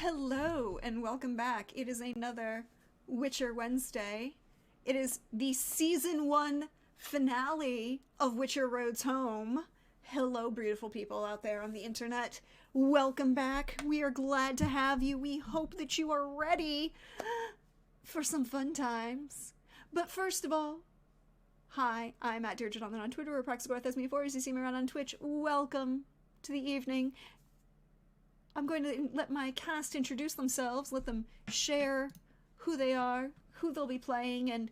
Hello and welcome back. It is another Witcher Wednesday. It is the season 1 finale of Witcher Road's Home. Hello, beautiful people out there on the internet. Welcome back. We are glad to have you. We hope that you are ready for some fun times. But first of all, hi, I'm at DearJonathan on Twitter or PraxaGorth as you see me around on Twitch. Welcome to the evening. I'm going to let my cast introduce themselves, let them share who they are, who they'll be playing, and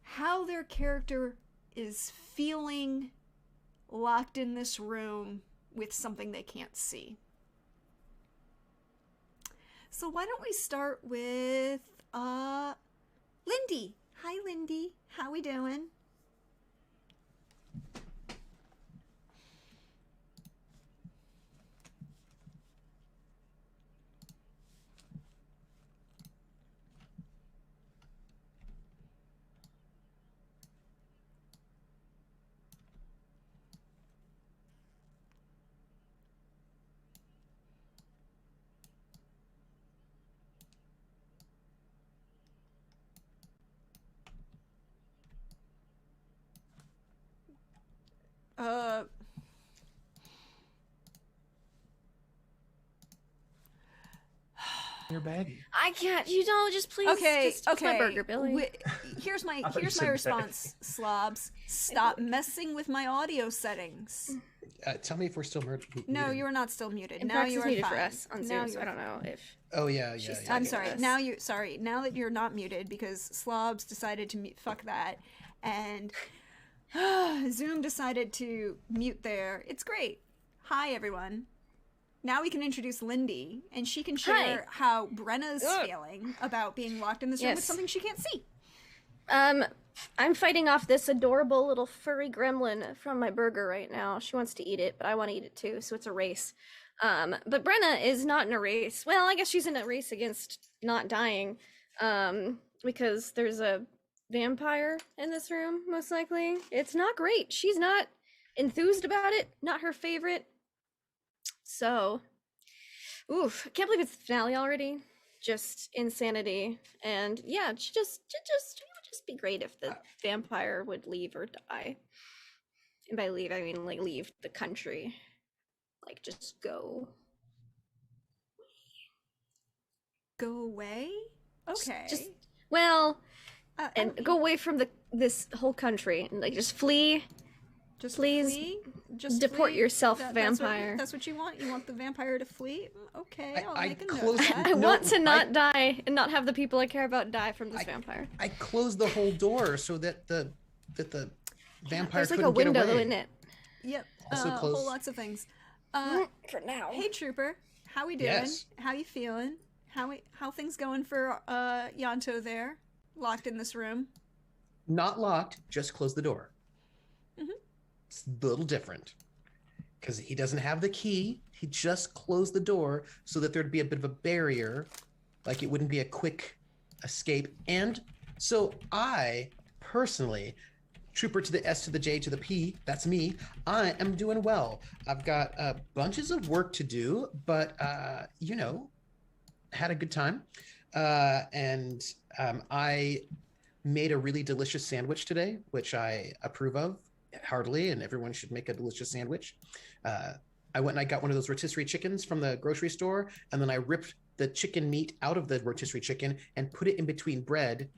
how their character is feeling locked in this room with something they can't see. So why don't we start with Lindy. Hi, Lindy. How we doing? Your baggie. I can't. You know, just please. Okay, just okay. my burger, Billy. Here's my thought you said response, Slobs. Stop messing with my audio settings. Tell me if we're still muted. No, you are not still muted. And now Prax you is are muted fine. for us on Now Zoom, so I don't know if. Oh yeah. I'm sorry. us. Now that you're not muted because Slobs decided to mute. Fuck that, and Zoom decided to mute there. It's great. Hi everyone. Now we can introduce Lindy, and she can share how Brenna's feeling about being locked in this room with something she can't see. I'm fighting off this adorable little furry gremlin from my burger right now. She wants to eat it, but I want to eat it too, so it's a race. But Brenna is not in a race. Well, I guess she's in a race against not dying, because there's a vampire in this room, most likely. It's not great. She's not enthused about it, not her favorite. So, oof, I can't believe it's the finale already. Just insanity. And yeah, it would just be great if the vampire would leave or die. And by leave, I mean like leave the country. Like just go. Go away? Okay. Just well, and go away from this whole country and like just flee. Just please flee? Just deport flee? yourself, That's vampire. That's what you want? You want the vampire to flee? Okay, I'll make a note closed of that. I No, want to not die and not have the people I care about die from this vampire. I closed the whole door so that the vampire There's like couldn't a window get away. in it. Yep. Also close. Whole lots of things. For now. Hey Trooper, how we doing? Yes. How you feeling? How things going for Yanto there, locked in this room? Not locked. Just close the door. Mm-hmm. It's a little different because he doesn't have the key. He just closed the door so that there'd be a bit of a barrier, like it wouldn't be a quick escape. And so I personally, Trooper to the S to the J to the P, that's me, I am doing well. I've got bunches of work to do, but had a good time. And I made a really delicious sandwich today, which I approve of heartily, and everyone should make a delicious sandwich. I went and I got one of those rotisserie chickens from the grocery store, and then I ripped the chicken meat out of the rotisserie chicken and put it in between bread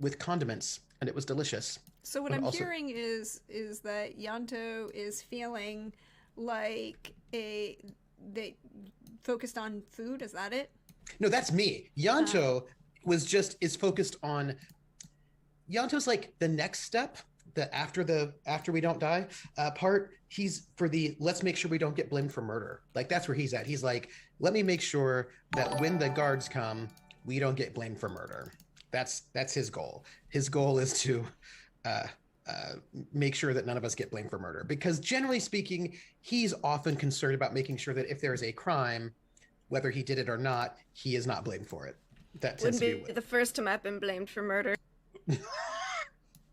with condiments, and it was delicious. So what I'm hearing is that Yanto is feeling like they focused on food. Is that it? No, that's me. Yanto is focused on. Yanto's like the next step. After we don't die part, he's for the let's make sure we don't get blamed for murder. Like that's where he's at. He's like, let me make sure that when the guards come, we don't get blamed for murder. That's his goal. His goal is to make sure that none of us get blamed for murder. Because generally speaking, he's often concerned about making sure that if there is a crime, whether he did it or not, he is not blamed for it. That tends Wouldn't to be the first time I've been blamed for murder.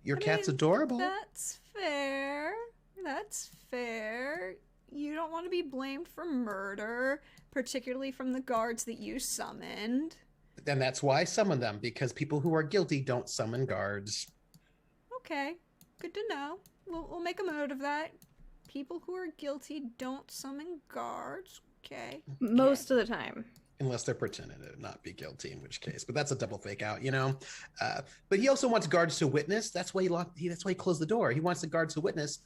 Your cat's adorable. That's fair. That's fair. you don't want to be blamed for murder, particularly from the guards that you summoned. And that's why I summon them, because people who are guilty don't summon guards. Okay, good to know. We'll make a note of that. People who are guilty don't summon guards. Okay. Most of the time. Unless they're pretending to not be guilty, in which case. But that's a double fake out, you know? But he also wants guards to witness. That's why that's why he closed the door. He wants the guards to witness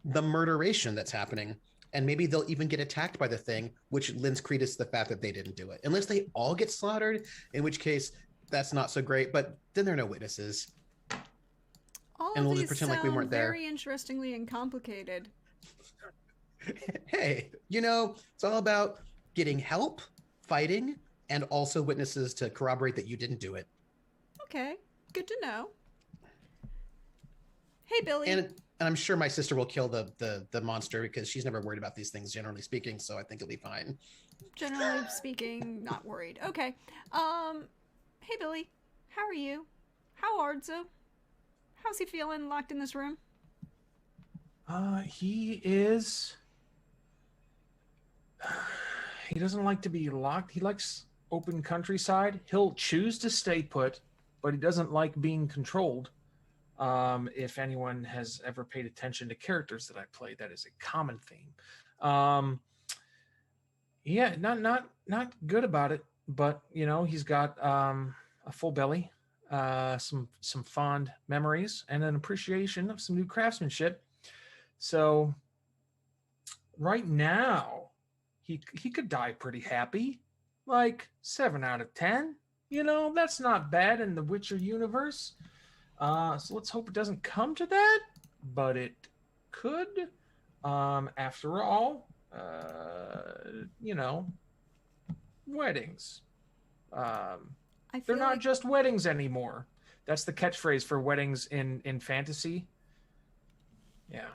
the murderation that's happening. And maybe they'll even get attacked by the thing, which lends credence to the fact that they didn't do it. Unless they all get slaughtered, in which case that's not so great. But then there are no witnesses. All and of we'll these just pretend like we weren't there. Very interestingly and complicated. Hey, you know, it's all about getting help, fighting, and also witnesses to corroborate that you didn't do it. Okay, good to know. Hey, Billy. And I'm sure my sister will kill the monster because she's never worried about these things, generally speaking, so I think it'll be fine. Generally speaking, not worried. Okay. Hey, Billy. How are you? How are Ardzo? How's he feeling locked in this room? He is... He doesn't like to be locked. He likes open countryside. He'll choose to stay put, but he doesn't like being controlled. If anyone has ever paid attention to characters that I play, that is a common theme. Yeah, not good about it, but you know, he's got a full belly, some fond memories, and an appreciation of some new craftsmanship. So right now, he could die pretty happy, like 7 out of 10. You know, that's not bad in the Witcher universe. So let's hope it doesn't come to that, but it could. After all, you know, weddings. They're not just weddings anymore. That's the catchphrase for weddings in fantasy. Yeah.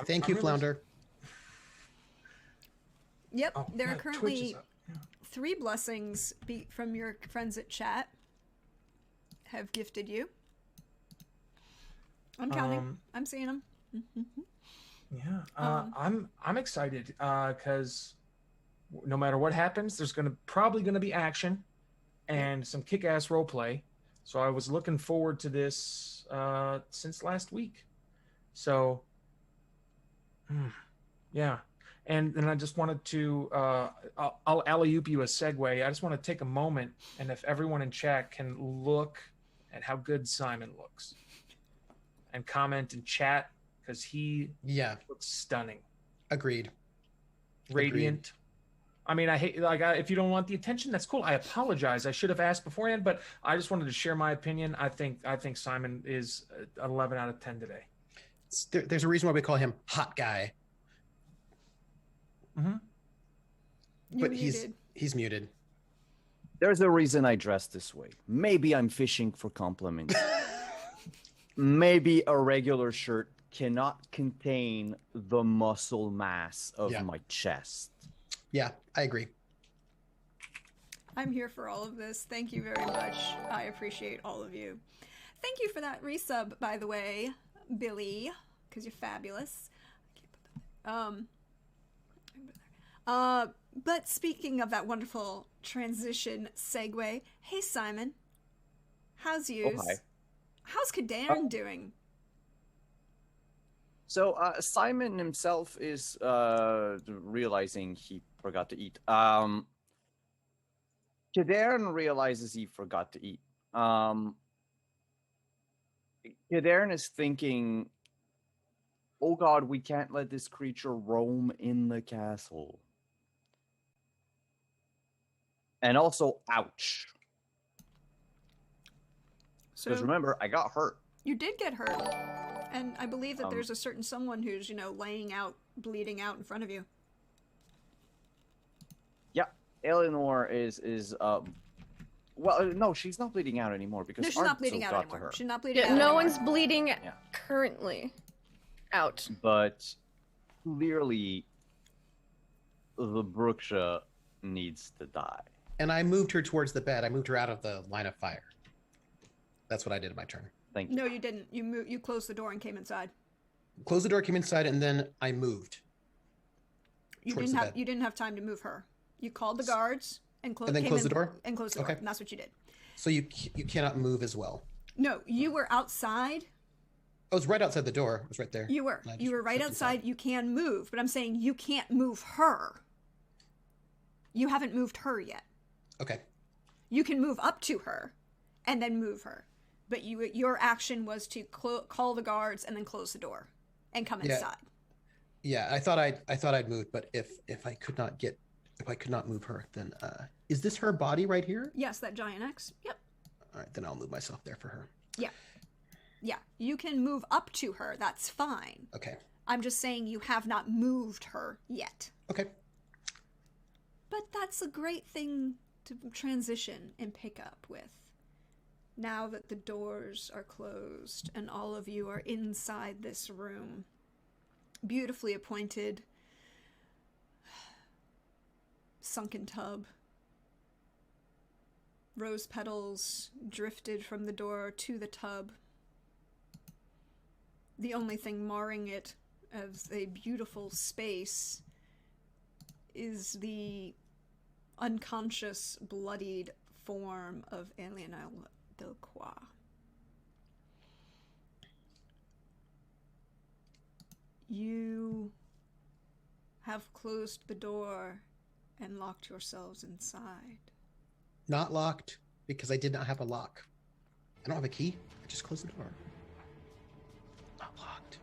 Thank you, Flounder. Yep, Oh, there yeah, are currently Twitch is up. Yeah. 3 blessings from your friends at chat have gifted you. I'm counting. I'm seeing them. Yeah, I'm excited because no matter what happens, there's probably gonna be action and some kick-ass role play. So I was looking forward to this since last week. So yeah, and then I just wanted to I'll alley-oop you a segue. I just want to take a moment, and if everyone in chat can look at how good Simon looks, and comment in chat because he looks stunning. Agreed. Radiant. I mean, I hate if you don't want the attention, that's cool. I apologize. I should have asked beforehand, but I just wanted to share my opinion. I think Simon is 11 out of 10 today. There's a reason why we call him Hot Guy. Mm-hmm. But he's muted. There's a reason I dress this way. Maybe I'm fishing for compliments. Maybe a regular shirt cannot contain the muscle mass of my chest. Yeah, I agree. I'm here for all of this. Thank you very much. I appreciate all of you. Thank you for that resub, by the way, Billy, because you're fabulous. I can't put that there. But speaking of that wonderful transition segue, hey Simon, how's you? Oh, hi. How's Kadarn doing? So Simon himself is realizing he forgot to eat. Kadarn realizes he forgot to eat. Kadarn is thinking, oh god, we can't let this creature roam in the castle. And also, ouch. Because remember, I got hurt. You did get hurt. And I believe that there's a certain someone who's, you know, laying out, bleeding out in front of you. Yeah, Eleanor is well, no, she's not bleeding out anymore because no, she's not bleeding out anymore. She's not bleeding out no anymore. one's bleeding currently out. But clearly, the Bruxa needs to die. And I moved her towards the bed. I moved her out of the line of fire. That's what I did in my turn. Thank you. No, you didn't. You closed the door and came inside. closed the door, came inside, and then I moved. You towards the bed. you didn't have time to move her. You called the guards and And then closed the door? And closed the door. Okay. And that's what you did. So you cannot move as well. No, you were outside. I was right outside the door. It was right there. You were. And I You just were right stepped outside. inside. You can move, but I'm saying you can't move her. You haven't moved her yet. Okay. You can move up to her and then move her. But your action was to call the guards and then close the door and come Yeah. inside. Yeah, I thought I'd moved, but if I could not move her, then is this her body right here? Yes, that giant X. Yep. All right, then I'll move myself there for her. Yeah. Yeah. You can move up to her. That's fine. Okay. I'm just saying you have not moved her yet. Okay. But that's a great thing to transition and pick up with. Now that the doors are closed and all of you are inside this room, beautifully appointed sunken tub. Rose petals drifted from the door to the tub. The only thing marring it as a beautiful space is the unconscious, bloodied form of Eleanor Delcroix. You have closed the door and locked yourselves inside. Not locked because I did not have a lock. I don't have a key. I just closed the door. Not locked.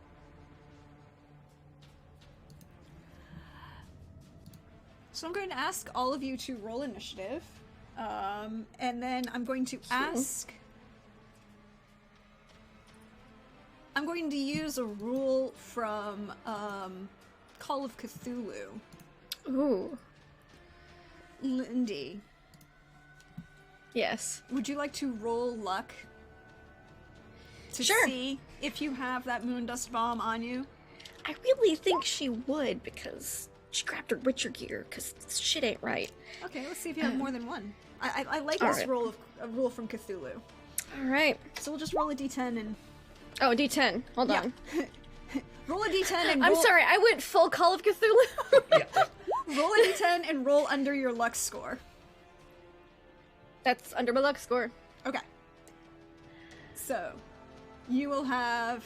So I'm going to ask all of you to roll initiative. And then I'm going to ask... I'm going to use a rule from Call of Cthulhu. Ooh. Lindy, Yes. would you like to roll luck to Sure. see if you have that moondust bomb on you? I really think she would because she grabbed her Witcher gear because shit ain't right. Okay, let's see if you have more than one. I like All this right. rule from Cthulhu. All right. So we'll just roll a d10 and... Oh, D10. Hold Yeah. on. Roll a d10 and I'm roll, sorry. I went full Call of Cthulhu. Yeah. roll a d10 and roll under your luck score. That's under my luck score. Okay. So, you will have...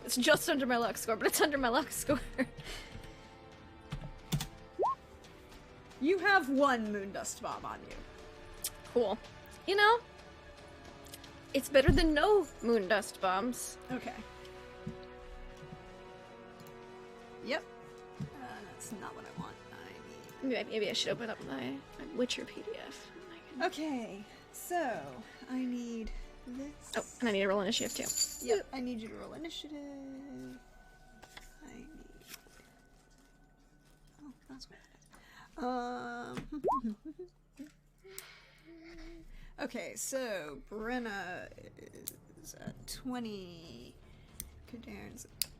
It's just under my luck score, but it's under my luck score. You have one moondust bomb on you. Cool. You know, it's better than no moon dust bombs. Okay. Yep. That's not what I want. I need... Maybe I should open up my Witcher PDF. Okay, so I need this. Oh, and I need to roll initiative too. Yep, I need you to roll initiative. I need... Oh, that's what it is. Okay, so Brenna is at 20. Kadarn's at 20.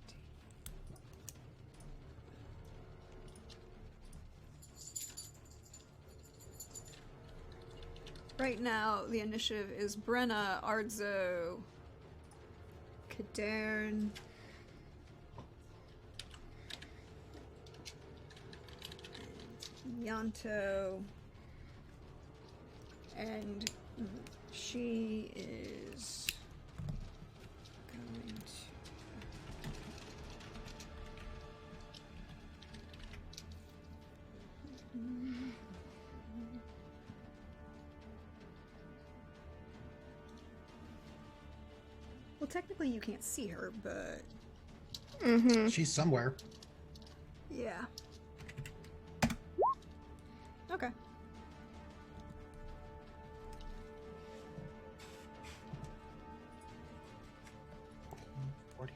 Right now, the initiative is Brenna, Ardzo, Kadarn, Yanto, and she is going to... Well, technically you can't see her, but Mm-hmm. She's somewhere. yeah. Okay.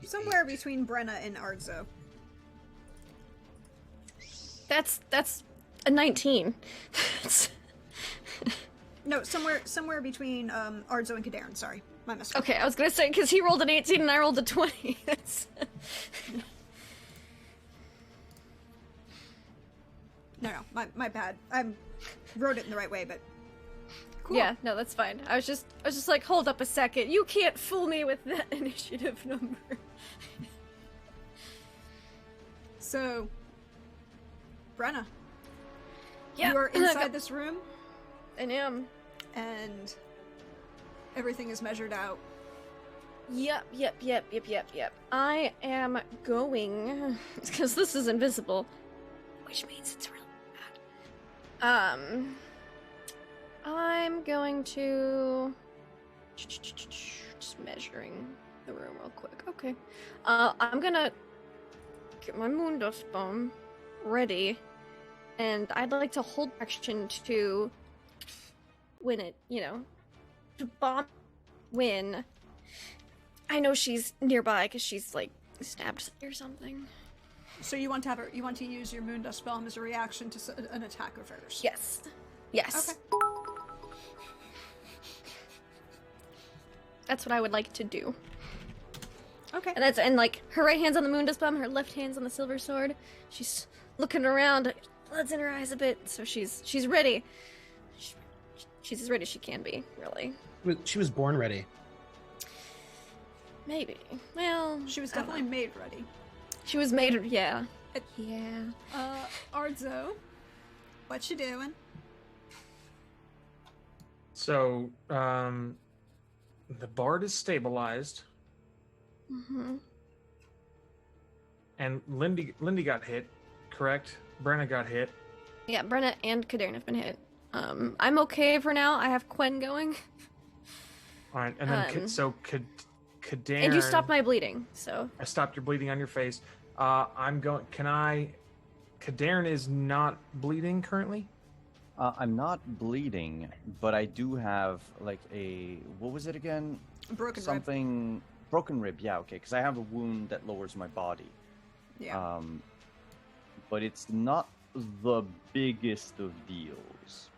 Somewhere between Brenna and Ardzo. That's a 19. No, somewhere between Ardzo and Kadarn. Sorry, my mistake. Okay, I was gonna say because he rolled an 18 and I rolled a 20. That's No, my bad. I wrote it in the right way, but cool. Yeah, no, that's fine. I was just like, hold up a second. You can't fool me with that initiative number. So, Brenna, Yeah. you are inside this room, I am. and everything is measured out. Yep. I am going because this is invisible, which means it's really bad. I'm going to just measuring the room real quick. Okay. I'm gonna get my moon dust bomb ready, and I'd like to hold action to win it. To bomb when I know she's nearby because she's like stabbed or something. So you want to use your moon dust bomb as a reaction to an attack of hers. Yes. Okay. That's what I would like to do. Okay. And like her right hand's on the moon dust bomb, her left hand's on the silver sword. She's looking around, blood's in her eyes a bit, so she's ready. She's as ready as she can be, really. She was born ready. Maybe. Well, She was definitely made ready. she was made. Yeah. It- Yeah. Ardzo, what you doing? So, the bard is stabilized, Mm-hmm. and Lindy got hit, correct? Brenna got hit. Yeah, Brenna and Kadern have been hit. I'm okay for now. I have Quen going. All right, and then Kadern. And you stopped my bleeding, so. I stopped your bleeding on your face. I'm going. Can I? Kadern is not bleeding currently. I'm not bleeding, but I do have like what was it again? Broken rib. Something broken rib. Yeah, okay, because I have a wound that lowers my body. Yeah. But it's not the biggest of deals.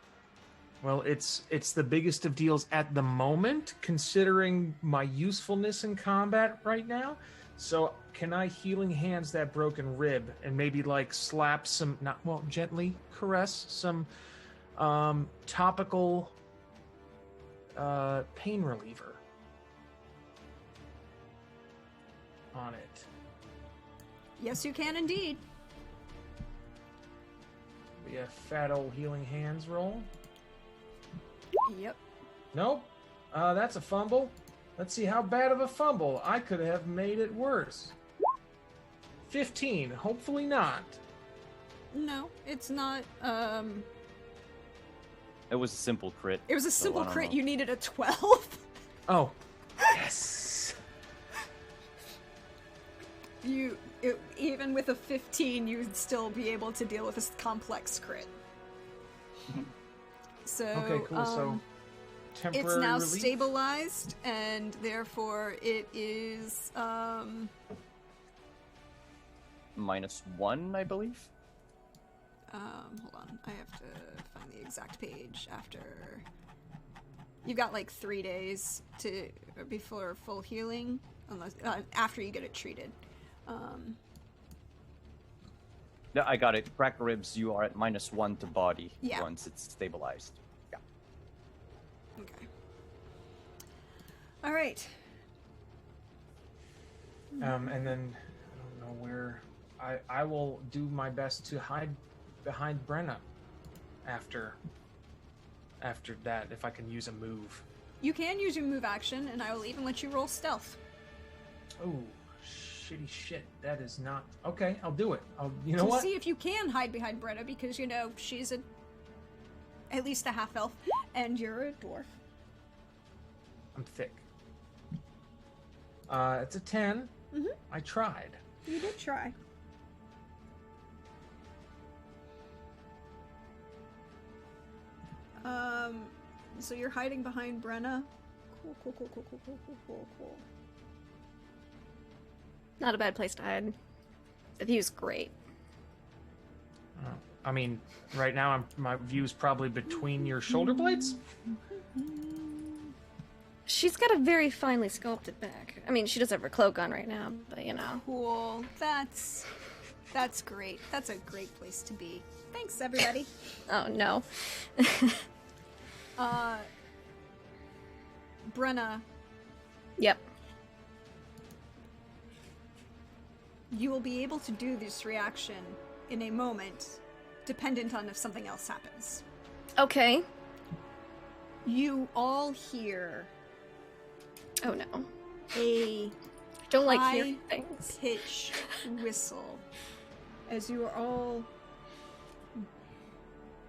Well, it's the biggest of deals at the moment, considering my usefulness in combat right now. So, can I healing hands that broken rib and maybe like slap some, gently caress some topical pain reliever on it? Yes, you can indeed. Be a fat old healing hands roll. Yep. Nope. That's a fumble. Let's see how bad of a fumble. I could have made it worse. 15. Hopefully not. No, it's not. It was a simple crit. It was a so simple I don't crit. know. You needed a 12. Oh. Yes. Even with a 15, you'd still be able to deal with this complex crit. So, Okay, cool. So, temporary it's now relief? stabilized, and therefore it is -1, I believe. hold on, I have to find the exact page. After you've got like 3 days before full healing, unless after you get it treated. No, I got it. Cracked ribs, you are at -1 to body Yeah. once it's stabilized. Yeah. Okay. All right. And then I don't know where I will do my best to hide behind Brenna after that, if I can use a move. You can use your move action, and I will even let you roll stealth. Oh, shitty shit. That is not okay. I'll do it. You know to what? see if you can hide behind Brenna, because she's at least a half elf, and you're a dwarf. I'm thick. It's a 10. Mhm. I tried. You did try. So you're hiding behind Brenna. Cool. Not a bad place to hide. The view's great. I mean, right now my view's probably between your shoulder blades. She's got a very finely sculpted back. I mean, she does have her cloak on right now, but Cool. That's great. That's a great place to be. Thanks, everybody. Oh no. Brenna, Yep. you will be able to do this reaction in a moment, dependent on if something else happens. Okay. You all hear Oh no. a Don't like hearing high things. pitch whistle as you are all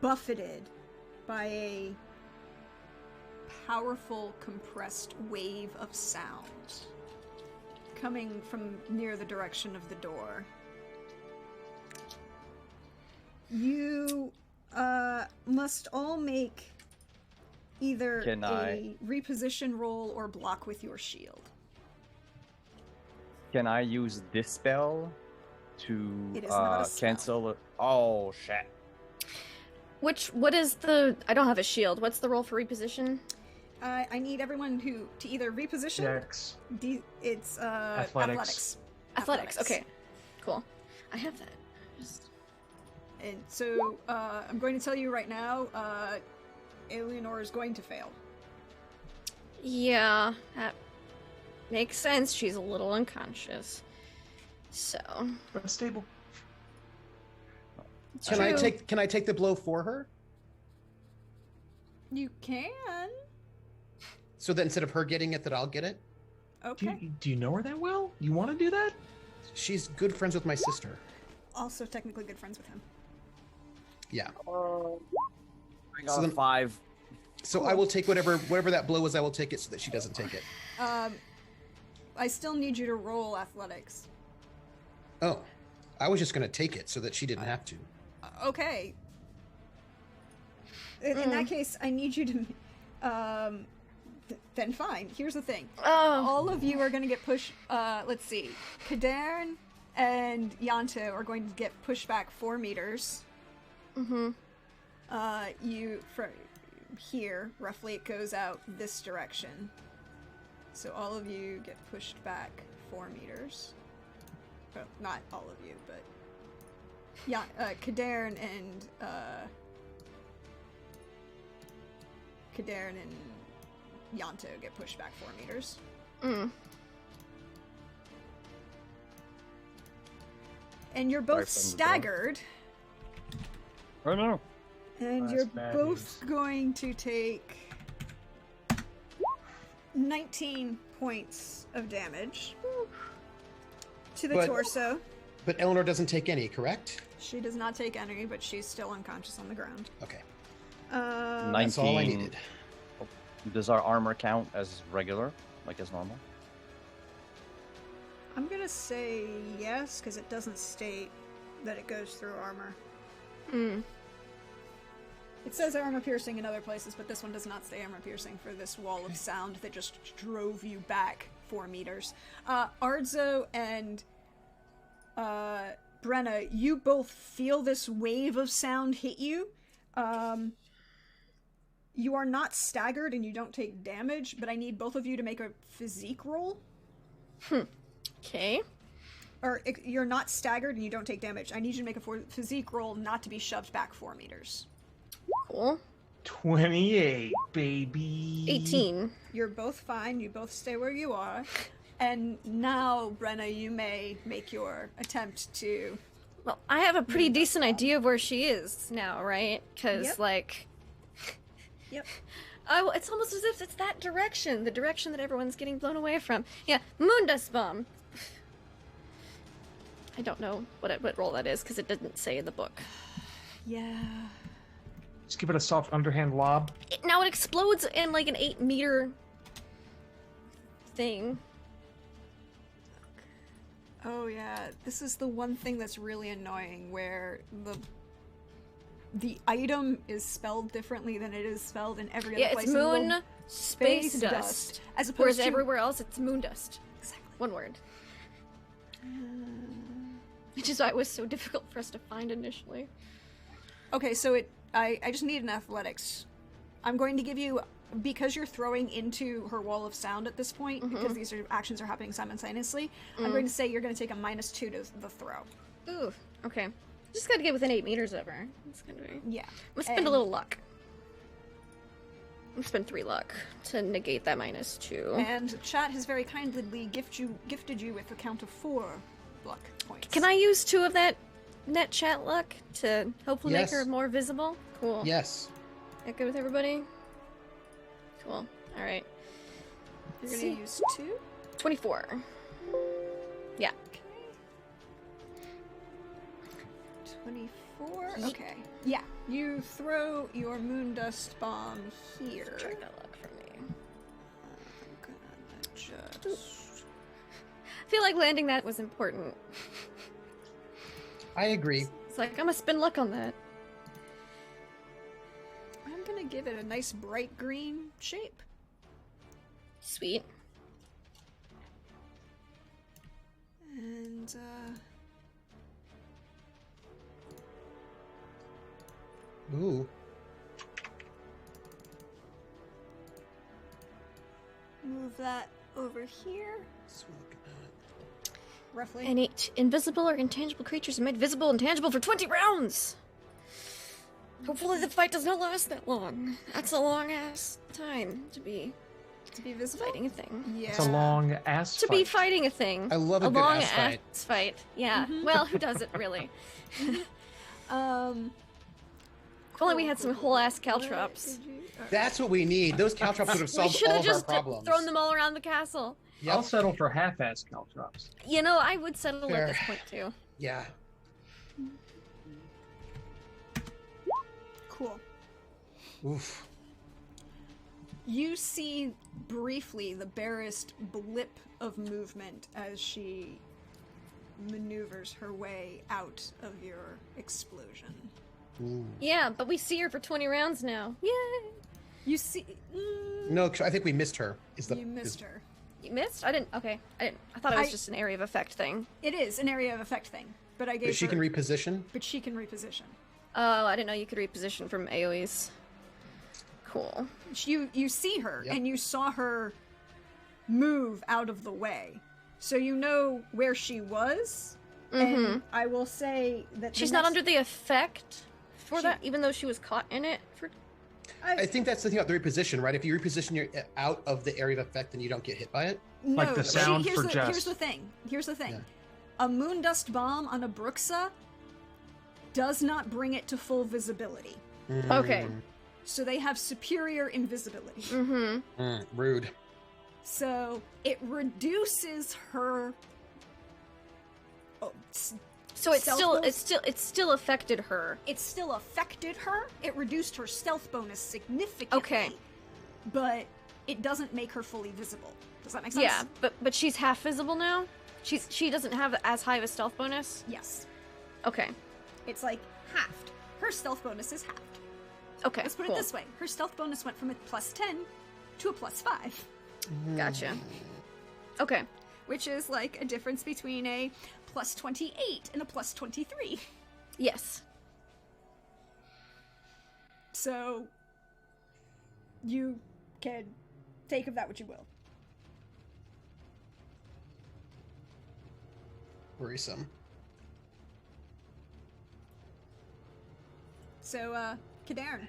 buffeted by a powerful compressed wave of sound coming from near the direction of the door. You must all make either Can I- reposition roll or block with your shield. Can I use Dispel to It is not a spell. cancel it? Oh, shit. What is the... I don't have a shield. What's the roll for reposition? I need everyone to either reposition. Dex. It's Athletics. Athletics. Okay. Cool. I have that. Just... And so I'm going to tell you right now, Eleanor is going to fail. Yeah, that makes sense. She's a little unconscious. So... But stable. it's Can I true. take the blow for her? You can. So that instead of her getting it, that I'll get it? Okay. Do you know her that well? You want to do that? She's good friends with my sister. Also technically good friends with him. Yeah. I got So a then- 5. So I will take whatever that blow is, I will take it so that she doesn't take it. I still need you to roll athletics. Oh. I was just going to take it so that she didn't have to. Okay. In that case, I need you to... then fine. Here's the thing. Oh. All of you are going to get pushed... let's see. Kadern and Yanto are going to get pushed back 4 meters. Mm-hmm. Here, roughly, it goes out this direction. So all of you get pushed back 4 meters. Well, not all of you, but... Yeah, Kadern and Yanto get pushed back 4 meters. Mm. And you're both Sorry, from the door. staggered, Oh, no. and That's you're bad both going to take 19 points of damage to the But- torso. But Eleanor doesn't take any, correct? She does not take any, but she's still unconscious on the ground. Okay. Uh, Nine- That's all I 19. needed. Does our armor count as regular, like as normal? I'm gonna say yes, because it doesn't state that it goes through armor. Mm. It says armor piercing in other places, but this one does not say armor piercing for this wall of sound that just drove you back 4 meters. Ardzo and Brenna, you both feel this wave of sound hit you. You are not staggered and you don't take damage, but I need both of you to make a physique roll. Okay. Or you're not staggered and you don't take damage. I need you to make a physique roll not to be shoved back 4 meters. Cool. 28, baby. 18. You're both fine. You both stay where you are. And now, Brenna, you may make your attempt to... Well, I have a pretty decent idea of where she is now, right? Because, Yep. like... Yep. Oh, it's almost as if it's that direction. The direction that everyone's getting blown away from. Yeah, Moondust Bomb. I don't know what role that is, because it didn't say in the book. Yeah. Just give it a soft underhand lob. Now it explodes in, like, an 8-meter... thing. Oh, yeah. This is the one thing that's really annoying, where the item is spelled differently than it is spelled in every other Yeah, place. it's in the moon world. space dust. As opposed Whereas to... everywhere else, it's moondust. Exactly. One word. Which is why it was so difficult for us to find initially. Okay, so I just need an athletics. I'm going to give you, because you're throwing into her wall of sound at this point, because these actions are happening simultaneously, I'm going to say you're going to take a -2 to the throw. Ooh, okay. Just gotta get within 8 meters of her. That's gonna be... Yeah. I'm gonna spend a little luck. I'm gonna spend 3 luck to negate that -2. And chat has very kindly gifted you with a count of 4 luck points. Can I use 2 of that net chat luck to hopefully make her Yes. more visible? Cool. Yes. That good with everybody? Cool. All right. You're gonna use 2? 24. Yeah. Okay. 24. Okay. Yeah. You throw your moon dust bomb here. Check that luck for me. I'm gonna just. I feel like landing that was important. I agree. It's like, I'm gonna spend luck on that. I'm gonna give it a nice bright green shape. Sweet. And Ooh. move that over here. Roughly. And 8 invisible or intangible creatures are made visible and tangible for 20 rounds. Hopefully the fight does not last that long. That's a long ass time to be visible? fighting a thing. Yeah. It's a long ass To be fighting a thing. I love a good long ass fight. ass fight. Yeah. Well, who doesn't really? If only we had some whole ass caltrops. That's what we need. Those caltrops would have We solved should all have of our just problems. thrown them all around the castle. Yep. I'll settle for half-ass caltrops. You know, I would settle Fair. at this point too. Yeah. Cool. Oof. You see briefly the barest blip of movement as she maneuvers her way out of your explosion. Ooh. Yeah, but we see her for 20 rounds now. Yay! You see. No, I think we missed her. You missed her. You missed? I didn't. Okay, I didn't. I thought it was I- just an area of effect thing. It is an area of effect thing, but I gave But she her. can reposition. But she can reposition. Oh, I didn't know you could reposition from AoEs. Cool. You see her, Yep. and you saw her move out of the way, so you know where she was. And I will say that She's not under the effect for that, even though she was caught in it. For I think that's the thing about the reposition, right? If you reposition your out of the area of effect, then you don't get hit by it. Like the sound here's for the, Jess. Here's the thing. Here's the thing. Yeah. A moondust bomb on a Bruxa does not bring it to full visibility. Okay. So they have superior invisibility. Rude. So it reduces her. Oh, so it's stealth still affected her. it still affected her. It reduced her stealth bonus significantly. Okay. But it doesn't make her fully visible. Does that make sense? Yeah, but she's half visible now. She doesn't have as high of a stealth bonus. Yes. Okay. It's like halved. Her stealth bonus is halved. Okay. Let's put cool. it this way. Her stealth bonus went from a +10 to a +5. Gotcha. Okay. Which is like a difference between a +28 and a +23. Yes. So you can take of that what you will. Worrisome. So, Cadarn.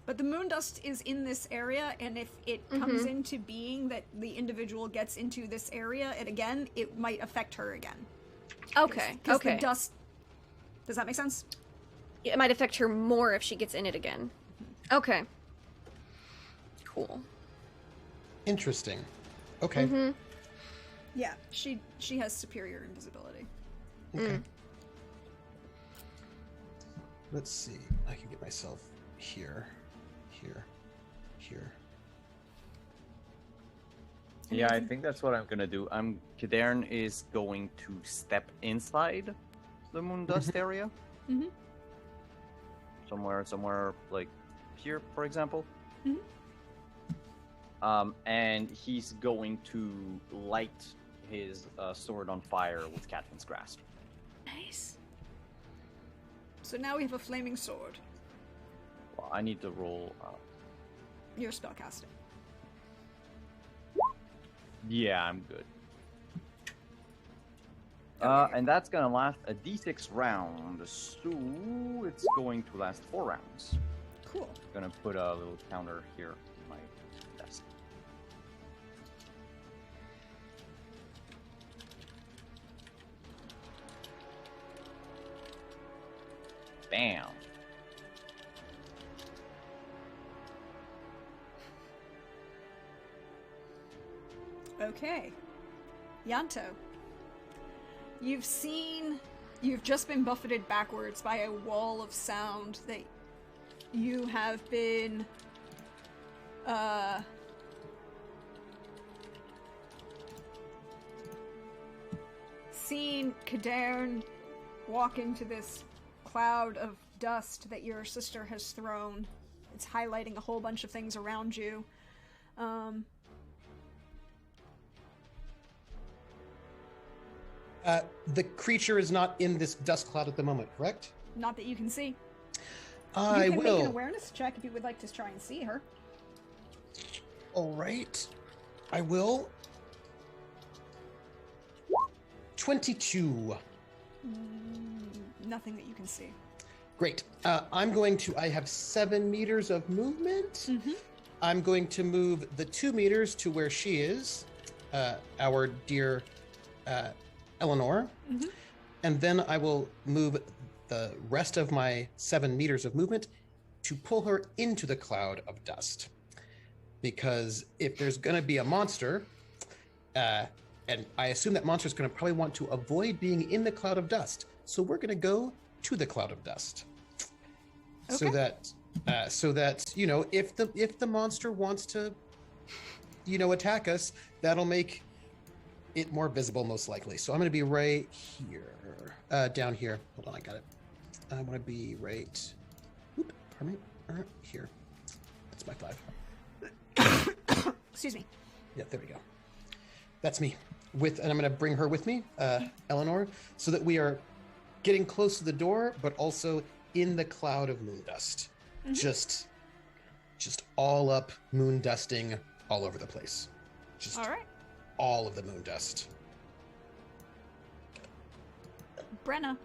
But the moondust is in this area, and if it comes into being that the individual gets into this area, it might affect her again. Okay. Because Okay. the dust... Does that make sense? It might affect her more if she gets in it again. Okay. Cool. Interesting. Okay. Yeah, she has superior invisibility. Okay. Let's see. I can get myself here, here, here. Yeah, I think that's what I'm gonna do. Cadarn is going to step inside the moon dust area. Mhm. Somewhere like here, for example. Mhm. And he's going to light his sword on fire with Catfin's grasp. Nice. So now we have a flaming sword. Well, I need to roll. Your spellcasting. Yeah, I'm good. Okay. And that's gonna last a d6 round, so it's going to last 4 rounds. Cool. Gonna put a little counter here on my desk. Bam. Okay. Yanto. You've just been buffeted backwards by a wall of sound that you have been, seen Kadern walk into this cloud of dust that your sister has thrown. It's highlighting a whole bunch of things around you. The creature is not in this dust cloud at the moment, correct? Not that you can see. I you can will. make an awareness check if you would like to try and see her. All right. I will. 22. Nothing that you can see. Great. I'm going to. I have 7 meters of movement. Mm-hmm. I'm going to move the 2 meters to where she is, our dear Eleanor. Mm-hmm. And then I will move the rest of my 7 meters of movement to pull her into the cloud of dust. Because if there's going to be a monster, and I assume that monster is going to probably want to avoid being in the cloud of dust. So we're going to go to the cloud of dust. Okay. So that you know, if the monster wants to, you know, attack us, that'll make it more visible, most likely. So I'm going to be right here, down here. Hold on, I got it. I want to be right. Oop, pardon me. Here. That's my 5. Excuse me. Yeah, there we go. That's me. And I'm going to bring her with me, Eleanor, so that we are getting close to the door, but also in the cloud of moon dust. Mm-hmm. Just all up moon dusting all over the place. Just All right. all of the moon dust. Brenna.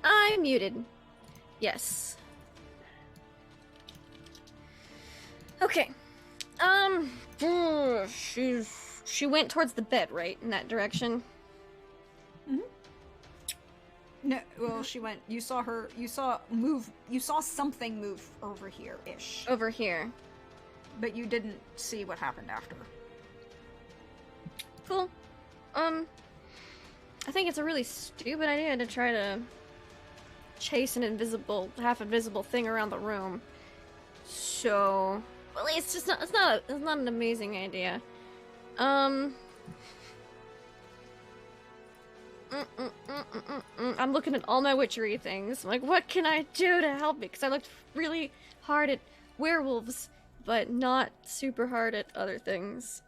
I'm muted. Yes. Okay. She went towards the bed, right? In that direction? No, well, she went. You saw something move over here-ish. Over here. But you didn't see what happened after. Cool. I think it's a really stupid idea to try to chase an half invisible thing around the room. So, well, it's not an amazing idea. I'm looking at all my witchery things. I'm like, what can I do to help me? Because I looked really hard at werewolves, but not super hard at other things.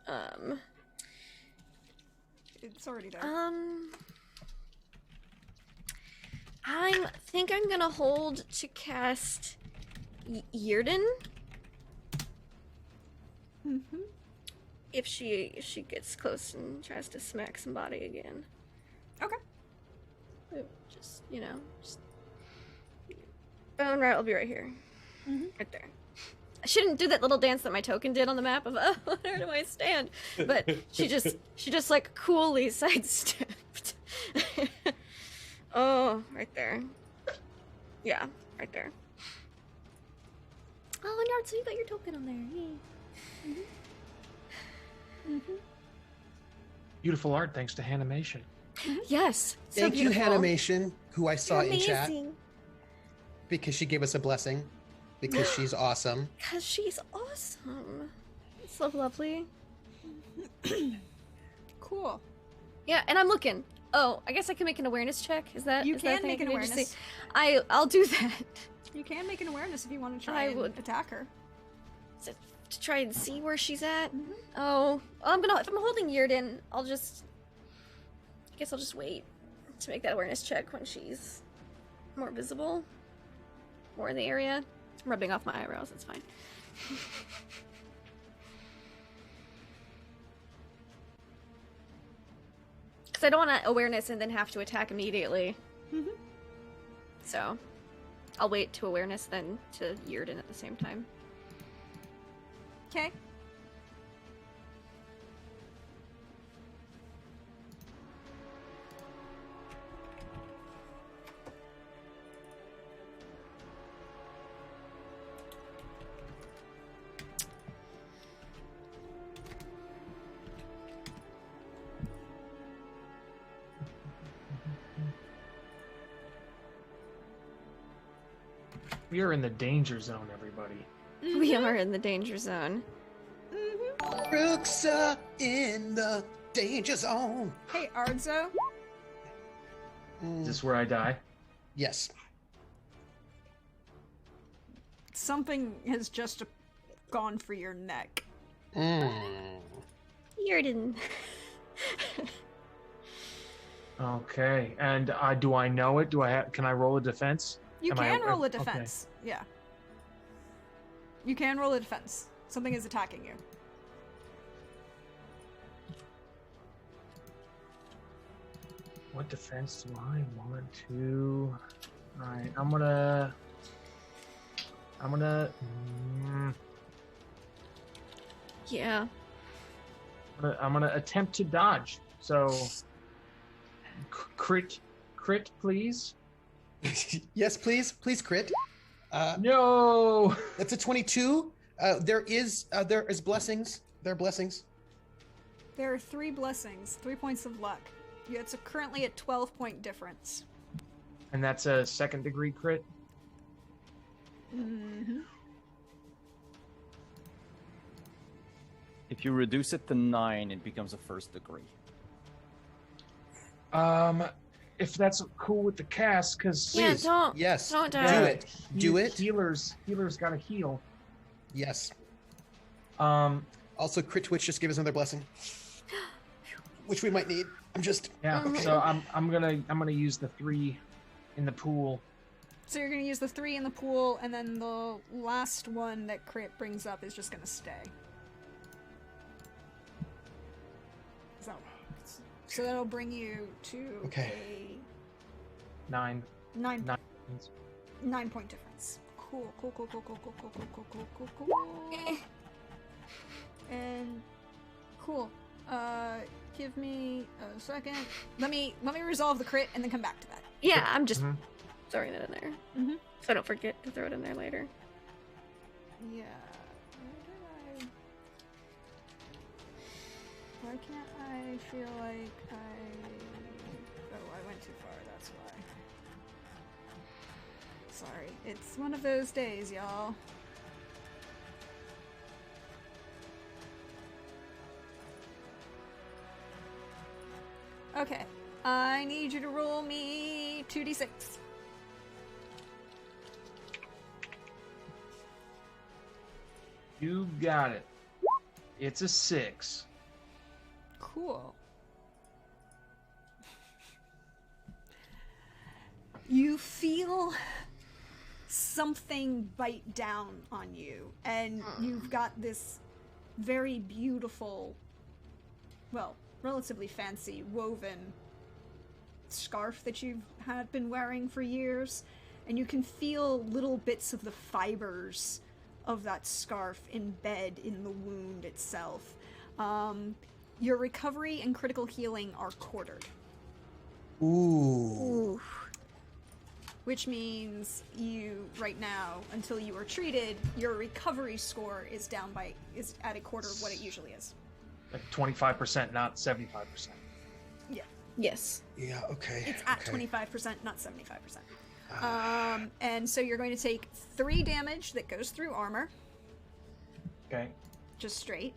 It's already there. I think I'm gonna hold to cast Yrden. Mm-hmm. If she gets close and tries to smack somebody again. Okay. Just, Bone right, I'll be right here. Mm-hmm. Right there. I shouldn't do that little dance that my token did on the map of, oh, where do I stand? But she just like coolly sidestepped. Oh, right there. Yeah, right there. Oh, Nard, so you got your token on there. Yay. Mm-hmm. Mm-hmm. Beautiful art, thanks to Hanimation. Yes. So Thank you, beautiful. Hanimation, who I saw in chat, Amazing. because she gave us a blessing, because she's awesome. Because she's awesome. It's so lovely. Cool. Yeah, and I'm looking. Oh, I guess I can make an awareness check. Is that You is that can a thing make I an do? Just awareness. see- I'll do that. You can make an awareness if you want to try I and would. attack her. Is it to try and see where she's at. Mm-hmm. Oh, if I'm holding Yrden, I guess I'll just wait to make that awareness check when she's more visible, more in the area. I'm rubbing off my eyebrows. It's fine. Because I don't want to awareness and then have to attack immediately. Mm-hmm. So, I'll wait to awareness then to Yrden at the same time. Okay. We are in the danger zone, everybody. We are in the danger zone. Bruxa in the danger zone. Hey, Ardzo. Is this where I die? Yes. Something has just gone for your neck. Jordan. Okay, and do I know it? Can I roll a defense? You Am can I- roll a okay. defense. Yeah. You can roll a defense. Something is attacking you. What defense do I want to? All right, I'm gonna. Yeah. I'm gonna attempt to dodge. So, crit, please. Yes, please crit. No. That's a 22. There is blessings. There are blessings. There are 3 blessings, 3 points of luck. It's currently a 12-point difference. And that's a 2nd degree crit. Mm-hmm. If you reduce it to 9, it becomes a 1st degree. If that's cool with the cast, because Yeah, Please. don't. Yes. Don't Do die. it. Do it. Healers gotta heal. Yes. Um, Also, crit twitch just gave us another blessing, which we might need. I'm just. yeah. Okay. So I'm gonna use the 3 in the pool. So you're going to use the 3 in the pool, and then the last one that crit brings up is just going to stay. So that'll bring you to Okay. a 9. 9-point difference. Cool. And cool. Give me a second. Let me resolve the crit and then come back to that. Yeah, I'm just Mhm. throwing it in there. Mhm. So I don't forget to throw it in there later. Yeah. Why can't I feel like I went too far, that's why. Sorry. It's one of those days, y'all. Okay. I need you to roll me 2d6. You got it. It's a 6. Cool. You feel something bite down on you, and you've got this very beautiful, well, relatively fancy woven scarf that you've had been wearing for years, and you can feel little bits of the fibers of that scarf embed in the wound itself. Your recovery and critical healing are quartered, Ooh. which means you, right now, until you are treated, your recovery score is at a quarter of what it usually is. Like 25%, not 75%. Yeah. Yes. Yeah. Okay. It's at okay. 25%, not 75%. And so you're going to take 3 damage that goes through armor, Okay. just straight.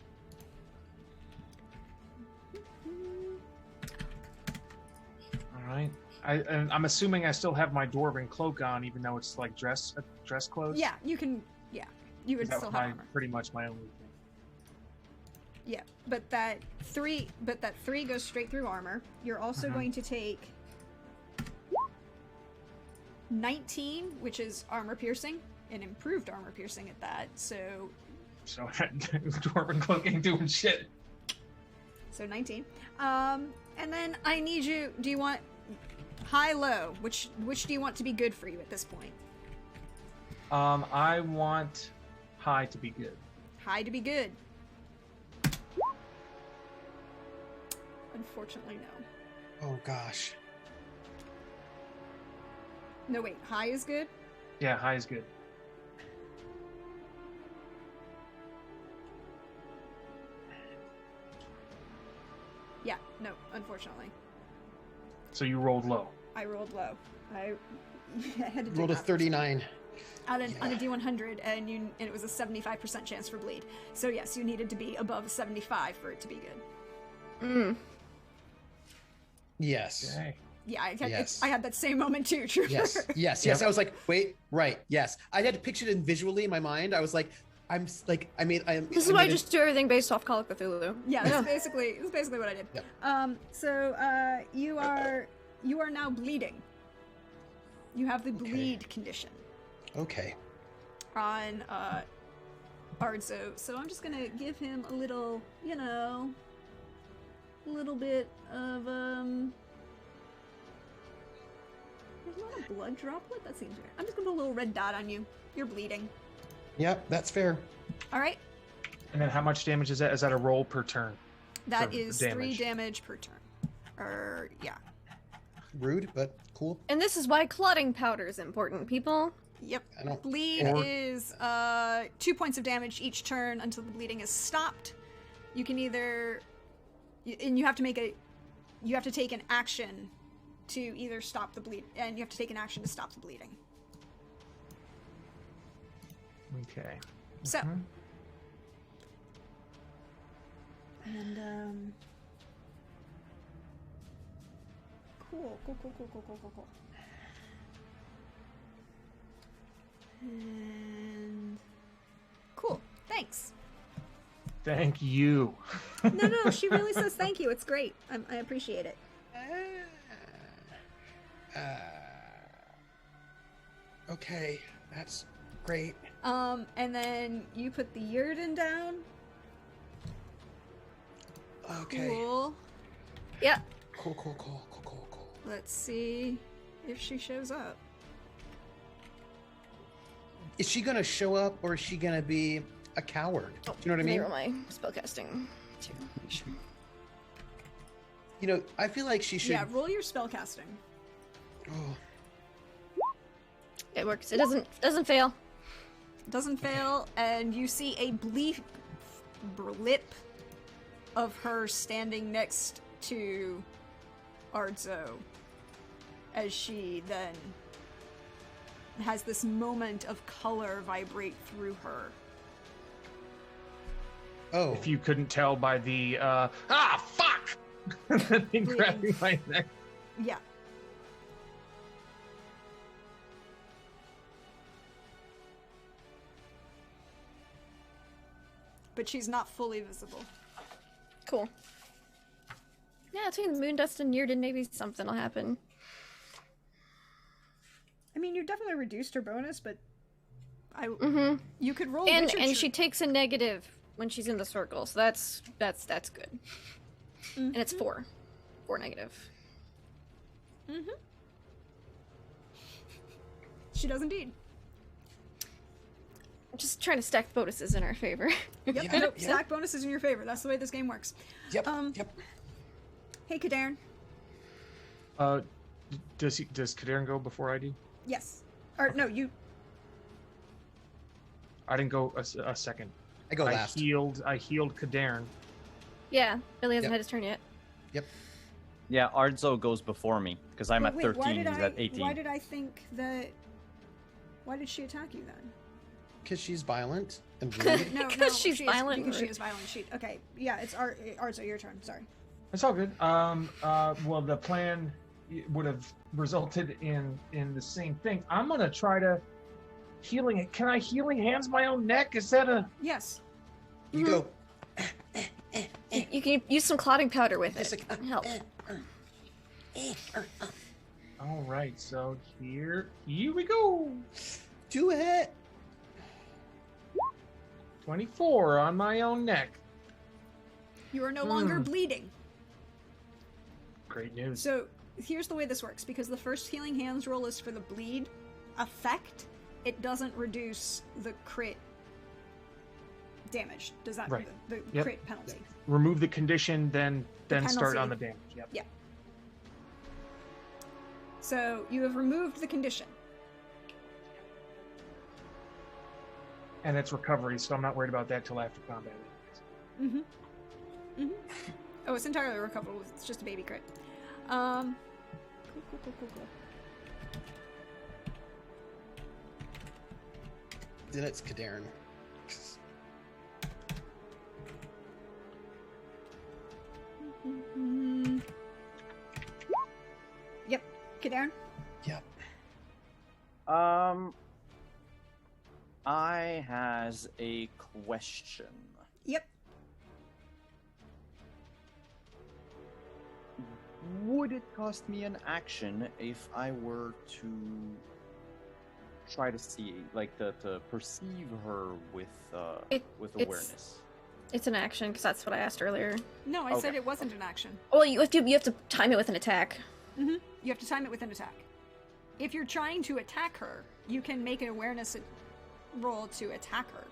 All right. I'm assuming I still have my dwarven cloak on, even though it's like dress clothes. Yeah, you can. Yeah, you would That still was have armor. pretty much my only thing. Yeah, but that 3 goes straight through armor. You're also going to take 19, which is armor piercing, and improved armor piercing at that. So Dwarven cloak ain't doing shit. 19. And then I need you. Do you want high, low? Which do you want to be good for you at this point? I want high to be good. High to be good. Unfortunately, no. Oh gosh. No, wait. High is good? Yeah, high is good. Yeah, no, unfortunately. So you rolled low. I rolled low. I had to do Rolled a that. 39. on a D100, and it was a 75% chance for bleed. So yes, you needed to be above a 75 for it to be good. Yes. Okay. Yeah, Yes. I had that same moment too, Trooper. Yes. I was like, wait, right, yes. I had to picture it visually in my mind. I was like, This is why I just do everything based off Call of Cthulhu. Yeah, that's basically what I did. Yep. So you are now bleeding. You have the bleed condition Okay. on Ardzo. So I'm just gonna give him a little, little bit of There's not a blood droplet? That seems weird. I'm just gonna put a little red dot on you. You're bleeding. Yep, that's fair. All right. And then how much damage is that? Is that a roll per turn? That For is 3 damage per turn. Yeah. Rude, but cool. And this is why clotting powder is important, people. Yep. I don't- Bleed is 2 points of damage each turn until the bleeding is stopped. You can either, and you have to take an action to either stop the bleed, and you have to take an action to stop the bleeding. Okay. So. Mhm. And cool. And cool. Thanks. Thank you. No, she really says thank you. It's great. I appreciate it. Okay, that's great. And then you put the Yurden down. Okay. Cool. Yeah. Cool. Let's see if she shows up. Is she gonna show up, or is she gonna be a coward? Do you know what I mean? Roll my spellcasting too. Make sure. You know, I feel like she should. Yeah, roll your spellcasting. Oh, It works. It doesn't fail. Doesn't fail, and you see a blip of her standing next to Ardzo as she then has this moment of color vibrate through her. oh. If you couldn't tell by the fuck, they grabbing my neck. Yeah. But she's not fully visible. Cool. Yeah, between the moon dust and Yurden, maybe something will happen. I mean, you definitely reduced her bonus, but you could roll. And Witcher she takes a negative when she's in the circle, so that's good. And it's 4 negative. She does indeed. I'm just trying to stack bonuses in our favor. Yep. Yeah, Nope. yeah. Stack bonuses in your favor. That's the way this game works. Yep. Hey, Kadarn. Does Kadarn go before I do? Yes. Or no, you. I didn't go a second. I go last. I healed Kadarn. Yeah, Billy hasn't Yep. had his turn yet. Yep. Yeah, Ardzo goes before me because I'm But at wait, 13. He's at 18. Why did I think that? Why did she attack you then? Because she's violent and rude. No, Because she's violent. Because she is violent. Okay, yeah, it's Arzo, your turn. Sorry. It's all good. Well, the plan would have resulted in the same thing. I'm gonna try to healing it. Can I healing hands my own neck? Is that a? Yes. You go. You can use some clotting powder with Just it. like, Help. All right. So here we go. Do it. 24 on my own neck. You are no longer bleeding. Great news. So here's the way this works. Because the first healing hands roll is for the bleed effect, it doesn't reduce the crit damage. Does that Right. the Yep. crit penalty? Remove the condition, then start penalty. on the damage. Yep. Yeah. So you have removed the condition. And it's recovery, so I'm not worried about that till after combat. Oh, it's entirely recoverable. It's just a baby crit. Cool. Then it's Kadarin. Yep, Kadarin. Yep. I has a question. Yep. Would it cost me an action if I were to try to see, like, to perceive her with It's- awareness? It's an action because that's what I asked earlier. No, I said Okay. it wasn't an action. Well, you have to time it with an attack. You have to time it with an attack. If you're trying to attack her, you can make an awareness roll to attack her.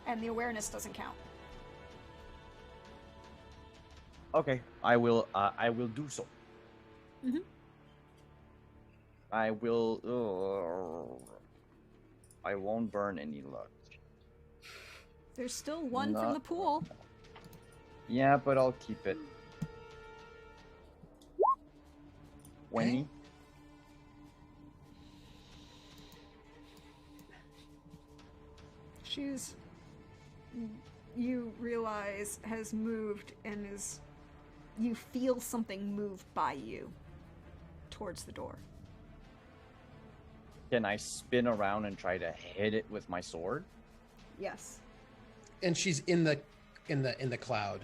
And the awareness doesn't count. Okay, I will do so. Mhm. I will. I won't burn any luck. There's still one from Not- the pool. Yeah, but I'll keep it. 20. She's, you realize, has moved and is, you feel something move by you towards the door. Can I spin around and try to hit it with my sword? Yes. And she's in the cloud.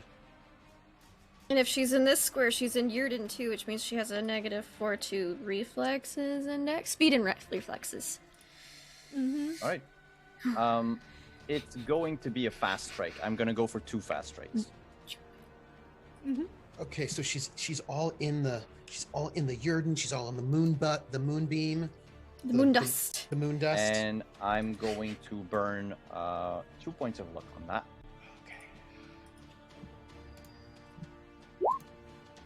And if she's in this square, she's in Yurden too, which means she has a -4 to reflexes index, speed and reflexes. Mm-hmm. All right. It's going to be a fast strike. I'm gonna go for 2 fast strikes. Mm-hmm. Okay, so she's all in the Yurden. She's all on the moonbeam. The moon dust. The moon dust. And I'm going to burn 2 points of luck on that. Okay.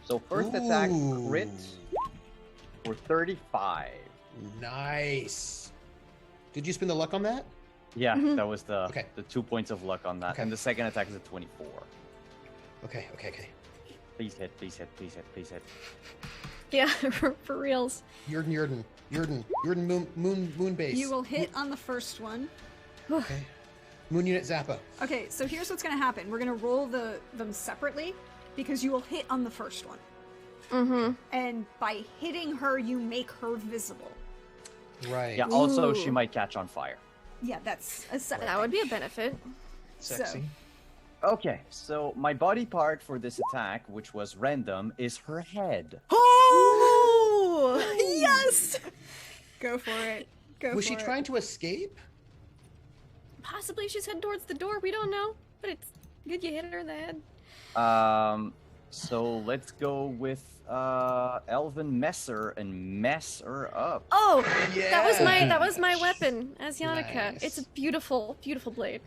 So first attack Ooh. crit for 35. Nice. Did you spend the luck on that? Yeah, Mhm. that was the 2 points of luck on that. Okay. And the second attack is a 24. Okay. Please hit, please hit, please hit, please hit. Yeah, for reals. Yurden, moon base. You will hit on the first one. Okay. Moon unit Zappa. Okay, so here's what's going to happen. We're going to roll them separately because you will hit on the first one. Mm-hmm. And by hitting her, you make her visible. Right. Yeah, also she Ooh. might catch on fire. Yeah, that's a separate That would be a benefit. Sexy. Okay, so my body part for this attack, which was random, is her head. Oh! Yes! Go for it. Was she trying to escape? Possibly she's heading towards the door. We don't know, but it's good you hit her in the head. So let's go with Elven Messer and mess her up. Oh, Yeah. that was my weapon as Yannicka. Nice. It's a beautiful, beautiful blade.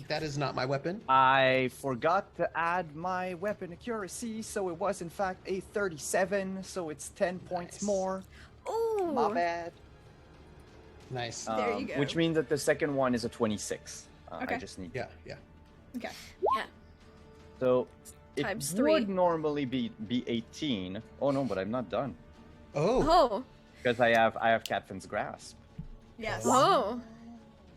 That is not my weapon. I forgot to add my weapon accuracy, so it was in fact a 37, so it's 10 points Nice. more. Ooh. My bad. Nice. There you go. Which means that the second one is a 26. Okay. I just need. Yeah. Okay. Yeah. So it Times would 3. normally be 18. Oh no, but I'm not done Oh. Oh. because I have Catfin's grasp. Yes. Oh.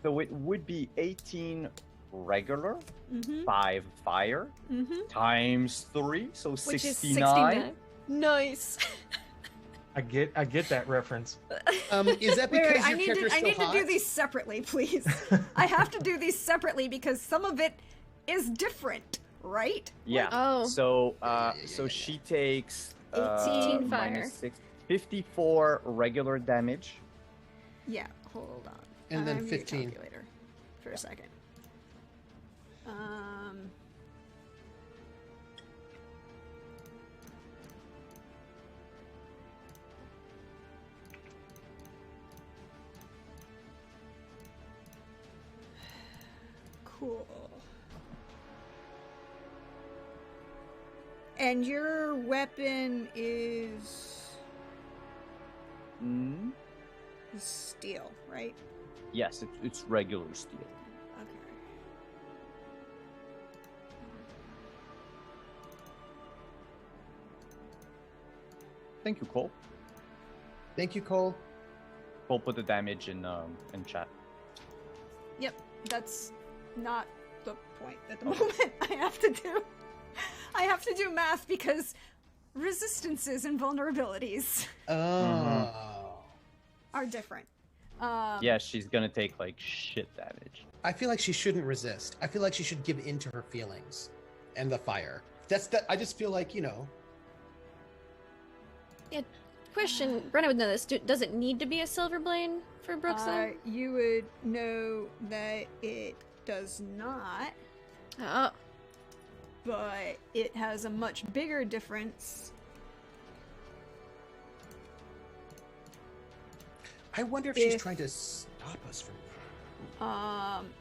So it would be 18 regular, Mm-hmm. 5 fire, Mm-hmm. times 3, so Which 69. is 69. Nice. I get that reference. Is that Wait, because I your need character's so to hot? do these separately, please. I have to do these separately because some of it is different, right? Yeah. Oh. So yeah, so yeah. she takes 18 fire. minus 6, 54 regular damage. Yeah. Hold on. And then I'm your 15. calculator for a second. Cool. And your weapon is Mm? steel, right? Yes, it's regular steel. Okay. Thank you, Cole. Thank you, Cole. We'll put the damage in chat. Yep, that's not the point at the moment. I have to do math because resistances and vulnerabilities are different. Yeah, she's gonna take like shit damage. I feel like she shouldn't resist. I feel like she should give in to her feelings and the fire. I just feel like, you know. Yeah. Question, Brenna would know this. Does it need to be a silver blade for Bruxa? You would know that it does not, Oh. but it has a much bigger difference. I wonder if she's trying to stop us from.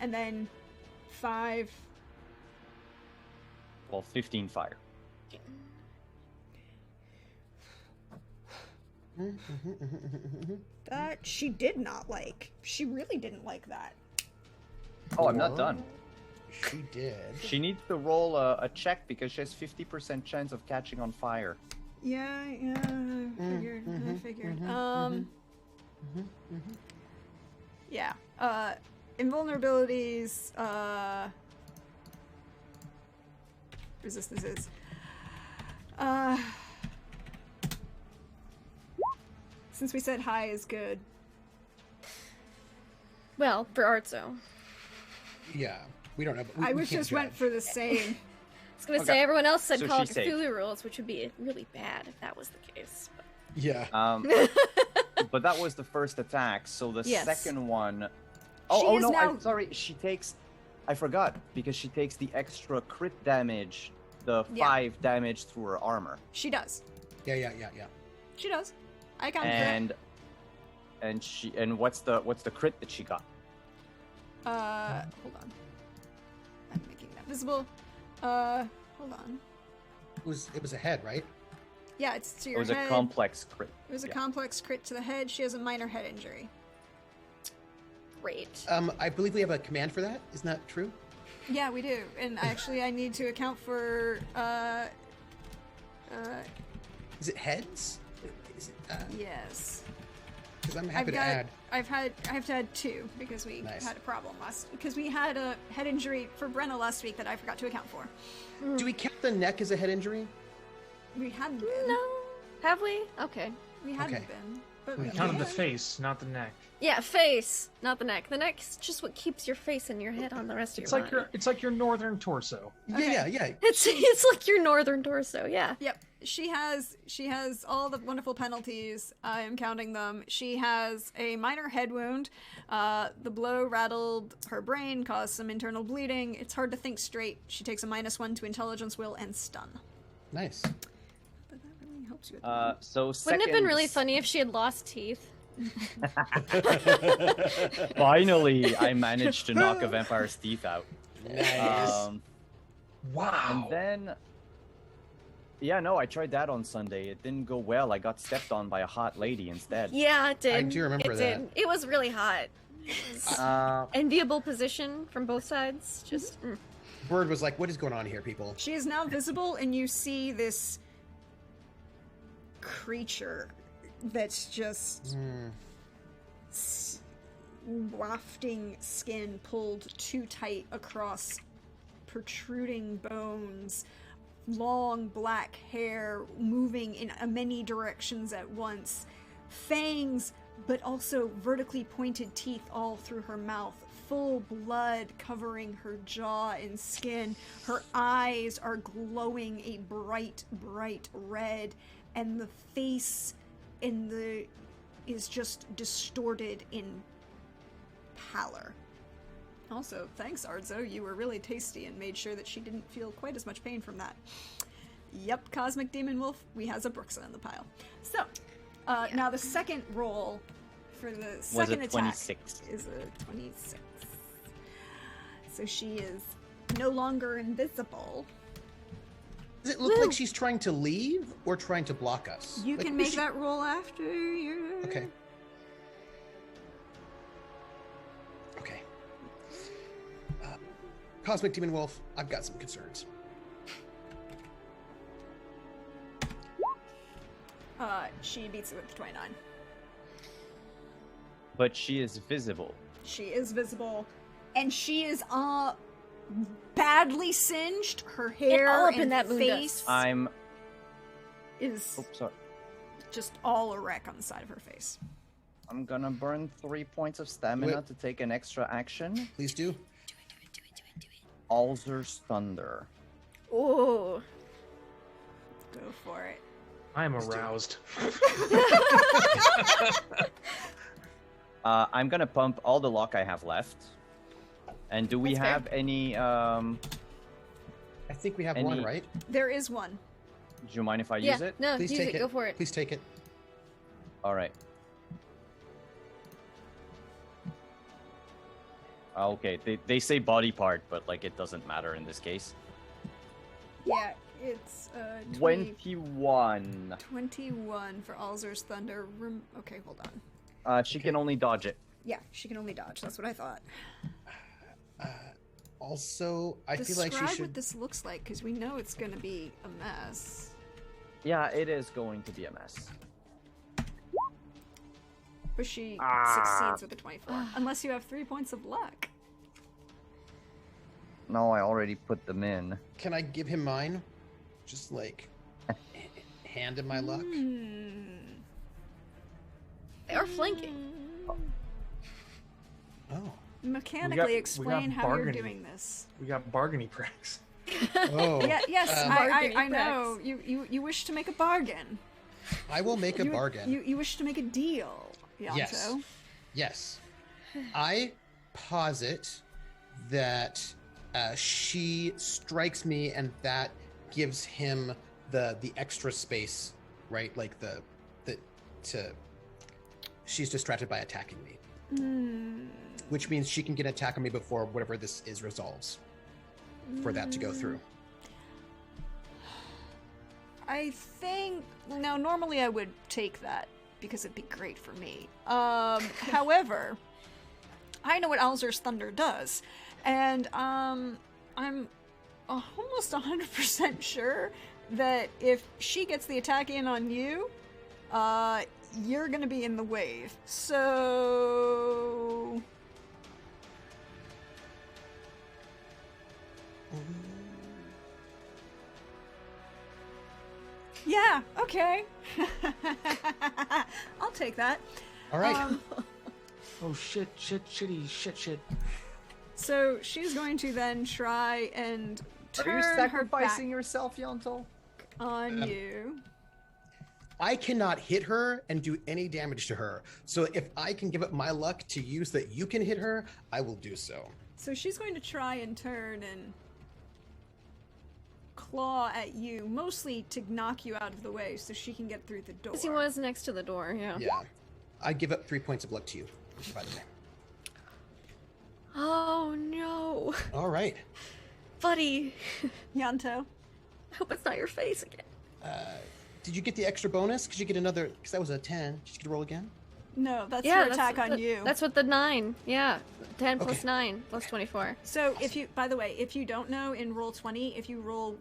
And then 5. Well, 15 fire. That she did not like. She really didn't like that. Oh, I'm not done. She did. She needs to roll a check because she has 50% chance of catching on fire. Yeah, I figured. Yeah. Invulnerabilities, resistances. Since we said high is good. Well, for Artzo. Yeah, we don't know. I was just went for the same. I was gonna say everyone else said So Call of she's safe. Cthulhu rules, which would be really bad if that was the case. But... Yeah. But that was the first attack, so the Yes. second one... She Oh, is no, now- I'm sorry, she takes... I forgot, because she takes the extra crit damage, the Yeah. 5 damage through her armor. She does. Yeah. She does. I counted And what's the crit that she got? that. Hold on. I'm making that visible. Hold on. It was a head, right? Yeah, it's to It your was head. a complex crit. It was a Yeah. complex crit to the head. She has a minor head injury. Great. I believe we have a command for that. Isn't that true? Yeah, we do. And actually, I need to account for, Is it heads? Is it? yes. Because I'm happy to add. I have to add 2 because we Nice. had a problem because we had a head injury for Brenna last week that I forgot to account for. Do we count the neck as a head injury? We hadn't been. No. Have we? Okay. We hadn't Okay. been. But We we counted the did. face, not the neck. Yeah, face, not the neck. The neck's just what keeps your face and your head on the rest of It's your like body. it's like your northern torso. Yeah. It's like your northern torso. Yeah. Yep. She has all the wonderful penalties. I am counting them. She has a minor head wound. The blow rattled her brain, caused some internal bleeding. It's hard to think straight. She takes a -1 to intelligence, will, and stun. Nice. But that really helps you. So Wouldn't it have been really seconds- funny if she had lost teeth? Finally, I managed to knock a vampire's teeth out. Nice. Wow. And then... Yeah, no, I tried that on Sunday. It didn't go well. I got stepped on by a hot lady instead. Yeah, it did. I do remember it that. Did. It was really hot. It was enviable position from both sides. Just Bird was like, "What is going on here, people?" She is now visible, and you see this creature that's just wafting skin pulled too tight across protruding bones, long black hair moving in many directions at once, fangs but also vertically pointed teeth all through her mouth, full blood covering her jaw and skin. Her eyes are glowing a bright red, and the face is just distorted in pallor. Also, thanks, Ardzo. You were really tasty and made sure that she didn't feel quite as much pain from that. Yep, Cosmic Demon Wolf, we has a Bruxa in the pile. So, now the second roll for the second attack 26? is a 26. So she is no longer invisible. Does it look like she's trying to leave or trying to block us? You Like, can was make she- that roll after you're... Okay. Okay. Cosmic Demon Wolf, I've got some concerns. She beats it with 29. But she is visible. She is visible, and she is badly singed. Her hair all up and in that moon face dust. is Oops, sorry. just all a wreck on the side of her face. I'm gonna burn 3 points of stamina Wait. to take an extra action. Please do. Alzur's Thunder. Ooh. Go for it. I am Let's do it. aroused. I'm gonna pump all the luck I have left. And do we That's fair. have any? I think we have one, Any- right? There is one. Do you mind if I Yeah, use it? no, Please use take it. it. Go for it. Please take it. All right. Okay, they say body part, but like it doesn't matter in this case. Yeah, it's 21. 21 for Alzur's Thunder. Okay, hold on. She can only dodge it. Yeah, she can only dodge. That's what I thought. Also, I feel Describe like she should. what this looks like, because we know it's going to be a mess. Yeah, it is going to be a mess. But she succeeds with a 24. Unless you have 3 points of luck. No, I already put them in. Can I give him mine? Just like hand him my luck. They are flanking. Oh. Mechanically we explain got how you're bargaining. doing this. We got bargaining practice. Oh. Yeah, yes, Bargaining I know. You wish to make a bargain. I will make a bargain. You wish to make a deal, Yanto. Yes. Yes. I posit that she strikes me, and that gives him the extra space, right? Like she's distracted by attacking me, which means she can get an attack on me before whatever this is resolves. For that to go through. I think now normally I would take that because it'd be great for me. However, I know what Alzur's Thunder does, and I'm almost 100% sure that if she gets the attack in on you, you're gonna be in the wave. So yeah, okay. I'll take that. All right. Oh shit. So she's going to then try and Are turn you her sacrificing back yourself, Yanto? on you. I cannot hit her and do any damage to her. So if I can give up my luck to you so that you can hit her, I will do so. So she's going to try and turn and claw at you, mostly to knock you out of the way so she can get through the door. Because he was next to the door, yeah. Yeah. I give up 3 points of luck to you, by the way. Oh no. All right. Buddy. Yanto. I hope it's not your face again. Did you get the extra bonus? Because you get another, because that was a 10. Did you get to roll again? No, that's Yeah, her attack on you. That's what the 9. Yeah. 10 plus Okay. 9 plus 24. So if you, by the way, if you don't know, in roll 20, if you roll,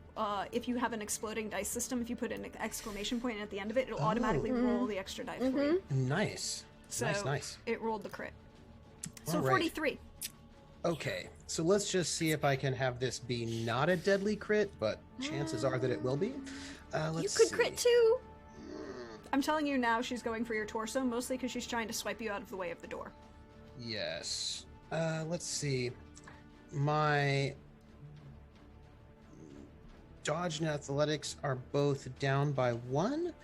if you have an exploding dice system, if you put an exclamation point at the end of it, it'll automatically roll the extra die for you. Nice. So Nice. it rolled the crit. So All right. 43. Okay, so let's just see if I can have this be not a deadly crit, but chances are that it will be. You Let's could see. crit too. I'm telling you now, she's going for your torso, mostly because she's trying to swipe you out of the way of the door. Yes. Let's see. My dodge and athletics are both down by 1.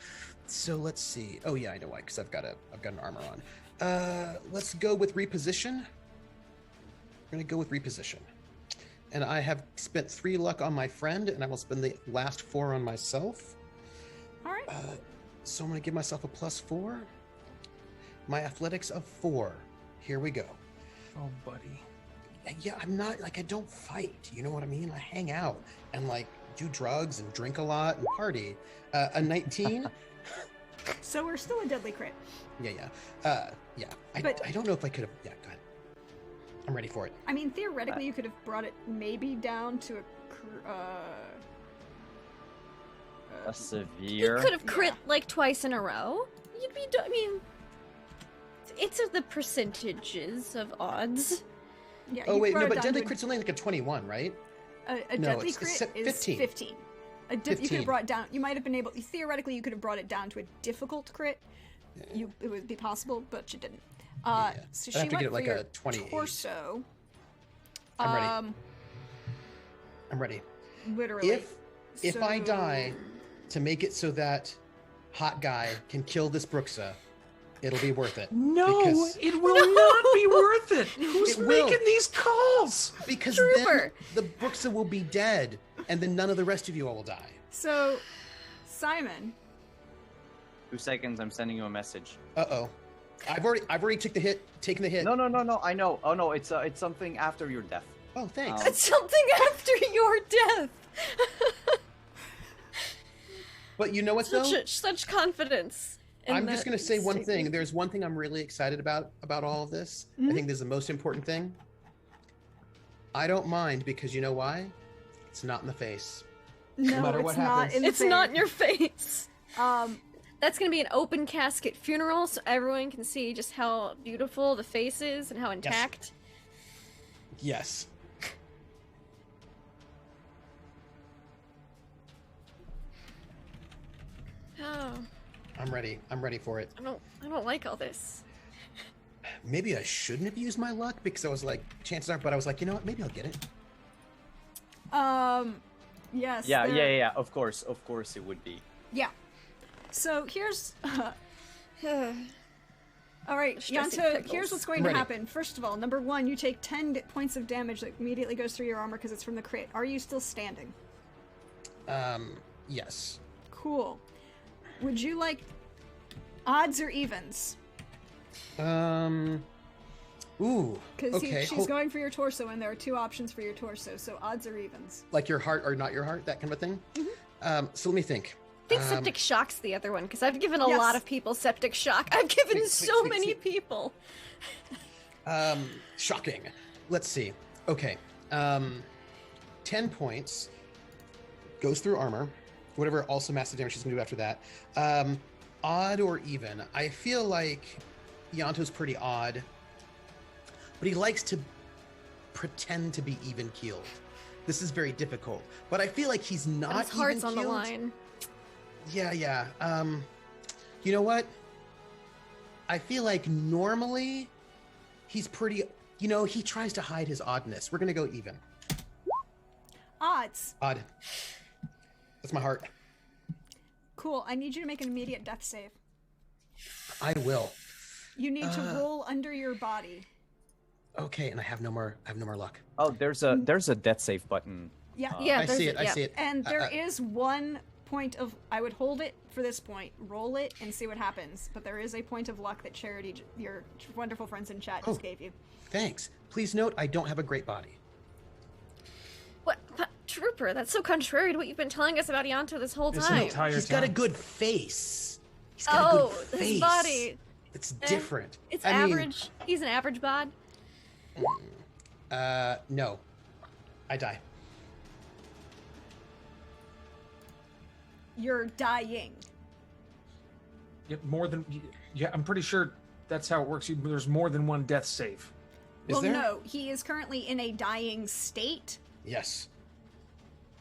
So let's see. Oh yeah, I know why, because I've got an armor on. Let's go with reposition. We're gonna go with reposition. And I have spent 3 luck on my friend, and I will spend the last 4 on myself. All right. So I'm gonna give myself a +4. My athletics of 4. Here we go. Oh buddy. Yeah, I'm not like I don't fight. You know what I mean? I hang out and like do drugs and drink a lot and party. A 19. So we're still a deadly crit. Yeah. I But- don't know if I could have. Yeah, go ahead. I'm ready for it. I mean, theoretically, you could have brought it maybe down to A You severe. could have crit Yeah. like twice in a row. You'd be. I mean, it's the percentages of odds. Yeah, Oh you wait, brought no, it but down deadly to crit's only like a 21, right? a No, deadly it's crit is 15. 15. You could 15. have brought it down. You might have been able. Theoretically, you could have brought it down to a difficult crit. It would be possible, but you didn't. So I'd she have to went get it for like your a 28. torso. I'm ready. I'm ready. Literally. If I So- die to make it so that hot guy can kill this Bruxa, it'll be worth it. No, Because- it will not be worth it. Who's It will. making these calls? Because Trooper. then the Bruxa will be dead, and then none of the rest of you all will die. So, Simon. 2 seconds. I'm sending you a message. Uh-oh. I've already taken the hit. No. I know. Oh no, it's it's after your death. Oh, thanks. It's something after your death. But you know what though? Such confidence. in I'm just that going to say one statement. thing. There's one thing I'm really excited about all of this. I think this is the most important thing. I don't mind because you know why? It's not in the face. No, matter it's what not happens. in the It's not in face. your face. That's gonna be an open casket funeral, so everyone can see just how beautiful the face is and how intact. Yes. Oh, I'm ready. I'm ready for it. I don't like all this. Maybe I shouldn't have used my luck because I was like, chances are, but I was like, you know what? Maybe I'll get it. Yes. Yeah. Of course it would be. Yeah. So here's. All right, Stressy Yanto, pickles. here's what's going to Ready. happen. First of all, number one, you take 10 points of damage that immediately goes through your armor because it's from the crit. Are you still standing? Yes. Cool. Would you like odds or evens? Ooh. Because Okay. she's going for your torso, and there are 2 options for your torso, so odds or evens. Like your heart or not your heart, that kind of thing. So let me think. I think septic shock's the other one because I've given a Yes. lot of people septic shock. I've given Sweet, many sweet. people. Shocking. Let's see. Okay. 10 points goes through armor. Whatever also massive damage she's gonna do after that. Odd or even? I feel like Yanto's pretty odd, but he likes to pretend to be even keeled. This is very difficult, but I feel like he's not But his heart's even on the keeled. line. Yeah. You know what? I feel like normally he's pretty, he tries to hide his oddness. We're going to go even. Odds. Odd. That's my heart. Cool. I need you to make an immediate death save. I will. You need to roll under your body. Okay, and I have no more luck. Oh, there's a death save button. Yeah. Yeah, I there's see a- it. I yeah. see it. And there is 1 point of. I would hold it for this point, roll it, and see what happens. But there is a point of luck that Charity, your wonderful friends in chat, just gave you. Thanks. Please note, I don't have a great body. What? But, Trooper, that's so contrary to what you've been telling us about Yanto this whole This time. entire He's time. got a good face. He's got a good face. his body. It's different. It's I mean, average. He's an average bod. no. I die. You're dying. More than. Yeah, I'm pretty sure that's how it works. There's more than one death save. Is Well, there? no, he is currently in a dying state. Yes.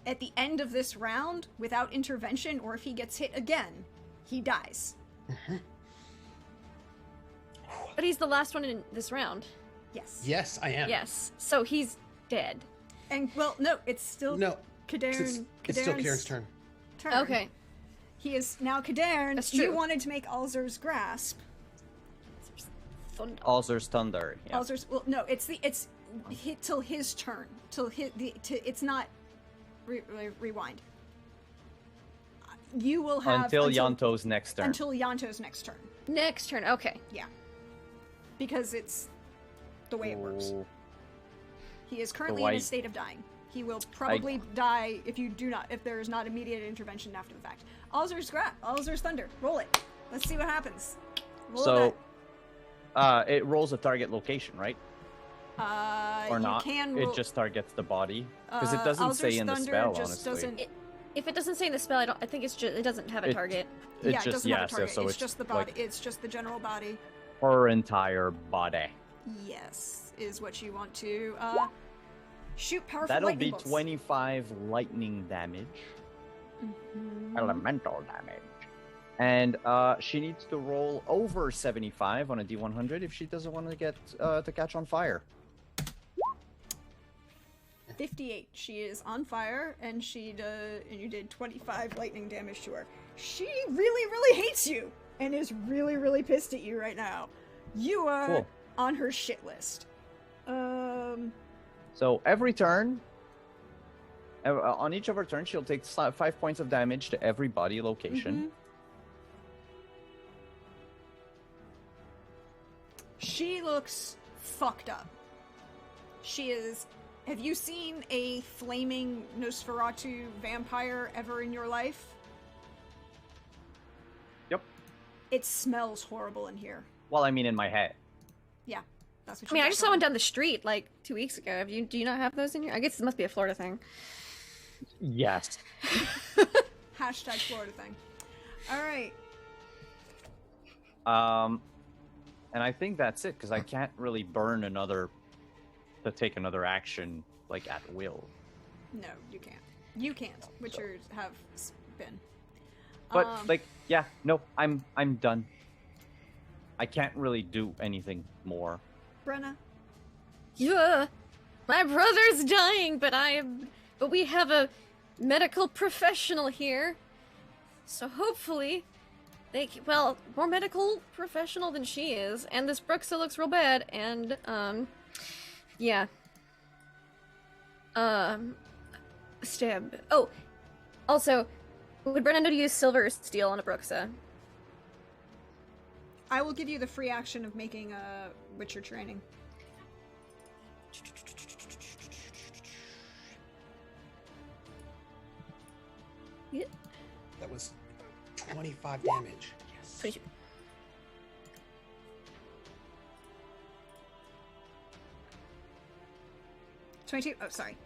At the end of this round, without intervention, or if he gets hit again, he dies. But he's the last one in this round. Yes. Yes, I am. Yes. So he's dead. And, well, no, it's still No. Kadarn, It's still Karen's turn. turn. Okay. He is now Kadarn. That's You true. wanted to make Alzur's grasp. Thunder. Alzur's Thunder. Yeah. Alzur's, well, no, it's hit till his turn. It's not, rewind. You will have Until Yanto's next turn. Until Yanto's next turn. Next turn. Okay. Yeah. Because it's the way it works. Oh, He is currently So in I- a state of dying. He will probably die if there is not immediate intervention after the fact. Alzur's Thunder. Roll it. Let's see what happens. Roll So, it rolls a target location, right? that. Or you not? Can roll, It just targets the body because it doesn't say Alzur's in the Thunder spell. just Honestly, doesn't. If it doesn't say in the spell, I think it's just it doesn't have a It- target. it Yeah, it just doesn't have a target. so it's just the body. like- It's just the general body. Her entire body. Yes, is what you want to shoot powerful That'll lightning be bolts. 25 lightning damage. Mhm. Elemental damage. And she needs to roll over 75 on a D100 if she doesn't want to get to catch on fire. 58. She is on fire, and and you did 25 lightning damage to her. She really, really hates you, and is really, really pissed at you right now. You are Cool. on her shit list. So every turn, on each of her turns, she'll take 5 points of damage to every body location. mhm. She looks fucked up. She is. Have you seen a flaming Nosferatu vampire ever in your life? Yep. It smells horrible in here. Well, I mean, in my head. Yeah, that's what I mean, you I got just saw going. one down the street like 2 weeks ago. Do you not have those in your? I guess it must be a Florida thing. Yes. Hashtag Florida thing. All right. And I think that's it because I can't really burn to take another action like at will. No, you can't. You can't. Witchers have been. But like, yeah, no, I'm done. I can't really do anything more. Brenna, Yeah, my brother's dying, but we have a medical professional here, so hopefully more medical professional than she is, and this Bruxa looks real bad, and yeah. Stab. Oh, also, would Brenna know to use silver or steel on a Bruxa? I will give you the free action of making a Witcher training. Yeah. That was 25 damage. Yes. Pretty sure. Oh, sorry.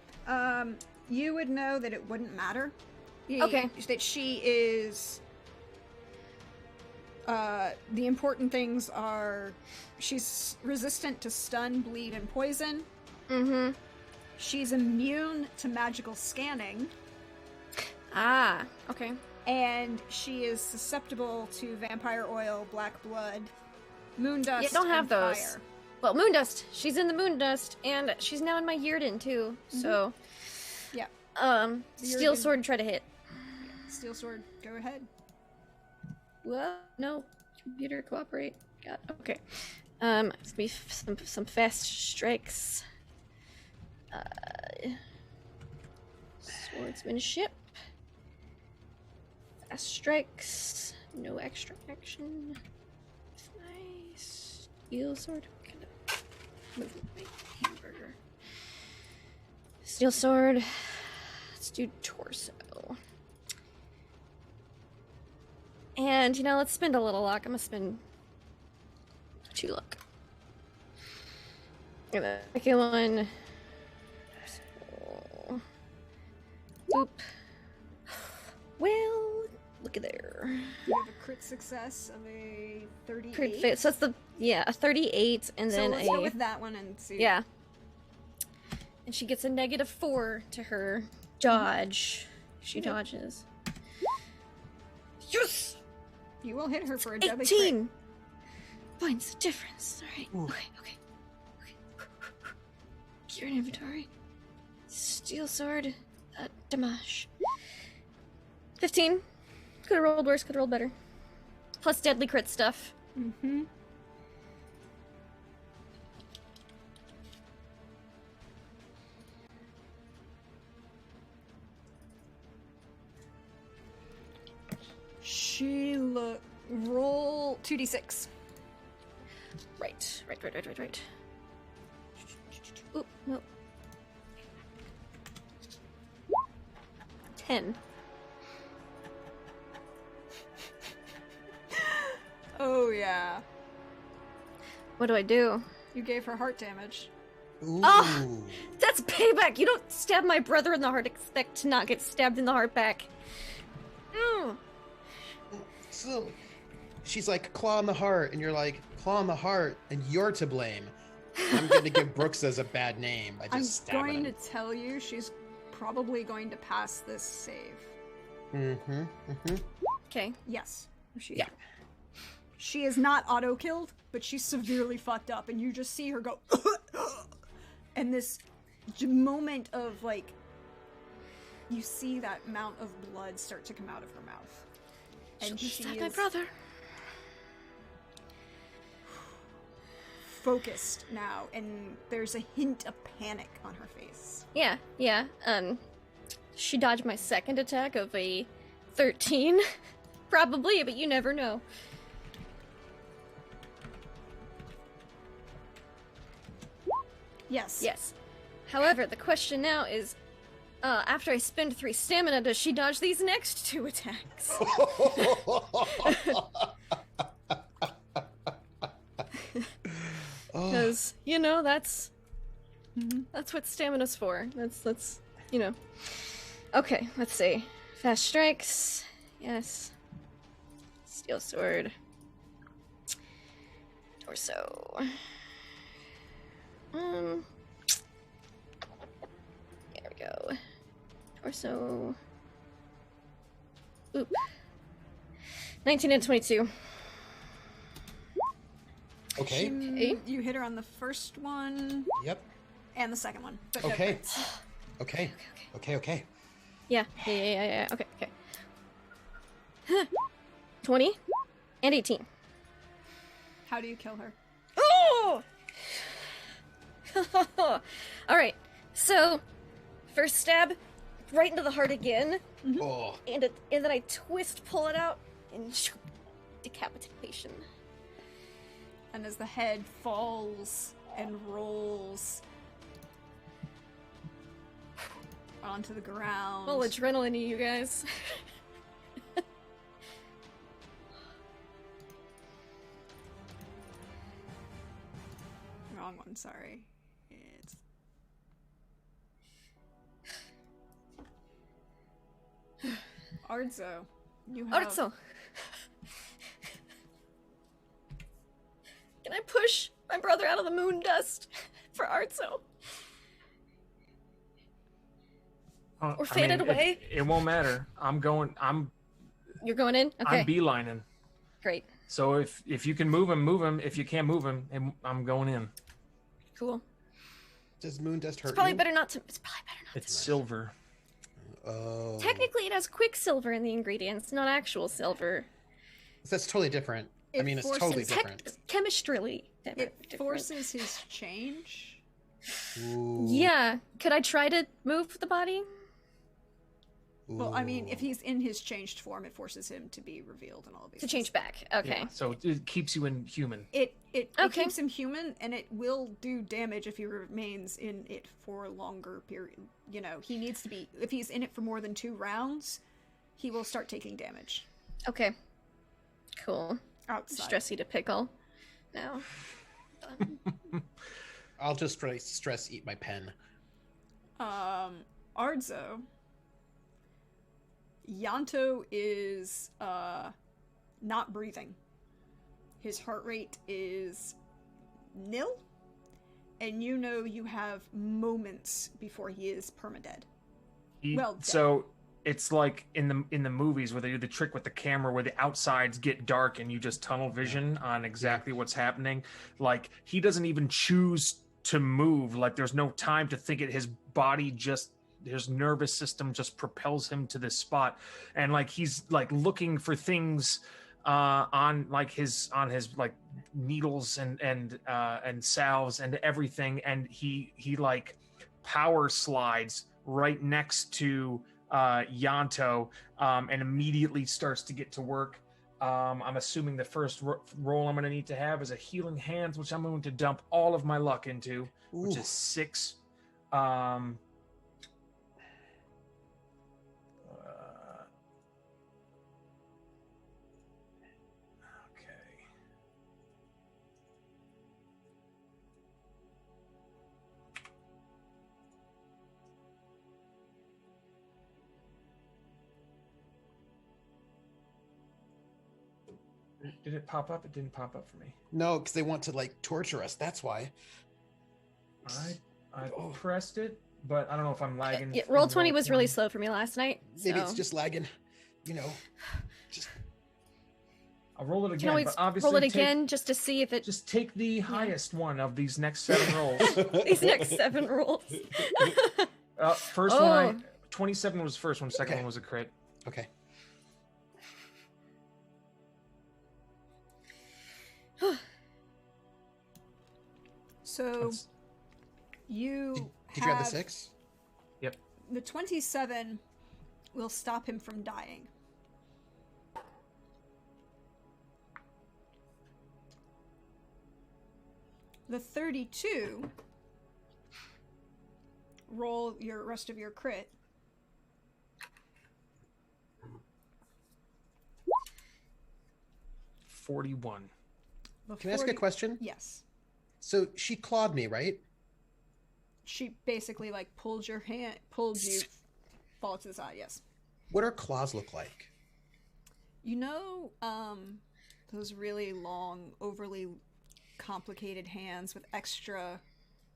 You would know that it wouldn't matter. Okay. That she is. The important things are she's resistant to stun, bleed, and poison. Mm-hmm. She's immune to magical scanning. Ah, okay. And she is susceptible to vampire oil, black blood, moon dust, Yeah, don't have and those. fire. Well, Moondust. She's in the Moondust, and she's now in my Yurden too. So, Yeah. Steel Yurden. Sword, try to hit. Steel sword, go ahead. Well, no, computer cooperate. God, okay. It's gonna be some fast strikes. Swordsmanship. Fast strikes. No extra action. Nice. Steel sword. Kind of move my hamburger. Steel sword. Let's do torso. And, let's spend a little luck. I'm gonna spend 2 luck. And the second one. So, oop. Well, look at there. You have a crit success of a 38. Crit fit. So that's a 38, and So then let's go with that one and see. yeah. And she gets a -4 to her dodge. She dodges. Yes! You will hit her for a deadly crit. 18 points of difference. Alright. Okay. Gear and inventory. Steel sword. Damage. 15. Could have rolled worse, could have rolled better. Plus deadly crit stuff. Mm-hmm. Roll 2d6. Right. Oop, no. 10. Oh yeah. What do I do? You gave her heart damage. Ooh. Oh! That's payback! You don't stab my brother in the heart, expect to not get stabbed in the heart back. Mm. So, she's like, claw in the heart, and you're like, claw in the heart, and you're to blame. I'm going to give Bruxa a bad name by I'm just stabbing going him. to tell you she's probably going to pass this save. Mm-hmm. Mm-hmm. Okay. Yes. She, Yeah. She is not auto-killed, but she's severely fucked up, and you just see her go and this moment of, like, you see that amount of blood start to come out of her mouth. And she Stab is my brother. focused now, and there's a hint of panic on her face. Yeah, yeah. She dodged my second attack of a 13. Probably, but you never know. Yes. Yes. However, the question now is, after I spend 3 stamina, does she dodge these next 2 attacks? Because, you know, that's what stamina's for. That's, you know. Okay, let's see. Fast strikes. Yes. Steel sword. Torso. There we go. Torso. Oop. 19 and 22. Okay. You hit her on the first one Yep. and the second one. But no Okay. crits. Okay. Okay. Yeah. Okay. 20 and 18. How do you kill her? Oh! Alright, so first stab right into the heart again, Oh. and then I pull it out, and decapitation. And as the head falls and rolls onto the ground. Well, adrenaline, you guys. Wrong one, sorry. It's Ardzo. You have Arzo! Can I push my brother out of the moon dust for Arzo? Or fade it away? It won't matter. You're going in? Okay, I'm beelining. great. So if you can move him, move him. If you can't move him, I'm going in. Cool. Does moon dust hurt It's probably you? better not to. It's probably better not It's silver. Oh. Technically, it has quicksilver in the ingredients, not actual silver. That's totally different. I It mean, it's forces- totally It's different. chemistrally It different. forces his change. Ooh. Yeah. Could I try to move the body? Well, I mean, if Ooh. he's in his changed form, it forces him to be revealed and all of these To things. change back. Okay. Yeah, so it keeps you in human. It Okay. keeps him human, and it will do damage if he remains in it for a longer period. You know, he needs to be. If he's in it for more than 2 rounds, he will start taking damage Okay. Cool. outside. Stressy to pickle. Now. I'll just stress eat my pen. Ardzo. Yanto is not breathing. His heart rate is nil, and you know you have moments before he is permadead. Well, dead. So it's like in the movies where they do the trick with the camera where the outsides get dark and you just tunnel vision on exactly what's happening. Like he doesn't even choose to move. Like there's no time to think it. His body just, his nervous system just propels him to this spot, and like he's like looking for things on his like needles and salves and everything, and he like power slides right next to Yanto and immediately starts to get to work. I'm assuming the first roll I'm going to need to have is a healing hands, which I'm going to dump all of my luck into, which Ooh. is 6. Okay. Did it pop up? It didn't pop up for me. No, because they want to like torture us. That's why. I pressed it, but I don't know if I'm lagging. Yeah, roll 20 was really slow for me last night. Maybe so. it's just lagging. You know, just. I'll roll it You again. can always but obviously roll it again just to see if it. Just take the highest one of these next 7 rolls. These next 7 rolls. First one, 27 was the first one. Second one was a crit. Okay. So you Did you have the 6? Yep. The 27 will stop him from dying. The 32, roll your rest of your crit. $41. Can I ask a question? Yes. So she clawed me, right? She basically like pulled you, fall to the side, yes. What do her claws look like? You know, those really long, overly complicated hands with extra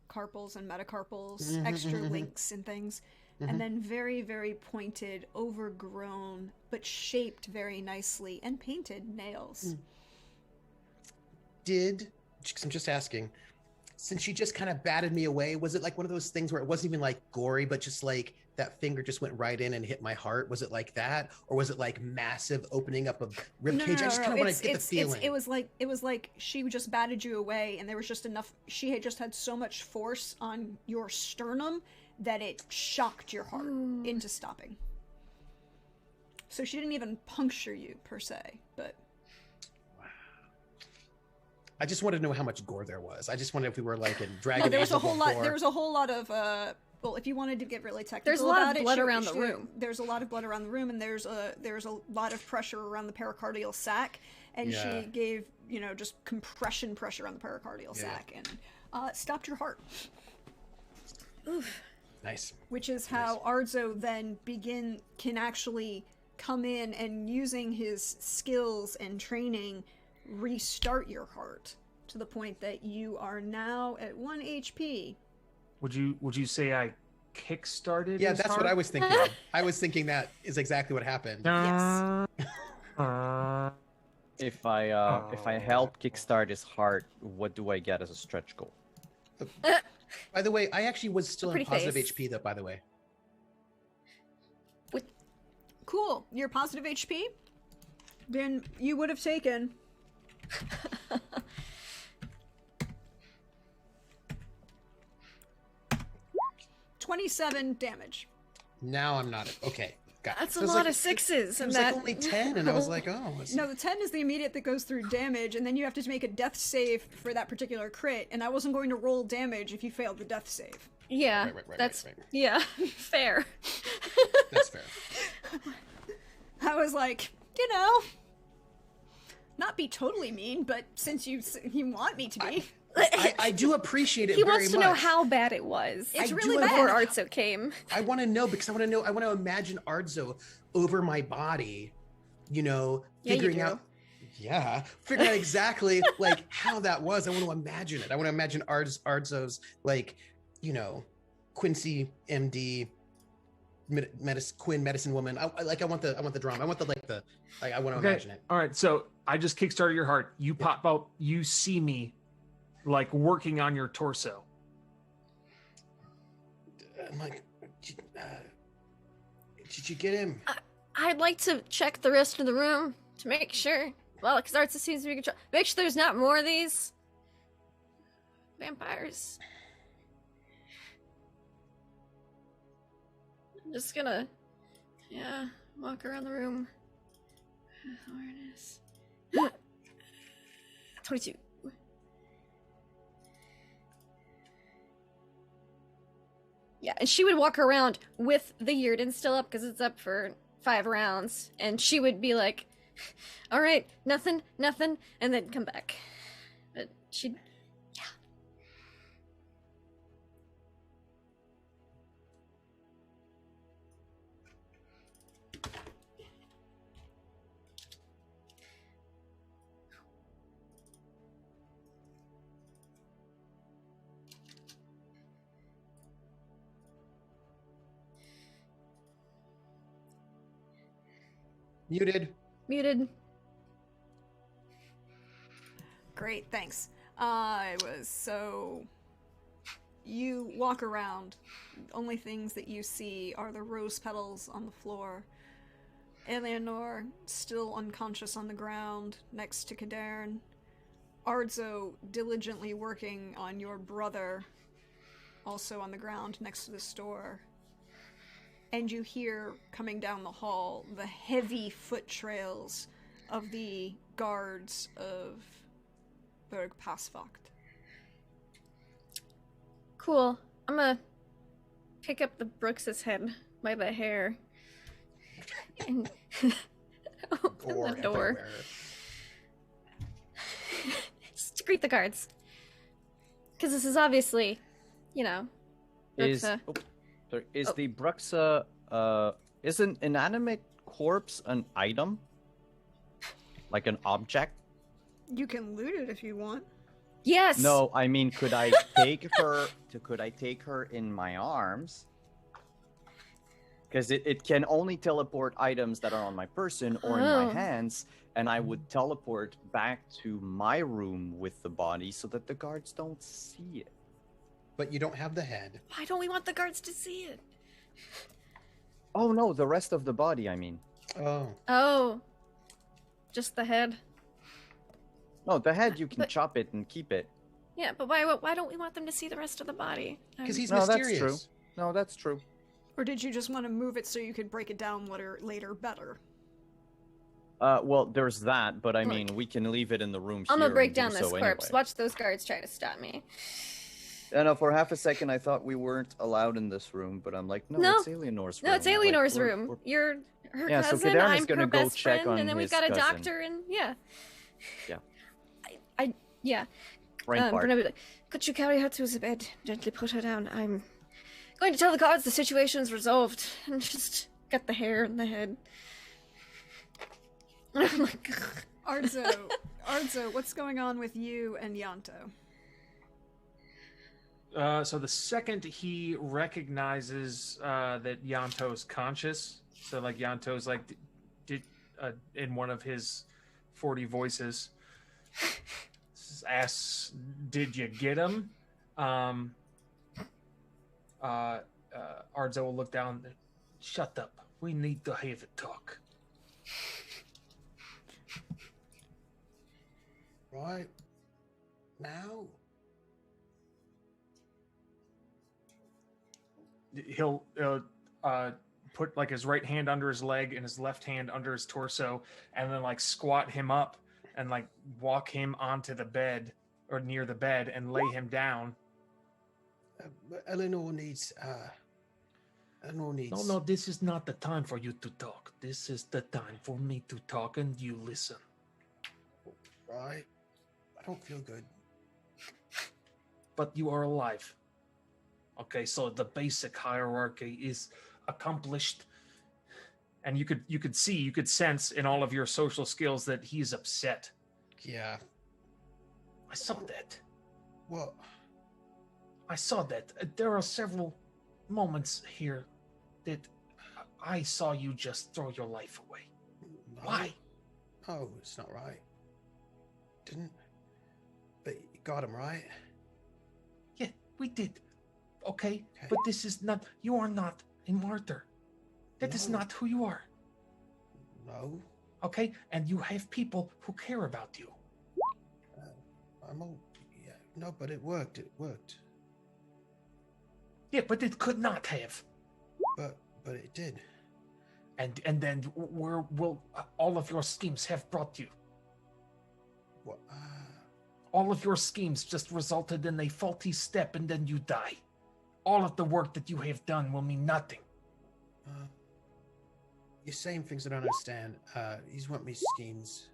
carpals and metacarpals, extra links and things, and then very, very pointed, overgrown, but shaped very nicely and painted nails. Because I'm just asking, since she just kind of batted me away, was it like one of those things where it wasn't even like gory, but just like that finger just went right in and hit my heart? Was it like that? Or was it like massive opening up of rib cage? I just kind of want to get the feeling. It was like she just batted you away, and there was just enough. She had just had so much force on your sternum that it shocked your heart into stopping. So she didn't even puncture you per se, but. I just wanted to know how much gore there was. I just wondered if we were like in Dragon Age. There was a whole lot. There was a whole lot of. Well, if you wanted to get really technical, there's a lot about of blood it, around the room. There's a lot of blood around the room, and there's a lot of pressure around the pericardial sac, and she gave just compression pressure on the pericardial sac, and stopped your heart. Oof. Nice. Which is how Ardzo then can actually come in and using his skills and training restart your heart to the point that you are now at 1 HP. Would you say I kick-started? Yeah, his that's heart? what I was thinking. I was thinking that is exactly what happened. Yes. If I help kickstart his heart, what do I get as a stretch goal? By the way, I actually was still in positive face. HP, though, by the way. Cool. You're positive HP? Then you would have taken... 27 damage. Now I'm not. Okay. Got That's it. a lot of 6s. It was like only 10, and I was like, oh. No, the 10 is the immediate that goes through damage, and then you have to make a death save for that particular crit, and I wasn't going to roll damage if you failed the death save. Yeah, Right. yeah, fair. That's fair. I was like, not be totally mean, but since you want me to be. I do appreciate it He very wants to know how bad it was. It's I really do bad. Before Arzo came. I want to know because I want to imagine Ardzo over my body, figuring out. Yeah, figuring out exactly like how that was. I want to imagine it. I want to imagine Ardzo's like, Quincy MD, Quinn medicine woman. I want the drama. I want I want to imagine it. All right, so I just kickstarted your heart. You pop out. You see me, like working on your torso. I'm like, did you get him? I'd like to check the rest of the room to make sure. Well, because Arzo seems to be control. Make sure there's not more of these vampires. I'm just gonna, walk around the room. Awareness. 22. Yeah, and she would walk around with the Yurden still up because it's up for 5 rounds, and she would be like, "All right, nothing," and then come back. But she'd, Muted. Muted. Great, thanks. You walk around. Only things that you see are the rose petals on the floor. Eleanor, still unconscious on the ground, next to Cadarn. Ardzo, diligently working on your brother, also on the ground next to the store. And you hear, coming down the hall, the heavy foot trails of the guards of Burg Passwacht. Cool. I'm gonna pick up the Bruxa's head by the hair and open Gore the door. everywhere. Just to greet the guards. Because this is obviously, Bruxa. Is the Bruxa is an inanimate corpse an item? Like an object? You can loot it if you want. Yes! No, I mean, could I take her? Could I take her in my arms? Because it can only teleport items that are on my person or in my hands, and I would teleport back to my room with the body so that the guards don't see it. But you don't have the head. Why don't we want the guards to see it? Oh no, the rest of the body, I mean. Oh. Oh. Just the head. No, the head you can But- chop it and keep it. Yeah, but why don't we want them to see the rest of the body? Because he's No, mysterious. that's true. No, that's true. Or did you just want to move it so you could break it down later better? Well, there's that, but I Look. mean, we can leave it in the room I'm here gonna break and do down this so corpse. anyway. Watch those guards try to stop me. I know, for half a second I thought we weren't allowed in this room, but I'm like, no, No. it's Eleanor's room. No, it's Like, Eleanor's we're- room. we're- You're her Yeah, so cousin. Cadarn is I'm gonna her go best check friend, on and then we've his got a cousin. doctor, and yeah. Yeah. Yeah. Right, Bart. Brenda be like, could you carry her to the bed? Gently put her down. I'm going to tell the guards the situation's resolved, and just get the hair and the head. Oh my god. Ardzo, what's going on with you and Yanto? So the second he recognizes that Yanto's conscious, so like Yanto's like did in one of his 40 voices asks, "Did you get him?" Ardzo will look down. Shut up. We need to have a talk. Right. Now? He'll put like his right hand under his leg and his left hand under his torso, and then like squat him up and like walk him onto the bed or near the bed and lay him down. Eleanor needs... Eleanor needs... No, this is not the time for you to talk. This is the time for me to talk and you listen. Right. I don't feel good. But you are alive. Okay, so the basic hierarchy is accomplished. And you could sense in all of your social skills that he's upset. Yeah. I saw that. Well... I saw that. There are several moments here that I saw you just throw your life away. No. Why? Oh, it's not right. Didn't... But you got him, right? Yeah, we did. Okay, but this is not... You are not a martyr. That is No. not who you are. No. Okay? And you have people who care about you. I'm all... Yeah. No, but it worked. It worked. Yeah, but it could not have. But it did. And then where will all of your schemes have brought you? What? All of your schemes just resulted in a faulty step and then you die. All of the work that you have done will mean nothing. You're saying things I don't understand. These weren't me schemes.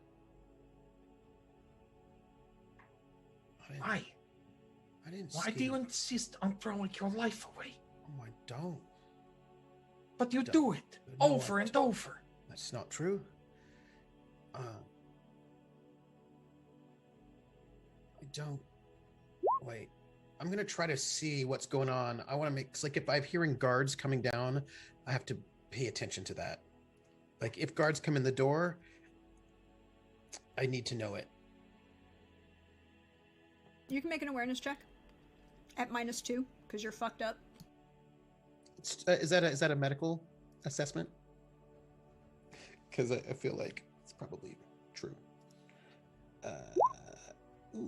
Why? I didn't Why do scheme. you insist on throwing your life away? Oh, I don't. But you Don't. do it No, I over and don't. over. That's not true. I don't. Wait. I'm gonna try to see what's going on. I want to make, cause like if I'm hearing guards coming down, I have to pay attention to that. Like, if guards come in the door, I need to know it. You can make an awareness check at -2 because you're fucked up. Is that a medical assessment? Because I feel like it's probably true.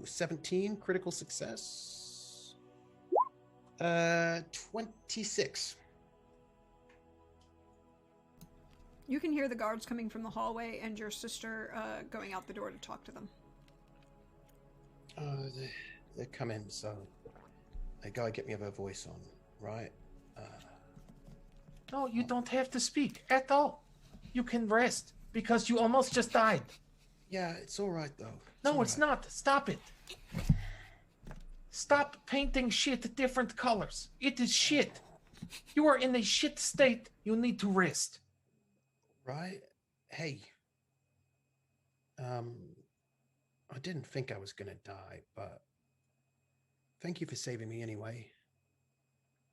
17 critical success. 26. You can hear the guards coming from the hallway and your sister going out the door to talk to them. They come in, so they gotta get me a voice on, right? No, you don't have to speak at all. You can rest because you almost just died. Yeah, it's all right though. No, it's not. Stop it. Stop painting shit different colors. It is shit. You are in a shit state. You need to rest. Right? Hey. I didn't think I was gonna die, but thank you for saving me anyway.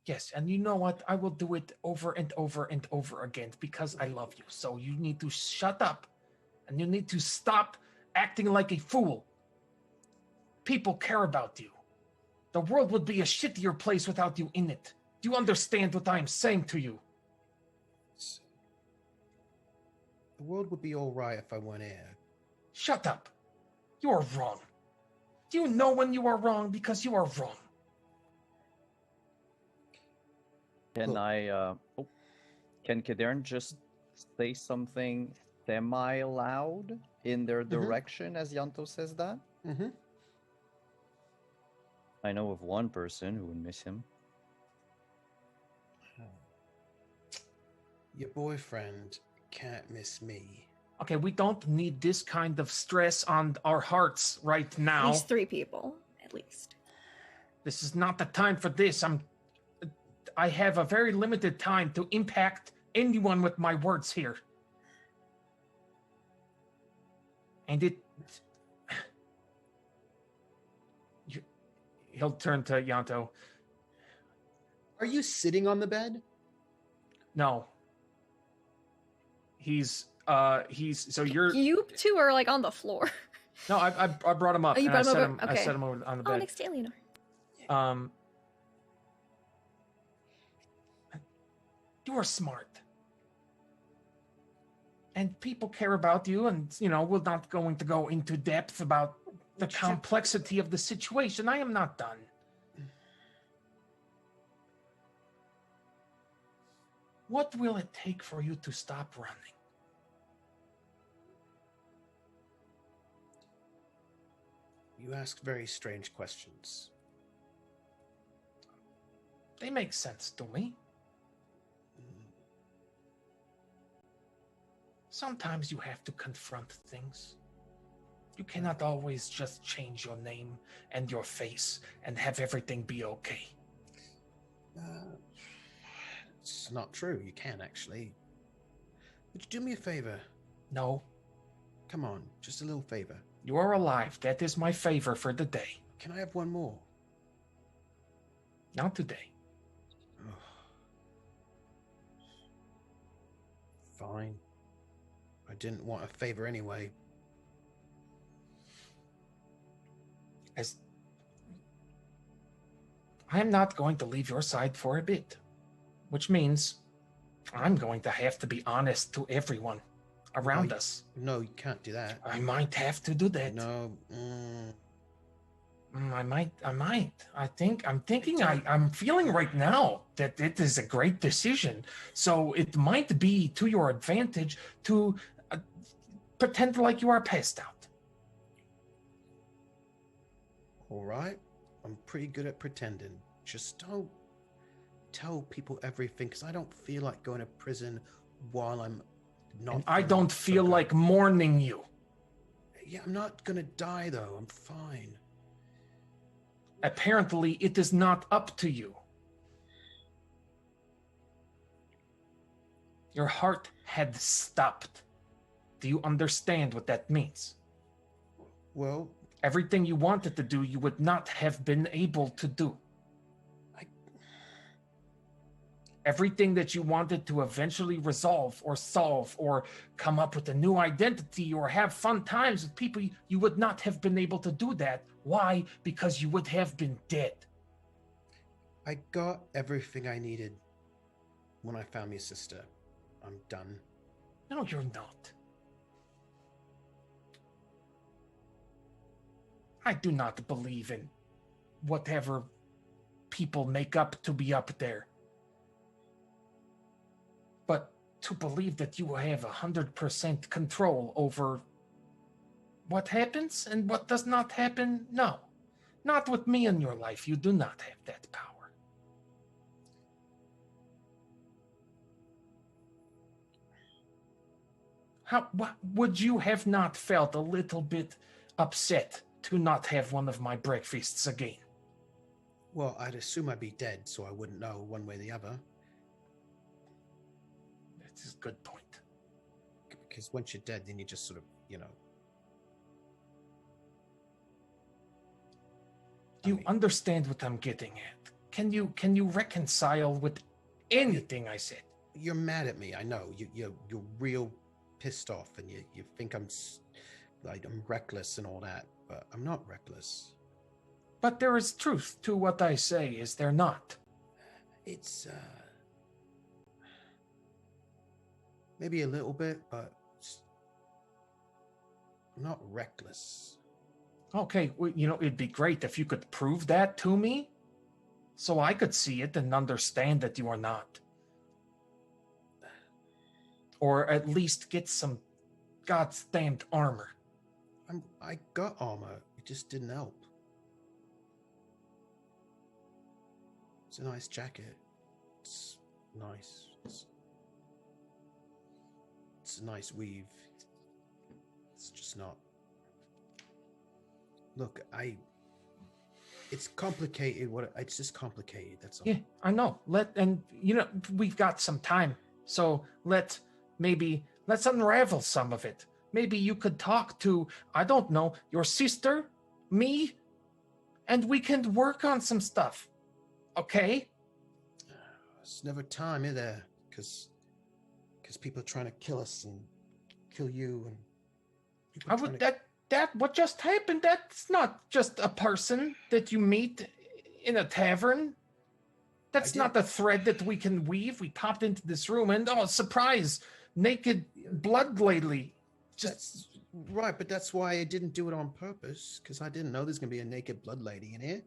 Yes, and you know what? I will do it over and over and over again because I love you. So you need to shut up and you need to stop acting like a fool. People care about you. The world would be a shittier place without you in it. Do you understand what I am saying to you? The world would be all right if I weren't here. Shut up. You are wrong. Do you know when you are wrong? Because you are wrong. Can Look. Can Kadern just say something semi-loud in their direction as Yanto says that? Mm-hmm. I know of one person who would miss him. Your boyfriend can't miss me. Okay, we don't need this kind of stress on our hearts right At now. least 3 people, at least. This is not the time for this. I have a very limited time to impact anyone with my words here. And he'll turn to Yanto. Are you sitting on the bed? No. So you're... You two are like on the floor. No, I brought him up. Oh, you and brought him over? I Okay. set him over on the Oh, bed. next to Eleanor. You are smart. And people care about you, and, we're not going to go into depth about the complexity of the situation. I am not done. What will it take for you to stop running? You ask very strange questions. They make sense to me. Sometimes you have to confront things. You cannot always just change your name and your face and have everything be okay. It's not true. You can, actually. Would you do me a favor? No, Come on, just a little favor. you are alive. That is my favor for the day. Can I have one more? Not today. Fine. I didn't want a favor anyway. As I am not going to leave your side for a bit, which means I'm going to have to be honest to everyone around us. No, you can't do that. I might have to do that. No. I might. I'm feeling right now that it is a great decision. So it might be to your advantage to pretend like you are passed out. All right. I'm pretty good at pretending. Just don't tell people everything, because I don't feel like going to prison while I'm not. And I don't feel like mourning you. Yeah, I'm not gonna die though. I'm fine. Apparently, it is not up to you. Your heart had stopped. Do you understand what that means? Well, Everything you wanted to do, you would not have been able to do. Everything that you wanted to eventually resolve or solve or come up with a new identity or have fun times with people, you would not have been able to do that. Why? Because you would have been dead. I got everything I needed when I found my sister. I'm done. No, you're not. I do not believe in whatever people make up to be up there. But to believe that you have 100% control over what happens and what does not happen, no. Not with me in your life. You do not have that power. Would you have not felt a little bit upset to not have one of my breakfasts again? Well, I'd assume I'd be dead, so I wouldn't know one way or the other. That's a good point. Because once you're dead, then you just sort of, Do you understand what I'm getting at? Can you reconcile with anything I said? You're mad at me. I know. You're real pissed off, and you think I'm reckless and all that, but I'm not reckless. But there is truth to what I say, is there not? It's maybe a little bit, but I'm not reckless. Okay, well, it'd be great if you could prove that to me, so I could see it and understand that you are not. Or at least get some goddamned armor. I got armor. It just didn't help. It's a nice jacket. It's nice. It's a nice weave. It's just not. Look, it's complicated. It's just complicated. That's all. Yeah, I know. We've got some time, so let's unravel some of it. Maybe you could talk to, I don't know, your sister, me, and we can work on some stuff. Okay? There's never time, is there? Because people are trying to kill us and kill you, and that what just happened, that's not just a person that you meet in a tavern. That's not a thread that we can weave. We popped into this room and, oh, surprise, naked blood lady. That's right, but that's why I didn't do it on purpose, because I didn't know there's going to be a naked blood lady in here.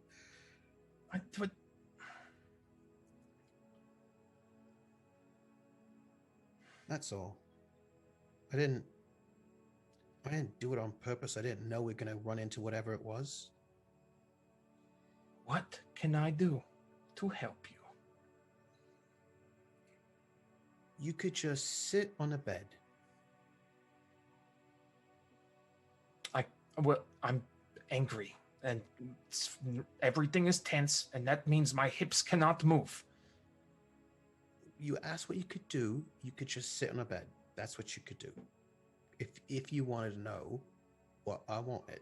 That's all. I didn't do it on purpose. I didn't know we were going to run into whatever it was. What can I do to help you? You could just sit on a bed. I'm angry, and everything is tense, and that means my hips cannot move. You asked what you could do. You could just sit on a bed. That's what you could do. If you wanted to know what I wanted,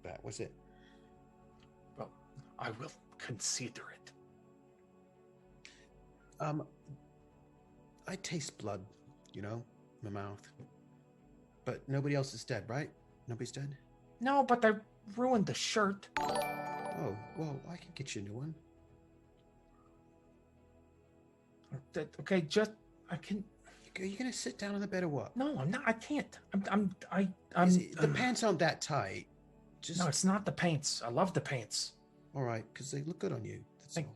that was it. Well, I will consider it. I taste blood, in my mouth. But nobody else is dead, right? Nobody's dead? No, but I ruined the shirt. Oh, well, I can get you a new one. Okay, I can. Are you gonna sit down on the bed or what? No, I'm not. I can't. The pants aren't that tight. No, it's not the pants. I love the pants. All right, because they look good on you. Thank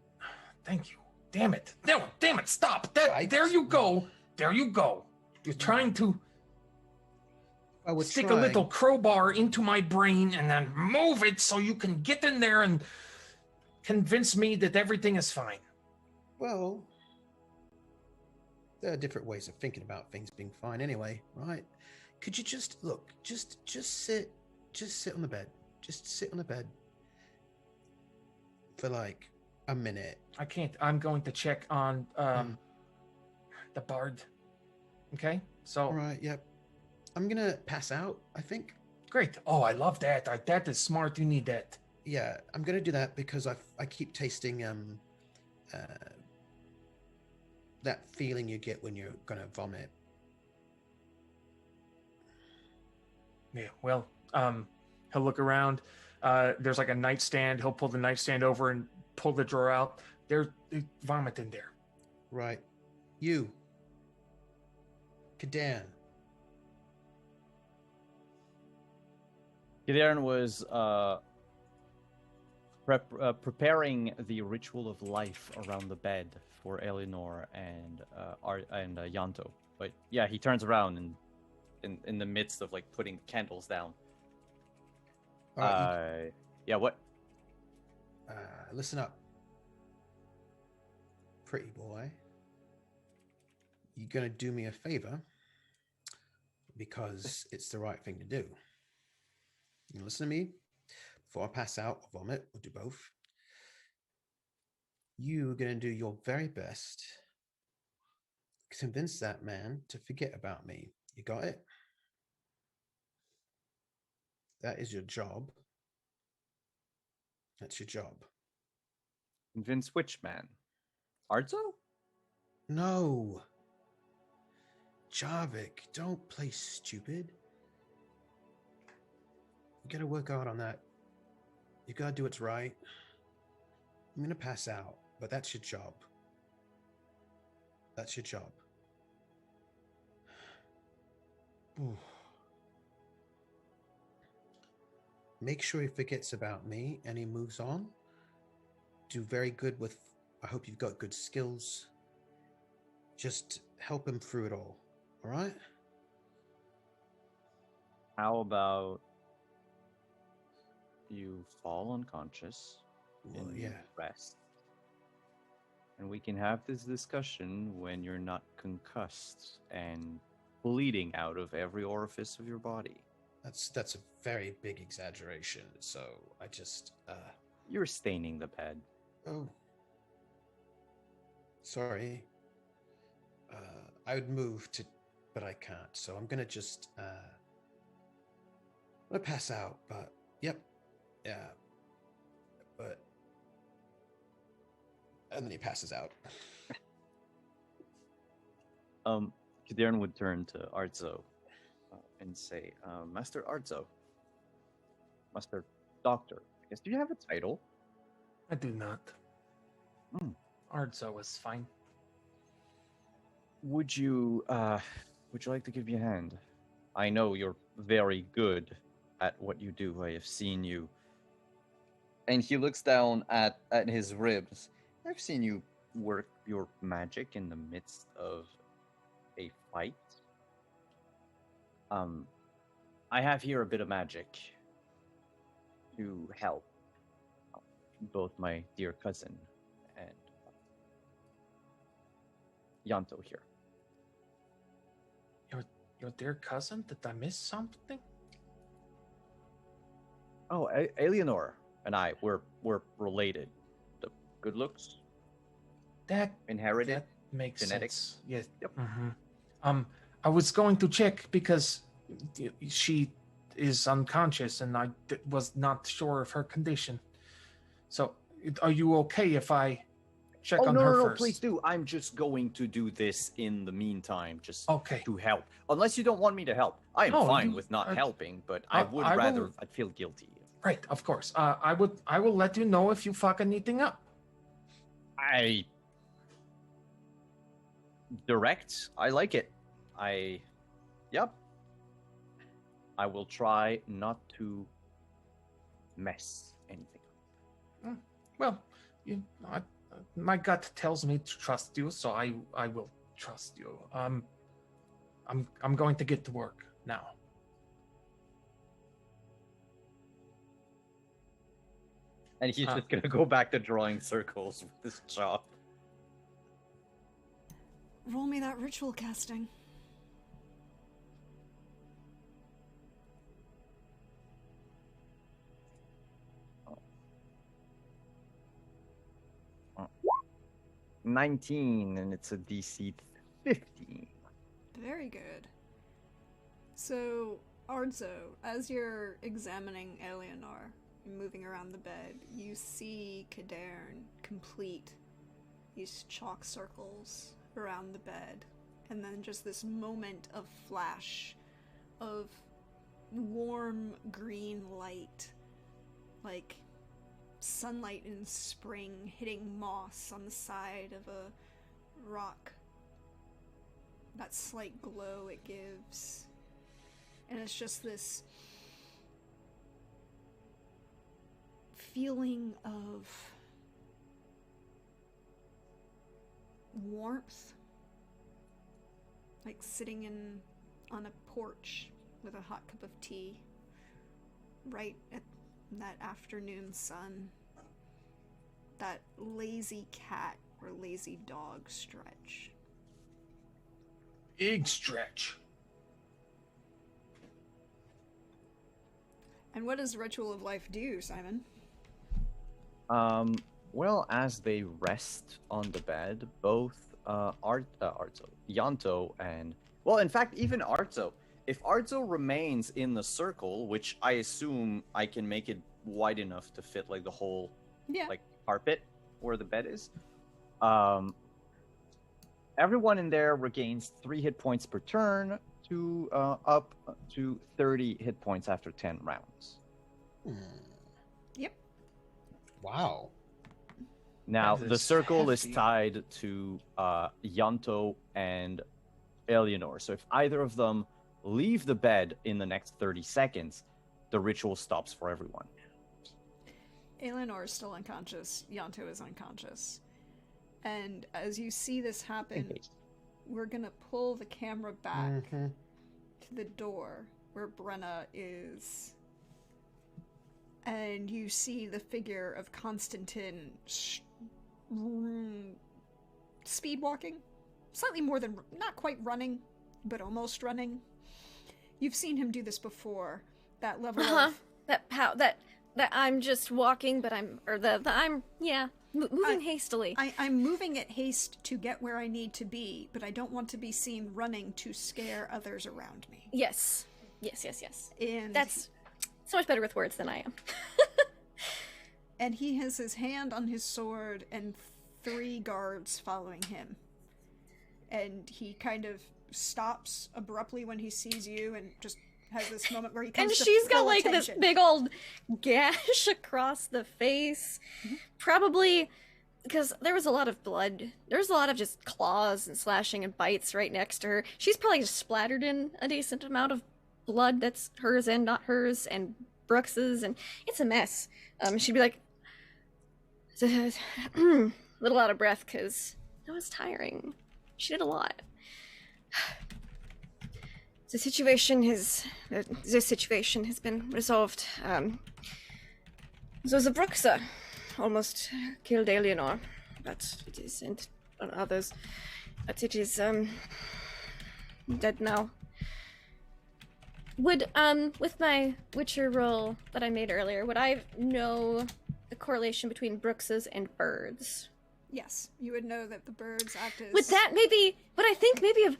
you. Damn it! No, damn it! Stop! There you go. There you go. You're trying to stick a little crowbar into my brain and then move it so you can get in there and convince me that everything is fine. Well, there are different ways of thinking about things being fine anyway, right? Could you just sit on the bed. Just sit on the bed for like a minute. I can't. I'm going to check on the bard. Okay? So all right, yep. I'm gonna pass out, I think. Great. Oh, I love that. That is smart. You need that. Yeah, I'm gonna do that because I keep tasting that feeling you get when you're gonna vomit. Yeah, well, he'll look around. There's like a nightstand. He'll pull the nightstand over and pull the drawer out. There's vomit in there. Right. You. Kadan. Gideon was preparing the ritual of life around the bed for Eleanor and Yanto. But yeah, he turns around and in the midst of like putting candles down. All right, Yeah, what? Listen up. Pretty boy. You're gonna do me a favor because it's the right thing to do. You listen to me? Before I pass out or vomit, or do both. You're gonna do your very best to convince that man to forget about me. You got it? That is your job. That's your job. Convince which man? Arzo? No. Jarvik, don't play stupid. You gotta work hard on that. You gotta do what's right. I'm gonna pass out, but that's your job. That's your job. Ooh. Make sure he forgets about me and he moves on. Do very good with, I hope you've got good skills. Just help him through it all right? How about you fall unconscious Well, and yeah. rest? And we can have this discussion when you're not concussed and bleeding out of every orifice of your body. That's a very big exaggeration. So I just You're staining the bed. oh, sorry. I would move to, but I can't. So I'm gonna just I'm gonna pass out. But yep, yeah. But and then he passes out. Kadirn would turn to Arzo and say, Master Arzo, Master Doctor, I guess, do you have a title? I do not. Hmm. Arzo is fine. Would you like to give me a hand? I know you're very good at what you do. I have seen you. And he looks down at his ribs. I've seen you work your magic in the midst of a fight. I have here a bit of magic to help both my dear cousin and Yanto here. Your dear cousin? Did I miss something? Oh, Eleanor and I, we're related. The good looks, That inherited, makes genetics. sense. Yes. Yep. Mm-hmm. I was going to check because she is unconscious and I was not sure of her condition. So, are you okay if I check on her no, first? please do. I'm just going to do this in the meantime, just Okay. to help. Unless you don't want me to help. I am fine with not helping, but I would rather. I'd feel guilty. Right, of course. I will let you know if you fuck anything up. Direct. I like it. Yep. I will try not to mess anything up. Well, my gut tells me to trust you, so I will trust you. I'm going to get to work now. And he's just gonna go back to drawing circles with his chalk. Roll me that ritual casting. Oh. 19, and it's a DC 15. Very good. So, Ardzo, as you're examining Eleanor, moving around the bed, you see Kadarn complete these chalk circles around the bed, and then just this moment of flash of warm green light, like sunlight in spring hitting moss on the side of a rock. That slight glow it gives. And it's just this feeling of warmth, like sitting on a porch with a hot cup of tea right at that afternoon sun. That lazy cat or lazy dog stretch. Big stretch. And what does Ritual of Life do, Simon? Well, as they rest on the bed, both Yanto and, well, in fact, even Arzo. If Arzo remains in the circle, which I assume I can make it wide enough to fit like the whole like carpet where the bed is, everyone in there regains 3 hit points per turn to up to 30 hit points after 10 rounds. Yep. Wow. Now, That the is circle is hefty. tied to Yanto and Eleanor. So if either of them leave the bed in the next 30 seconds, the ritual stops for everyone. Eleanor is still unconscious. Yanto is unconscious. And as you see this happen, we're gonna pull the camera back to the door where Brenna is. And you see the figure of Constantine speed walking. Slightly more than, not quite running, but almost running. You've seen him do this before. That level of... That I'm just walking, but moving hastily. I'm moving at haste to get where I need to be, but I don't want to be seen running to scare others around me. Yes. And That's so much better with words than I am. and he has his hand on his sword and 3 guards following him. And he kind of stops abruptly when he sees you and just has this moment where he comes And to she's got full like attention. this big old gash across the face. Probably because there was a lot of blood. There was a lot of just claws and slashing and bites right next to her. She's probably just splattered in a decent amount of blood that's hers and not hers and Bruxa's, and it's a mess. She'd be like, a little out of breath because that was tiring. She did a lot. This situation has been resolved. So the Bruxa almost killed Eleanor, but it is, and others, but it is dead now. Would with my Witcher roll that I made earlier, would I know the correlation between Bruxas and birds? Yes, you would know that the birds act as... Would I think maybe of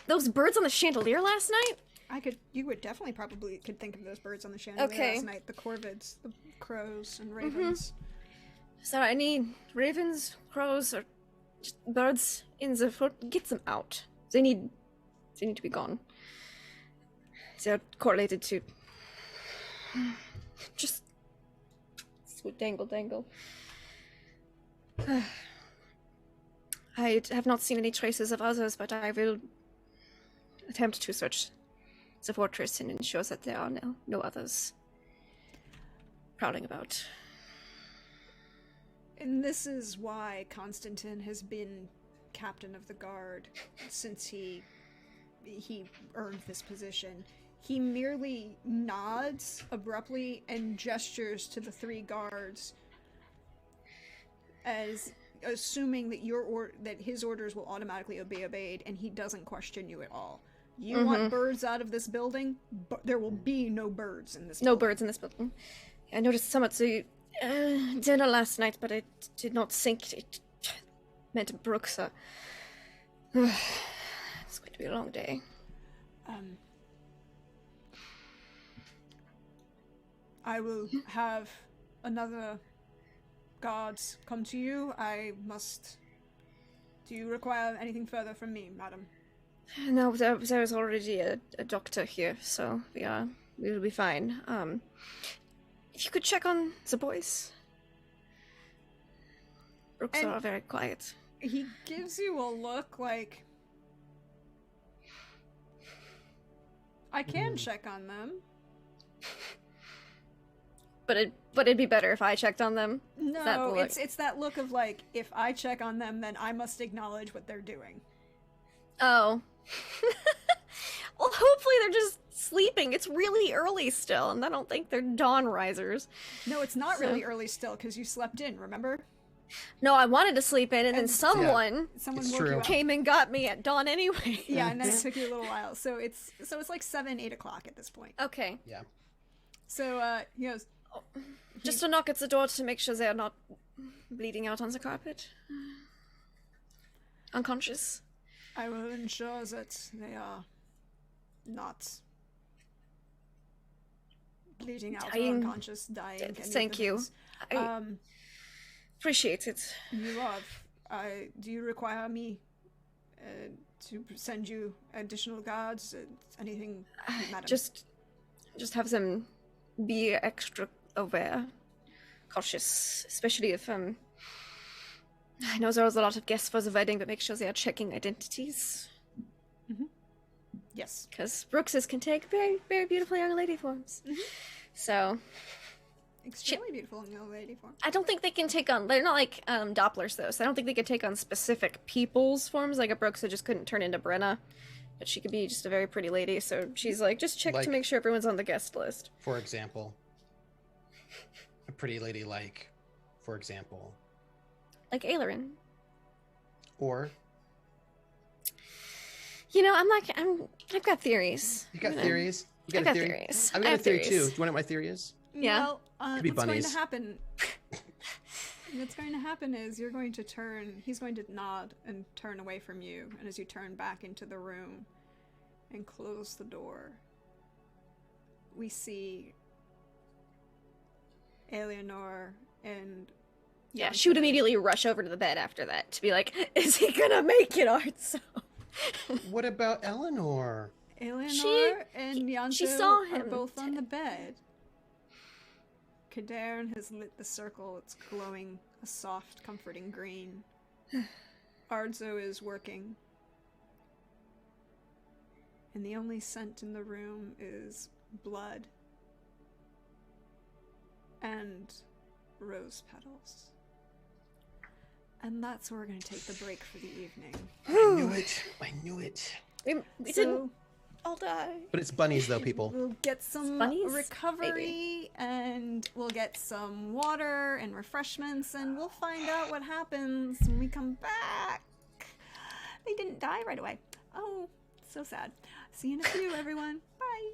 those birds on the chandelier last night? You would definitely probably could think of those birds on the chandelier last night. The corvids, the crows and ravens. So I need ravens, crows, or just birds in the foot. Get them out. They need to be gone. They're correlated to just sweet dangle. I have not seen any traces of others, but I will attempt to search the fortress and ensure that there are no others prowling about. And this is why Constantine has been captain of the guard since he earned this position. He merely nods abruptly and gestures to the 3 guards as assuming that that his orders will automatically be obeyed, and he doesn't question you at all. You want birds out of this building, but there will be no birds in this building. No birds in this building. I noticed some at the dinner last night, but I did not think it meant Bruxa. It's going to be a long day. I will have another guards come to you. I must Do you require anything further from me, madam? No, there was already a doctor here, so we will be fine. If you could check on the boys. Bruxa are very quiet. He gives you a look like, I can check on them. But it'd be better if I checked on them. No, it's that look of like, if I check on them, then I must acknowledge what they're doing. Oh. Well, hopefully they're just sleeping. It's really early still, and I don't think they're dawn risers. No, it's not really early still, because you slept in, remember? No, I wanted to sleep in, and then someone It's woke true. you up. came and got me at dawn anyway. Yeah, and then it took you a little while. So it's like 7, 8 o'clock at this point. Okay. Yeah. So he goes, Just a knock at the door to make sure they're not bleeding out on the carpet. Unconscious. I will ensure that they are not bleeding out or Dying. unconscious, dying. any of Thank the you. things. I appreciate it. You are. Do you require me to send you additional guards? Anything, madam? Just have them be extra aware, cautious, especially if I know there was a lot of guests for the wedding, but make sure they are checking identities. Yes. Because Bruxas can take very, very beautiful young lady forms. So Extremely beautiful young lady form. I don't think they can take on. They're not like Dopplers though, so I don't think they could take on specific people's forms. Like a Bruxa just couldn't turn into Brenna, but she could be just a very pretty lady. So she's like, just check Like- to make sure everyone's on the guest list. For example, a pretty lady like, for example, Like Ailerin. or You know, I've got theories. you got I'm gonna- theories. You I've got a got theory. theories. I've I got a have theory too. theories. Do you want to know what my theory is? Yeah. Well, Could be what's going to bunnies. happen? What's going to happen is you're going to turn. He's going to nod and turn away from you, and as you turn back into the room and close the door, we see Eleanor and Yeah, she would immediately rush over to the bed after that to be like, is he gonna make it, Artso? What about Eleanor? Eleanor and Yanto she saw are him both on the bed. Cadarn has lit the circle. It's glowing a soft, comforting green. Ardzo is working. And the only scent in the room is blood and rose petals. And that's where we're going to take the break for the evening. I knew it. I knew it. We didn't all die. But it's bunnies though, people. We'll get some Bunnies? recovery, and we'll get some water and refreshments, and we'll find out what happens when we come back. They didn't die right away. Oh, so sad. See you in a few, everyone. Bye.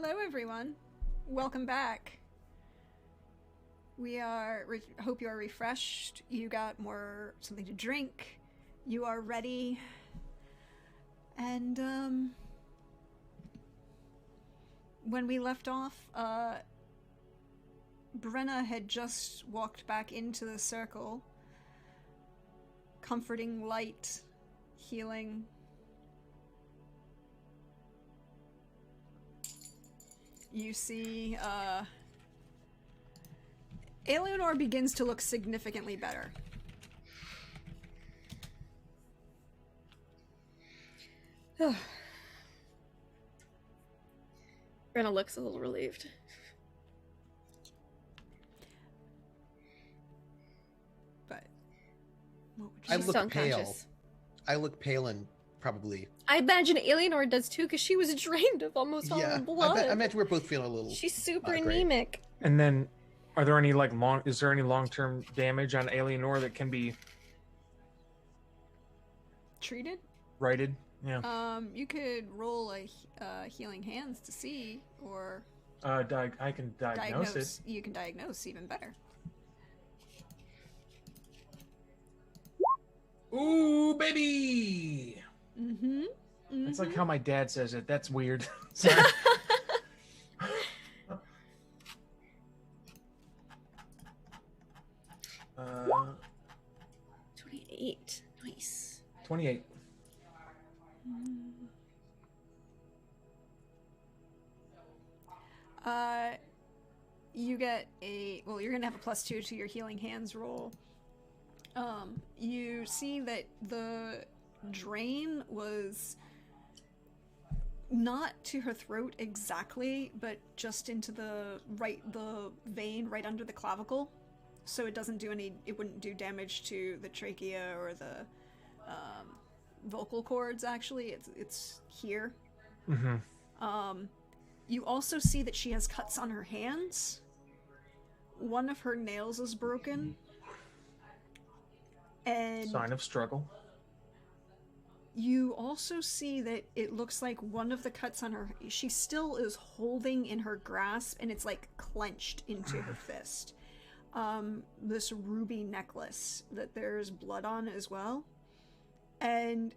Hello, everyone. Welcome back. We hope you are refreshed. You got something to drink. You are ready. And, when we left off, Brenna had just walked back into the circle. Comforting light, healing. You see, Eleanor begins to look significantly better. Brenna looks a little relieved. But what would I you She's look pale. unconscious. I look pale and probably. I imagine Eleanor does too, because she was drained of almost all her blood. I imagine we're both feeling a little. She's super great. anemic. And then, are there any is there any long-term damage on Eleanor that can be treated? righted? Yeah. You could roll a healing hands to see, or I can diagnose it. You can diagnose even better. Ooh, baby! Mm-hmm. It's like how my dad says it. That's weird. Sorry. 28. Nice. 28. You get you're gonna have a +2 to your healing hands roll. You see that the drain was not to her throat exactly, but just into the vein right under the clavicle. So it wouldn't do damage to the trachea or the vocal cords, actually. It's here. Mm-hmm. You also see that she has cuts on her hands. One of her nails is broken. And Sign of struggle. you also see that it looks like one of the cuts on her, she still is holding in her grasp, and it's like clenched into her fist. This ruby necklace that there's blood on as well. And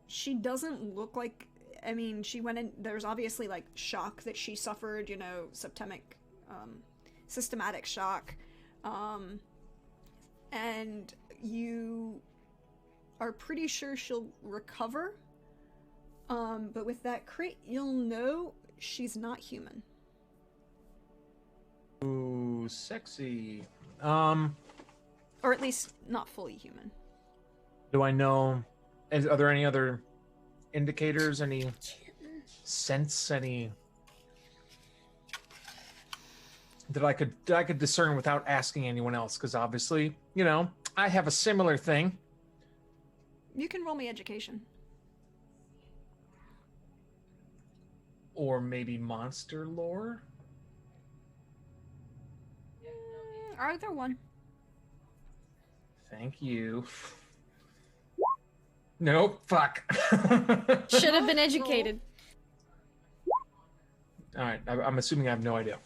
she doesn't look like, I mean, she went in, there's obviously like shock that she suffered, systematic shock. And you are pretty sure she'll recover. But with that crit, you'll know she's not human. Ooh, sexy. Or at least not fully human. Do I know? Are there any other indicators? Any sense? Any that I could discern without asking anyone else? Because obviously, I have a similar thing. You can roll me education. Or maybe monster lore. Either one. Thank you. Nope. Fuck. Should have been educated. All right. I'm assuming I have no idea.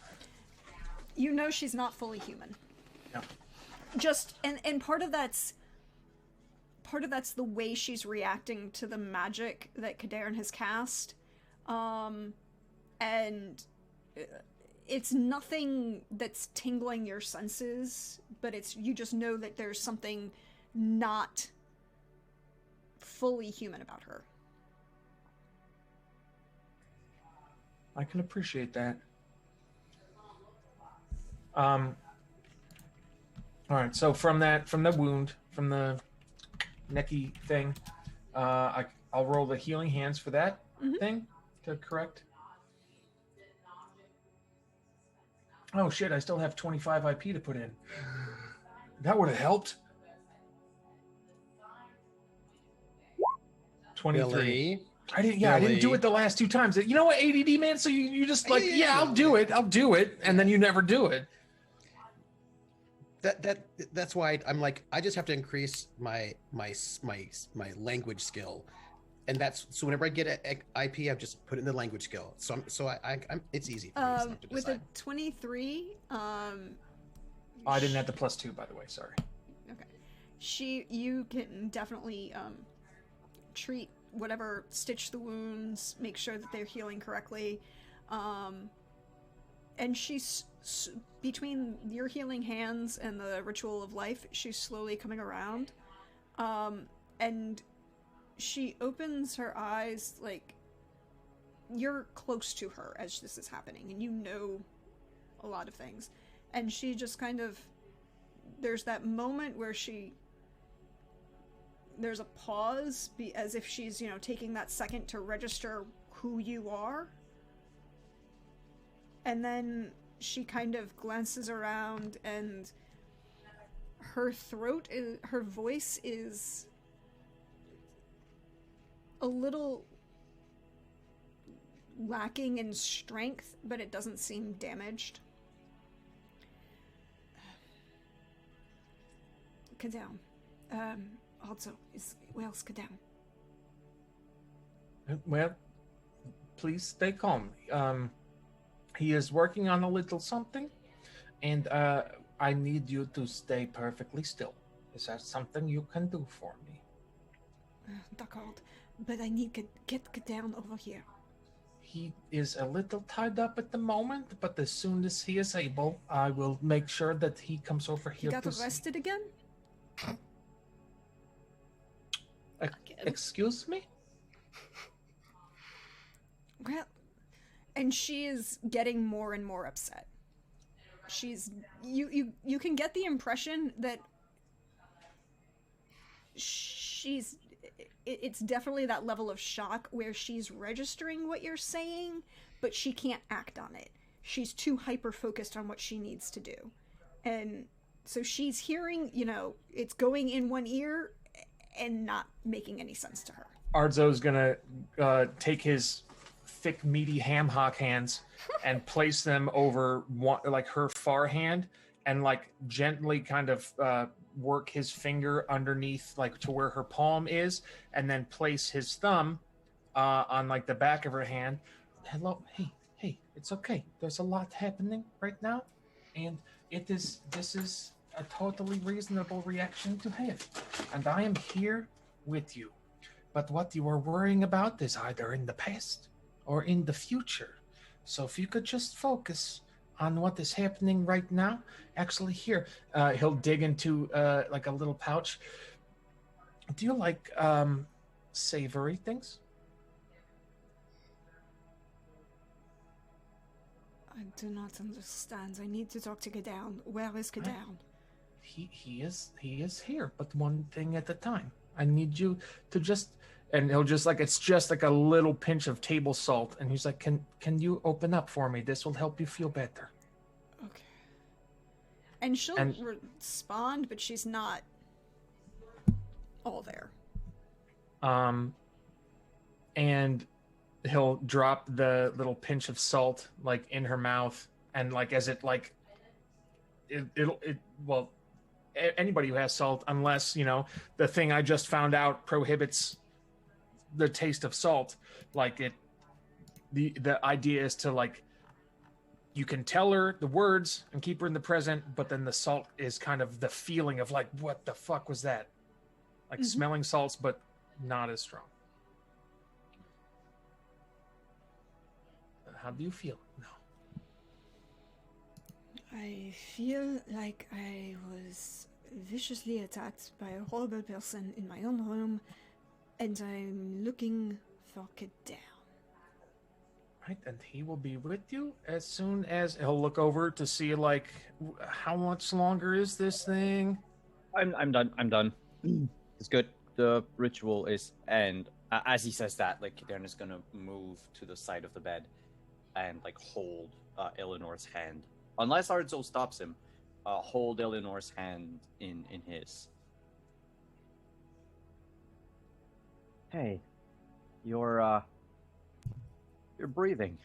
You know she's not fully human. Yeah. And part of that's the way she's reacting to the magic that Kadarn has cast. And it's nothing that's tingling your senses, but you just know that there's something not fully human about her. I can appreciate that. All right. So from the wound, from the necky thing, I'll roll the healing hands for that thing to correct. Oh shit! I still have 25 IP to put in. That would have helped. 23. Billy. I didn't do it the last two times. You know what, ADD man? So you just like, yeah, I'll do it, and then you never do it. That's why I'm like, I just have to increase my language skill and that's so whenever I get a IP, I just put it in the language skill. So I'm it's easy for me. It's not to With a decide. 23, I didn't have the +2, by the way. Sorry. okay, you can definitely treat whatever, stitch the wounds, make sure that they're healing correctly, and she's between your healing hands and the ritual of life, she's slowly coming around, and she opens her eyes, like, you're close to her as this is happening, and you know a lot of things, and she just kind of, there's that moment where there's a pause, as if she's, taking that second to register who you are. And then she kind of glances around, and her voice is a little lacking in strength, but it doesn't seem damaged. Kadam. Also, where's Kadam? Well, please stay calm. He is working on a little something, and I need you to stay perfectly still. Is that something you can do for me? D'accord, but I need to get Kadam over here. He is a little tied up at the moment, but as soon as he is able, I will make sure that he comes over He here. got arrested again? Excuse me? Well, and she is getting more and more upset. You can get the impression that it's definitely that level of shock where she's registering what you're saying, but she can't act on it. She's too hyper-focused on what she needs to do. And so she's hearing, it's going in one ear and not making any sense to her. Arzo's gonna take his thick, meaty ham hock hands and place them over her far hand, and gently kind of work his finger underneath, to where her palm is, and then place his thumb on the back of her hand. Hello, hey, it's okay. There's a lot happening right now, and this is a totally reasonable reaction to have, and I am here with you. But what you are worrying about is either in the past or in the future. So if you could just focus on what is happening right now. Actually, here, he'll dig into a little pouch. Do you like savory things? I do not understand. I need to talk to Kadam. Where is Kadam? He is here, but one thing at a time. I need you to just, and he'll just it's just a little pinch of table salt, and he's like, can you open up for me? This will help you feel better. Okay. And she'll respond, but she's not all there. And he'll drop the little pinch of salt in her mouth, and as it anybody who has salt, unless the thing I just found out prohibits the taste of salt, the idea is to you can tell her the words and keep her in the present, but then the salt is kind of the feeling of what the fuck was that, smelling salts, but not as strong. How do you feel now? I feel like I was viciously attacked by a horrible person in my own room, and I'm looking for Kadam. Right, and he will be with you as soon as he'll look over to see how much longer is this thing? I'm done. It's good. The ritual is, and as he says that, Kadam is gonna move to the side of the bed and hold Eleanor's hand. Unless Arzo stops him, hold Eleanor's hand in his. Hey, you're breathing.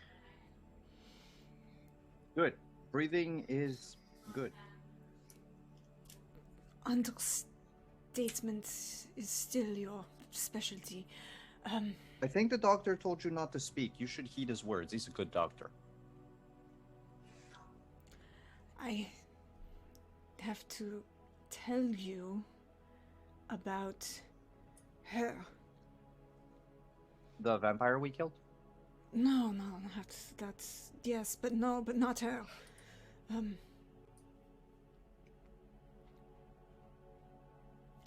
Good. Breathing is good. Understatement is still your specialty. I think the doctor told you not to speak. You should heed his words. He's a good doctor. I have to tell you about her. The vampire we killed? No, that's yes, but no, but not her.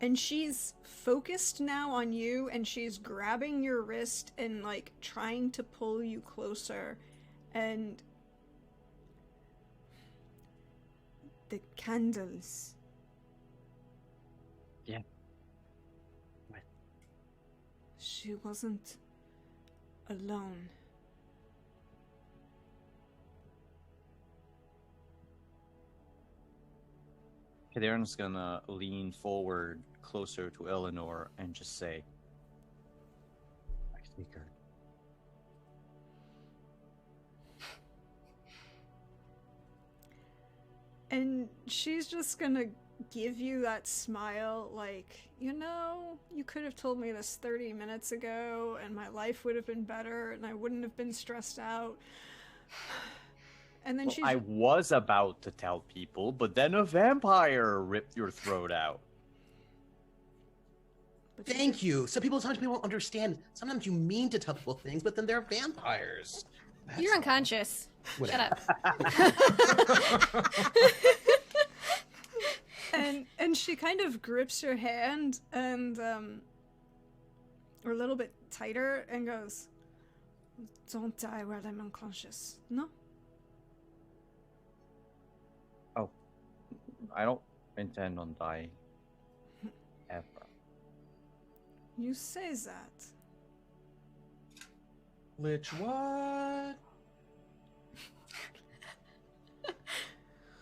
And she's focused now on you, and she's grabbing your wrist and like trying to pull you closer, and the candles. Yeah. What? She wasn't alone. Kaderan's gonna lean forward closer to Eleanor and just say, I speak her. And she's just gonna give you that smile, like, you know, you could have told me this 30 minutes ago and my life would have been better and I wouldn't have been stressed out. And then I she was about to tell people, but then a vampire ripped your throat out. Thank you. Some people sometimes won't understand. Sometimes you mean to tell people things, but then they're vampires. That's You're all. unconscious. Whatever. Shut up. and she kind of grips your hand and a little bit tighter and goes, "Don't die while I'm unconscious." No? Oh, I don't intend on dying. Ever. You say that. Lich, what?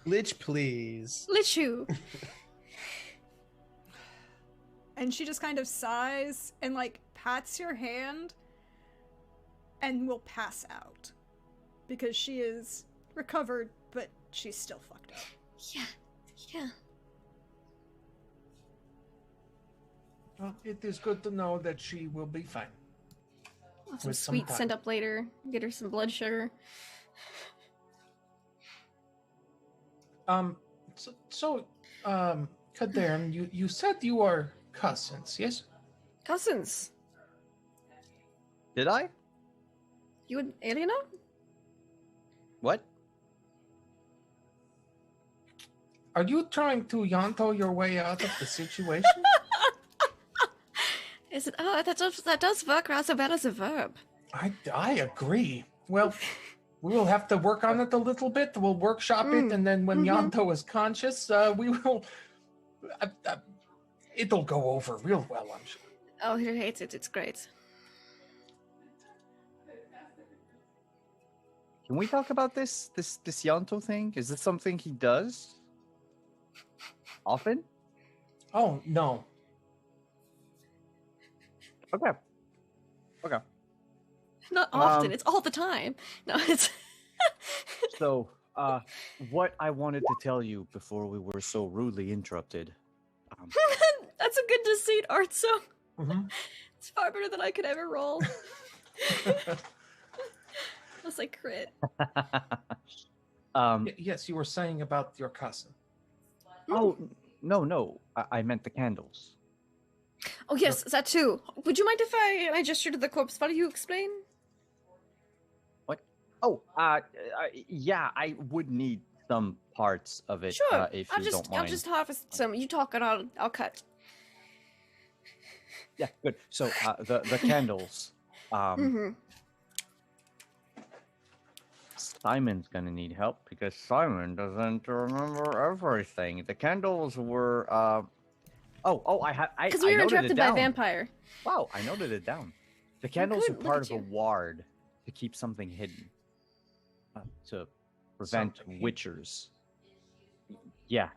Lich, please. Lichu. And she just kind of sighs and like pats your hand and will pass out. Because she is recovered, but she's still fucked up. Yeah. Well, it is good to know that she will be fine. I'll have some With some sweets time. sent up later. Get her some blood sugar. Kadarin, you said you are cousins, yes? Cousins. Did I? You and Elena? What? Are you trying to Yanto your way out of the situation? Is it? Oh, that does work rather well as a verb. I agree. Well, we will have to work on it a little bit. We'll workshop it, and then when Yanto is conscious, we will. It'll go over real well, I'm sure. Oh, he hates it. It's great. Can we talk about this Yanto thing? Is it something he does often? Oh no. Okay. Not often. It's all the time. No, it's. So, what I wanted to tell you before we were so rudely interrupted. That's a good deceit, Artso. Mm-hmm. It's far better than I could ever roll. Unless I crit. Yes, you were saying about your cousin. Oh, no. I meant the candles. Oh yes, that too. Would you mind if I gesture to the corpse? Why do you explain? What? Oh, yeah, I would need some parts of it, Sure. if I'll you don't mind. I'll just harvest some. You talk and I'll cut. Yeah, good. So, the candles. Simon's gonna need help because Simon doesn't remember everything. The candles were, Because we were noted interrupted it by a down. vampire. Wow, I noted it down. The candles are good, look part at of a you. ward to keep something hidden. To prevent Something. witchers. Yeah,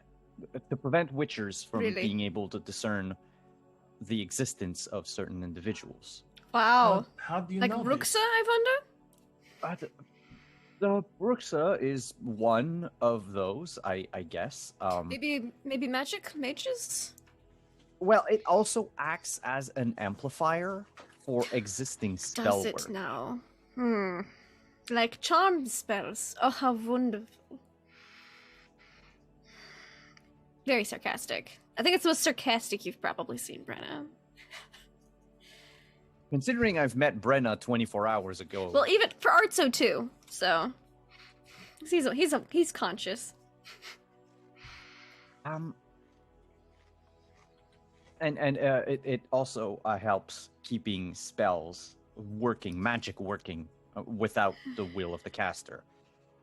to prevent witchers from Really? being able to discern the existence of certain individuals. Wow. How do you Like know? Bruxa, I wonder? The Bruxa is one of those, I guess. Maybe magic mages? Well, it also acts as an amplifier for existing spell Does it work. now? Like charm spells. Oh, how wonderful. Very sarcastic. I think it's the most sarcastic you've probably seen, Brenna. Considering I've met Brenna 24 hours ago. Well, even for Artso too. So he's conscious. It also helps keeping spells working, magic working, without the will of the caster,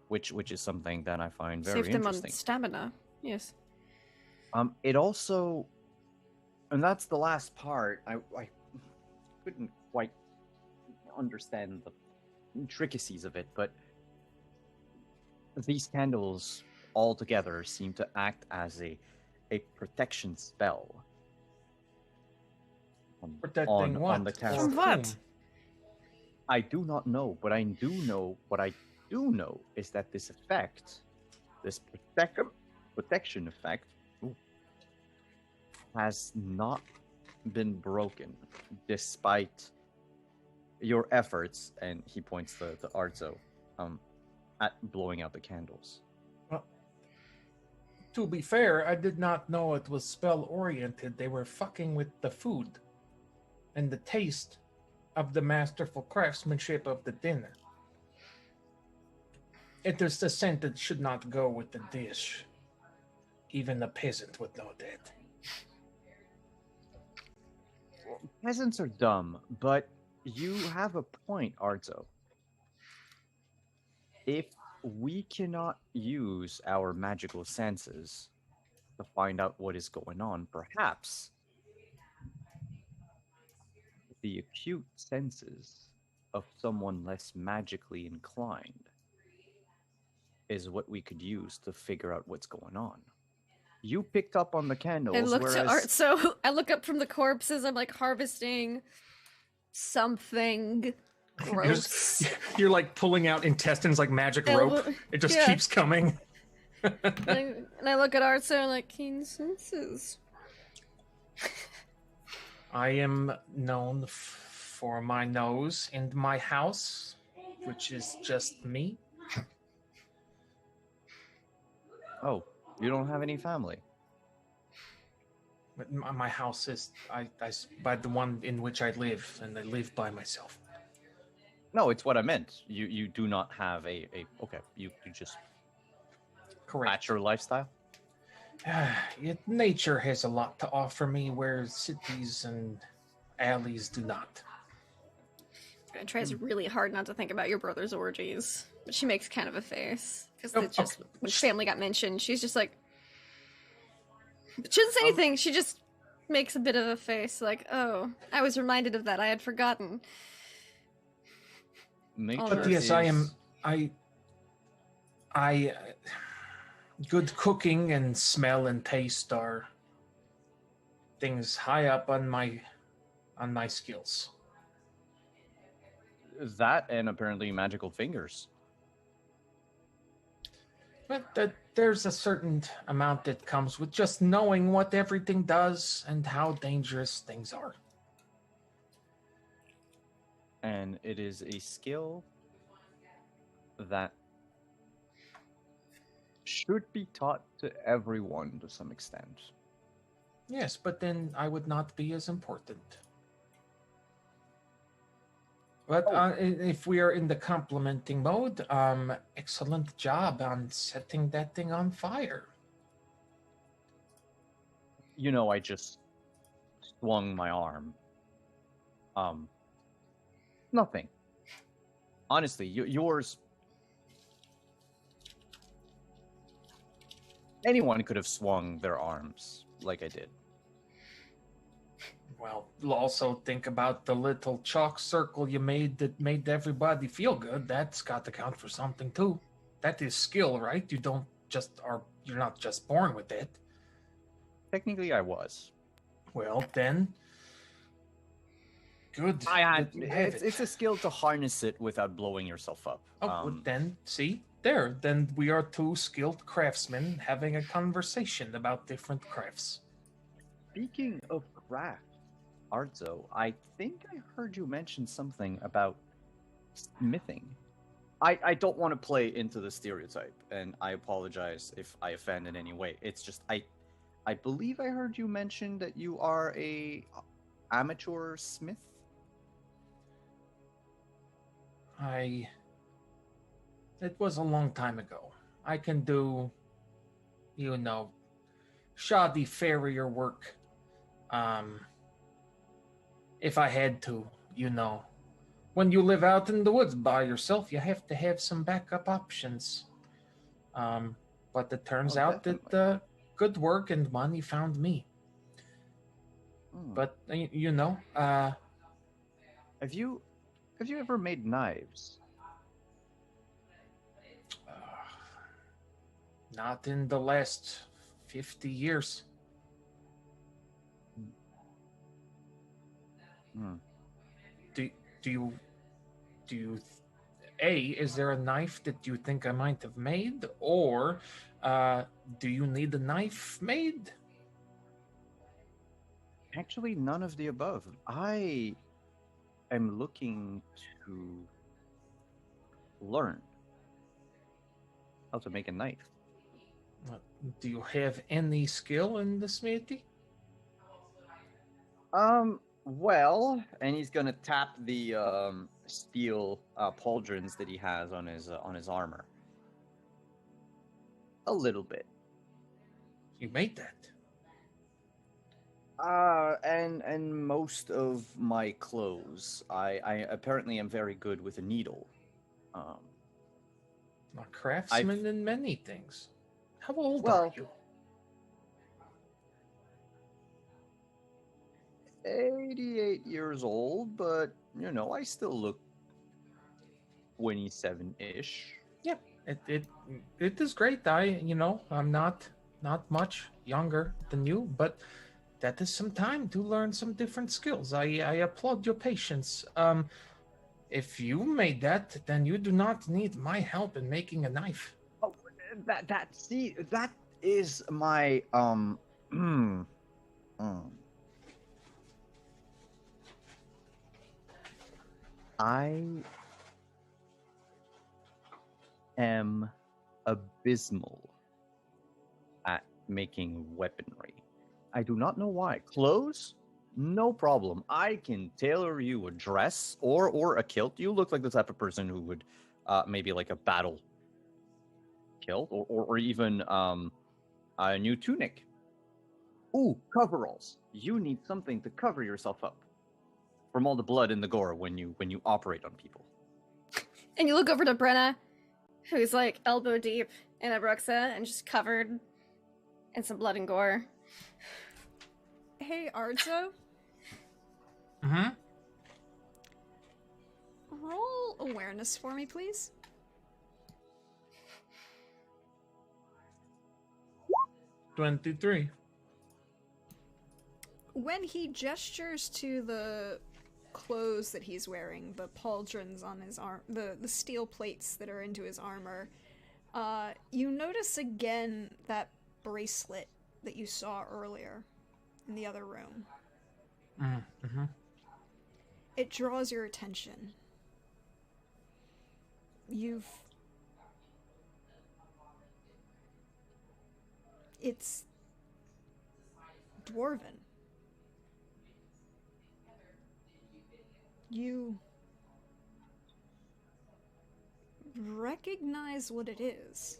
which is something that I find very Save them interesting. on stamina. Yes. It also, and that's the last part. I couldn't quite understand the intricacies of it, but these candles all together seem to act as a protection spell. Protecting what? on the caster. From what? Whom? I do not know, but I do know what I do know is that this effect, this protection effect, has not been broken despite your efforts, and he points to Arzo, at blowing out the candles. Well, to be fair, I did not know it was spell oriented. They were fucking with the food and the taste of the masterful craftsmanship of the dinner. It is the scent that should not go with the dish. Even a peasant would know that. Peasants are dumb, but you have a point, Arzo. If we cannot use our magical senses to find out what is going on, perhaps the acute senses of someone less magically inclined is what we could use to figure out what's going on. You picked up on the candles, I look whereas... to Art, so I look up from the corpses. I'm like harvesting something gross. You're like pulling out intestines like magic rope. It just yeah. keeps coming. And I look at Art, so I'm like, keen senses. I am known for my nose and my house, which is just me. Oh, you don't have any family? But my house is by the one in which I live, and I live by myself. No, it's what I meant. You do not have a okay, you just Correct. your lifestyle? Nature has a lot to offer me, where cities and alleys do not. I tries really hard not to think about your brother's orgies, but she makes kind of a face because Oh, it's just okay. when family got mentioned, she's just like, but she doesn't say anything. She just makes a bit of a face, like, "Oh, I was reminded of that. I had forgotten." Nature But yes, is... I good cooking and smell and taste are things high up on my skills. That and apparently magical fingers. But there's a certain amount that comes with just knowing what everything does and how dangerous things are. And it is a skill that should be taught to everyone to some extent. Yes, but then I would not be as important. But if we are in the complimenting mode, excellent job on setting that thing on fire. You know, I just swung my arm. Nothing. Honestly, yours... Anyone could have swung their arms like I did. Well, also think about the little chalk circle you made that made everybody feel good. That's got to count for something too. That is skill, right? You're not just born with it. Technically, I was. Well, then, good. I had. that you have It's a skill to harness it without blowing yourself up. well, then, see? There. Then we are two skilled craftsmen having a conversation about different crafts. Speaking of craft, Arzo, I think I heard you mention something about smithing. I don't want to play into the stereotype, and I apologize if I offend in any way. It's just I believe I heard you mention that you are a amateur smith. It was a long time ago. I can do, shoddy farrier work. If I had to, When you live out in the woods by yourself, you have to have some backup options. But it turns out that good work and money found me. But Have you ever made knives? Not in the last 50 years. Do you is there a knife that you think I might have made, or do you need a knife made? Actually, none of the above. I am looking to learn how to make a knife. Do you have any skill in the smithy? Well, and he's gonna tap the steel pauldrons that he has on his armor. A little bit. You made that. And most of my clothes, I apparently am very good with a needle. A craftsman in many things. How old are you? 88 years old, but I still look 27-ish. Yeah, it is great. I'm not much younger than you, but that is some time to learn some different skills. I applaud your patience. If you made that, then you do not need my help in making a knife. Oh, that is my I am abysmal at making weaponry. I do not know why. Clothes? No problem. I can tailor you a dress or a kilt. You look like the type of person who would maybe like a battle kilt or even a new tunic. Ooh, coveralls. You need something to cover yourself up from all the blood and the gore when you operate on people. And you look over to Brenna, who's like elbow deep in a Bruxa and just covered in some blood and gore. Hey, Arzo. Mm-hmm. Roll awareness for me, please. 23. When he gestures to the clothes that he's wearing, the pauldrons on his arm, the steel plates that are into his armor, you notice again that bracelet that you saw earlier in the other room. Mm-hmm. It draws your attention. It's dwarven. You recognize what it is.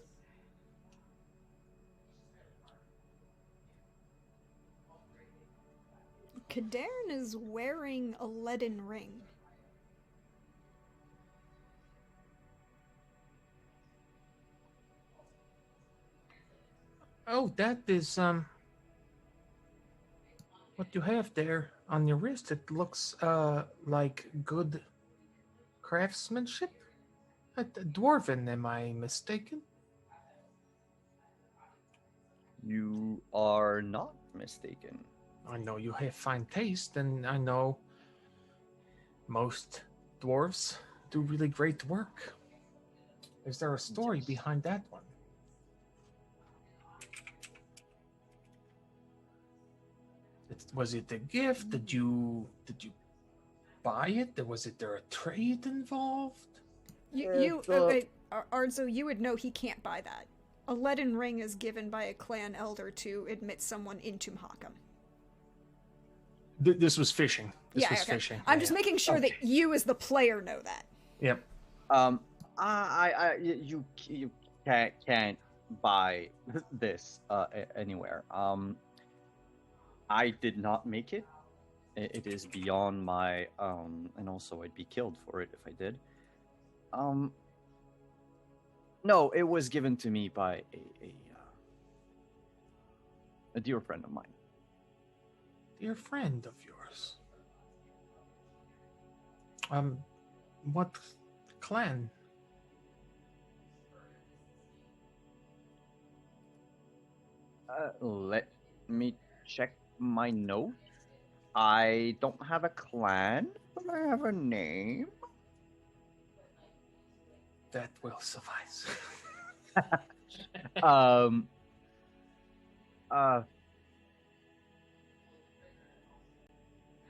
Cadarn is wearing a leaden ring. Oh, that is what you have there on your wrist. It looks like good craftsmanship. Dwarven, am I mistaken? You are not mistaken. I know you have fine taste, and I know most dwarves do really great work. Is there a story behind that one? Was it a gift? Did you buy it? Was there a trade involved? Ardzo, you would know he can't buy that. A leaden ring is given by a clan elder to admit someone into Mahakam. This was fishing. This was okay. fishing. I'm just making sure that you, as the player, know that. Yep. You can't buy this anywhere. I did not make it. It is beyond my and also I'd be killed for it if I did. No, it was given to me by a dear friend of mine. Dear friend of yours. What clan? Let me check my note. I don't have a clan, but I have a name. That will suffice.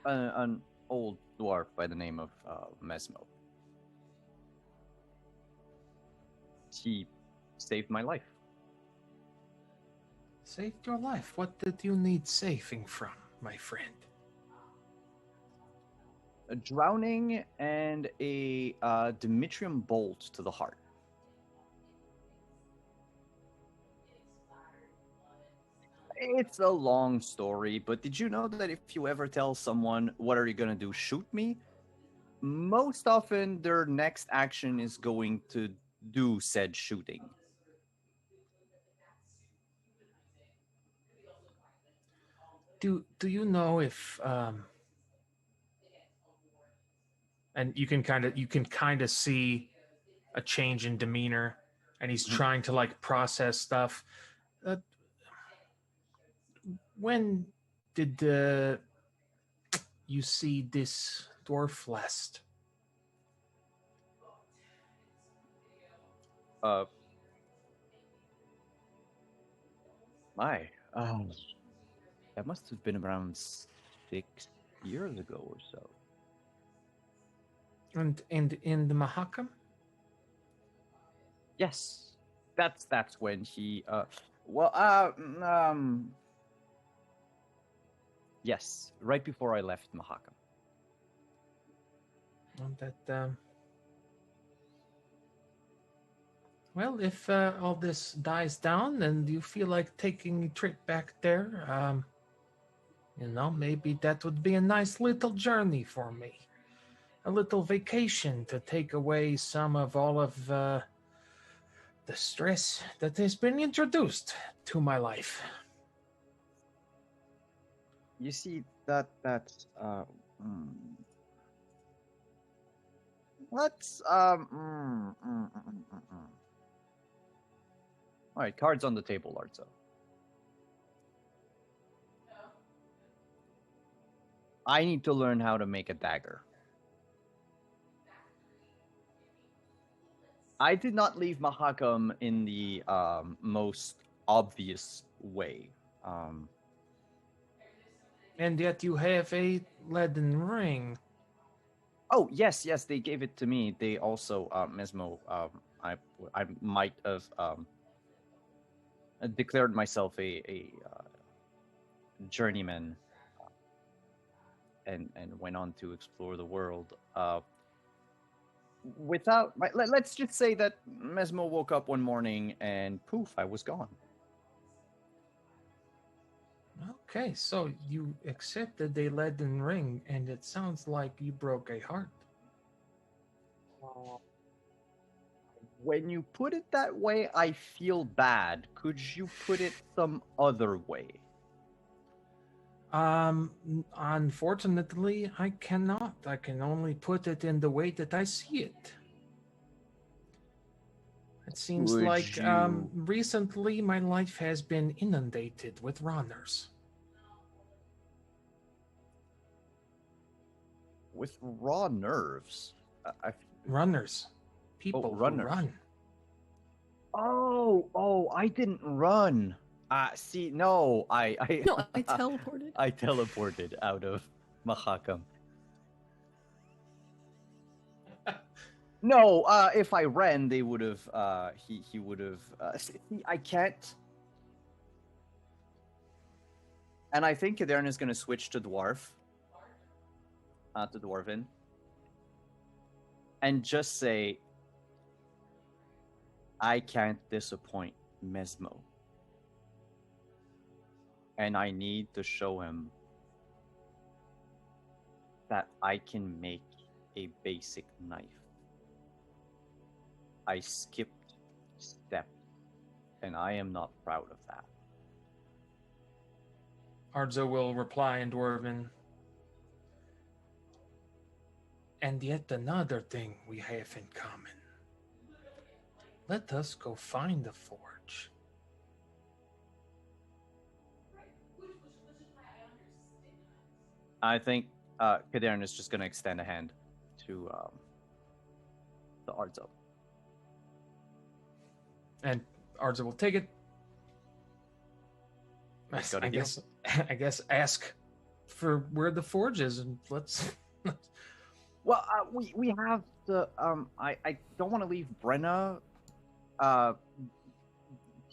An old dwarf by the name of Mesmo. He saved my life. Saved your life? What did you need saving from, my friend? A drowning and a Dimitrium bolt to the heart. It's a long story, but did you know that if you ever tell someone, what are you going to do, shoot me? Most often, their next action is going to do said shooting. Do you know if and you can kind of see a change in demeanor, and he's trying to like process stuff. When did you see this dwarf last? That must have been around 6 years ago or so. And in the Mahakam? Yes, that's when he. Yes, right before I left Mahakam. Well, if all this dies down and you feel like taking a trip back there, maybe that would be a nice little journey for me. A little vacation to take away some of all of the stress that has been introduced to my life. You see, that's let's All right, cards on the table, Arzo. I need to learn how to make a dagger. I did not leave Mahakam in the most obvious way. And yet you have a leaden ring. Oh, yes, they gave it to me. They also, Mesmo, I might have declared myself a journeyman and went on to explore the world. Let's just say that Mesmo woke up one morning and poof, I was gone. Okay, so you accepted a leaden ring, and it sounds like you broke a heart. When you put it that way, I feel bad. Could you put it some other way? Unfortunately, I cannot. I can only put it in the way that I see it. It seems like recently my life has been inundated with runners. With raw nerves? Runners. People runners. who run. Oh, I didn't run. See, no, No, I teleported. I teleported out of Mahakam. No, if I ran, they would have. He would have. See, I can't. And I think Kadarn is going to switch to dwarf, to dwarven, and just say, "I can't disappoint Mesmo, and I need to show him that I can make a basic knife. I skipped steps, and I am not proud of that." Arzo will reply in Dwarven. And yet another thing we have in common. Let us go find the forge. I think Kadarn is just going to extend a hand to Arzo. And Arzo will take it. Go to heal. I guess ask for where the forge is, and let's. Well, we have the I don't want to leave Brenna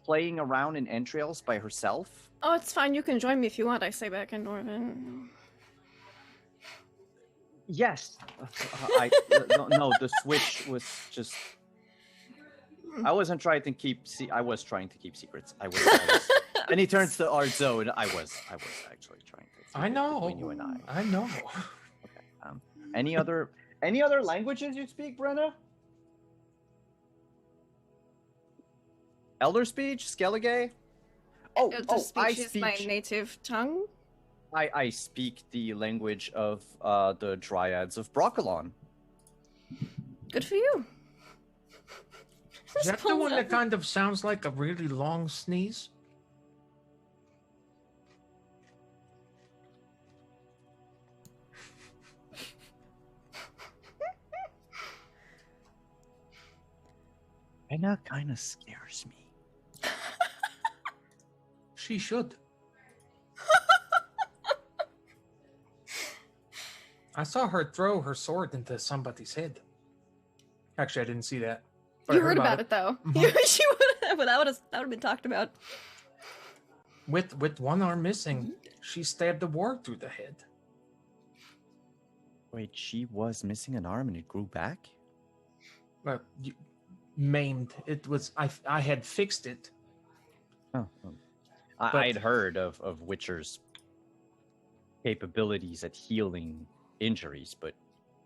playing around in entrails by herself. Oh, it's fine. You can join me if you want. I say back in Dwarven. Yes. No, the switch was just. I wasn't trying to keep. I was trying to keep secrets. I was. And he turns to Arzo, and I was actually trying to. I know. Between you and I. I know. Okay. Any other languages you speak, Brenna? Elder speech, Skellige? Elder speech I is speak. my native tongue. I speak the language of the Dryads of Broccolon. Good for you. Is that the one that kind of sounds like a really long sneeze? Brenna kind of scares me. She should. I saw her throw her sword into somebody's head. Actually, I didn't see that. But You I heard about it though. Mhm. She would have. That would have been talked about. With one arm missing, she stabbed the warg through the head. Wait, she was missing an arm and it grew back? Maimed. It was. I had fixed it. Oh. But- I'd heard of Witcher's capabilities at healing injuries, but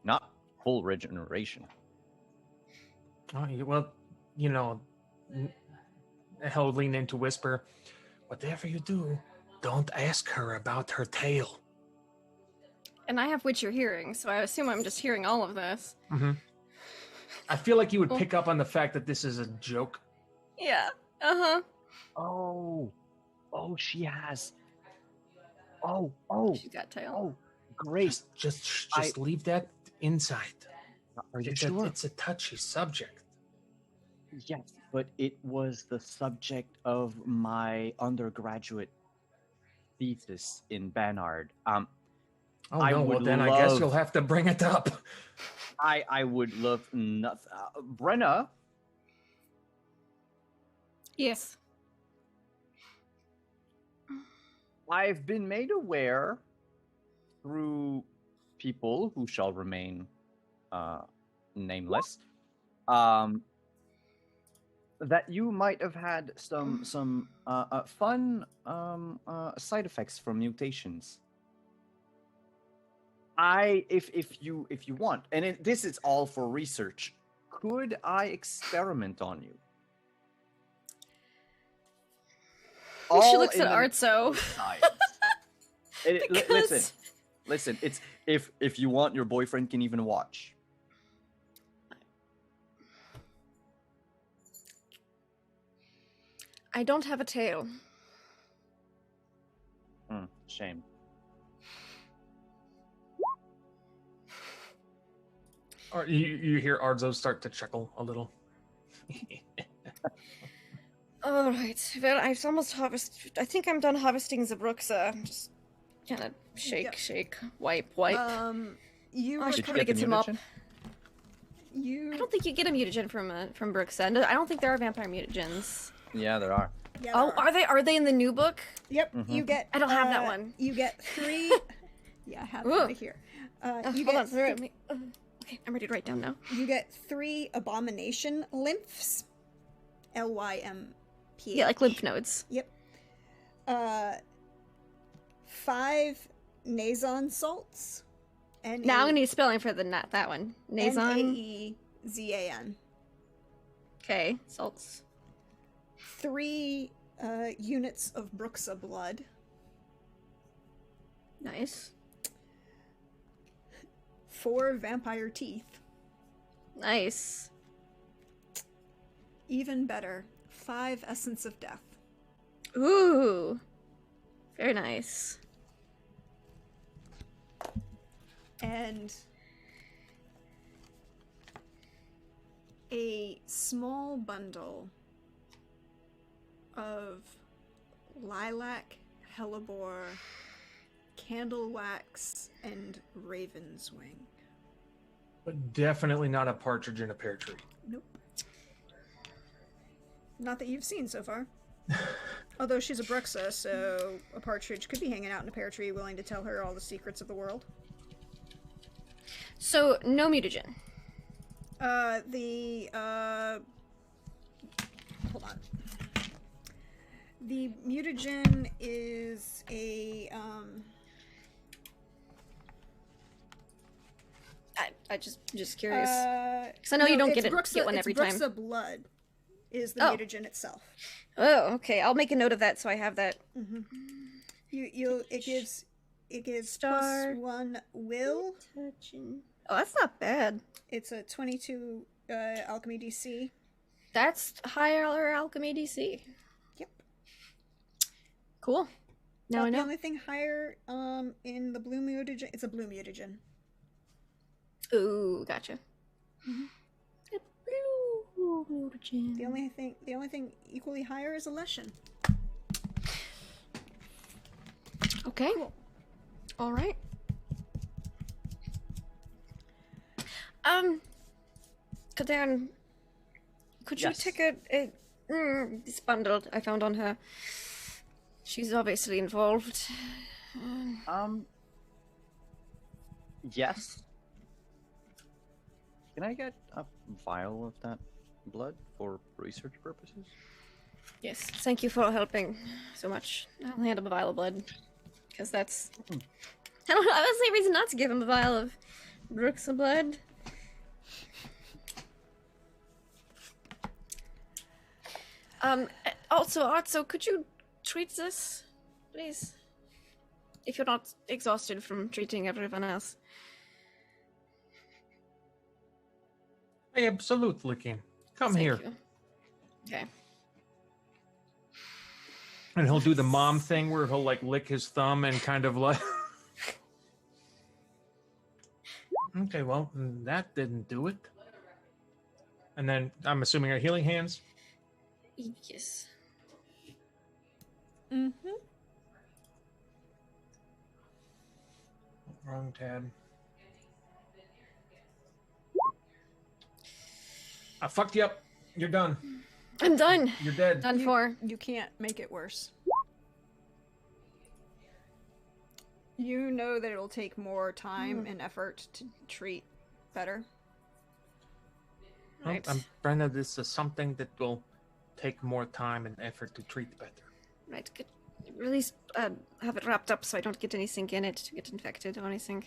not full regeneration. Oh, well, you know, he'll lean in to whisper, "Whatever you do, don't ask her about her tail." And I have Witcher hearing, so I assume I'm just hearing all of this. Mm-hmm. I feel like you would Cool. pick up on the fact that this is a joke. Yeah. Uh-huh. Oh, she has. Oh, She's got tail. oh, great. Just leave that inside. Are you It's sure? it's a touchy subject. Yes, but it was the subject of my undergraduate thesis in Banard. Oh I no, well would then I guess love- you'll have to bring it up. I would love nothing. Brenna, Yes. I've been made aware through people who shall remain nameless, that you might have had some fun side effects from mutations. If you want, and this is all for research, could I experiment on you? She looks at Arzo. Because- Listen. It's if you want, your boyfriend can even watch. I don't have a tail. Shame. Or you hear Arzo start to chuckle a little. All right. Well, I've almost harvested. I think I'm done harvesting the Bruxa. Just kind of shake, Yep. shake, wipe, wipe. You I were should Did you probably get the get some up. mutagen? you. I don't think you get a mutagen from Bruxa. No, I don't think there are vampire mutagens. Yeah, there are. Yeah, Oh, there are they? Are they in the new book? Yep. Mhm. You get. I don't have that one. You get 3. Yeah, I have it Ooh. right here. You Hold get. on. Let me- okay, I'm ready to write down now. You get 3 abomination lymphs. LYMP. Yeah, like lymph nodes. Yep. 5 Nazon salts. Now I'm gonna need spelling for that one. Nazon. Naezan. Okay, salts. 3 units of Bruxa blood. Nice. 4 vampire teeth. Nice. Even better, 5 essence of death. Ooh. Very nice. And a small bundle of lilac, hellebore, candle wax, and raven's wing. But definitely not a partridge in a pear tree. Nope. Not that you've seen so far. Although she's a Bruxa, so a partridge could be hanging out in a pear tree willing to tell her all the secrets of the world. So no mutagen. Hold on. The mutagen is a, I just curious. Because I know you don't get one every time. Bruxa blood is the Oh. mutagen itself. Oh, okay. I'll make a note of that so I have that. It gives Star. +1 will. Touching. Oh, that's not bad. It's a 22 alchemy DC. That's higher alchemy DC. Yep. Cool. Now I The know. only thing higher in the blue mutagen, it's a blue mutagen. Ooh, gotcha. Mhm. A blue mutagen. The only thing equally higher is a leshen. Okay. Cool. All right. Kadan, could you Yes. take this bundle I found on her? She's obviously involved. Yes. Can I get a vial of that blood for research purposes? Yes, thank you for helping so much. I'll hand him a vial of blood. Because that's... I don't know, I would say reason not to give him a vial of Bruxa blood. Also, Artso, could you treat this, please? If you're not exhausted from treating everyone else. Absolutely, King. Come Thank here. you. Okay. And he'll do the mom thing where he'll like lick his thumb and kind of like. Okay, well, that didn't do it. And then I'm assuming our healing hands. Yes. Mm-hmm. Wrong tab. I fucked you up. You're done. I'm done. You're dead. Done for. You can't make it worse. You know that it'll take more time and effort to treat better. Well, Right. Brenda, this is something that will take more time and effort to treat better. Right. Good. Release. Have it wrapped up so I don't get anything in it to get infected or anything.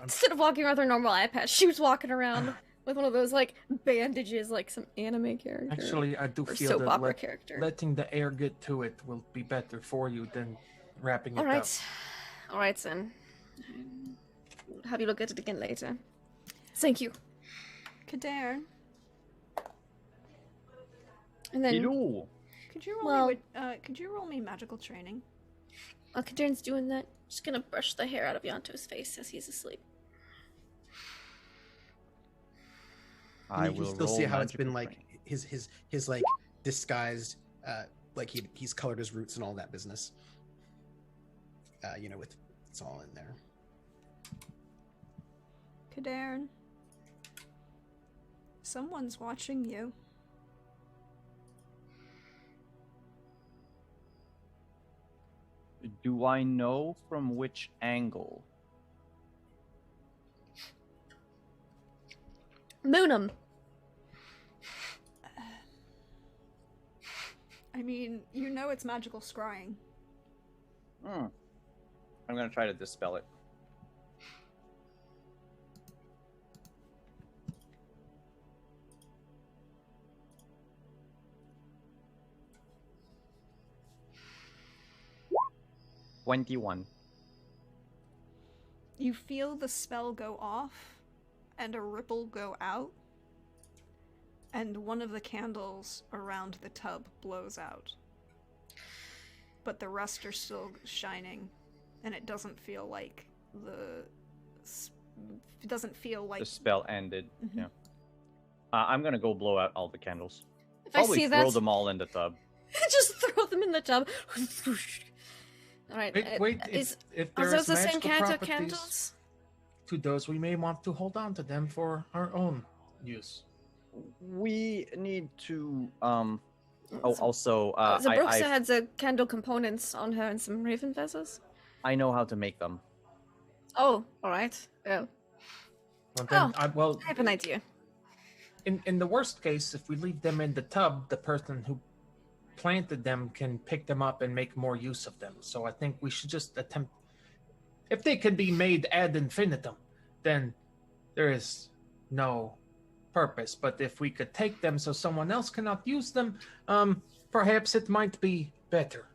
Instead of walking around with her normal eye patch, she was walking around with one of those like bandages, like some anime character. Actually, I do or feel soap that opera character. letting the air get to it will be better for you than wrapping it All up. right. All right, then. Have you look at it again later. Thank you. Kader, And then Hello. could you roll me magical training? while Kadarn's doing that, just gonna brush the hair out of Yanto's face as he's asleep. And I you can will still roll see how it's magical been like training. his like disguised, like he's colored his roots and all that business. With it's all in there. Cadarn, someone's watching you. Do I know from which angle? Moonum. I mean, you know it's magical scrying. I'm gonna try to dispel it. $21. You feel the spell go off, and a ripple go out, and one of the candles around the tub blows out. But the rest are still shining, and it doesn't feel like the spell ended. Mhm. Yeah. I'm gonna go blow out all the candles. If I Probably see throw that, them all in the tub. just throw them in the tub. All right. Wait, if Are there's those the same magical kinds of properties candles? to those, we may want to hold on to them for our own use. We need to So- also so Bruxa I had the candle components on her and some raven feathers. know how to make them. Oh, all right. Oh, Well, then, I have an idea. in the worst case, if we leave them in the tub, the person who planted them can pick them up and make more use of them. So I think we should just attempt. If they can be made ad infinitum, then there is no purpose. But if we could take them so someone else cannot use them, perhaps it might be better.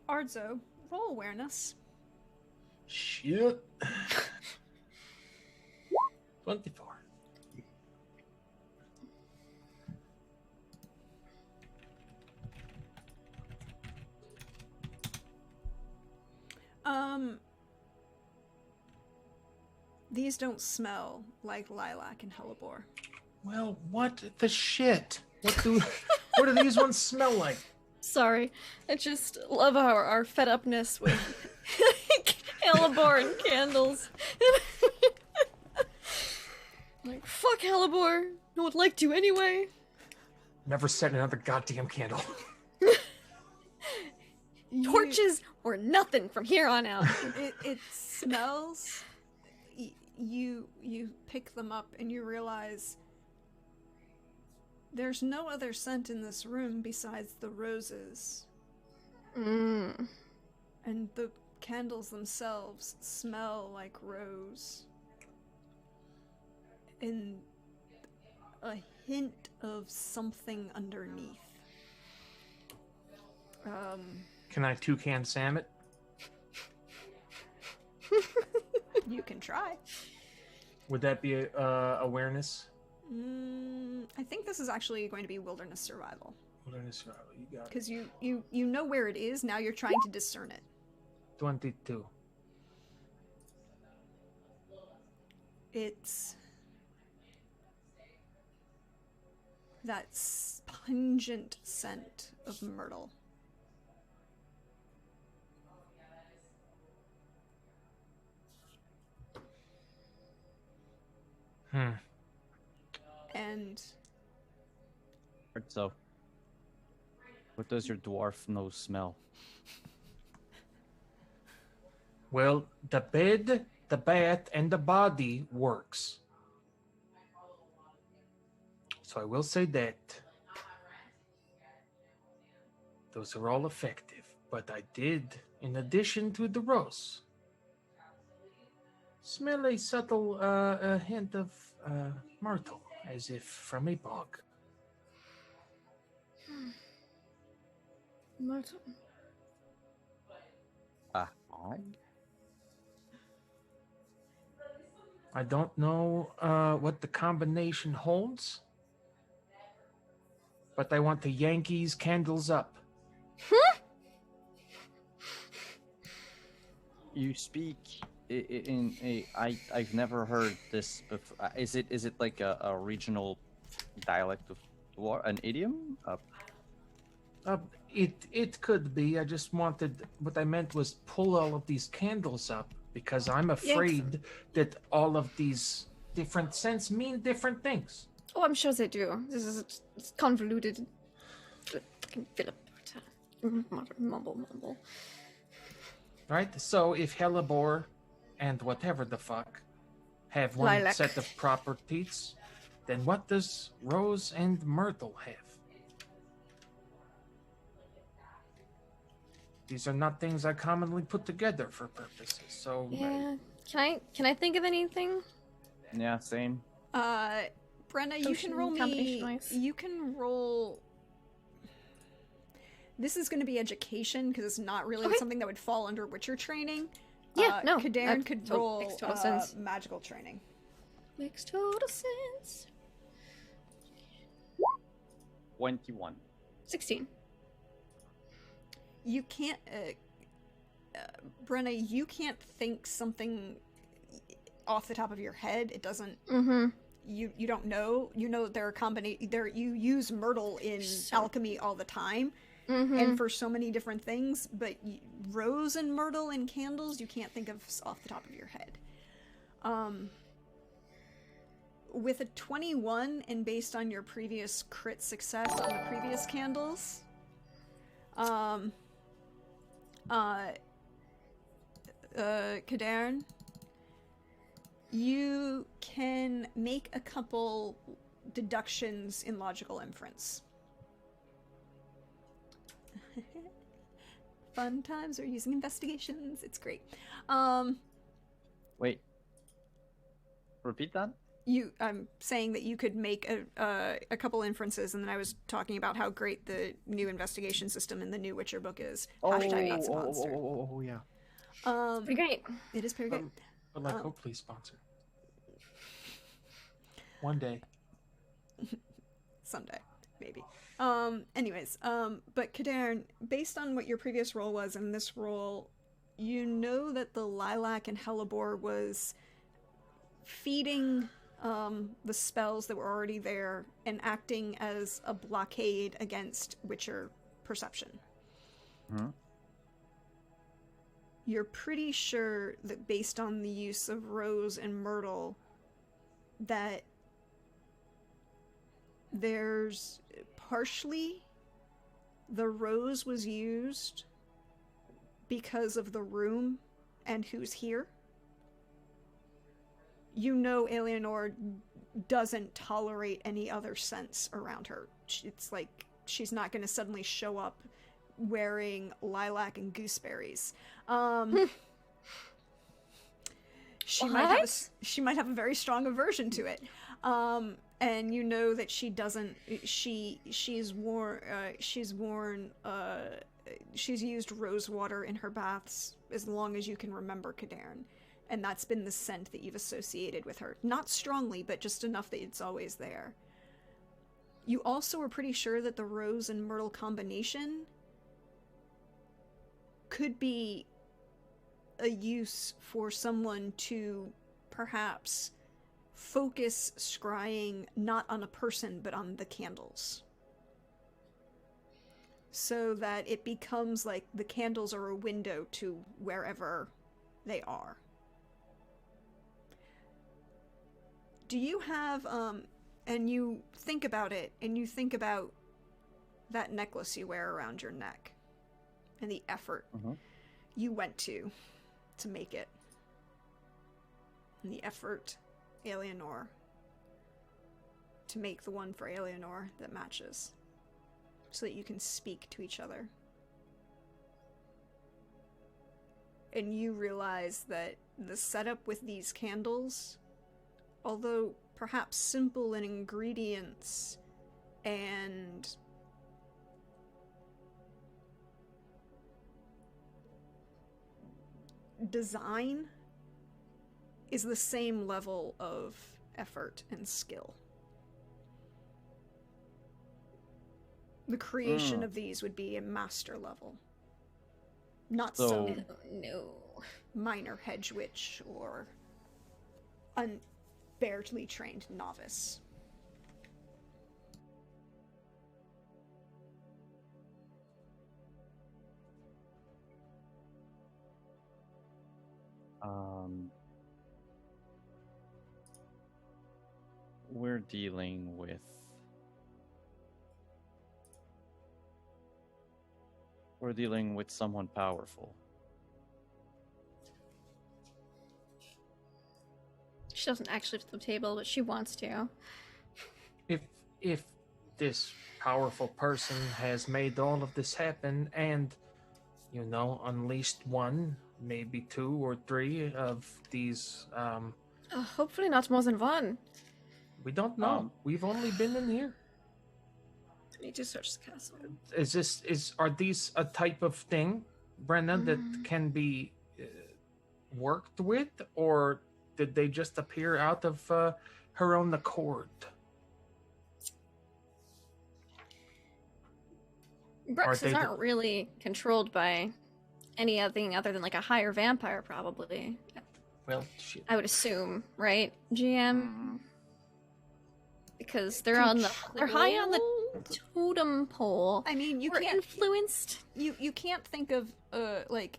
Ardzo, roll awareness. Shit. 24. These don't smell like lilac and hellebore. Well, what the shit? What do these ones smell like? Sorry, I just love our fed upness with Hellebore and candles. Like, fuck Hellebore. No one liked you anyway. Never set another goddamn candle. Torches or nothing from here on out. It smells. You pick them up and you realize there's no other scent in this room besides the roses. Mm. And the candles themselves smell like rose. And a hint of something underneath. Can I toucan Sam it? You can try. Would that be awareness? I think this is actually going to be wilderness survival. Wilderness survival, you got it. Because you know where it is, now you're trying to discern it. 22. It's that pungent scent of myrtle. And So, what does your dwarf nose smell? Well, the bed, the bath, and the body works. So I will say that. Those are all effective. But I did, in addition to the rose, smell a subtle hint of myrtle, as if from a bog. Myrtle. I don't know what the combination holds, but I want the Yankees candles up. You speak I've never heard this before. Is it like a regional dialect of war, an idiom? It could be. I just wanted, what I meant was pull all of these candles up because I'm afraid that all of these different scents mean different things. Oh, I'm sure they do. This is it's convoluted. Fucking Philip. Mumble. Right? So if hellebore and whatever the fuck have one Lilac. set of properties, then what does rose and myrtle have? These are not things I commonly put together for purposes. So Yeah. Can I think of anything? Yeah, same. Brenna, you Potion can roll me. combination-wise. You can roll. This is going to be education because it's not really Okay. something that would fall under Witcher training. Yeah, no, Kadarn that could makes roll total sense. magical training. Makes total sense. 21. 16. You can't, Brenna. You can't think something off the top of your head. It doesn't. Mm-hmm. You don't know. You know there are you use myrtle in alchemy all the time. Mm-hmm. And for so many different things, but rose and myrtle and candles you can't think of off the top of your head. With a 21 and based on your previous crit success on the previous candles, Kadarn, you can make a couple deductions in logical inference. Fun times are using investigations. It's great. Wait. Repeat that? I'm saying that you could make a couple inferences, and then I was talking about how great the new investigation system in the new Witcher book is. Hashtag not sponsored. Yeah. Pretty great. It is pretty great. But like, oh, please sponsor. One day. Someday, maybe. Anyways, but Kadarn, based on what your previous role was and this role, you know that the lilac and hellebore was feeding the spells that were already there and acting as a blockade against Witcher perception. Hmm? You're pretty sure that based on the use of rose and myrtle, that there's partially the rose was used because of the room and who's here. You know Eleanor doesn't tolerate any other scents around her. It's like she's not going to suddenly show up wearing lilac and gooseberries. She might have a very strong aversion to it. And you know that she doesn't. She's used rose water in her baths as long as you can remember, Kadarn. And that's been the scent that you've associated with her. Not strongly, but just enough that it's always there. You also are pretty sure that the rose and myrtle combination could be a use for someone to perhaps focus scrying not on a person, but on the candles. So that it becomes like the candles are a window to wherever they are. Do you have, and you think about it, and you think about that necklace you wear around your neck, and the effort you went to make it, and the effort, Eleanor, to make the one for Eleanor that matches, so that you can speak to each other. And you realize that the setup with these candles, although perhaps simple in ingredients and design, is the same level of effort and skill. The creation of these would be a master level. Not so. No. minor hedge witch or barely trained novice. We're dealing with someone powerful. She doesn't actually flip the table, but she wants to. If this powerful person has made all of this happen and, unleashed one, maybe 2 or 3 of these, Hopefully not more than one. we don't know. We've only been in here. I need to search the castle. Are these a type of thing, Brenna, that can be worked with, or did they just appear out of her own accord? Bruxas aren't really controlled by anything other than like a higher vampire, probably. Well, shit. I would assume, right, GM? Because they're high on the totem pole. I mean, you We're can't influenced. You can't think of like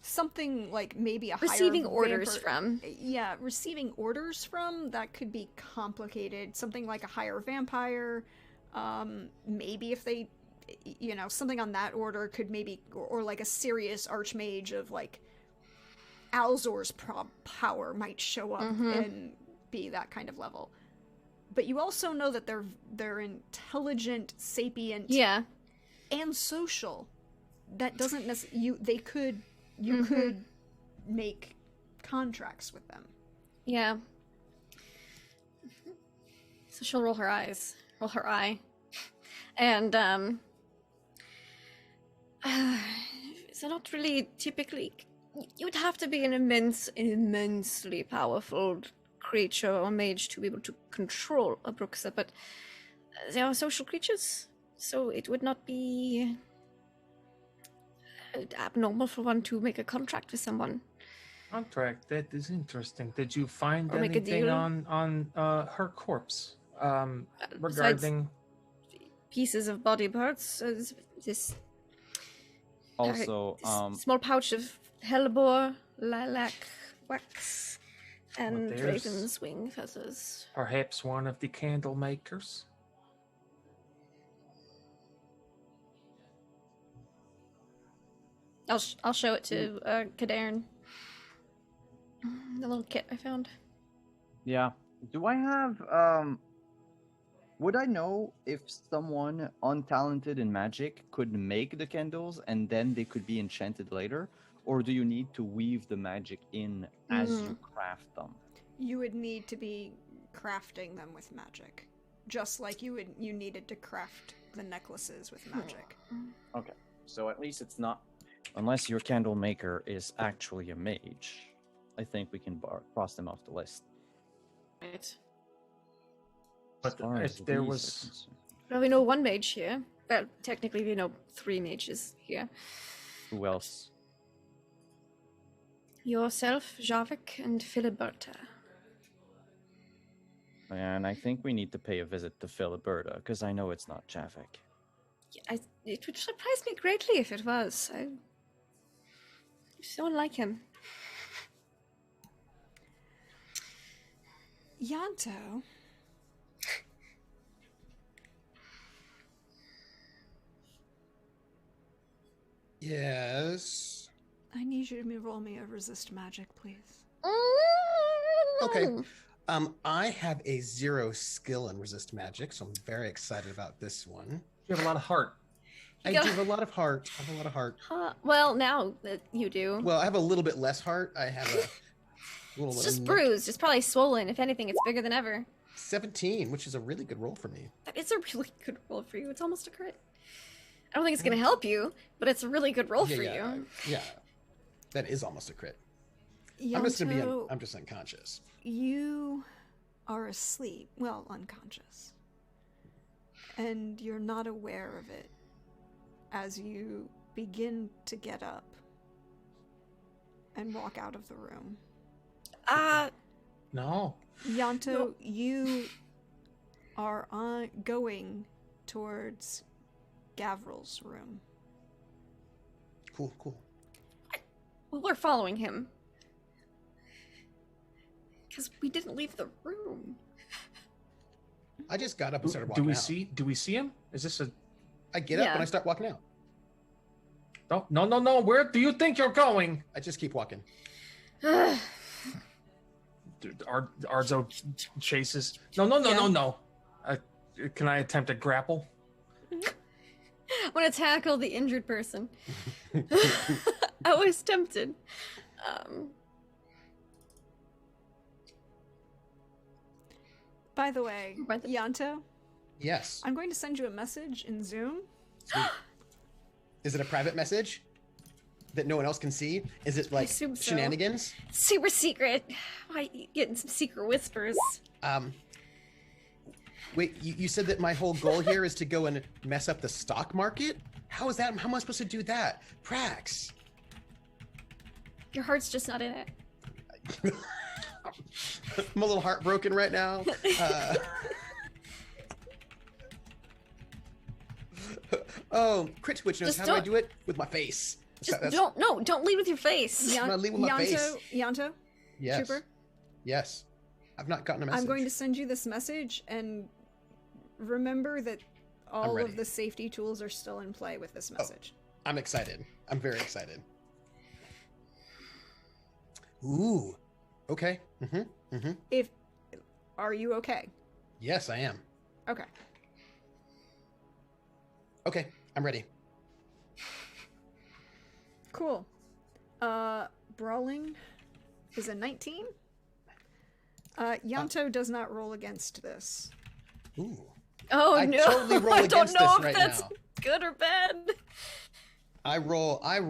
something like maybe a Receiving higher orders from. Yeah, receiving orders from, that could be complicated. Something like a higher vampire, maybe if they, something on that order could maybe, or like a serious archmage of like Alzor's power might show up and be that kind of level. But you also know that they're intelligent, sapient, and social. That doesn't necessarily you could make contracts with them. Yeah. So she'll roll her eye, and so not really typically. You would have to be an immensely powerful creature or mage to be able to control a Bruxa, but they are social creatures, so it would not be abnormal for one to make a contract with someone. Contract? That is interesting. Did you find Or make a anything deal? on her corpse regarding Pieces of body parts? This Also, small pouch of hellebore, lilac wax, and there's- raven's wing feathers. perhaps one of the candle makers? I'll show it to Cadarn. The little kit I found. yeah. Do I have would I know if someone untalented in magic could make the candles and then they could be enchanted later? Or do you need to weave the magic in as you craft them? You would need to be crafting them with magic, just like you needed to craft the necklaces with magic. Okay. So at least it's not, unless your candle maker is actually a mage. I think we can cross them off the list. Right. As But far as if there these are was concerned. Well, we know one mage here. Well, technically we know 3 mages here. Who else? Yourself, Javik, and Filiberta. And I think we need to pay a visit to Filiberta, because I know it's not Javik. It would surprise me greatly if it was. I don't like him. Yanto, Yes. I need you to roll me a resist magic, please. Okay. I have a 0 skill in resist magic, so I'm very excited about this one. you have a lot of heart. I do have a lot of heart. I have a lot of heart. Well, now that you do. Well, I have a little bit less heart. I have a little It's bit just of bruised. It's probably swollen. If anything, it's bigger than ever. 17, which is a really good roll for me. That is a really good roll for you. It's almost a crit. I don't think it's going to help you, but it's a really good roll for you. Yeah. That is almost a crit. Yanto, I'm just gonna be I'm just unconscious. you are asleep. Well, unconscious. And you're not aware of it as you begin to get up. and walk out of the room. No. Yanto, No. you are going towards Gavril's room. Cool. Well, we're following him. Because we didn't leave the room. I just got up and started walking Do we out. do we see him? Is this a I get up Yeah. and I start walking out. No. Where do you think you're going? I just keep walking. Dude, Arzo chases. No. Can I attempt a grapple? I'm gonna tackle the injured person. I was tempted. By the way, By the- Yanto, Yes. I'm going to send you a message in Zoom. Sweet. Is it a private message that no one else can see? Is it like assume so. shenanigans? Super secret. Why getting some secret whispers? Wait, you said that my whole goal here is to go and mess up the stock market? How is that? How am I supposed to do that? Prax. Your heart's just not in it. I'm a little heartbroken right now. Oh, Crit Twitch knows Just how do I don't- do it? With my face. Just That's- don't lead with your face. I'm gonna leave with my face. Yanto, Yes. Trooper, Yes. I've not gotten a message. I'm going to send you this message, and remember that all ready. of the safety tools are still in play with this message. I'm excited. I'm very excited. Ooh. Okay. Are you okay? Yes, I am. Okay. Okay, I'm ready. Cool. Brawling is a 19. Yanto does not roll against this. Ooh. Oh I no! totally roll I don't against know this if right that's now. good or bad. I roll a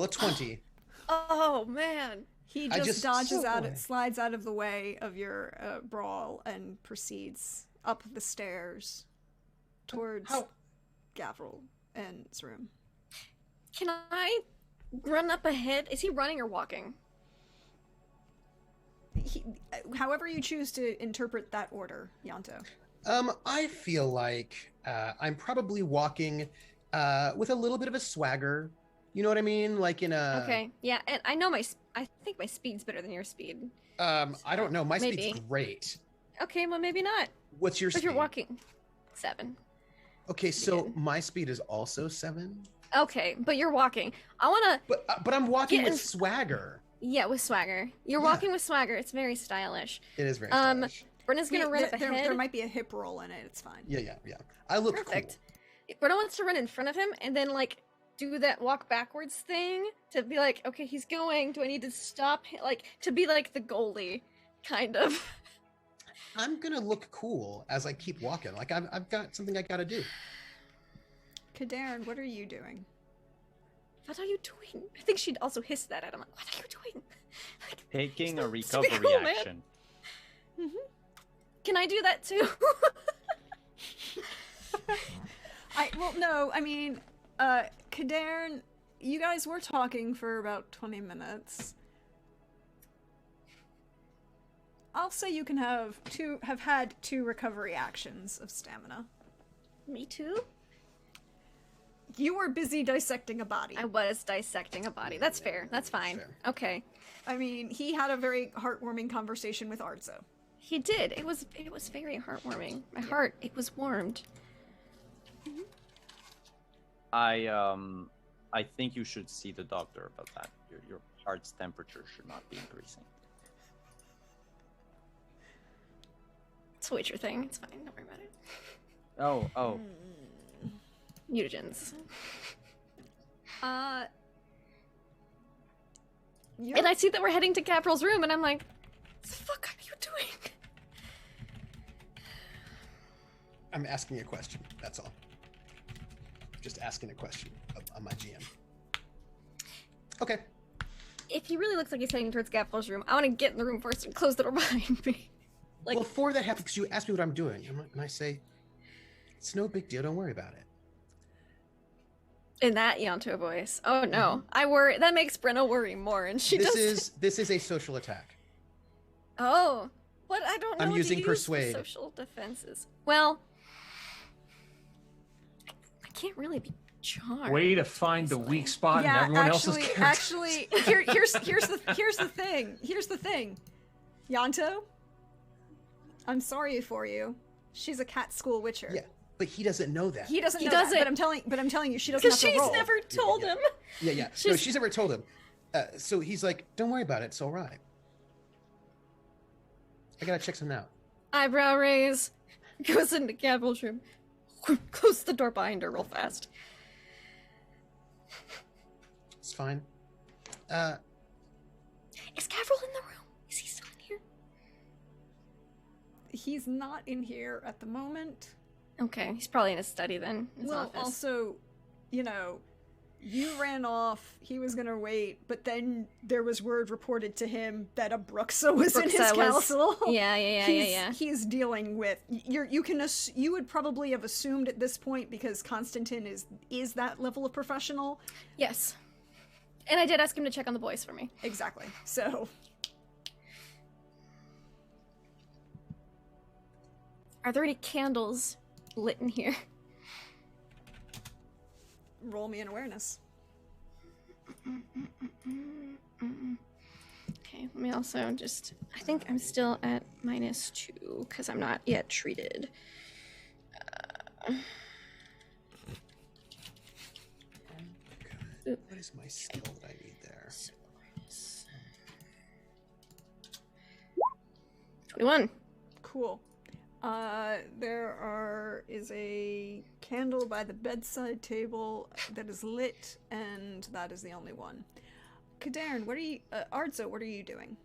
20. Oh man! He I just just- dodges so out, boy. slides out of the way of your brawl and proceeds up the stairs towards How? Gavril and his room. Can I run up ahead? Is he running or walking? However you choose to interpret that order, Yanto. I feel like I'm probably walking with a little bit of a swagger. You know what I mean? Like in a. Okay, yeah, and I know I think my speed's better than your speed. I don't know. My speed's Maybe. great. Okay, well maybe not. What's your If speed? you're walking, 7. Okay, so good. my speed is also 7. Okay, but you're walking. I wanna, But I'm walking Get with in- swagger. yeah, with swagger. You're Yeah. walking with swagger. It's very stylish. It is very Um, stylish. Brenna's gonna run up there, ahead. there might be a hip roll in it. It's fine. Yeah. I look Perfect. cool. Brenna wants to run in front of him and then like do that walk backwards thing to be like, okay, he's going. Do I need to stop? Like to be like the goalie, kind of. I'm gonna look cool as I keep walking. Like I've got something I gotta do. Kadarin, what are you doing? What are you doing? I think she'd also hiss that at him. Like, what are you doing? Like, Taking a It's pretty recovery cool, man. action. can I do that too? I mean, Kadarin, you guys were talking for about 20 minutes. I'll say you can have had 2 recovery actions of stamina. Me too? You were busy dissecting a body. I was dissecting a body. That's fair. That's fine. fair. Okay. I mean, he had a very heartwarming conversation with Arzo. He did. It was very heartwarming. My heart, it was warmed. I think you should see the doctor about that. Your heart's temperature should not be increasing. It's a Witcher thing. It's fine. Don't worry about it. Oh. Mutagens. You're- And I see that we're heading to Capril's room, and I'm like, what the fuck are you doing? I'm asking a question. That's all. Just asking a question of my GM. Okay. If he really looks like he's heading towards Capril's room, I want to get in the room first and close the door behind me. Like, Well, before that happens, because you asked me what I'm doing, and I say, it's no big deal. Don't worry about it. In that Yanto voice. Oh no. I worry. That makes Brenna worry more, and she does. This is a social attack. Oh. What? I don't know. I'm what using to use persuade. for social defenses. Well, I can't really be charmed. Way to find the weak spot in Yeah, everyone else's character. actually, here's the thing. Here's the thing. Yanto, I'm sorry for you. She's a cat school witcher. Yeah, but he doesn't know that. He doesn't He know doesn't. that, but I'm telling you, she doesn't have Because to she's roll. never told him. Yeah. No, she's never told him. So he's like, don't worry about it. It's all right. I gotta check something out. Eyebrow raise. Goes into Gavel's room. Close the door behind her real fast. It's fine. Is Gavril in the room? Is he still in here? He's not in here at the moment. Okay, he's probably in his study then. His Well, office. also, you know, you ran off, he was gonna wait, but then there was word reported to him that a Bruxa was in his Bruxa was- castle. Yeah. He's dealing with you would probably have assumed at this point, because Constantine is that level of professional. Yes. And I did ask him to check on the boys for me. Exactly. So Are there any candles lit in here? roll me an awareness. Okay, let me also just... I think I'm still at -2, because I'm not yet treated. What is my skill that I need there? 21. Cool. There is a candle by the bedside table that is lit, and that is the only one. Kadarn, what are you... Ardzo, what are you doing?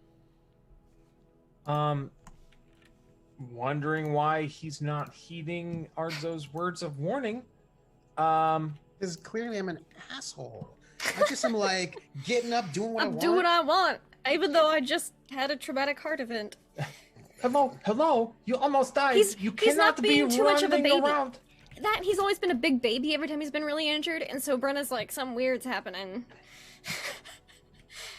Wondering why he's not heeding Ardzo's words of warning. Because clearly I'm an asshole. I just am like getting up, doing what I I'm want. doing what I want, even though I just had a traumatic heart event. Hello, you almost died. You he's cannot not be being too much of a running baby. around. That he's always been a big baby every time he's been really injured, and so Brenna's like, some weird's happening.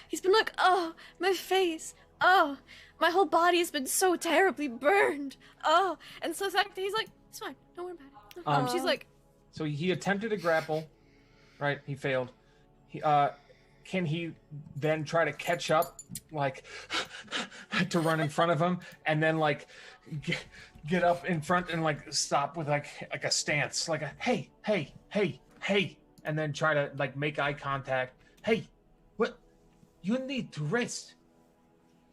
He's been like, oh, my face, oh, my whole body has been so terribly burned, oh, and so the fact that he's like, it's fine, don't worry about it. She's like, So he attempted to grapple, right? He failed. Can he then try to catch up, like, to run in front of him, and then like get up in front and like stop with like a stance, like a hey, and then try to like make eye contact. Hey, what? You need to rest.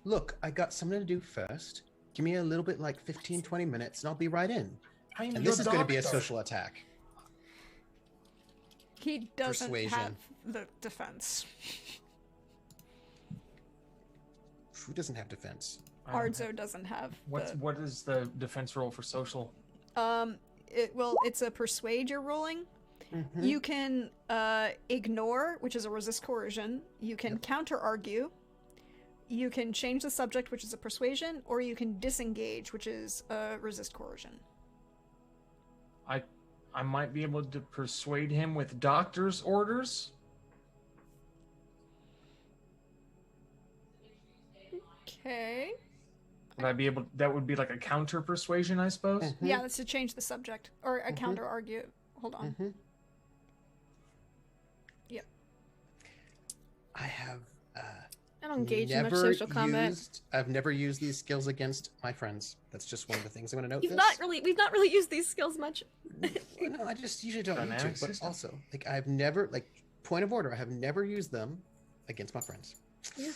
Look, I got something to do first. Give me a little bit, like 15, 20 minutes, and I'll be right in. I'm And your this is going to be a doctor. social attack. He doesn't Persuasion. have the defense. Who doesn't have defense? Ardzo doesn't have What is the defense roll for social? it's a persuade you're rolling. Mm-hmm. You can ignore, which is a resist coercion. You can counter argue. You can change the subject, which is a persuasion, or you can disengage, which is a resist coercion. I might be able to persuade him with doctor's orders. Okay. Would I be able? That would be like a counter persuasion, I suppose. Mm-hmm. Yeah, that's to change the subject. Or a counter argue. Hold on. Mm-hmm. Yep. I have I don't engage in much social combat. I've never used these skills against my friends. That's just one of the things I'm going to note. We've not really used these skills much. Well, no, I just usually don't need Dynamic to. But system. also, like, I've never, like, point of order, I have never used them against my friends. Yeah.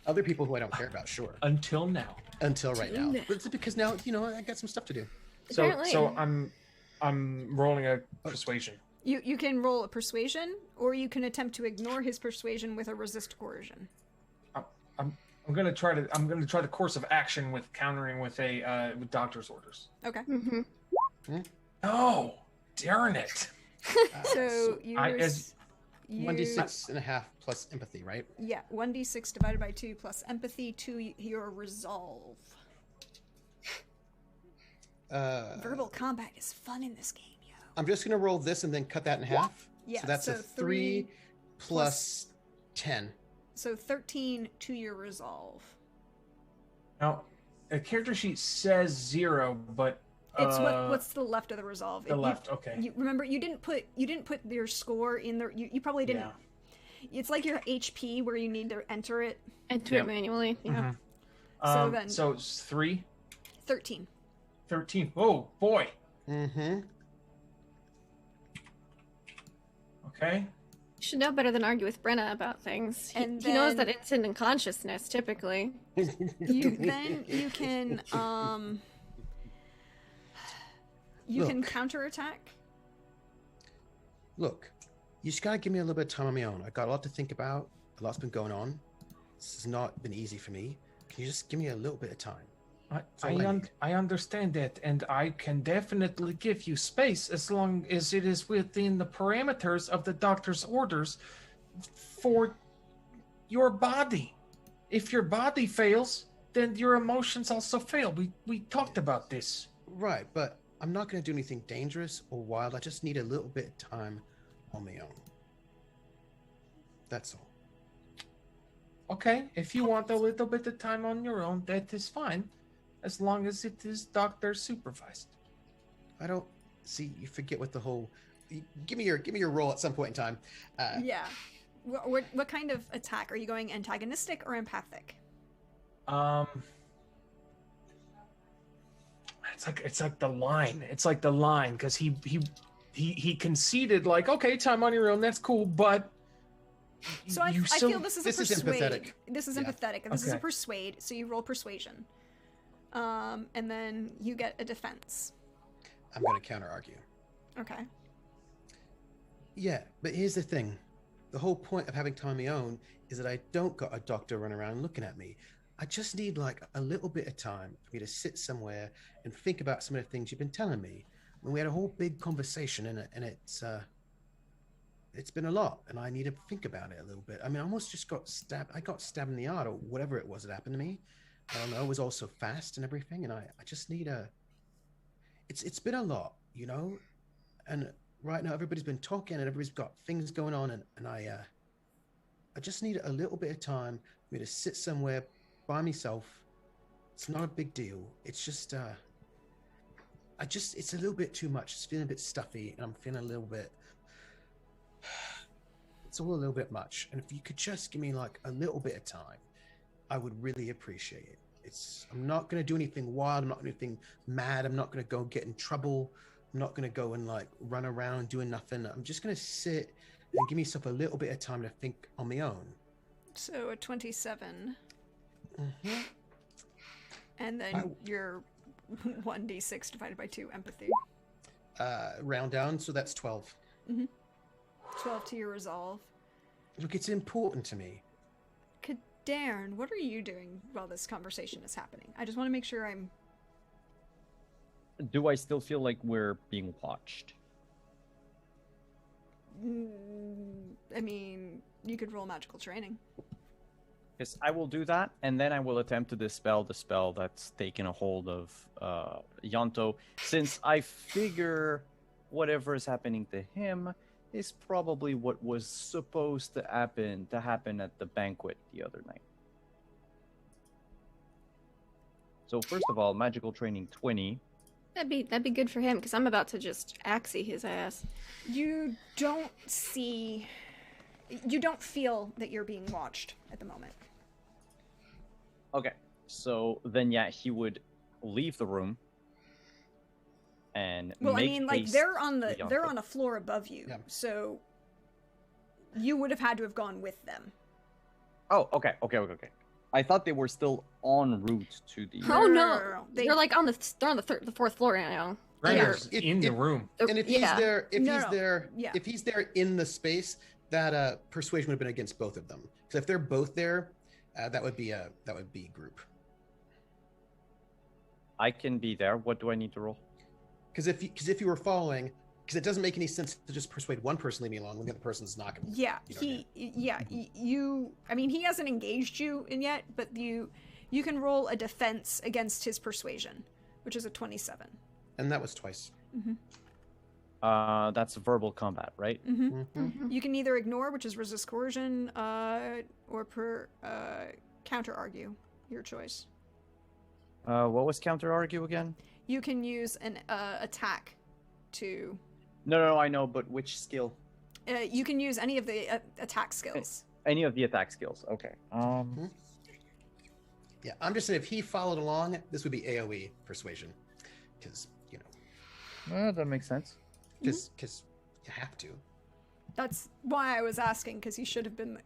Other people who I don't care about, sure. Until now. Until right now. Until now. But it's because now, you know, I got some stuff to do. Apparently. So I'm rolling a persuasion. You can roll a persuasion, or you can attempt to ignore his persuasion with a resist coercion. I'm gonna try the course of action with countering with a with doctor's orders. Okay. Mm-hmm. Oh, darn it! So you I- use... 1d6 and a half plus empathy, right? Yeah, 1d6 divided by 2 plus empathy to your resolve. Verbal combat is fun in this game, yo. I'm just going to roll this and then cut that in half. Yeah. So that's a 3 plus 10. So 13 to your resolve. Now, a character sheet says 0, but It's what's to the left of the resolve. the left. Okay. You remember you didn't put your score in there. You probably didn't. Yeah. It's like your HP where you need to enter it. Enter it manually. Yeah. So then, So it's 3, 13. 13. Oh boy. Mm-hmm. Okay. You should know better than argue with Brenna about things. He knows that it's in unconsciousness typically. You can can counterattack. Look, you just gotta give me a little bit of time on my own. I got a lot to think about. A lot's been going on. This has not been easy for me. Can you just give me a little bit of time? I understand that, and I can definitely give you space as long as it is within the parameters of the doctor's orders for your body. If your body fails, then your emotions also fail. We talked about this. Right, but I'm not gonna do anything dangerous or wild. I just need a little bit of time on my own. That's all. Okay, if you want a little bit of time on your own, that is fine, as long as it is doctor supervised. I don't see. You forget what the whole. Give me your roll at some point in time. Yeah. What kind of attack are you going? Antagonistic or empathic? It's like the line. It's like the line because he conceded like, okay, time on your own, that's cool, but. So I feel this is a persuade. empathetic. This is empathetic, and this is a persuade. So you roll persuasion, and then you get a defense. I'm gonna counter argue. Okay. Yeah, but here's the thing. The whole point of having time on my own is that I don't got a doctor running around looking at me. I just need like a little bit of time for me to sit somewhere and think about some of the things you've been telling me. And we had a whole big conversation in it, and it's been a lot, and I need to think about it a little bit. I mean, I almost just got stabbed. I got stabbed in the arm or whatever it was that happened to me. I don't know. It was all so fast and everything, and I just need a. It's been a lot, you know, and right now everybody's been talking and everybody's got things going on, and I just need a little bit of time for me to sit somewhere by myself. It's not a big deal. It's just it's a little bit too much. It's feeling a bit stuffy, and I'm feeling a little bit. It's all a little bit much, and if you could just give me like a little bit of time, I would really appreciate it. I'm not going to do anything wild. I'm not going to do anything mad. I'm not going to go get in trouble. I'm not going to go and like run around doing nothing. I'm just going to sit and give myself a little bit of time to think on my own. So a 27. Mm-hmm. And then your 1d6 divided by 2 empathy. Round down, so that's 12. Mm-hmm. 12 to your resolve. Look, it's important to me. Darren, what are you doing while this conversation is happening? I just want to make sure I'm... Do I still feel like we're being watched? I mean, you could roll magical training. Yes, I will do that, and then I will attempt to dispel the spell that's taken a hold of Yonto, since I figure whatever is happening to him is probably what was supposed to happen at the banquet the other night. So first of all, magical training 20. That'd be good for him because I'm about to just axie his ass. You don't feel that you're being watched at the moment. Okay, so then yeah, he would leave the room. And well, I make mean, like haste they're on to a floor above you, Yeah. so you would have had to have gone with them. Oh, okay. I thought they were still en route to the. Oh no, No. they're like they're on the fourth floor right now. Renner's If- in the if- room. And if he's Yeah. there, Yeah. if he's there in the space, that persuasion would have been against both of them. Because if they're both there, that would be group. I can be there. What do I need to roll? Because if you were following, because it doesn't make any sense to just persuade one person to leave me alone when the other person's not going to. Yeah, You know you. I mean, he hasn't engaged you in yet, but you can roll a defense against his persuasion, which is a 27. And that was twice. Mm-hmm. That's verbal combat, right? Mm-hmm. You can either ignore, which is resist coercion, or counter argue. Your choice. What was counter argue again? You can use an attack to. No, I know, but which skill? You can use any of the attack skills. Any of the attack skills. Okay. Yeah, I'm just saying if he followed along, this would be AoE persuasion, because That makes sense. because you have to. That's why I was asking, because he should have been.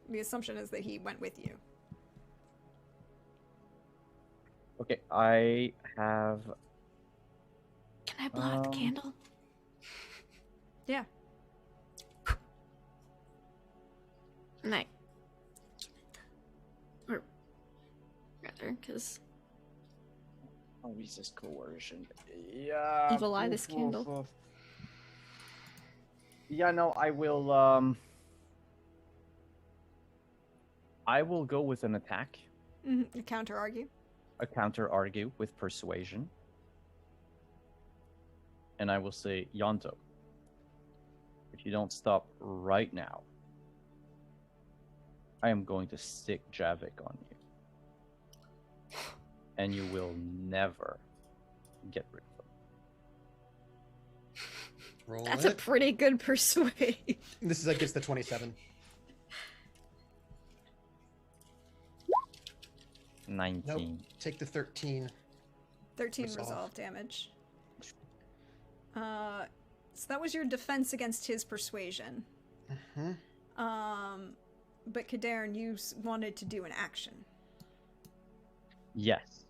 The assumption is that he went with you. Okay, I have. Can I blow out the candle? Yeah. Night. Or rather, because I'll resist coercion. Yeah. Evil eye this candle. Yeah, no, I will. I will go with an attack. Mm-hmm. Counter argue. A counter argue with persuasion. And I will say, Yonto, if you don't stop right now, I am going to stick Javik on you. And you will never get rid of him. Roll that's it. a pretty good persuade. This is, I guess, the 27. 19. Nope. Take the 13. 13 resolve damage. So that was your defense against his persuasion. Mm-hmm. But Kadaren, you wanted to do an action. Yes.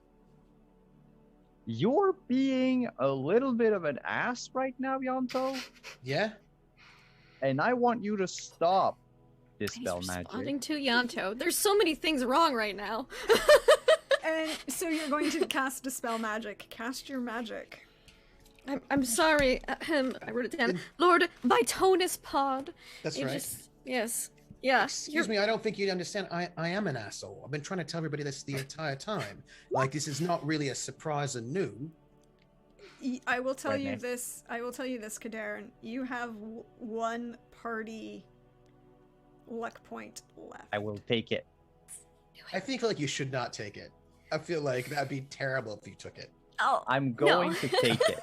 You're being a little bit of an ass right now, Yonto. Yeah? And I want you to stop He's Dispel responding Magic. to Yanto. There's so many things wrong right now. And so you're going to cast Dispel Magic. Cast your magic. I'm sorry. I wrote it down. Lord Bitonus Pod. That's It right. Yes. Yeah. Excuse me, I don't think you understand. I am an asshole. I've been trying to tell everybody this the entire time. Like, this is not really a surprise and new. I will tell Right, you Nate. this. I will tell you this, Kadaren. You have one party luck point left. I will take it. I think like you should not take it. I feel like that'd be terrible if you took it. Oh, I'm going to take it.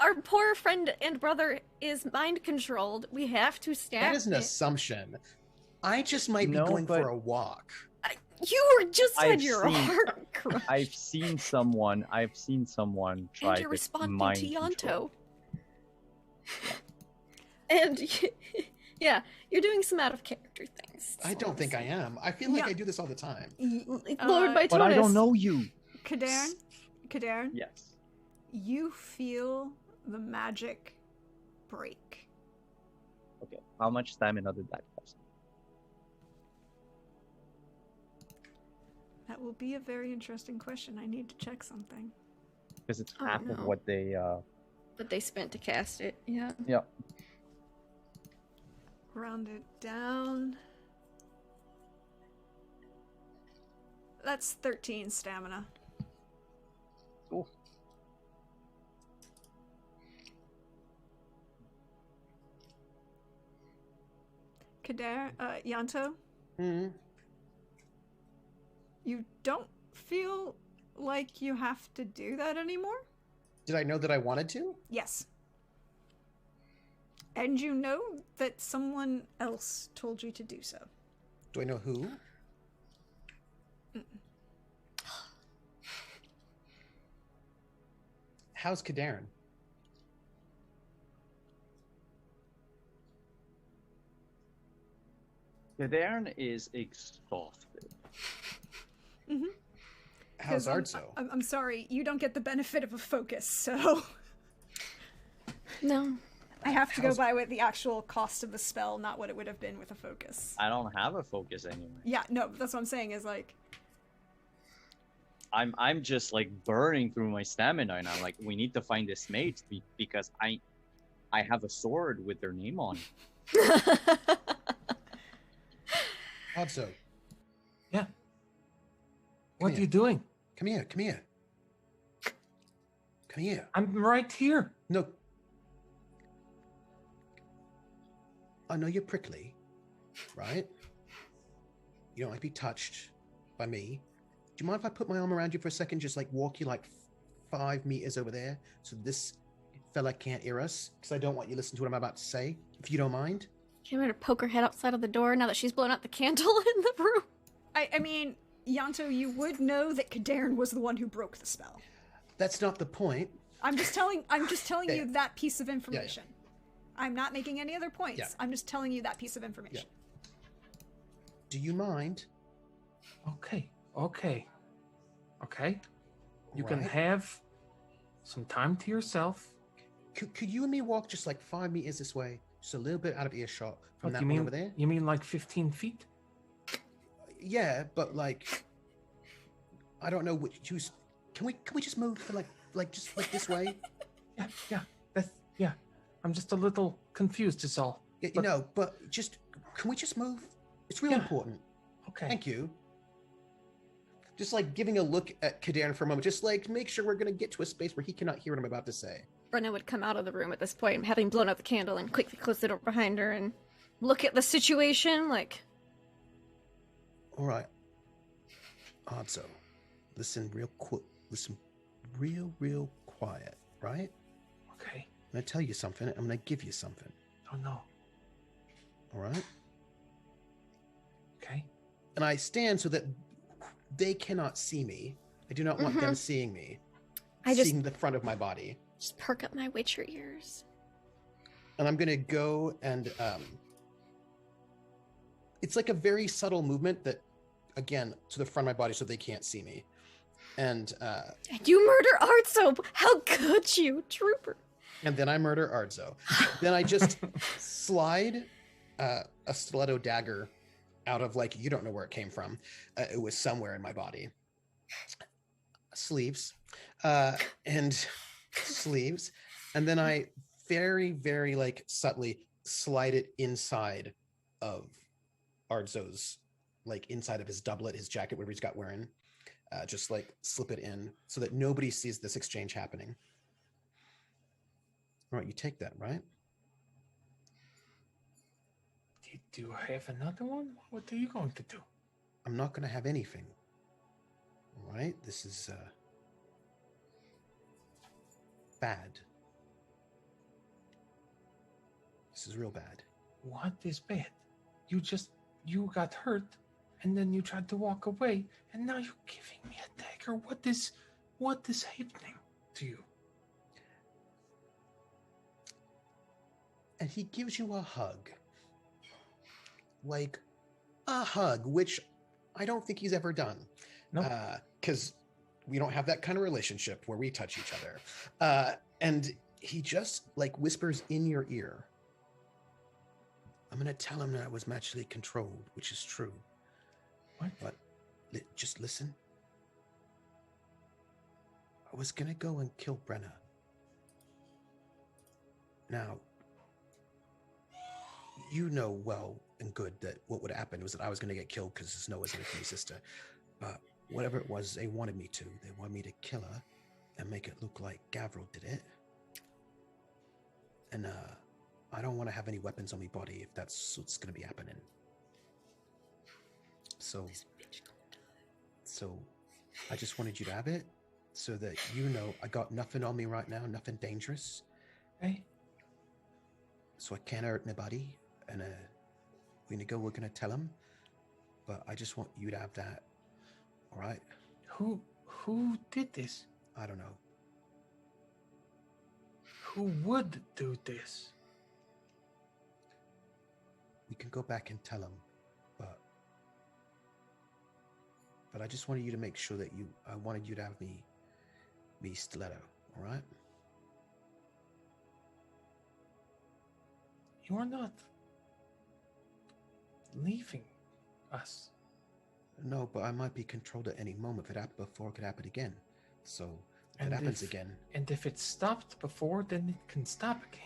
Our poor friend and brother is mind controlled. We have to stab That is an it. assumption. I just might be No, going but- for a walk. You were just said I've your seen- heart crushed. I've seen someone try And you're to responding mind to control. Yanto. And yeah, you're doing some out of character things. I don't think I am. I feel like Yeah. I do this all the time. Lord Uh, Bitonus. But I don't know you. Kadaren, Yes. you feel the magic break. Okay. How much stamina did that cost? That will be a very interesting question. I need to check something. Because it's Oh, half of no. what they. But they spent to cast it. Yeah. Yeah. Round it down. That's 13 stamina. Cool. Kadaren, Yanto, Hmm. you don't feel like you have to do that anymore? Did I know that I wanted to? Yes. And you know that someone else told you to do so. Do I know who? How's Kadaren? Kadern is exhausted. Mm-hmm. How's Ardso? I'm sorry, you don't get the benefit of a focus, so No. I have to go How's- by what the actual cost of the spell, not what it would have been with a focus. I don't have a focus anymore. Yeah, no, that's what I'm saying is like, I'm just like burning through my stamina, and I'm like, we need to find this mage because I have a sword with their name on it. Ardso, Yeah. What Come are you doing? come here, come here. Come here. I'm right here. No, I know you're prickly, right? You don't like to be touched by me. Do you mind if I put my arm around you for a second, just like walk you like 5 meters over there so this fella can't hear us? Because I don't want you to listen to what I'm about to say, if you don't mind. Can I poke her head outside of the door now that she's blown out the candle in the room? I mean, Yanto, you would know that Kadarin was the one who broke the spell. That's not the point. I'm just telling Yeah. you that piece of information. Yeah. I'm not making any other points. Yeah. I'm just telling you that piece of information. Do you mind? Okay. You can Right. have some time to yourself. Could you and me walk just like 5 meters this way, just a little bit out of earshot from What, that you one mean over there? You mean like 15 feet? Yeah, but like, I don't know which. Can we just move for like just like this way? Yeah. I'm just a little confused, is all. Yeah, But- but just can we just move? It's real Yeah. important. Okay. Thank you. Just like giving a look at Kadarin for a moment, just like make sure we're gonna get to a space where he cannot hear what I'm about to say. Brenna would come out of the room at this point, having blown out the candle, and quickly close the door behind her and look at the situation like, All right. Odso, listen real quiet, right? Okay. I'm gonna tell you something. I'm gonna give you something. Oh no. All right. Okay. And I stand so that they cannot see me. I do not want them seeing me. I just- seeing the front of my body. just perk up my witcher ears. And I'm gonna go and it's like a very subtle movement that, again, to the front of my body so they can't see me. And You murder Artso! How could you, trooper? then I murder Ardzo. Then I just slide a stiletto dagger out of, like, you don't know where it came from. It was somewhere in my body. Sleeves. And sleeves. And then I very, very, like, subtly slide it inside of Ardzo's, like, inside of his doublet, his jacket, whatever he's got wearing. Just, like, slip it in so that nobody sees this exchange happening. All right, you take that, right? Do you have another one? What are you going to do? I'm not going to have anything. All right? This is bad. This is real bad. What is bad? You got hurt, and then you tried to walk away, and now you're giving me a dagger. What is happening to you? And he gives you a hug. Like a hug, which I don't think he's ever done. No. Because we don't have that kind of relationship where we touch each other. And he just, like, whispers in your ear, I'm going to tell him that I was magically controlled, which is true. What? But just listen. I was going to go and kill Brenna. Now, you know well and good that what would happen was that I was going to get killed because Snow was going to kill my sister. But whatever it was, they wanted me to. They wanted me to kill her and make it look like Gavril did it. And I don't want to have any weapons on my body if that's what's going to be happening. So I just wanted you to have it so that you know I got nothing on me right now, nothing dangerous. Hey, So I can't hurt nobody. And we're going to tell him. But I just want you to have that. All right? who did this? I don't know. Who would do this? We can go back and tell him. But I just wanted you to make sure that I wanted you to have me stiletto. All right? You are not leaving us. No, but I might be controlled at any moment. If it happened before, it could happen again. So if And it happens if- again, And if it stopped before, then it can stop again.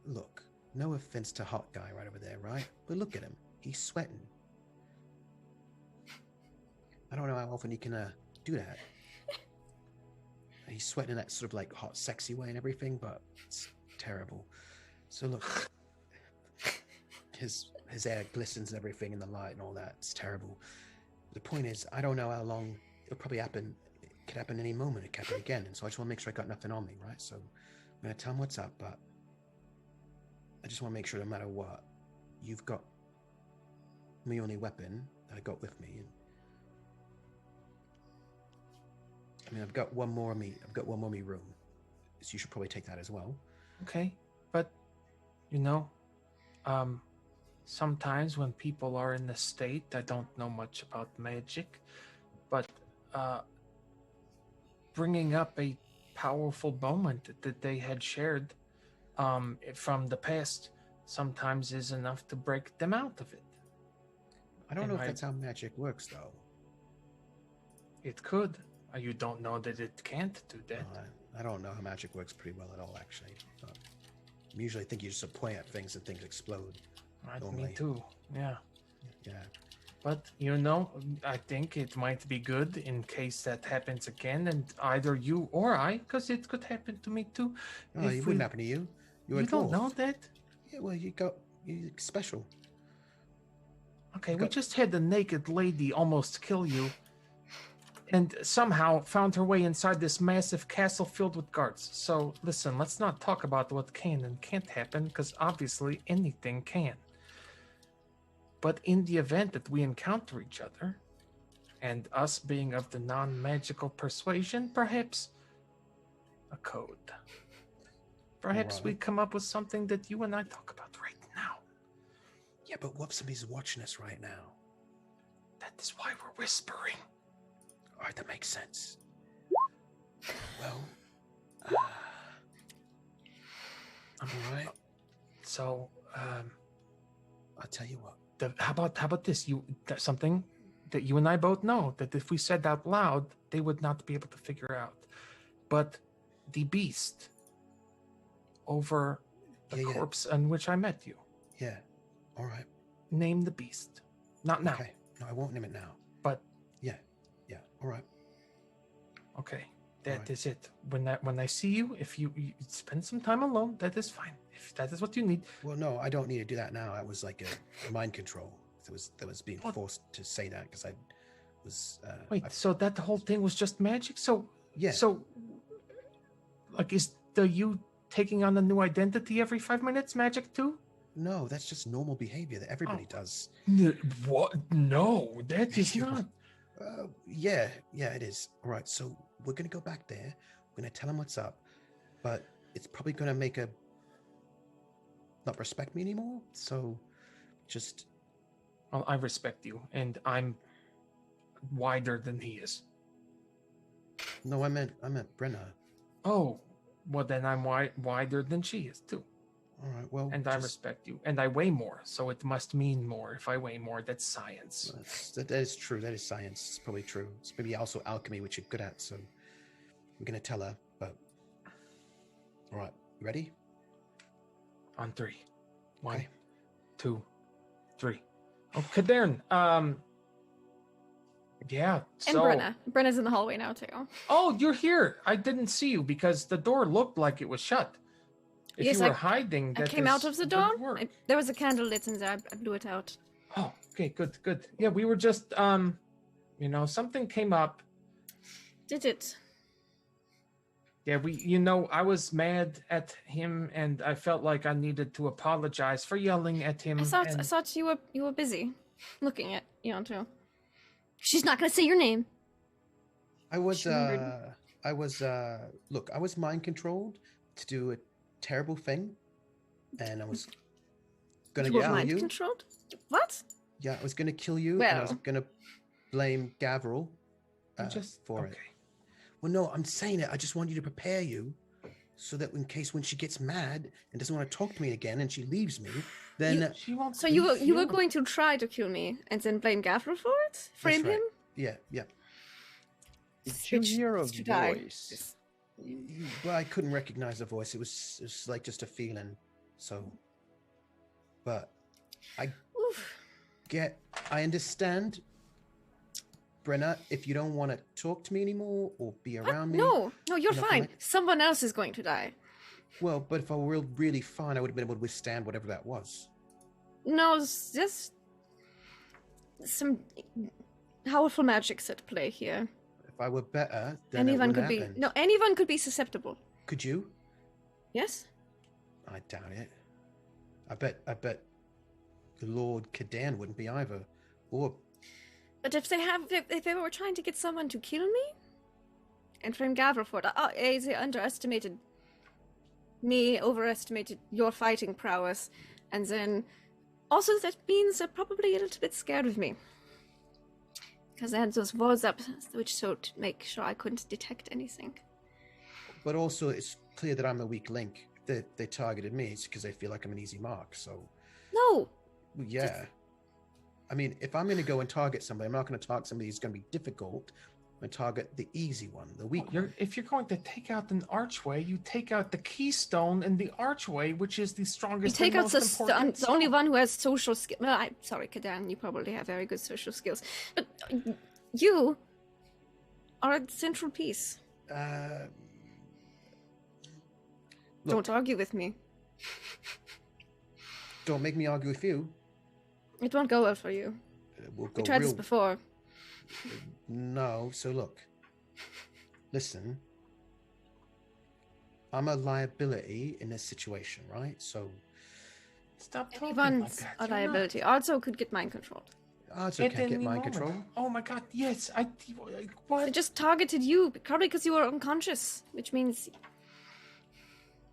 look, no offense to hot guy right over there, right? But look at him. He's sweating. I don't know how often he can do that. He's sweating in that sort of like hot, sexy way and everything, but it's terrible. So look, his hair glistens and everything in the light and all that. It's terrible. The point is, I don't know how long it'll probably happen. It could happen any moment. It could happen again. And so I just want to make sure I got nothing on me, right? So I'm going to tell him what's up, but I just want to make sure no matter what, you've got my only weapon that I got with me. And I mean, I've got one more me room. So you should probably take that as well. Okay, but sometimes when people are in the state, I don't know much about magic, but bringing up a powerful moment that they had shared from the past sometimes is enough to break them out of it. I don't know if that's how magic works, though. It could. You don't know that it can't do that. I don't know how magic works pretty well at all, actually. Usually I think you just point at things and things explode. Me too, yeah. Yeah. But, I think it might be good in case that happens again, and either you or I, because it could happen to me too. Oh, it wouldn't happen to you. You don't know that? Yeah, well, you're special. Okay, we just had a naked lady almost kill you, and somehow found her way inside this massive castle filled with guards. So, listen, let's not talk about what can and can't happen, because obviously anything can. But in the event that we encounter each other, and us being of the non-magical persuasion, perhaps a code. Perhaps we come up with something that you and I talk about right now. Yeah, but what if somebody's watching us right now? That is why we're whispering. All right, that makes sense. Well, I'm all right. So, I'll tell you what. How about this? Something that you and I both know that if we said out loud, they would not be able to figure out. But the beast over the corpse on which I met you. Yeah. All right. Name the beast. Not now. Okay. No, I won't name it now. But yeah. All right. Okay. That is it. When I see you, if you spend some time alone, that is fine. If that is what you need. Well, no, I don't need to do that now. I was like a mind control. That was being forced to say that because I was. So that whole thing was just magic. So yeah. So, like, is you taking on a new identity every 5 minutes magic too? No, that's just normal behavior that everybody does. What? No, that is not. Yeah, it is. All right, so we're gonna go back there. We're gonna tell him what's up, but it's probably gonna make a not respect me anymore. So, just. Well, I respect you, and I'm wider than he is. No, I meant Brenna. Oh, well then I'm wider than she is too. All right, well, and I respect you, and I weigh more, so it must mean more. If I weigh more, that's science. That is true. That is science. It's probably true. It's maybe also alchemy, which you're good at. So we're gonna tell her. But all right, you ready? On 3. 1, okay. 2, 3. Oh, Kadern. Yeah. So, and Brenna's in the hallway now too. Oh, you're here. I didn't see you because the door looked like it was shut. If you were hiding, I came out of the door. There was a candle lit in there. I blew it out. Oh, okay, good. Yeah, we were just, something came up. Did it? Yeah, I was mad at him, and I felt like I needed to apologize for yelling at him. I thought you were busy looking at too. She's not gonna say your name. I was mind controlled to do a terrible thing, and I was gonna kill mind you. Controlled? What? Yeah, I was gonna kill you, well, and I was gonna blame Gavril for it. Well, no, I'm saying it. I just want you to prepare you, so that in case when she gets mad and doesn't want to talk to me again, and she leaves me, then she won't. So you were going to try to kill me and then blame Gavril for it? Frame him? Yeah. Did you hear a voice? Well, I couldn't recognize the voice. It was like just a feeling. So, but I understand, Brenna, if you don't want to talk to me anymore or be around me. No, you're fine. Someone else is going to die. Well, but if I were really fine, I would have been able to withstand whatever that was. No, it's just some powerful magic's at play here. If I were better, then Anyone it could wouldn't be. happen. No, anyone could be susceptible. Could you? Yes? I doubt it. I bet the Lord Kadan wouldn't be either. Or But if they were trying to get someone to kill me, and from Gavroford, they underestimated me, overestimated your fighting prowess, and then also that means they're probably a little bit scared of me. Because I had those walls up, which so to make sure I couldn't detect anything. but also it's clear that I'm a weak link. If they targeted me, it's because they feel like I'm an easy mark. So No! yeah. I mean, if I'm going to go and target somebody, I'm not going to target somebody who's going to be difficult. I'm going to target the easy one, the weak one. If you're going to take out an archway, you take out the keystone in the archway, which is the You strongest take and out most important. the only one who has social skills. Well, I'm sorry, Kadan, you probably have very good social skills. But you are a central piece. Look, Don't argue with me. don't make me argue with you. It won't go well for you. We'll go We tried real... this before. No, so look. Listen. I'm a liability in this situation, right? So Stop talking Anyone's like that. a You're not. liability. Also could get mind controlled. odds At can't get any mind moment. control. Oh my god, yes. They What? just targeted you, probably because you were unconscious, which means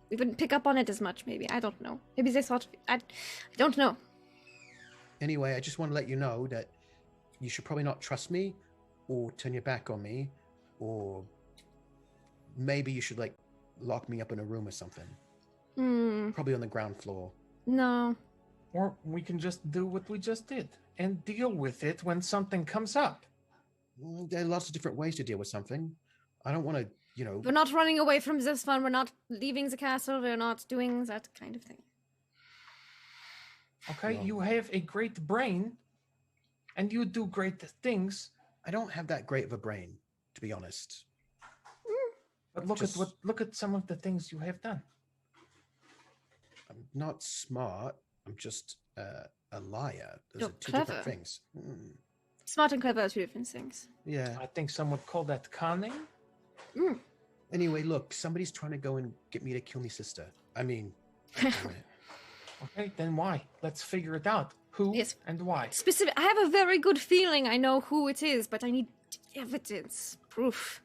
we wouldn't pick up on it as much, maybe. I don't know. Maybe they thought... I don't know. Anyway, I just want to let you know that you should probably not trust me or turn your back on me, or maybe you should like lock me up in a room or something. Probably on the ground floor. No. Or we can just do what we just did and deal with it when something comes up. There are lots of different ways to deal with something. I don't want to, We're not running away from this one. We're not leaving the castle. We're not doing that kind of thing. Okay, No. you have a great brain, and you do great things. I don't have that great of a brain, to be honest. But look Just- look at some of the things you have done. I'm not smart. I'm just a liar. Those You're are two clever. different things. Smart and clever are two different things. Yeah. I think some would call that cunning. Anyway, look, somebody's trying to go and get me to kill me sister. I mean, damn it. Okay, then why? Let's figure it out. Who Yes. and why? Specific. I have a very good feeling I know who it is, but I need evidence, proof.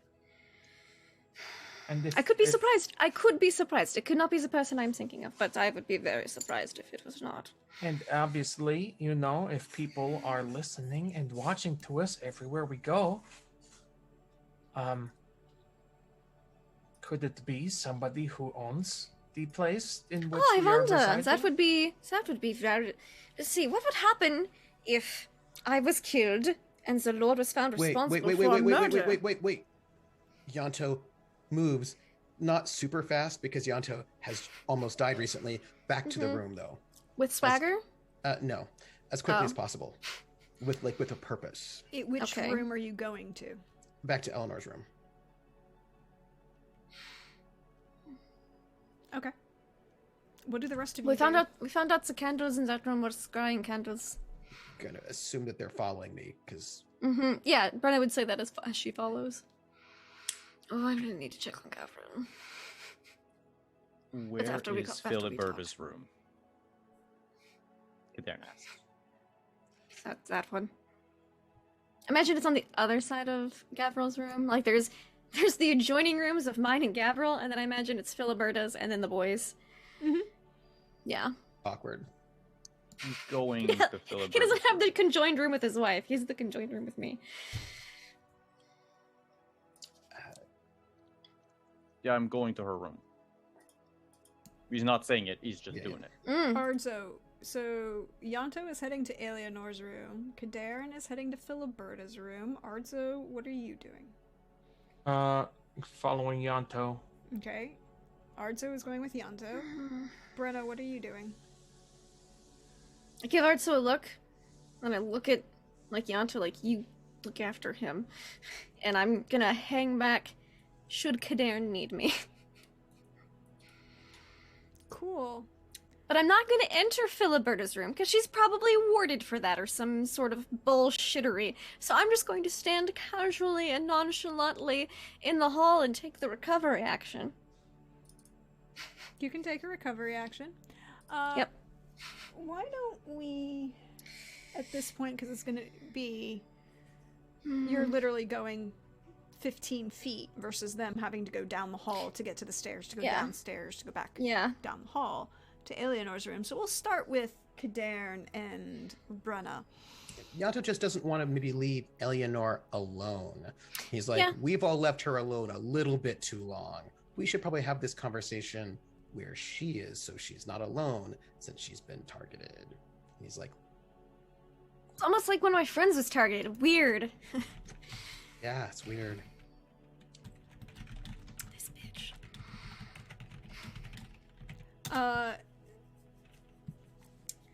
And if, I could be if- surprised. I could be surprised. It could not be the person I'm thinking of, but I would be very surprised if it was not. And obviously, if people are listening and watching to us everywhere we go, could it be somebody who owns the place in which Oh, I we are wonder. That residing? would be very. Let's see. What would happen if I was killed and the Lord was found Wait, responsible wait, for a wait, murder? wait. Yanto moves not super fast because Yanto has almost died recently. Back to the room though. With swagger? No, as quickly Oh. as possible, with a purpose. Which Okay. room are you going to? Back to Eleanor's room. Okay. What do the rest of you We found do? out the candles in that room were scrying candles. Gonna assume that they're following me because Yeah, Brenna would say that as she follows. Oh, I really need to check on Catherine. Where after we is got- after we Filiberta's room? There now. That one. Imagine it's on the other side of Gavril's room. Like there's the adjoining rooms of mine and Gavril, and then I imagine it's Filiberta's and then the boys. Mhm. Yeah. awkward. I'm going Yeah, to Filiberta's. He doesn't have the conjoined room with his wife. He's the conjoined room with me. Yeah, I'm going to her room. He's not saying it, he's just Yeah, doing it. Arzo. So Yanto is heading to Eleanor's room. Kadarin is heading to Filiberta's room. Arzo, what are you doing? Following Yanto. Okay. Arzo is going with Yanto. Brenna, what are you doing? I give Artso a look, and I look at Yanto like you look after him, and I'm gonna hang back should Kadarin need me. Cool. But I'm not going to enter Filiberta's room because she's probably warded for that or some sort of bullshittery. So I'm just going to stand casually and nonchalantly in the hall and take the recovery action. You can take a recovery action. Yep. Why don't we, at this point, because it's going to be, you're literally going 15 feet versus them having to go down the hall to get to the stairs, to go downstairs, to go back down the hall to Eleanor's room. So we'll start with Cadarn and Brenna. Yanto just doesn't want to maybe leave Eleanor alone. He's like, we've all left her alone a little bit too long. We should probably have this conversation where she is so she's not alone since she's been targeted. He's like, it's almost like one of my friends was targeted. Weird. Yeah, it's weird. This bitch.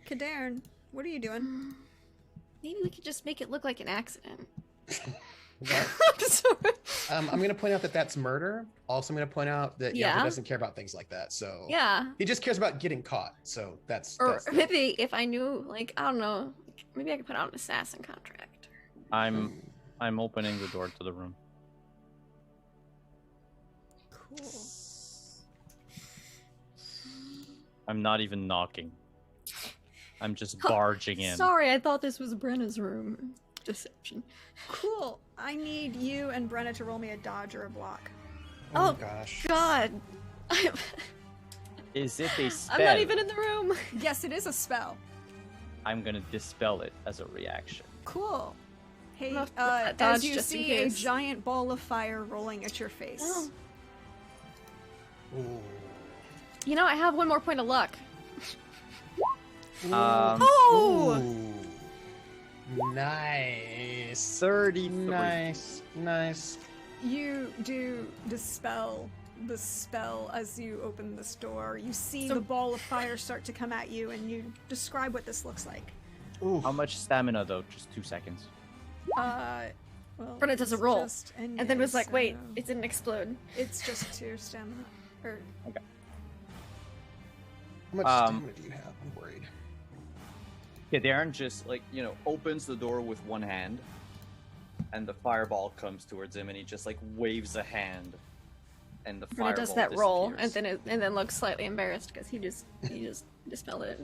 Cadarn, what are you doing? Maybe we could just make it look like an accident. I'm going to point out that that's murder. Also, I'm going to point out that Yanto doesn't care about things like that. So he just cares about getting caught. So that's maybe if I knew, like, I don't know, maybe I could put out an assassin contract. I'm opening the door to the room. Cool. I'm not even knocking. I'm just barging in. Sorry, I thought this was Brenna's room. Deception. Cool. I need you and Brenna to roll me a dodge or a block. Oh gosh. God. Is it a spell? I'm not even in the room. Yes, it is a spell. I'm gonna dispel it as a reaction. Cool. Hey, dodge as you just in see a case. giant ball of fire rolling at your face. Oh. Ooh. You know, I have one more point of luck. Oh! Ooh. Nice. 33. Nice. You do dispel the spell as you open this door. You see the ball of fire start to come at you, and you describe what this looks like. Ooh. How much stamina though? Just 2 seconds. Well, Brenna does a it's roll, just and then was like, so "Wait, it didn't explode." It's just 2 stamina. Or Okay. How much stamina do you have? I'm worried. Yeah, Darren just opens the door with one hand, and the fireball comes towards him, and he just waves a hand, and the fireball Brenna does that roll, disappears. and then looks slightly embarrassed because he just dispelled it.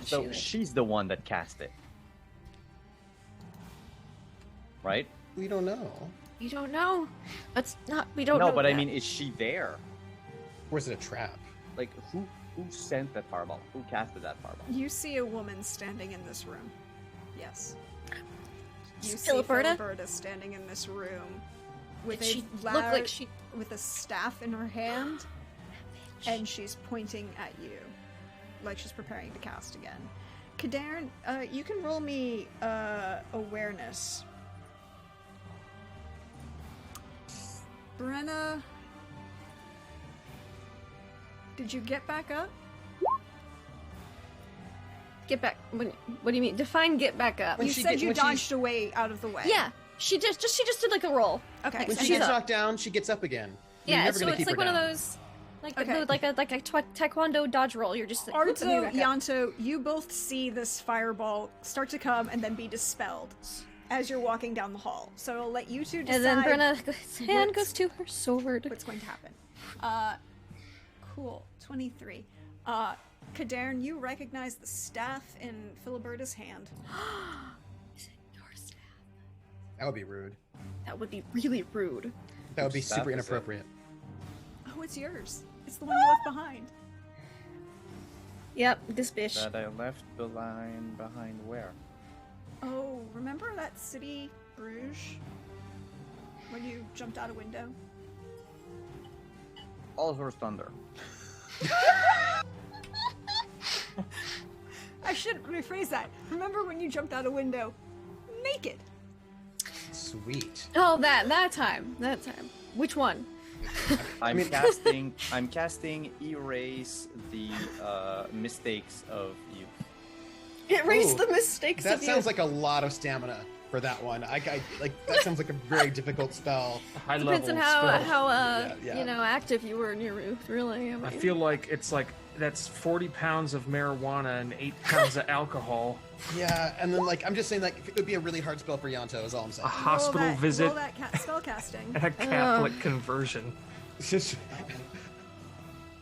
So she's the one that cast it, right? We don't know. We don't know. That's not. We don't know. No, but I that. mean, is she there? Or is it a trap? Like, who sent that fireball? Who casted that fireball? you see a woman standing in this room. Yes. You see Filiberta? Filiberta standing in this room with Did a she loud, look like she? with a staff in her hand, and she's pointing at you, like she's preparing to cast again. Cadarn, you can roll me awareness. Brenna, did you get back up? Get back. What do you mean? Define get back up. When You she said get- you when she- dodged away out of the way. Yeah, she just did like a roll. Okay. Like, When so she she's gets up. knocked down, she gets up again. You're Yeah, never so gonna it's keep like her one of down. those, like Okay. a taekwondo dodge roll. You're just like, whoop, and Arto, you're back up. Yanto, you both see this fireball start to come and then be dispelled as you're walking down the hall. So I'll let you two decide And then Brenna's hand what's- goes to her sword. what's going to happen. Cool. 23. Cadarn, you recognize the staff in Filiberta's hand. Is it your staff? That would be rude. That would be really rude. That would be Staff super is it? inappropriate. Oh, it's yours. It's the one you left behind. Yep, this bitch. That I left the line behind where? Oh, remember that city, Bruges? When you jumped out a window? Oliver's Thunder. I should rephrase that. Remember when you jumped out a window naked? Sweet. Oh, that time. Which one? I'm casting erase the mistakes of youth. Erase Ooh, the mistakes That of sounds you. like a lot of stamina. for that one. I like that sounds like a very difficult spell. High Depends level on how spell. Yeah. you know, active you were in your youth, really. I mean. feel like it's like that's 40 pounds of marijuana and 8 pounds of alcohol. Yeah, and then like I'm just saying like it would be a really hard spell for Yanto is all I'm saying. A hospital visit Roll that spell casting. and a Catholic conversion.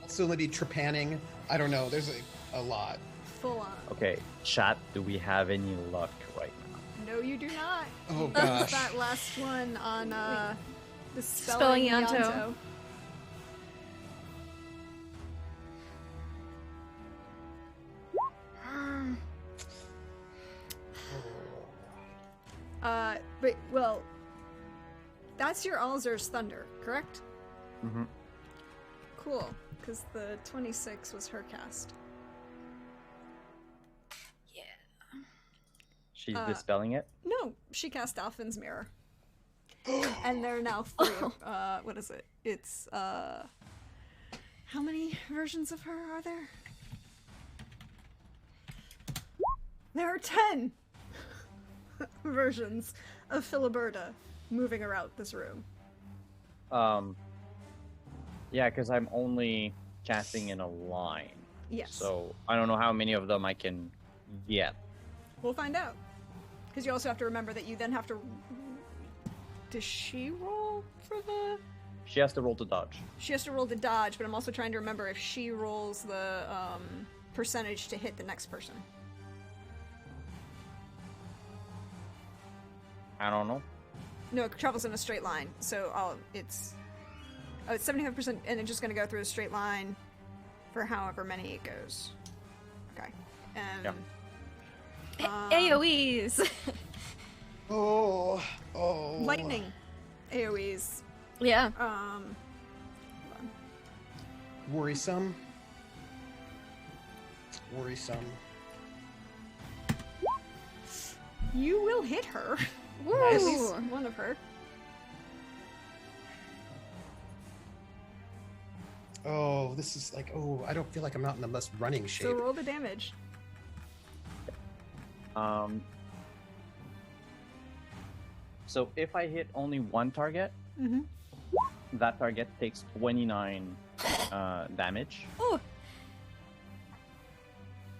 Also maybe trepanning. I don't know. There's a lot. Full on. Okay, chat, do we have any luck right now? No, you do not. Oh gosh. That last one on the Spelling spelling Yanto. Yanto. But well, that's your Alzur's Thunder, correct? Mm-hmm. Cool, because the 26 was her cast. She's dispelling it? No, she cast Alphin's Mirror. And there are now 3 of, what is it? It's, how many versions of her are there? There are 10 versions of Filiberta moving around this room. Yeah, because I'm only casting in a line. Yes. So I don't know how many of them I can get. We'll find out. Because you also have to remember that you then have to... Does she roll for the... She has to roll to dodge. She has to roll to dodge, but I'm also trying to remember if she rolls the percentage to hit the next person. I don't know. No, it travels in a straight line, so it's 75%, and it's just going to go through a straight line for however many it goes. Okay. And... Yeah. AoEs. Oh. Lightning AoEs. Yeah. Hold on. Worrisome. You will hit her. Woo! At least one of her. Oh, this is like, I don't feel like I'm not in the most running shape. So roll the damage. So if I hit only one target, that target takes 29 damage Oh,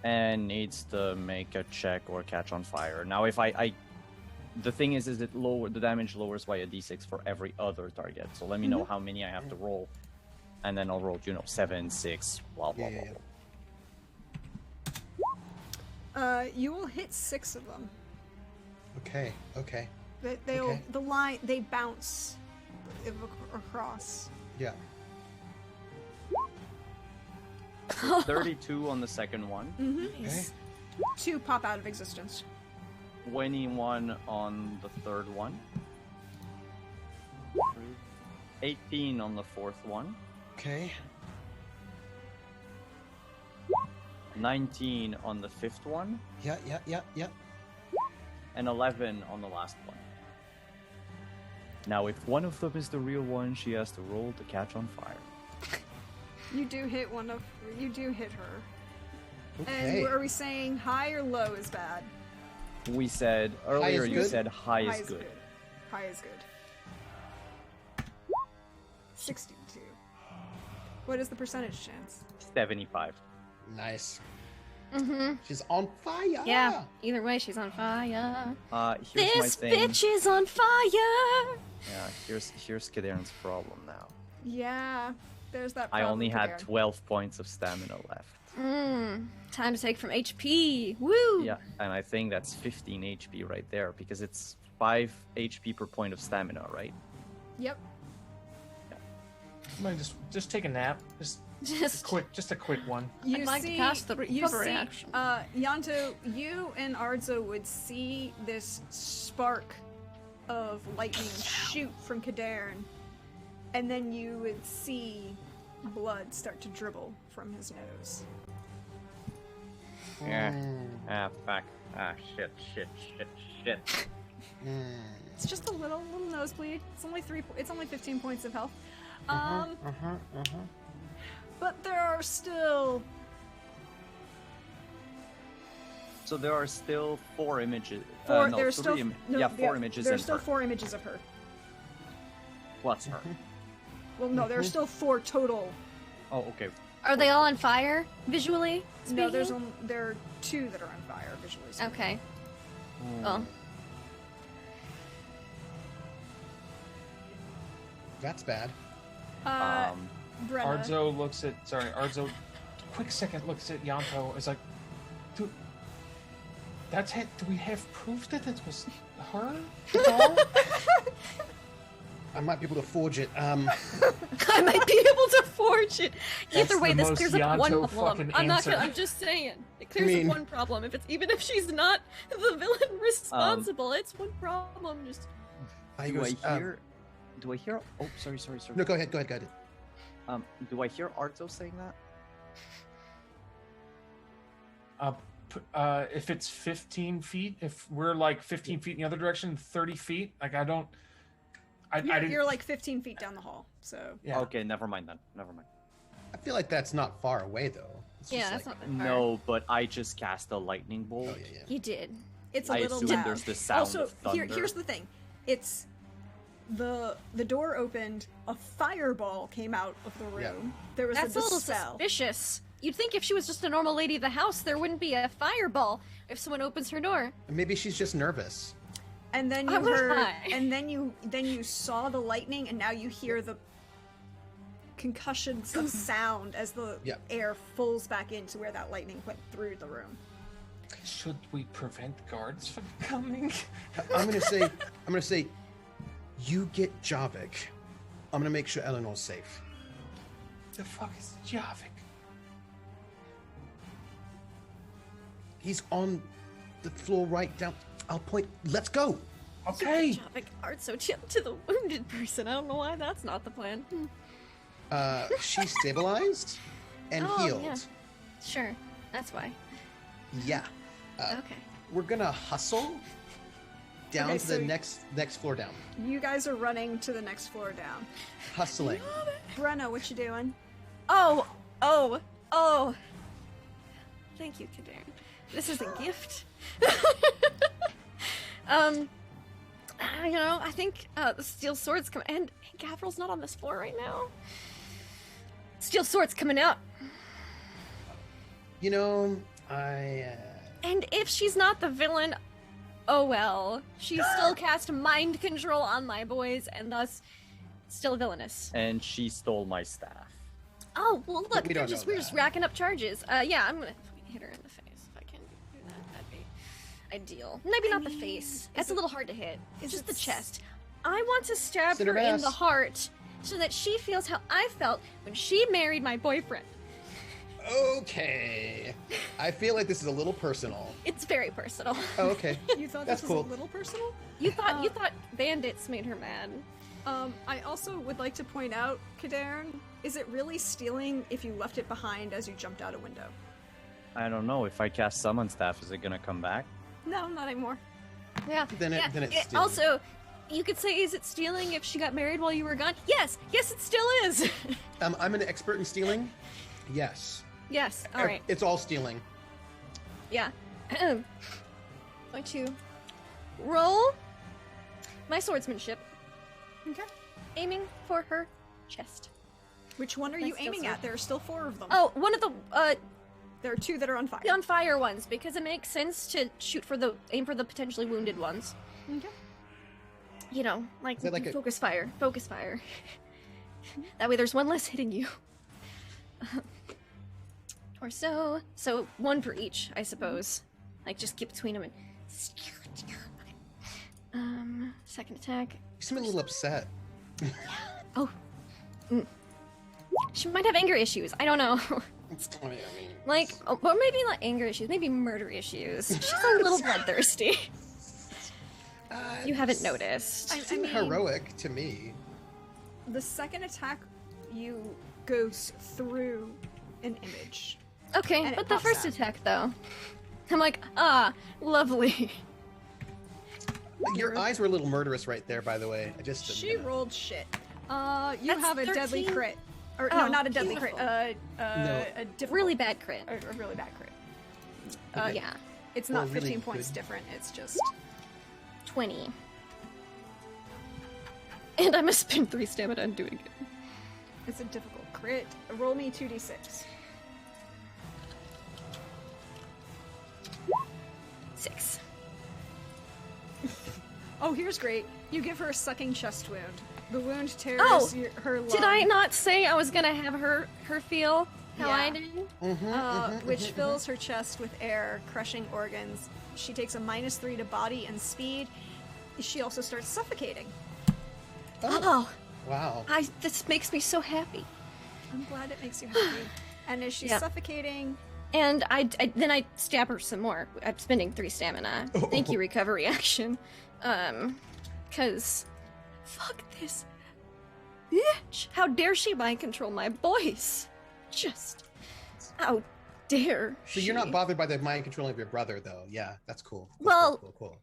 and needs to make a check or catch on fire. Now, if I the thing is it the damage lowers by a d6 for every other target. So let me know how many I have to roll, and then I'll roll, 7, 6, blah blah Yeah. blah. you will hit 6 of them. Okay. They'll Okay. the line they bounce across. Yeah. 32 on the second one, Okay. 2 pop out of existence. 21 on the third one, 18 on the fourth one, Okay. 19 on the fifth one, Yeah. and 11 on the last one. Now, if one of them is the real one, she has to roll to catch on fire. You do hit her. Okay. And are we saying high or low is bad? We said earlier, is you good? said high is good. High is good. 62. What is the percentage chance? 75. Nice. Mm-hmm. She's on fire. Yeah. Either way, she's on fire. Here's my This thing. bitch is on fire. Yeah, here's Kaderan's problem now. Yeah, there's that I problem, only had Kadarin. 12 points of stamina left. Time to take from HP. Woo. Yeah, and I think that's 15 HP right there because it's 5 HP per point of stamina, right? Yep. Might just take a nap. Just a quick one. You I'd like to see, cast the you recovery see, action. Yanto, you and Arzo would see this spark of lightning shoot from Kadarin, and then you would see blood start to dribble from his nose. Yeah. Ah, fuck. Ah, shit. It's just a little nosebleed. It's only 15 points of health. But there are still. So So there are still 4 images. Four, No, there's 3 still yeah, 4 images There's in still her. 4 images of her. Plus her. Well, no, there's still 4 total. Oh, okay. Are they all on fire visually? No, there's speaking? there are 2 that are on fire visually. speaking. Okay. Well, That's bad. Brenna. Arzo looks at Arzo. Quick second looks at Yanto. Is like, dude, that's it. Do we have proof that it was her? At all? I might be able to forge it. I might be able to forge it. That's Either way, the this most clears up one Yanto problem. fucking I'm not answer. gonna. I'm just saying. It clears mean- up one problem. Even if she's not the villain responsible, it's one problem. Just Do I hear? Oh, sorry. No, go ahead. Do I hear Arzo saying that? If it's 15 feet, if we're like 15 feet in the other direction, 30 feet, like I don't. I didn't. You're like 15 feet down the hall, so. Yeah. Okay, never mind then. Never mind. I feel like that's not far away though. It's yeah, just that's like, not that far. No, but I just cast a lightning bolt. Oh yeah. You did. It's a I little assume loud. there's the sound Also, of thunder. here's the thing. It's the door opened, a fireball came out of the room. Yeah. There was That's a a little dispel. suspicious. You'd think if she was just a normal lady of the house, there wouldn't be a fireball if someone opens her door. Maybe she's just nervous. And then I you was heard, high. and then you saw the lightning, and now you hear the concussions of sound as the Yeah. air falls back into where that lightning went through the room. Should we prevent guards from coming? I'm gonna say, you get Javik. I'm gonna make sure Eleanor's safe. The fuck is Javik? He's on the floor right down. I'll point. Let's go. Okay. Topic art so chill to the wounded person. I don't know why that's not the plan. She's stabilized and Oh, healed. yeah. Sure, that's why. Yeah. Okay. We're gonna hustle down Okay, to so- the next floor down. You guys are running to the next floor down. Hustling. Brenna, what you doing? Oh. Thank you, Kadarn. This is a gift. You know, I think the steel sword's coming, and Gavril's not on this floor right now. Steel sword's coming out, You know, I. and if she's not the villain, oh well. She still cast mind control on my boys, and thus still villainous. And she stole my staff. Oh well, look, we don't know we're just that. racking up charges. Yeah, I'm gonna hit her in the face if I can do that. That'd be ideal. Maybe not the face. That's a little hard to hit. It's just the chest. I want to stab Sit her her in the ass. heart so that she feels how I felt when she married my boyfriend. Okay. I feel like this is a little personal. It's very personal. Oh, okay. You thought That's this was cool. a little personal? You thought bandits made her mad. I also would like to point out, Kadarn, is it really stealing if you left it behind as you jumped out a window? I don't know. If I cast summon staff, is it gonna come back? No, not anymore. Yeah. Then yeah. it's stealing. Also, you could say, is it stealing if she got married while you were gone? Yes, it still is. I'm an expert in stealing. Yes. Yes. All right. It's all stealing. Yeah. Going to roll my swordsmanship, Okay. aiming for her chest. Which one are My you steel aiming sword. at? There are still 4 of them. Oh, one of the There are 2 that are on fire. on fire ones, because it makes sense to aim for the potentially wounded ones. Okay. You know, like, Is that like a- focus fire. That way there's one less hitting you. Or so. So 1 per each, I suppose. Like, just get between them and... Second attack. You seem a little upset. Oh. She might have anger issues. I don't know. I mean, Like, or maybe not anger issues, maybe murder issues. She's a little bloodthirsty. You haven't noticed. I seem mean, heroic to me. the second attack you goes through an image. Okay, and it but the pops first out. attack, though. I'm like, lovely. Your eyes were a little murderous right there, by the way. I just. She rolled shit. You That's have a deadly 13. crit. Or Oh, no, not a deadly beautiful. crit. No. A difficult, Really bad crit. a really bad crit. Okay. Yeah. It's not Or really 15 points good. different, it's just 20. And I must spend 3 stamina and do it again. it's a difficult crit. Roll me 2d6. 6. Oh, here's great. You give her a sucking chest wound. The wound tears Oh, her lung. Did I not say I was gonna have her feel how I Yeah. did? Which fills her chest with air, crushing organs. She takes a -3 to body and speed. She also starts suffocating. Oh, Wow. this makes me so happy. I'm glad it makes you happy. And as she's Yeah. suffocating, And then I stab her some more. I'm spending 3 stamina. Thank you, recovery action. Cause fuck this bitch. How dare she mind control my voice? Just how dare So she? you're not bothered by the mind controlling of your brother, though. Yeah, that's cool. That's Well- cool.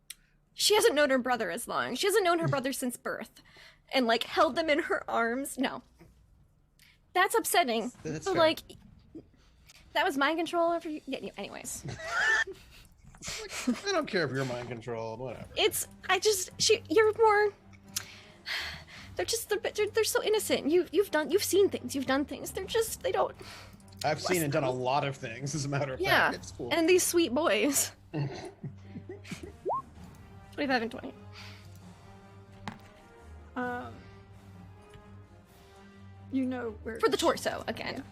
She hasn't known her brother as long. She hasn't known her brother since birth, and like held them in her arms. No, that's upsetting. That's So fair. like, that was mind control over you. Yeah, anyways, I don't care if you're mind controlled, whatever. you're more. They're so innocent. You've seen things. You've done things. They don't. I've seen and done a lot of things, as a matter of Yeah, fact. It's cool. and these sweet boys. 25 and 20. you know where For the torso, again.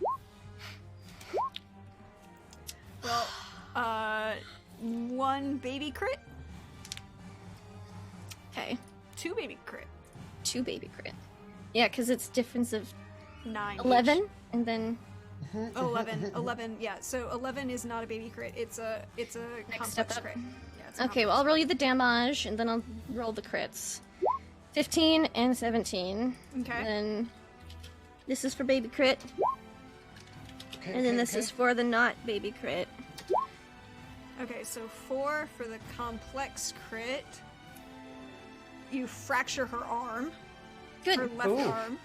Well, 1 baby crit, Okay. 2 baby crit, 2 baby crit. Yeah, because it's difference of 9. 11, and then 11, yeah. So 11 is not a baby crit. It's a Next step complex up. crit. Yeah, it's a okay, well, complex I'll roll you the damage, and then I'll roll the crits. 15 and 17. crit. Okay. And then this is for baby crit, Okay, and then okay, this okay. is for the not baby crit. Okay, so 4 for the complex crit. You fracture her arm, her Good. left Ooh. arm.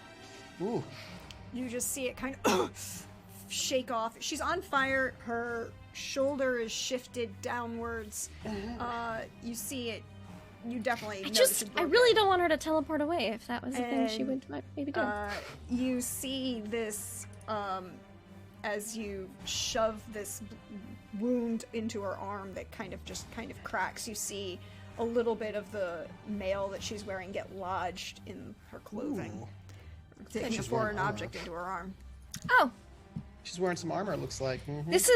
Ooh. You just see it kind of shake off. She's on fire. Her shoulder is shifted downwards. You see it. You definitely notice it I broke really out. don't want her to teleport away if that was the thing she And, would maybe do. You see this as you shove this wound into her arm that kind of cracks. You see a little bit of the mail that she's wearing get lodged in her clothing. Ooh. Taking a She's foreign wearing armor. object into her arm. Oh, She's wearing some armor, it looks like. Mhm. this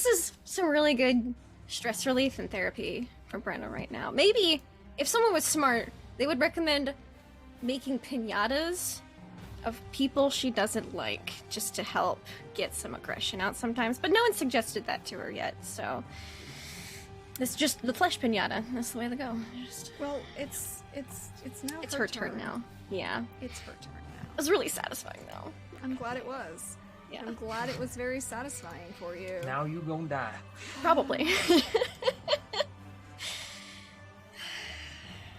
is some really good stress relief and therapy for Brenna right now. Maybe if someone was smart, they would recommend making piñatas of people she doesn't like, just to help get some aggression out sometimes. But no one suggested that to her yet, so it's just the flesh piñata. That's the way to go. Well, it's now. It's her turn now. Yeah, It's her turn now. it was really satisfying though. I'm glad it was. Yeah, I'm glad it was very satisfying for you. Now you gonna die. probably.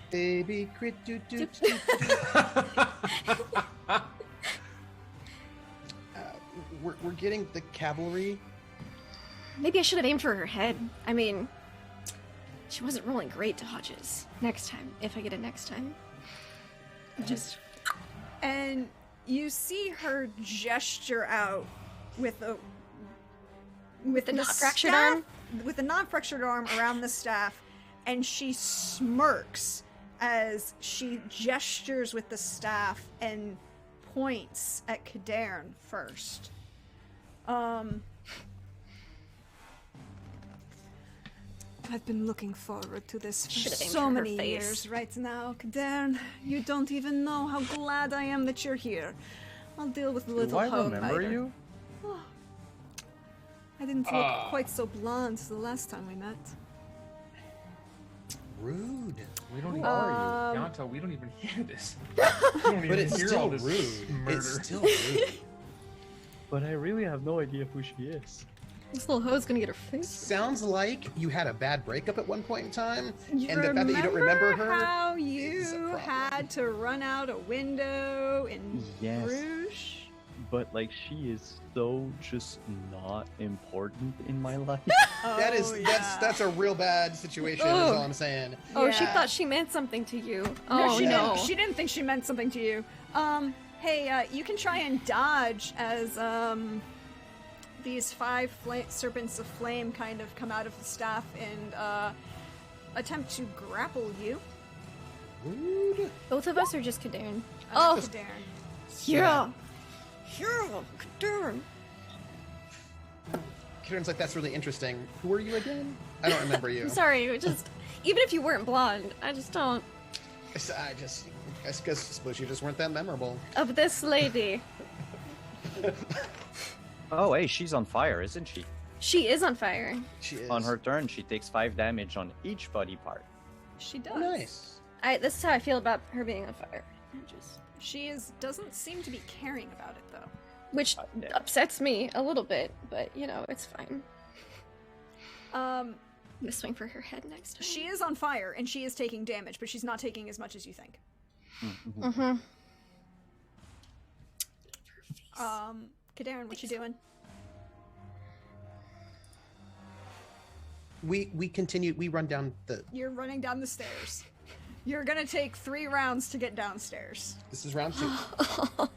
Baby crit doo doo. We're getting the cavalry. Maybe I should have aimed for her head. I mean, she wasn't rolling great dodges. Next time, if I get it next time. Just And you see her gesture out with the not fractured staff- arm? with the non-fractured arm around the staff, and she smirks as she gestures with the staff and points at Cadarn first. I've been looking forward to this for Should've aimed so for her many face. years right now. Cadarn, you don't even know how glad I am that you're here. I'll deal with the Do little I hog remember biter. you? I didn't look quite so blonde the last time we met. Rude. We don't even are you? Yanto, we don't even hear this. We don't even But it's hear still all this rude. murder. It's still rude. But I really have no idea who she is. this little hoe's gonna get her face. Sounds like you had a bad breakup at one point in time, You and the fact that you don't remember her. how is a you problem. had to run out a window in Yes. Bruges? but like she is so just not important in my life. That's a real bad situation. Is all I'm saying. Oh, she thought she meant something to you. Oh no, she didn't think she meant something to you. Hey, you can try and dodge as these 5 serpents of flame kind of come out of the staff and attempt to grapple you. Rude. Both of us are just Kadarn. Darren. Yeah. Kadarn. Karen's like, that's really interesting. Who are you again? I don't remember you. I'm sorry, just even if you weren't blonde, I just don't. I suppose you just weren't that memorable. Of this lady. Oh, hey, she's on fire, isn't she? She is on fire. She is. On her turn, she takes 5 damage on each body part. She does. Oh, nice. This is how I feel about her being on fire. She doesn't seem to be caring about it though. Which upsets me a little bit, but you know, it's fine. I'm gonna swing for her head next time. She is on fire and she is taking damage, but she's not taking as much as you think. Mm-hmm. Kadarn, what you doing? We continue. We run down the. You're running down the stairs. You're gonna take 3 rounds to get downstairs. This is round 2. Or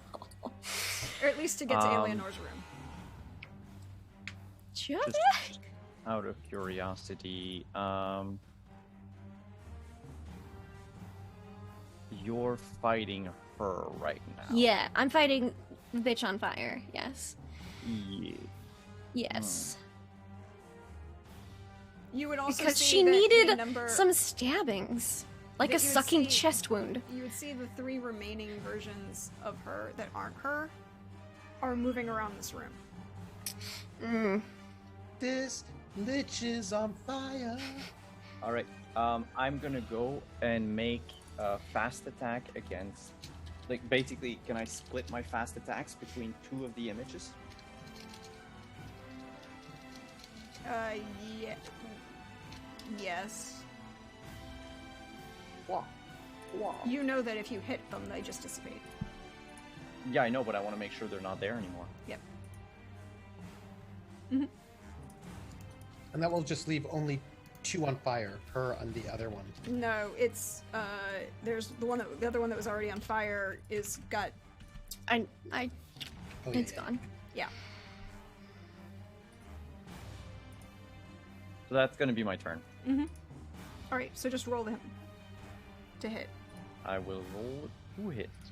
at least to get to Eleanor's room. Just out of curiosity, you're fighting her right now. Yeah, I'm fighting the bitch on fire. Yes. Yeah. Yes. You would also Because see she that needed the number, some stabbings. Like that a you would sucking see- chest wound. You would see the 3 remaining versions of her that aren't her are moving around this room. Mm. This lich is on fire. All right. I'm gonna go and make a fast attack against. Like, basically, can I split my fast attacks between 2 of the images? Yeah. Yes. Wow. Wow. You know that if you hit them, they just dissipate. Yeah, I know, but I want to make sure they're not there anymore. Yep. And that will just leave only 2 on fire. Her and the other one. No, it's there's the other one that was already on fire is got. I Oh, yeah, it's yeah. gone. Yeah. So that's gonna be my turn. All right, so just roll them to hit I will roll 2 hits.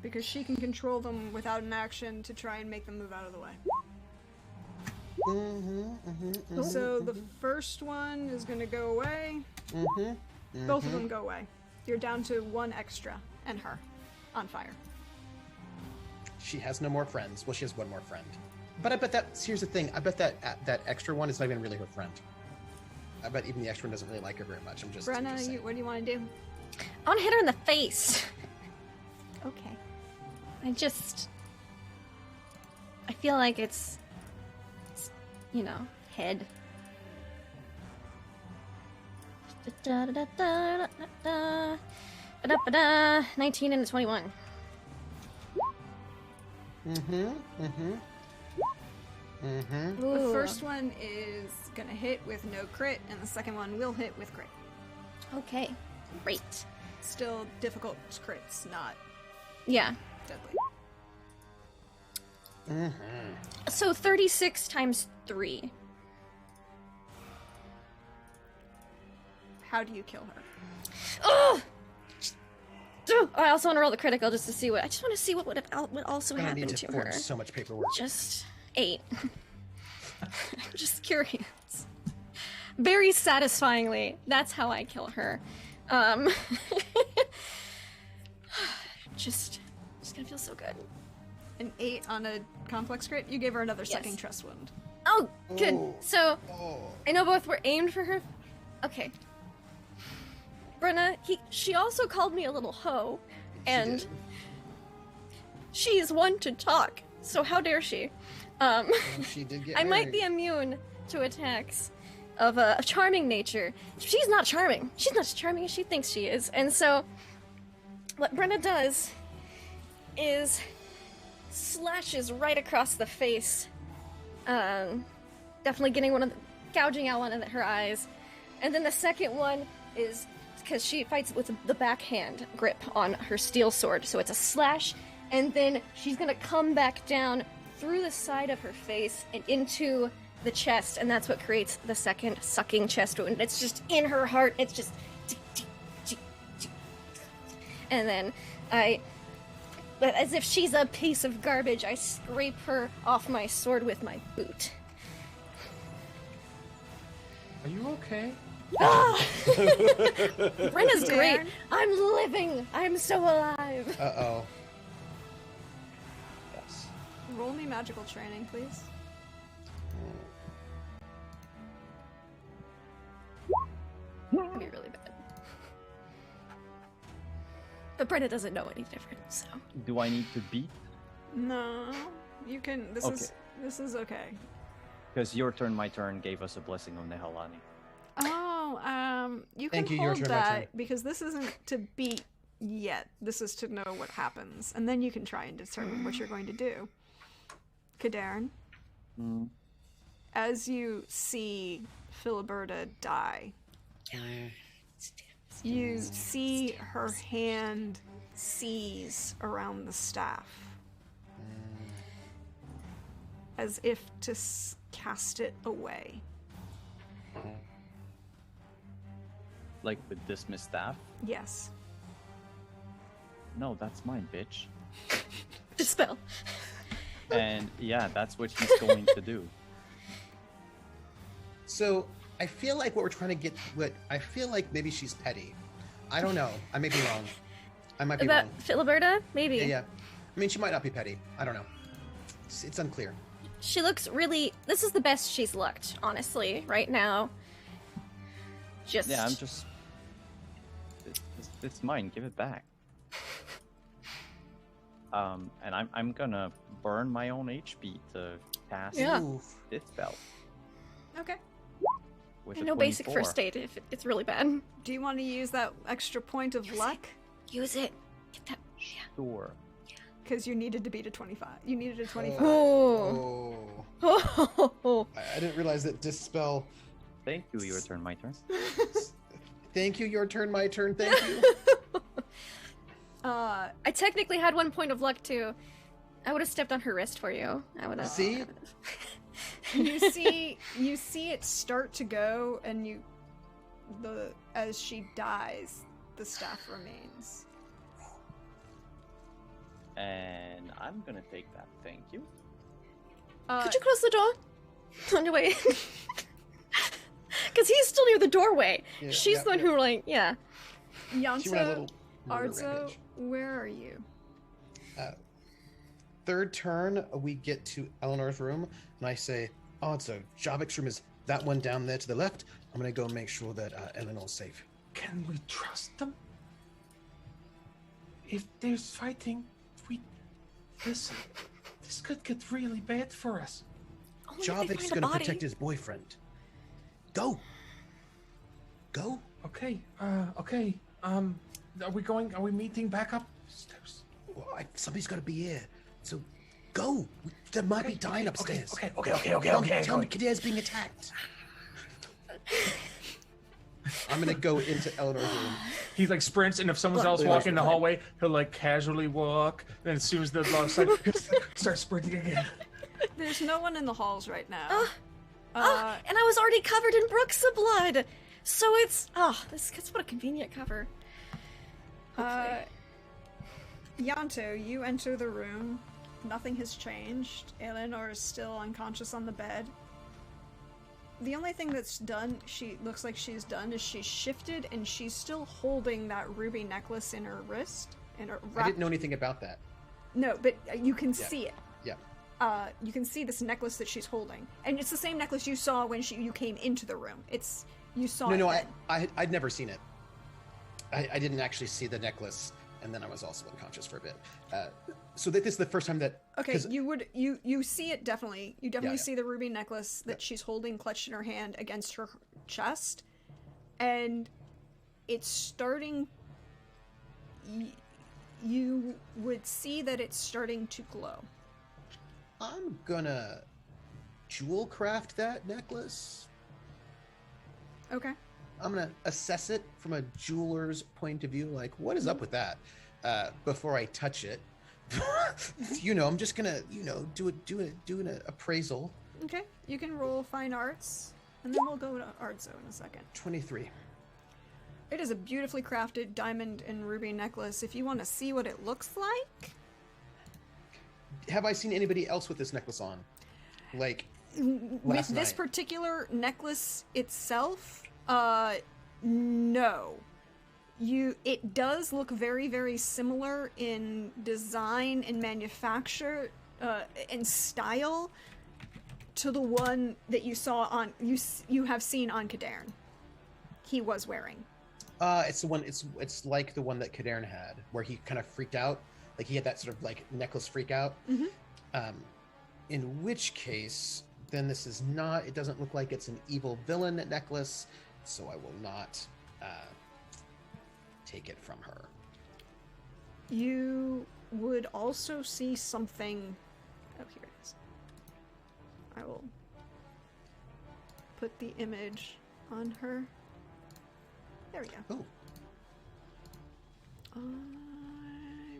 because she can control them without an action to try and make them move out of the way. So the first one is going to go away. Both of them go away. You're down to 1 extra and her on fire. She has no more friends. Well, she has 1 more friend. But I bet here's the thing. I bet that extra one is not even really her friend. I bet even the extra one doesn't really like her very much. I'm just Brenna, saying. what do you want to do? I want to hit her in the face. Okay. I feel like it's you know, head. 19 and a 21. The first one is going to hit with no crit, and the second one will hit with crit. Okay, great. Still difficult crits, not Yeah. deadly. So 36 times 3. How do you kill her? Oh! I also want to roll the critical just to see what. I just want to see what would also I happen need to to her. forge so much paperwork. Just 8. I'm just curious. Very satisfyingly, that's how I kill her. Just gonna feel so good. An 8 on a complex crit? You gave her another Yes. sucking trust wound. Oh, good. Oh. So Oh. I know both were aimed for her. Okay. Brenna, she also called me a little hoe, and did. she is one to talk. So how dare she? She did get I might be married. immune to attacks of a charming nature. She's not charming. She's not as charming as she thinks she is. And so, what Brenna does is slashes right across the face. Definitely getting gouging out one of her eyes. And then the second one is because she fights with the backhand grip on her steel sword, so it's a slash, and then she's gonna come back down through the side of her face and into the chest, and that's what creates the second sucking chest wound. It's just in her heart. It's just, and then but as if she's a piece of garbage, I scrape her off my sword with my boot. Are you okay? Ah! Brenna's great. I'm living. I'm so alive. Uh-oh. Yes. Roll me magical training, please. That'd be really bad. But Brenna doesn't know any different, so. Do I need to beat? No, you can. This is okay. Because your turn, my turn gave us a blessing on the Helani. Oh, you can Thank you, your hold turn, my turn. that because this isn't to beat yet. This is to know what happens, and then you can try and determine what you're going to do. Kadarin, as you see Filiberta die, you see her hand seize around the staff, as if to cast it away. Like with dismiss staff? Yes. No, that's mine, bitch. Dispel. And yeah, that's what he's going to do. So I feel like what we're trying to get. I feel like maybe she's petty. I don't know. I may be wrong. I might be About wrong. Filiberta? Maybe. Yeah. I mean, she might not be petty. I don't know. It's unclear. She looks really... This is the best she's looked, honestly, right now. Just... Yeah, I'm just... It's mine. Give it back. And I'm gonna burn my own HP to cast this spell. Okay. With And a no basic 24. first aid if it's really bad. Do you want to use that extra point of luck? Use it. Get that... Sure. Because you needed to beat a 25. You needed a 25. Oh. Oh. I didn't realize that dispel. Thank you, your turn, my turn. Thank you, your turn, my turn. Thank you. I technically had 1 point of luck too. I would have stepped on her wrist for you. I would have. See? you see it start to go, and as she dies, the staff remains. And I'm gonna take that. Thank you. Could you close the door on your way? Because he's still near the doorway. Yeah, She's the one who, like, yeah. She went a Yanto, little murder Arzo, rampage. where are you? Third turn, we get to Eleanor's room, and I say, "Oh, so Javik's room is that one down there to the left. I'm gonna go make sure that Eleanor's safe." Can we trust them? If there's fighting, listen. This could get really bad for us. Only if they Javik's find a gonna body. protect his boyfriend. Go. Go. Okay. Okay. Are we meeting back upstairs? Well, somebody's gotta be here. So, go. There might be dying upstairs. Okay. Tell me Kadir's being attacked. I'm gonna go into Eleanor's room. He like sprints, and if someone's else walking in the hallway, he'll like casually walk. Then as soon as the last side, start sprinting again. There's no one in the halls right now. And I was already covered in Bruxa blood. So it's that's what a convenient cover. Yanto, you enter the room. Nothing has changed. Eleanor is still unconscious on the bed. The only thing that's done, she looks like she's done, is she's shifted and she's still holding that ruby necklace in her wrist. I didn't know anything about that. No, but you can see it. Yeah. You can see this necklace that she's holding, and it's the same necklace you saw when you came into the room. You saw it. No, then. I'd never seen it. I didn't actually see the necklace, and then I was also unconscious for a bit. So this is the first time that. Okay, you see it definitely. You definitely Yeah. see the ruby necklace that she's holding clutched in her hand against her chest, and it's starting. You would see that it's starting to glow. I'm gonna jewel craft that necklace. Okay. I'm gonna assess it from a jeweler's point of view. Like, what is up with that? Before I touch it, I'm just gonna, do an appraisal. Okay. You can roll fine arts, and then we'll go to Artzo in a second. 23. It is a beautifully crafted diamond and ruby necklace. If you want to see what it looks like, Have I seen anybody else with this necklace on? Like, with this night. particular necklace itself, no. It does look very, very similar in design and manufacture, and style to the one that you saw on you have seen on Cadarn. He was wearing. It's the one. It's like the one that Cadarn had, where he kind of freaked out. Like he had that sort of like necklace freak out. Mm-hmm. In which case, then this is not. It doesn't look like it's an evil villain necklace, so I will not take it from her. You would also see something. Oh, here it is. I will put the image on her. There we go. Oh.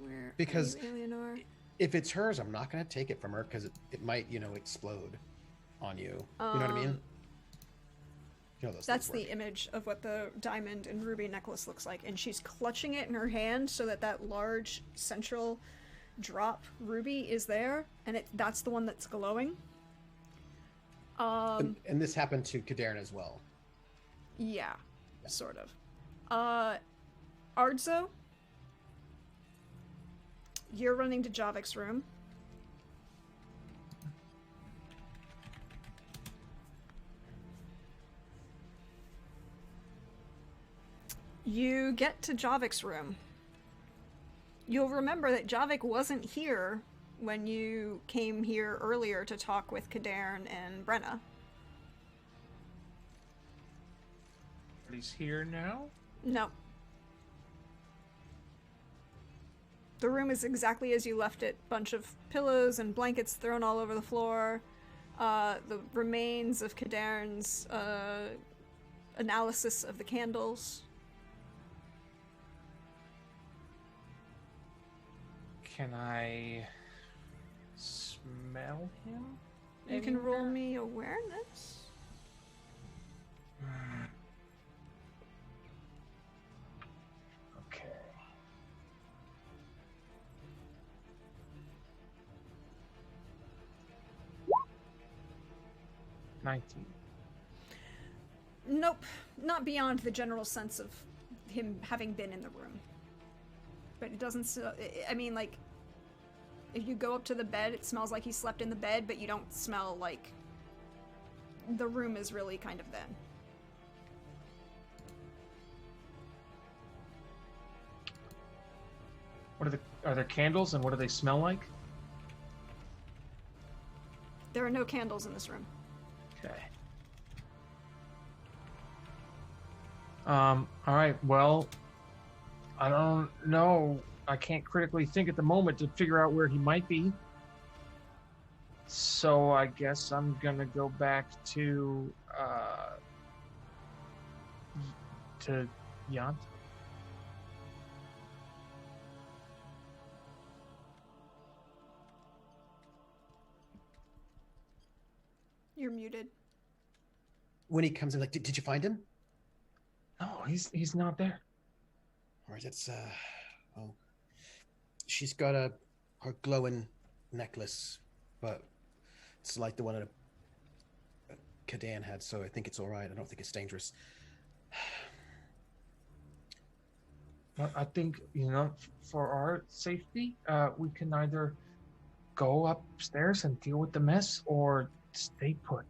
Where Because are you, Eleanor? if it's hers, I'm not going to take it from her because it might, explode on you. You know what I mean? Those That's things the work. image of what the diamond and ruby necklace looks like, and she's clutching it in her hand so that large central drop ruby is there, and that's the one that's glowing. And this happened to Cadarn as well. Yeah, sort of. Ardzo, you're running to Javik's room. You get to Javik's room. You'll remember that Javik wasn't here when you came here earlier to talk with Cadarn and Brenna. But he's here now? No. The room is exactly as you left it. Bunch of pillows and blankets thrown all over the floor. The remains of Cadarn's analysis of the candles. Can I smell him? You can roll anywhere? me awareness. Okay. Nope, not beyond the general sense of him having been in the room. But it doesn't. I mean, like, if you go up to the bed, it smells like he slept in the bed, but you don't smell like the room is really kind of then. Are there candles, and what do they smell like? There are no candles in this room. Okay. All right. Well, I don't know. I can't critically think at the moment to figure out where he might be. So I guess I'm gonna go back to Yant. You're muted. When he comes in, like, did you find him? No, he's not there. All right, it's oh, she's got her glowing necklace, but it's like the one that Cadarn had, so I think it's all right. I don't think it's dangerous. But I think, for our safety, we can either go upstairs and deal with the mess or stay put.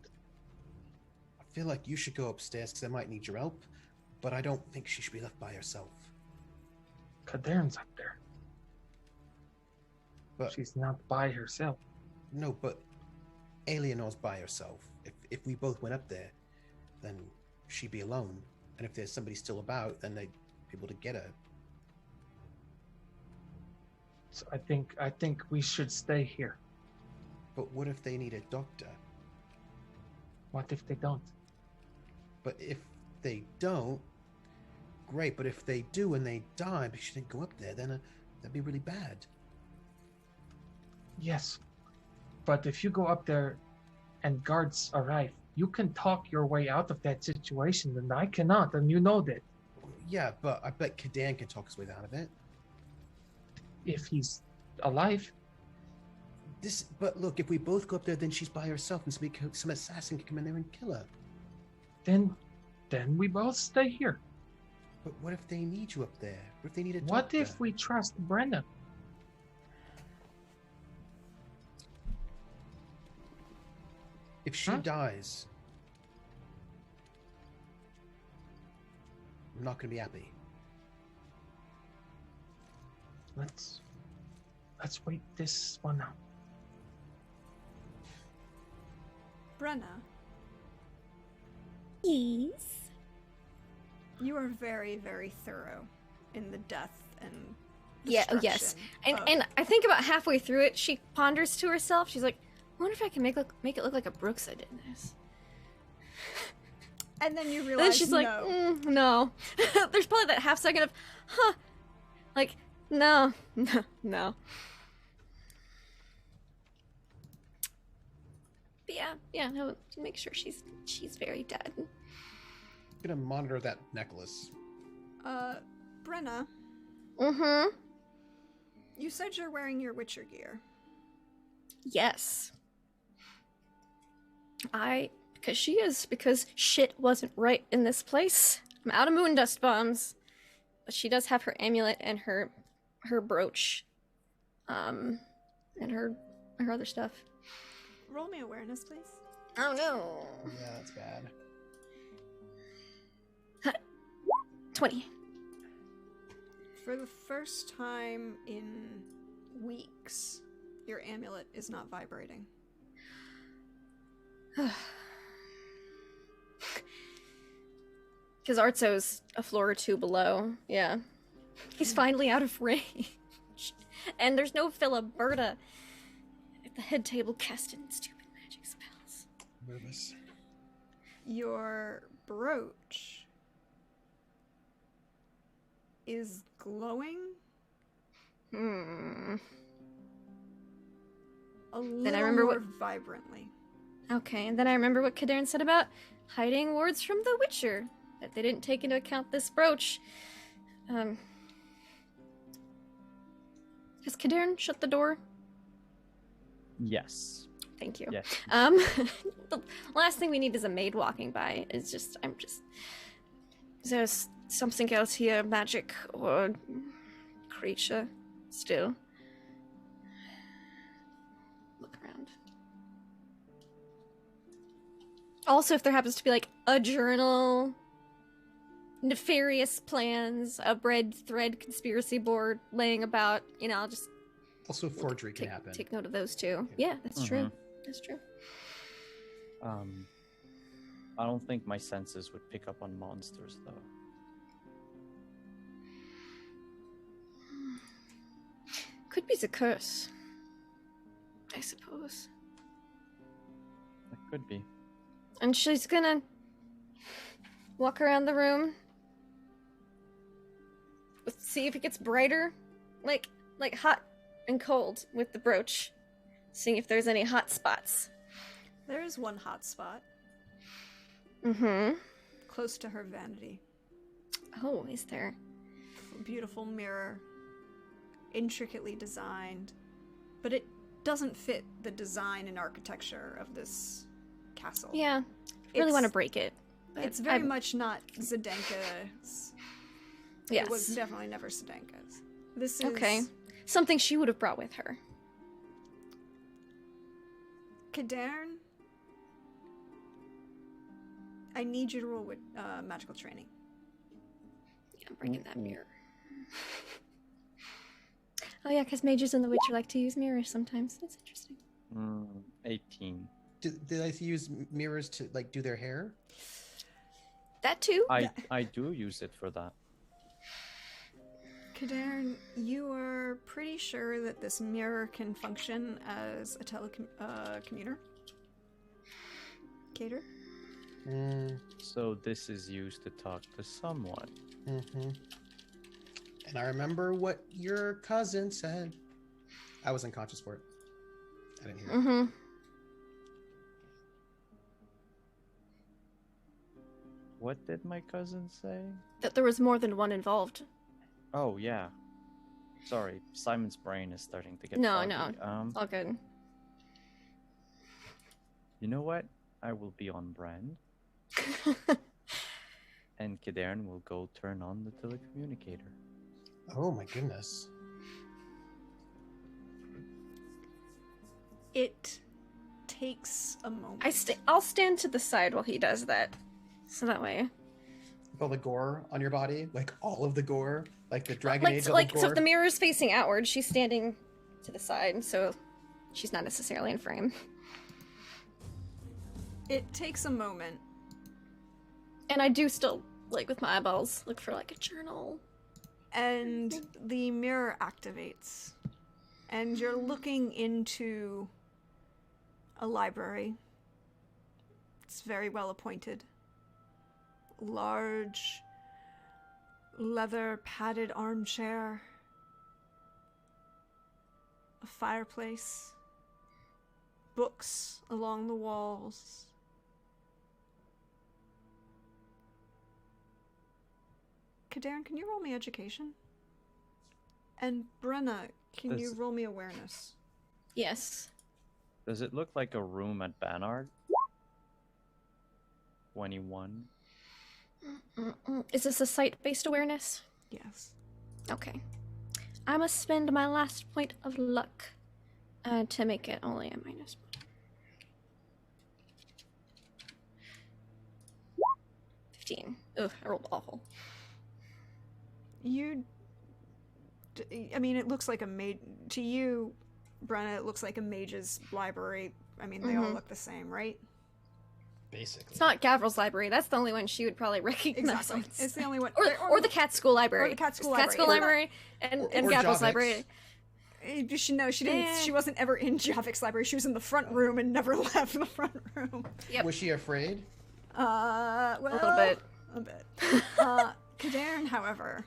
I feel like you should go upstairs because I might need your help, but I don't think she should be left by herself. Cadarn's up there. But She's not by herself. no, but Eleanor's by herself. If we both went up there, then she'd be alone. And if there's somebody still about, then they'd be able to get her. So I think we should stay here. But what if they need a doctor? What if they don't? But if they don't, great. But if they do and they die, but she didn't go up there, then that'd be really bad. Yes. But if you go up there and guards arrive, you can talk your way out of that situation, and I cannot, and you know that. Yeah, but I bet Kadan can talk his way out of it. If he's alive. But look, if we both go up there, then she's by herself, and some assassin can come in there and kill her. Then we both stay here. But what if they need you up there? What if they need a doctor? What if we trust Brenna? If she dies, I'm not going to be happy. Let's wait this one out. Brenna, Yes. you are very, very thorough in the death and Yeah, oh yes. destruction of- And I think about halfway through it, she ponders to herself. She's like, I wonder if I can make it look like a Bruxa did this. And then you And realize then she's like, no. no. There's probably that half second of, huh. Like, no. No. But yeah, no, to make sure she's very dead. I'm going to monitor that necklace. Brenna, Mm-hmm. you said you're wearing your Witcher gear. Yes. Because shit wasn't right in this place. I'm out of moon dust bombs. But she does have her amulet and her brooch. And her other stuff. Roll me awareness, please. Oh no. Yeah, that's bad. 20. For the first time in weeks, your amulet is not vibrating. Because Artso's a floor or two below. Yeah. He's finally out of range. And there's no Filiberta at the head table casting stupid magic spells. Nervous. Your brooch is glowing Hmm. a little I remember more what- vibrantly. Okay, and then I remember what Kadarn said about hiding wards from the Witcher. That they didn't take into account this brooch. Has Kadarn shut the door? Yes. Thank you. Yes. The last thing we need is a maid walking by. Is just there's something else here, magic or creature still. Look around. Also, if there happens to be like a journal, nefarious plans, a red thread conspiracy board laying about, I'll just Also, forgery can happen. take note of those too. Yeah, that's true. That's true. I don't think my senses would pick up on monsters, though. Could be the curse, I suppose. It could be. And she's gonna walk around the room, see if it gets brighter, like hot and cold with the brooch, seeing if there's any hot spots. There is one hot spot Mm-hmm. close to her vanity. Oh, is there? A beautiful mirror, intricately designed, but it doesn't fit the design and architecture of this castle. Yeah, really It's- want to break it. But It's very much not Zdenka's. Yes. It was definitely never Zdenka's. This is Okay. Something she would have brought with her. Kadarn. I need you to roll with magical training. Yeah, I'm bringing that mirror. Oh yeah, because mages in The Witcher like to use mirrors sometimes. That's interesting. 18. Did they use mirrors to do their hair? That too. I do use it for that. Kadarin, you are pretty sure that this mirror can function as a telecommuter? Cater? So this is used to talk to someone. Mm-hmm. And I remember what your cousin said. I was unconscious for it. I didn't hear it. Mm-hmm. What did my cousin say? That there was more than one involved. Oh yeah. Sorry, Simon's brain is starting to get No, foggy. no. It's all good. You know what? I will be on brand. And Kadarin will go turn on the telecommunicator. Oh my goodness. It takes a moment. I'll stand to the side while he does that. So that way. All the gore on your body, like all of the gore, like the Dragon Age Like gore. so if the mirror is facing outward, she's standing to the side, so she's not necessarily in frame. It takes a moment. And I do still, like with my eyeballs, look for like a journal. And the mirror activates. And you're looking into a library. It's very well appointed. Large, leather padded armchair. A fireplace. Books along the walls. Kadarin, can you roll me education? And Brenna, can you roll me awareness? Yes. Does it look like a room at Banard? 21. Is this a site-based awareness? Yes. Okay. I must spend my last point of luck to make it only a -1. 15. Ugh, I rolled awful. I mean, it looks like a mage. To you, Brenna, it looks like a mage's library. I mean, they all look the same, right? Basically. It's not Gavril's library. That's the only one she would probably recognize. Exactly. It's the only one. Or the cat school library. Or the cat school Cat school library. library and or Gavril's Javik's. library. You should know she didn't. Eh. She wasn't ever in Javik's library. She was in the front room and never left the front room. Yep. Was she afraid? Well, A little bit. A bit. Kadarin, however,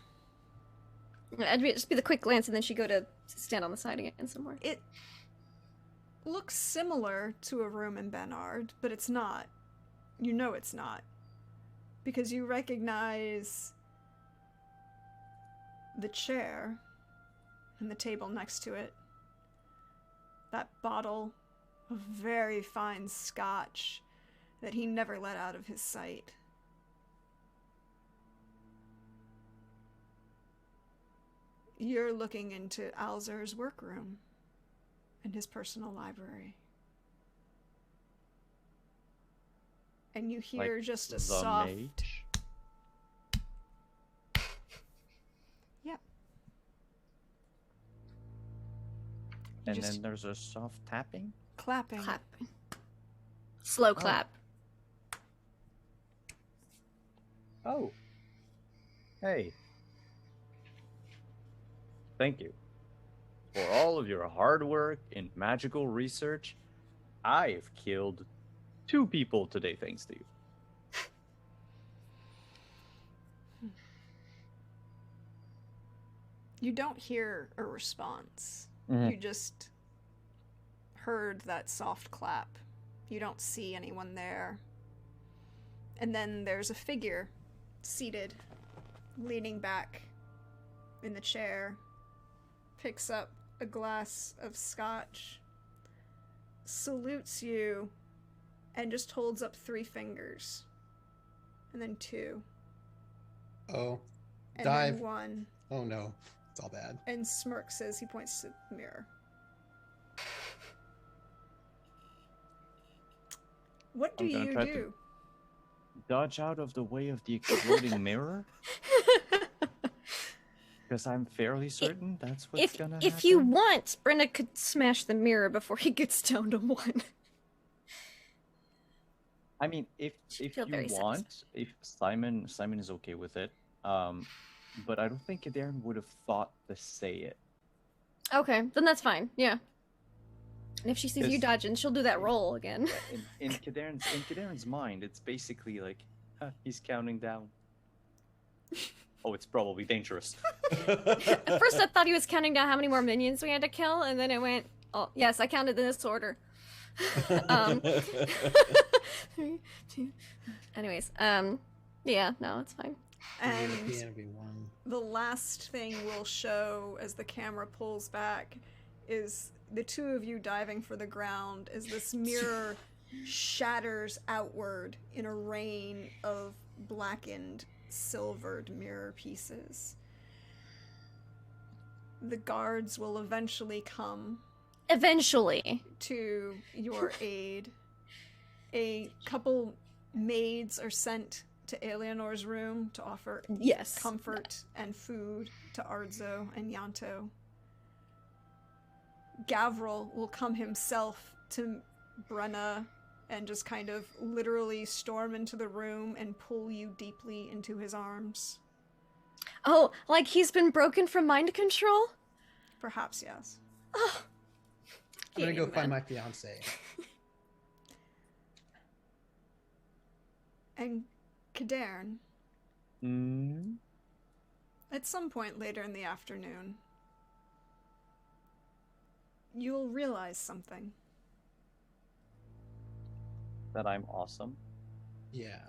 It'd just be the quick glance, and then she'd go to stand on the side again somewhere. it looks similar to a room in Benard, but it's not. You know it's not. Because you recognize the chair and the table next to it. That bottle of very fine scotch that he never let out of his sight. You're looking into Alzer's workroom and his personal library. And you hear Like just a the soft... mage? Yep. And just- then there's a soft tapping? Clapping. Clap. Slow clap. Oh. Hey. Thank you. For all of your hard work in magical research, I've killed 2 people today thanks to you. You don't hear a response. Mhm. You just heard that soft clap. You don't see anyone there. And then there's a figure seated, leaning back in the chair, picks up a glass of scotch, salutes you, and just holds up 3 fingers. And then 2. Oh. And Dive. then 1. Oh no. It's all bad. And smirks as he points to the mirror. What do I'm gonna you try to- do? Dodge out of the way of the exploding mirror? Because I'm fairly certain that's what's gonna happen. If you want, Brenda could smash the mirror before he gets down to 1. I mean, if She'd you feel very want, if Simon is okay with it, but I don't think Darren would have thought to say it. Okay, then that's fine. Yeah. And if she sees you Yes. dodging, she'll do that roll again. In Kadarn's mind, it's basically like, he's counting down. Oh, it's probably dangerous. At first, I thought he was counting down how many more minions we had to kill, and then it went, oh, yes, I counted in this order. 3, 2. Anyways, yeah, no, it's fine. And PNV1. the last thing we'll show as the camera pulls back is the two of you diving for the ground as this mirror shatters outward in a rain of blackened, silvered mirror pieces. The guards will eventually come Eventually. to your aid. A couple maids are sent to Eleanor's room to offer Yes. comfort and food to Ardzo and Yanto. Gavril will come himself to Brenna and just kind of literally storm into the room and pull you deeply into his arms. Oh, like he's been broken from mind control? Perhaps, yes. Oh. I'm gonna go Kidding, find man. my fiance. And Kadarn, Mm, at some point later in the afternoon, you'll realize something. that I'm awesome. Yeah.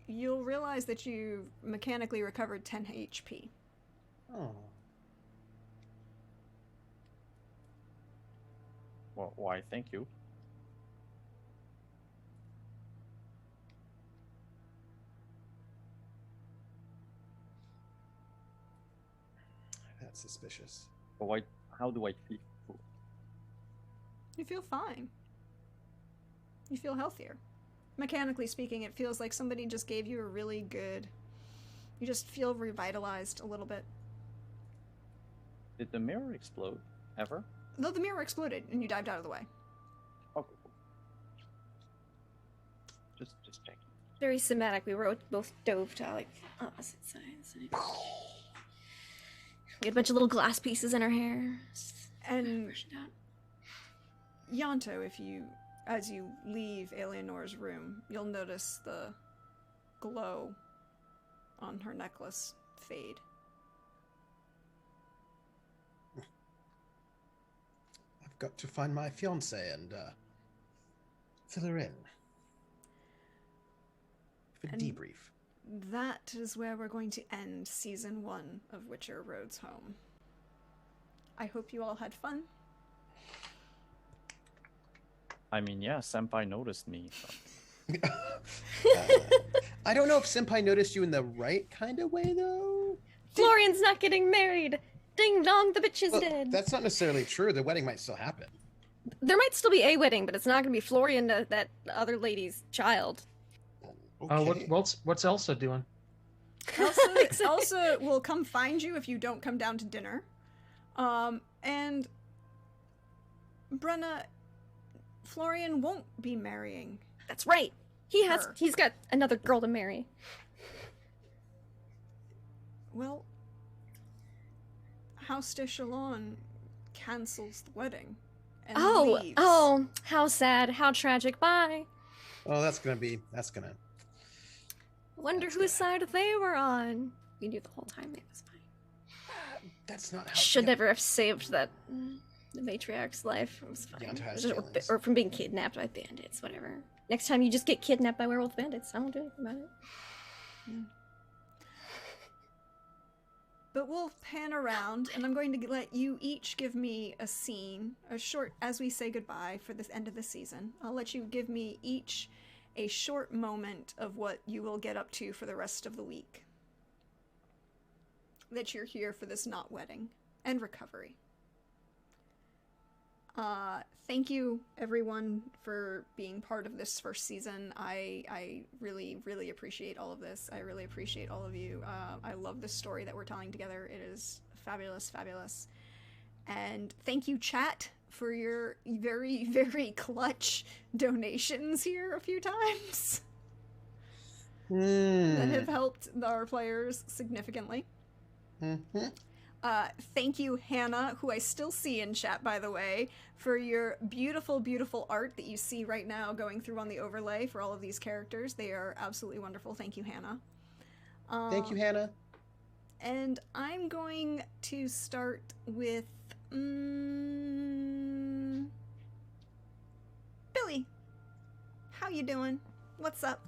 You'll realize that you mechanically recovered 10 HP. Oh. Well, why, thank you. That's suspicious. But why, how do I feel? You feel fine. You feel healthier. Mechanically speaking, it feels like somebody just gave you a really good... You just feel revitalized a little bit. Did the mirror explode? Ever? Though the mirror exploded and you dived out of the way. Okay. Just checking. Very cinematic. We were both dove to like opposite sides. We had a bunch of little glass pieces in our hair. And Freshened out. Yanto, as you leave Eleanor's room, you'll notice the glow on her necklace fade. I've got to find my fiance and fill her in. For And- debrief. That is where we're going to end Season 1 of Witcher Roads Home. I hope you all had fun. I mean, yeah, Senpai noticed me. So. I don't know if Senpai noticed you in the right kind of way, though. Florian's not getting married. Ding dong, the bitch is Well, dead. that's not necessarily true. The wedding might still happen. There might still be a wedding, but it's not going to be Florian to that other lady's child. Okay. What's Elsa doing? Elsa will come find you if you don't come down to dinner. And Brenna, Florian won't be marrying. That's right. He's Her. got another girl to marry. Well, House de Chalon cancels the wedding and leaves. Oh, how sad, how tragic. Bye. Oh, that's gonna. Wonder That's whose side they were on. We knew the whole time. It was fine. That's not how. Should never have saved that the matriarch's life. It was fine. Yanta has Or, feelings. or from being kidnapped by bandits, whatever. Next time you just get kidnapped by werewolf bandits. I won't do anything about it. But we'll pan around, and I'm going to let you each give me a scene, a short, as we say goodbye for this end of the season. I'll let you give me each a short moment of what you will get up to for the rest of the week. That you're here for this not wedding and recovery. Thank you, everyone, for being part of this first season. I really, really appreciate all of this. I really appreciate all of you. I love this story that we're telling together. It is fabulous, fabulous. And thank you, chat, for your very, very clutch donations here a few times that have helped our players significantly. Mm-hmm. Thank you, Hannah, who I still see in chat, by the way, for your beautiful, beautiful art that you see right now going through on the overlay for all of these characters. They are absolutely wonderful. Thank you, Hannah. Thank you, Hannah. And I'm going to start with Billy. How you doing? What's up?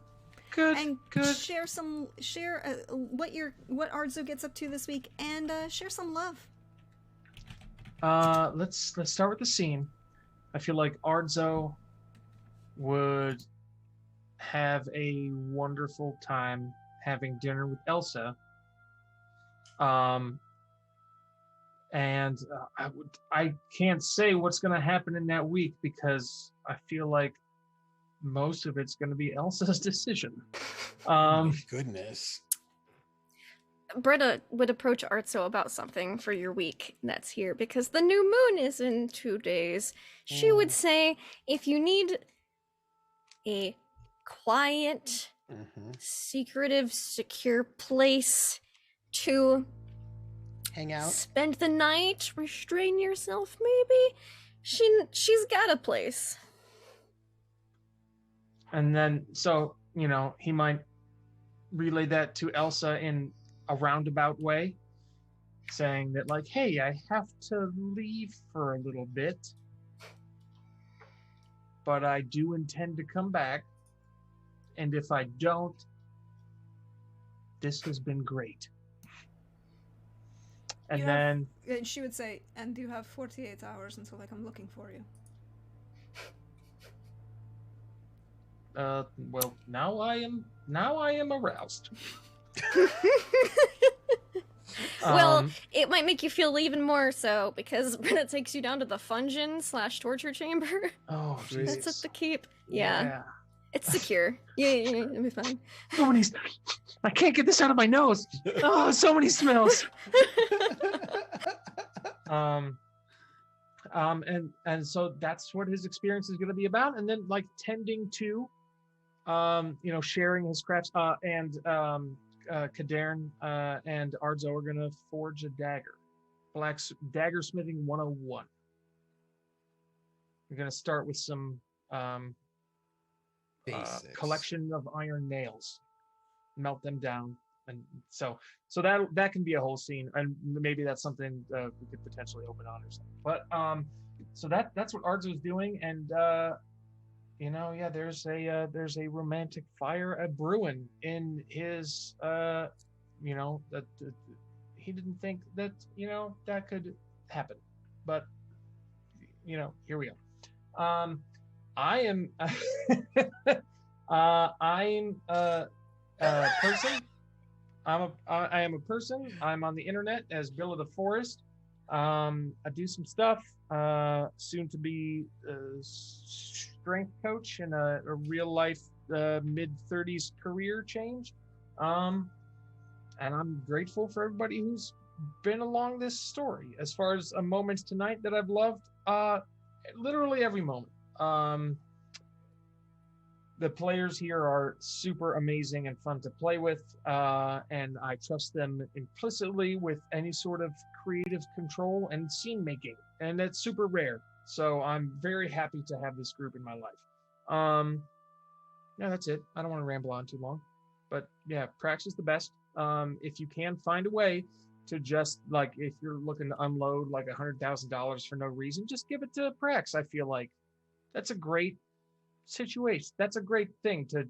Good. And good. share what Ardzo gets up to this week, and share some love. Let's start with the scene. I feel like Ardzo would have a wonderful time having dinner with Elsa. And I can't say what's going to happen in that week because I feel like most of it's going to be Elsa's decision. Oh my goodness. Britta would approach Arzo about something for your week that's here because the new moon is in 2 days. She would say, if you need a quiet, secretive, secure place to hang out, spend the night, restrain yourself, maybe, she's got a place. And then, so, you know, he might relay that to Elsa in a roundabout way, saying that, like, hey, I have to leave for a little bit, but I do intend to come back. And if I don't, this has been great. And then... And she would say, and you have 48 hours until I come looking for you. Well, now I am aroused. Well, it might make you feel even more so because Brenna takes you down to the fungeon/torture chamber. Oh, jeez. That's at the keep. Yeah. Yeah. It's secure. Yeah, it'll be fine. So many. I can't get this out of my nose. Oh, so many smells. And so that's what his experience is going to be about, and then like tending to, you know, sharing his crafts, and Kadern and Ardzo are going to forge a dagger, dagger smithing 101. We're going to start with some collection of iron nails, melt them down, and so that can be a whole scene, and maybe that's something we could potentially open on or something. But so that's what Ardzo is doing, and you know, yeah, there's a romantic fire at brewing in his you know, that he didn't think that, you know, that could happen, but you know, here we are. I am I'm a person. I am a person. I'm on the internet as Bill of the Forest. I do some stuff. Soon to be a strength coach in a real life mid-30s career change. And I'm grateful for everybody who's been along this story. As far as moments tonight that I've loved, literally every moment. The players here are super amazing and fun to play with, and I trust them implicitly with any sort of creative control and scene making, and that's super rare. So I'm very happy to have this group in my life. Yeah, that's it. I don't want to ramble on too long, but yeah, Prax is the best. If you can find a way to just, like, if you're looking to unload like $100,000 for no reason, just give it to Prax. I feel like that's a great situation. That's a great thing to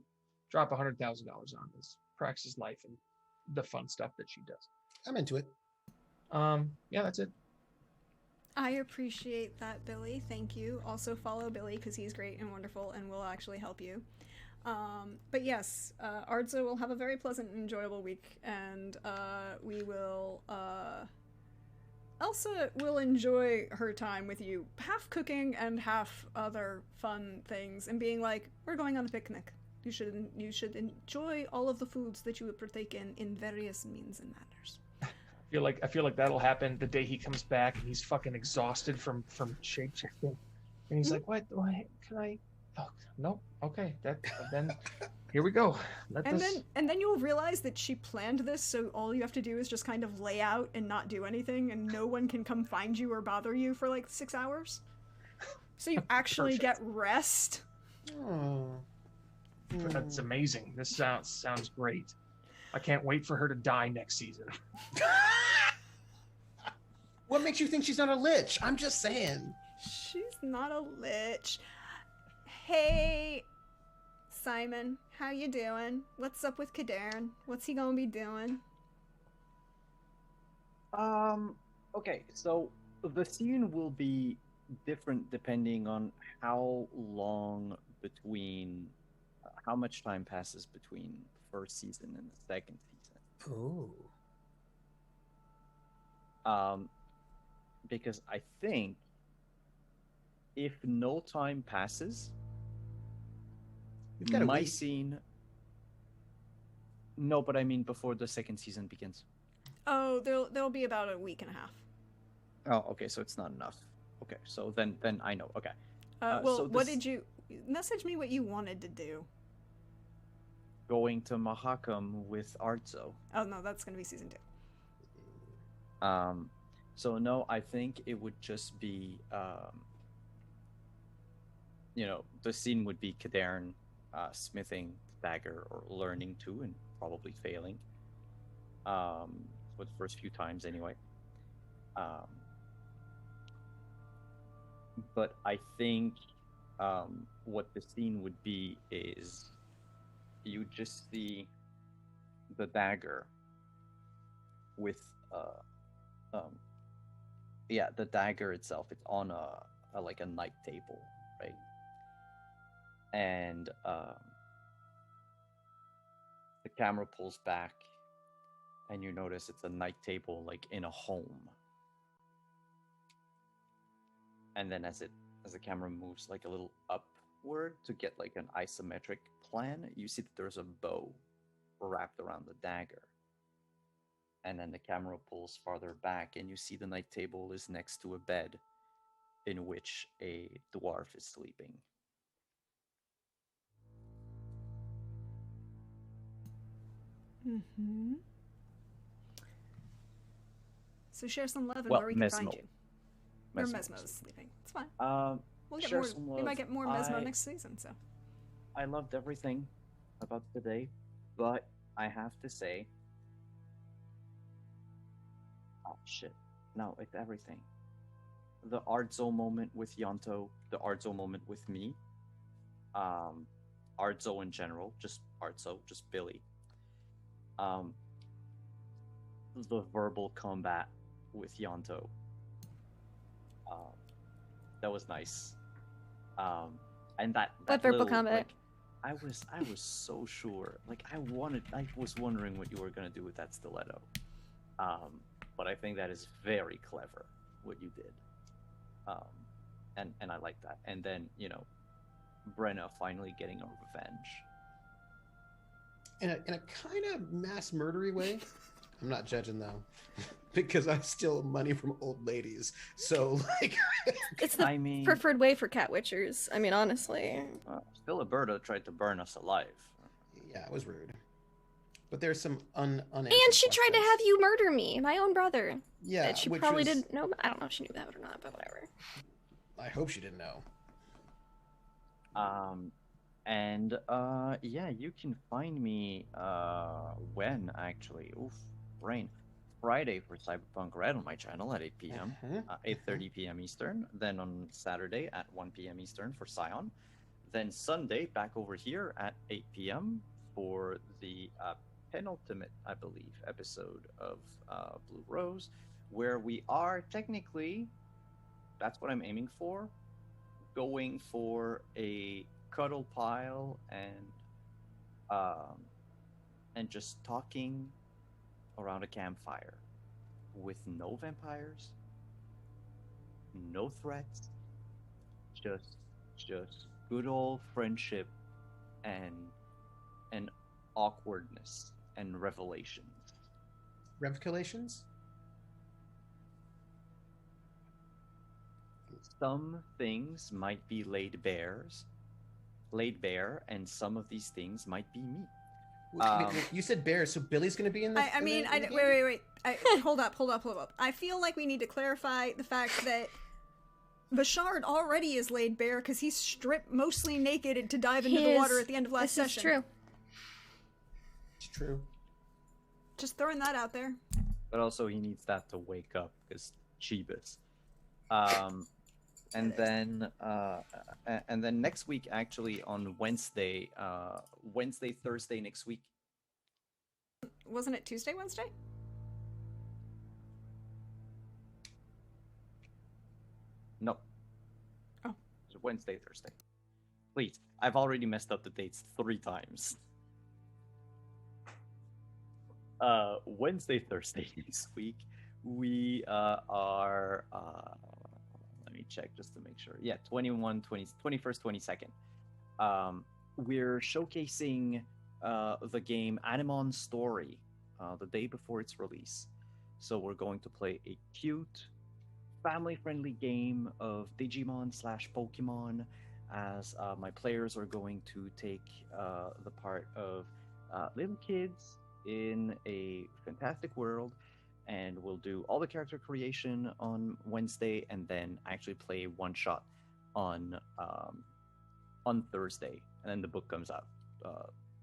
drop $100,000 on, is Prax's life and the fun stuff that she does. I'm into it. Yeah, that's it. I appreciate that, Billy. Thank you. Also follow Billy because he's great and wonderful and will actually help you. But yes, Ardzo will have a very pleasant and enjoyable week, and we will Elsa will enjoy her time with you, half cooking and half other fun things, and being like, we're going on a picnic. You should enjoy all of the foods that you would partake in various means and manners. I feel like that'll happen the day he comes back and he's fucking exhausted from shape shifting, and he's like, "What? Can I? Oh no, okay. Then Here we go. And then you'll realize that she planned this, so all you have to do is just kind of lay out and not do anything, and no one can come find you or bother you for like 6 hours. So you actually get rest. Oh. That's amazing. This sounds great. I can't wait for her to die next season. What makes you think she's not a lich? I'm just saying. She's not a lich. Hey, Simon, how you doing? What's up with Kadern? What's he gonna be doing? Okay, so the scene will be different depending on how much time passes between the first season and the second season. Oh. Because I think if no time passes, We've got a my week. scene. No, but I mean before the second season begins. Oh, there'll be about a week and a half. Oh, okay, so it's not enough. Okay, so then I know. Okay. Well, so what this- did you message me? What you wanted to do? Going to Mahakam with Arzo. Oh no, that's gonna be season 2. So no, I think it would just be, the scene would be Kadern smithing the dagger or learning to and probably failing. For the first few times anyway. But I think what the scene would be is you just see the dagger with the dagger itself. It's on a like a night table, right? And the camera pulls back, and you notice it's a night table, like in a home. And then as the camera moves like a little upward to get like an isometric plan, you see that there's a bow wrapped around the dagger. And then the camera pulls farther back, and you see the night table is next to a bed in which a dwarf is sleeping. Mm-hmm. So share some love and Well, where we can find Mesmo. you. Or Mesmo. Mesmo's sleeping. It's fine. We'll get share more. some We might love. get more Mesmo I- next season. So I loved everything about today, but I have to say, oh shit, no, it's everything. The Arzo moment with Yonto, the Arzo moment with me, Arzo in general, just Arzo, just Billy. The verbal combat with Yonto, that was nice. And that What verbal little, combat? like, I was so sure. Like I was wondering what you were gonna do with that stiletto. But I think that is very clever what you did. And I like that. And then, Brenna finally getting her revenge. In a kind of mass murdery way. I'm not judging though, because I steal money from old ladies. So like, It's the I mean, preferred way for cat witchers. I mean, honestly. Filiberto tried to burn us alive. yeah, it was rude. But there's some unanswered And she tried to questions. have you murder me, my own brother. Yeah, That she which probably was- didn't know. I don't know if she knew that or not, but whatever. I hope she didn't know. Yeah, you can find me when actually, brain, Friday for Cyberpunk Red on my channel at 8 p.m. 8:30 p.m. Eastern. Then on Saturday at 1 p.m. Eastern for Scion. Then Sunday back over here at 8 p.m. for the penultimate, I believe, episode of Blue Rose, where we are technically, that's what I'm aiming for, going for a cuddle pile and just talking around a campfire with no vampires, no threats, just good old friendship and awkwardness and revelations. Revelations? Some things might be laid bares, laid bare, and some of these things might be me. You said bear, so Billy's going to be in this? Wait. Hold up. I feel like we need to clarify the fact that Bashard already is laid bare because he's stripped mostly naked to dive into the water at the end of last session. This is true. It's true. Just throwing that out there. But also he needs that to wake up because Cheebus. And then next week, actually on Wednesday, Thursday next week. Wasn't it Tuesday, Wednesday? No. Oh. It's Wednesday, Thursday. Please, I've already messed up the dates 3 times. Wednesday, Thursday next week, we are, let me check just to make sure. Yeah, 21st, 22nd. We're showcasing the game Animon Story the day before its release. So we're going to play a cute, family-friendly game of Digimon/Pokemon as my players are going to take the part of little kids in a fantastic world, and we'll do all the character creation on Wednesday and then actually play one shot on Thursday, and then the book comes out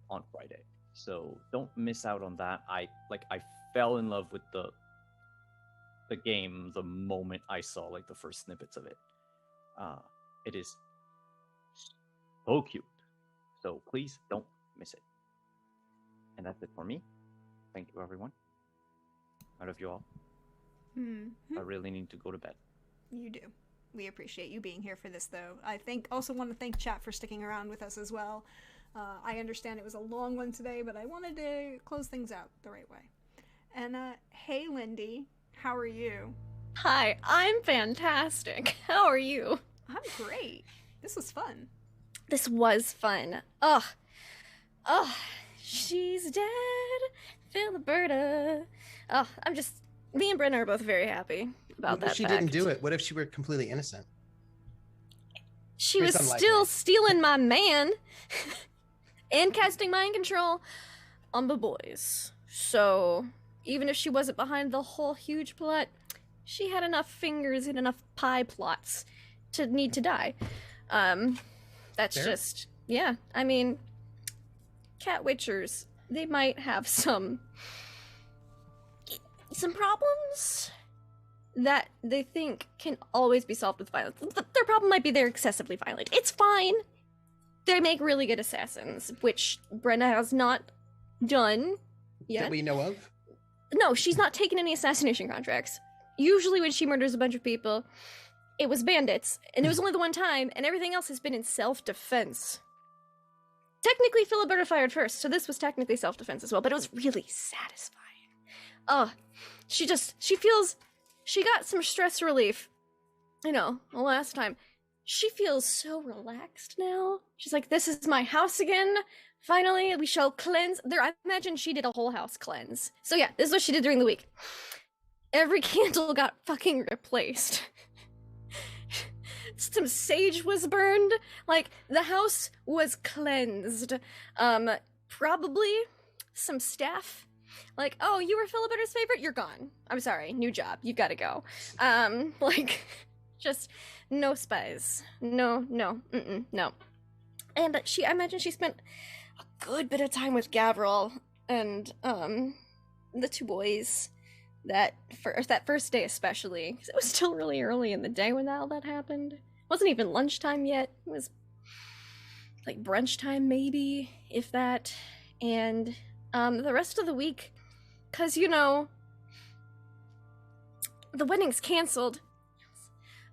on Friday. So don't miss out on that. I fell in love with the game the moment I saw like the first snippets of it. It is so cute. So please don't miss it. And that's it for me. Thank you, everyone. I love you all. I really need to go to bed. You do. We appreciate you being here for this, though. I also want to thank chat for sticking around with us as well. I understand it was a long one today, but I wanted to close things out the right way. And hey, Lindy, how are you? Hi, I'm fantastic. How are you? I'm great. This was fun. This was fun. Ugh, she's dead. Filiberta. Oh, me and Brenna are both very happy about that. What if she didn't do it? What if she were completely innocent? She was still stealing my man and casting mind control on the boys. So even if she wasn't behind the whole huge plot, she had enough fingers in enough pie plots to need to die. That's fair. Just, yeah. I mean, cat witchers, they might have some problems that they think can always be solved with violence. Their problem might be they're excessively violent. It's fine. They make really good assassins, which Brenna has not done yet. That we know of? No, she's not taken any assassination contracts. Usually when she murders a bunch of people, it was bandits, and it was only the one time, and everything else has been in self-defense. Technically, Filiberta fired first, so this was technically self-defense as well, but it was really satisfying. She got some stress relief, the last time. She feels so relaxed now. She's like, this is my house again. Finally, we shall cleanse. I imagine she did a whole house cleanse. So yeah, this is what she did during the week. Every candle got fucking replaced. Some sage was burned. Like, the house was cleansed. Probably some staff. Like, oh, you were Filiberta's favorite? You're gone. I'm sorry. New job. You gotta go. Just no spies. No. No. And I imagine she spent a good bit of time with Gavril and, the 2 boys. That first day especially, because it was still really early in the day when all that happened. It wasn't even lunchtime yet. It was like brunch time, maybe, if that. And the rest of the week, because the wedding's canceled.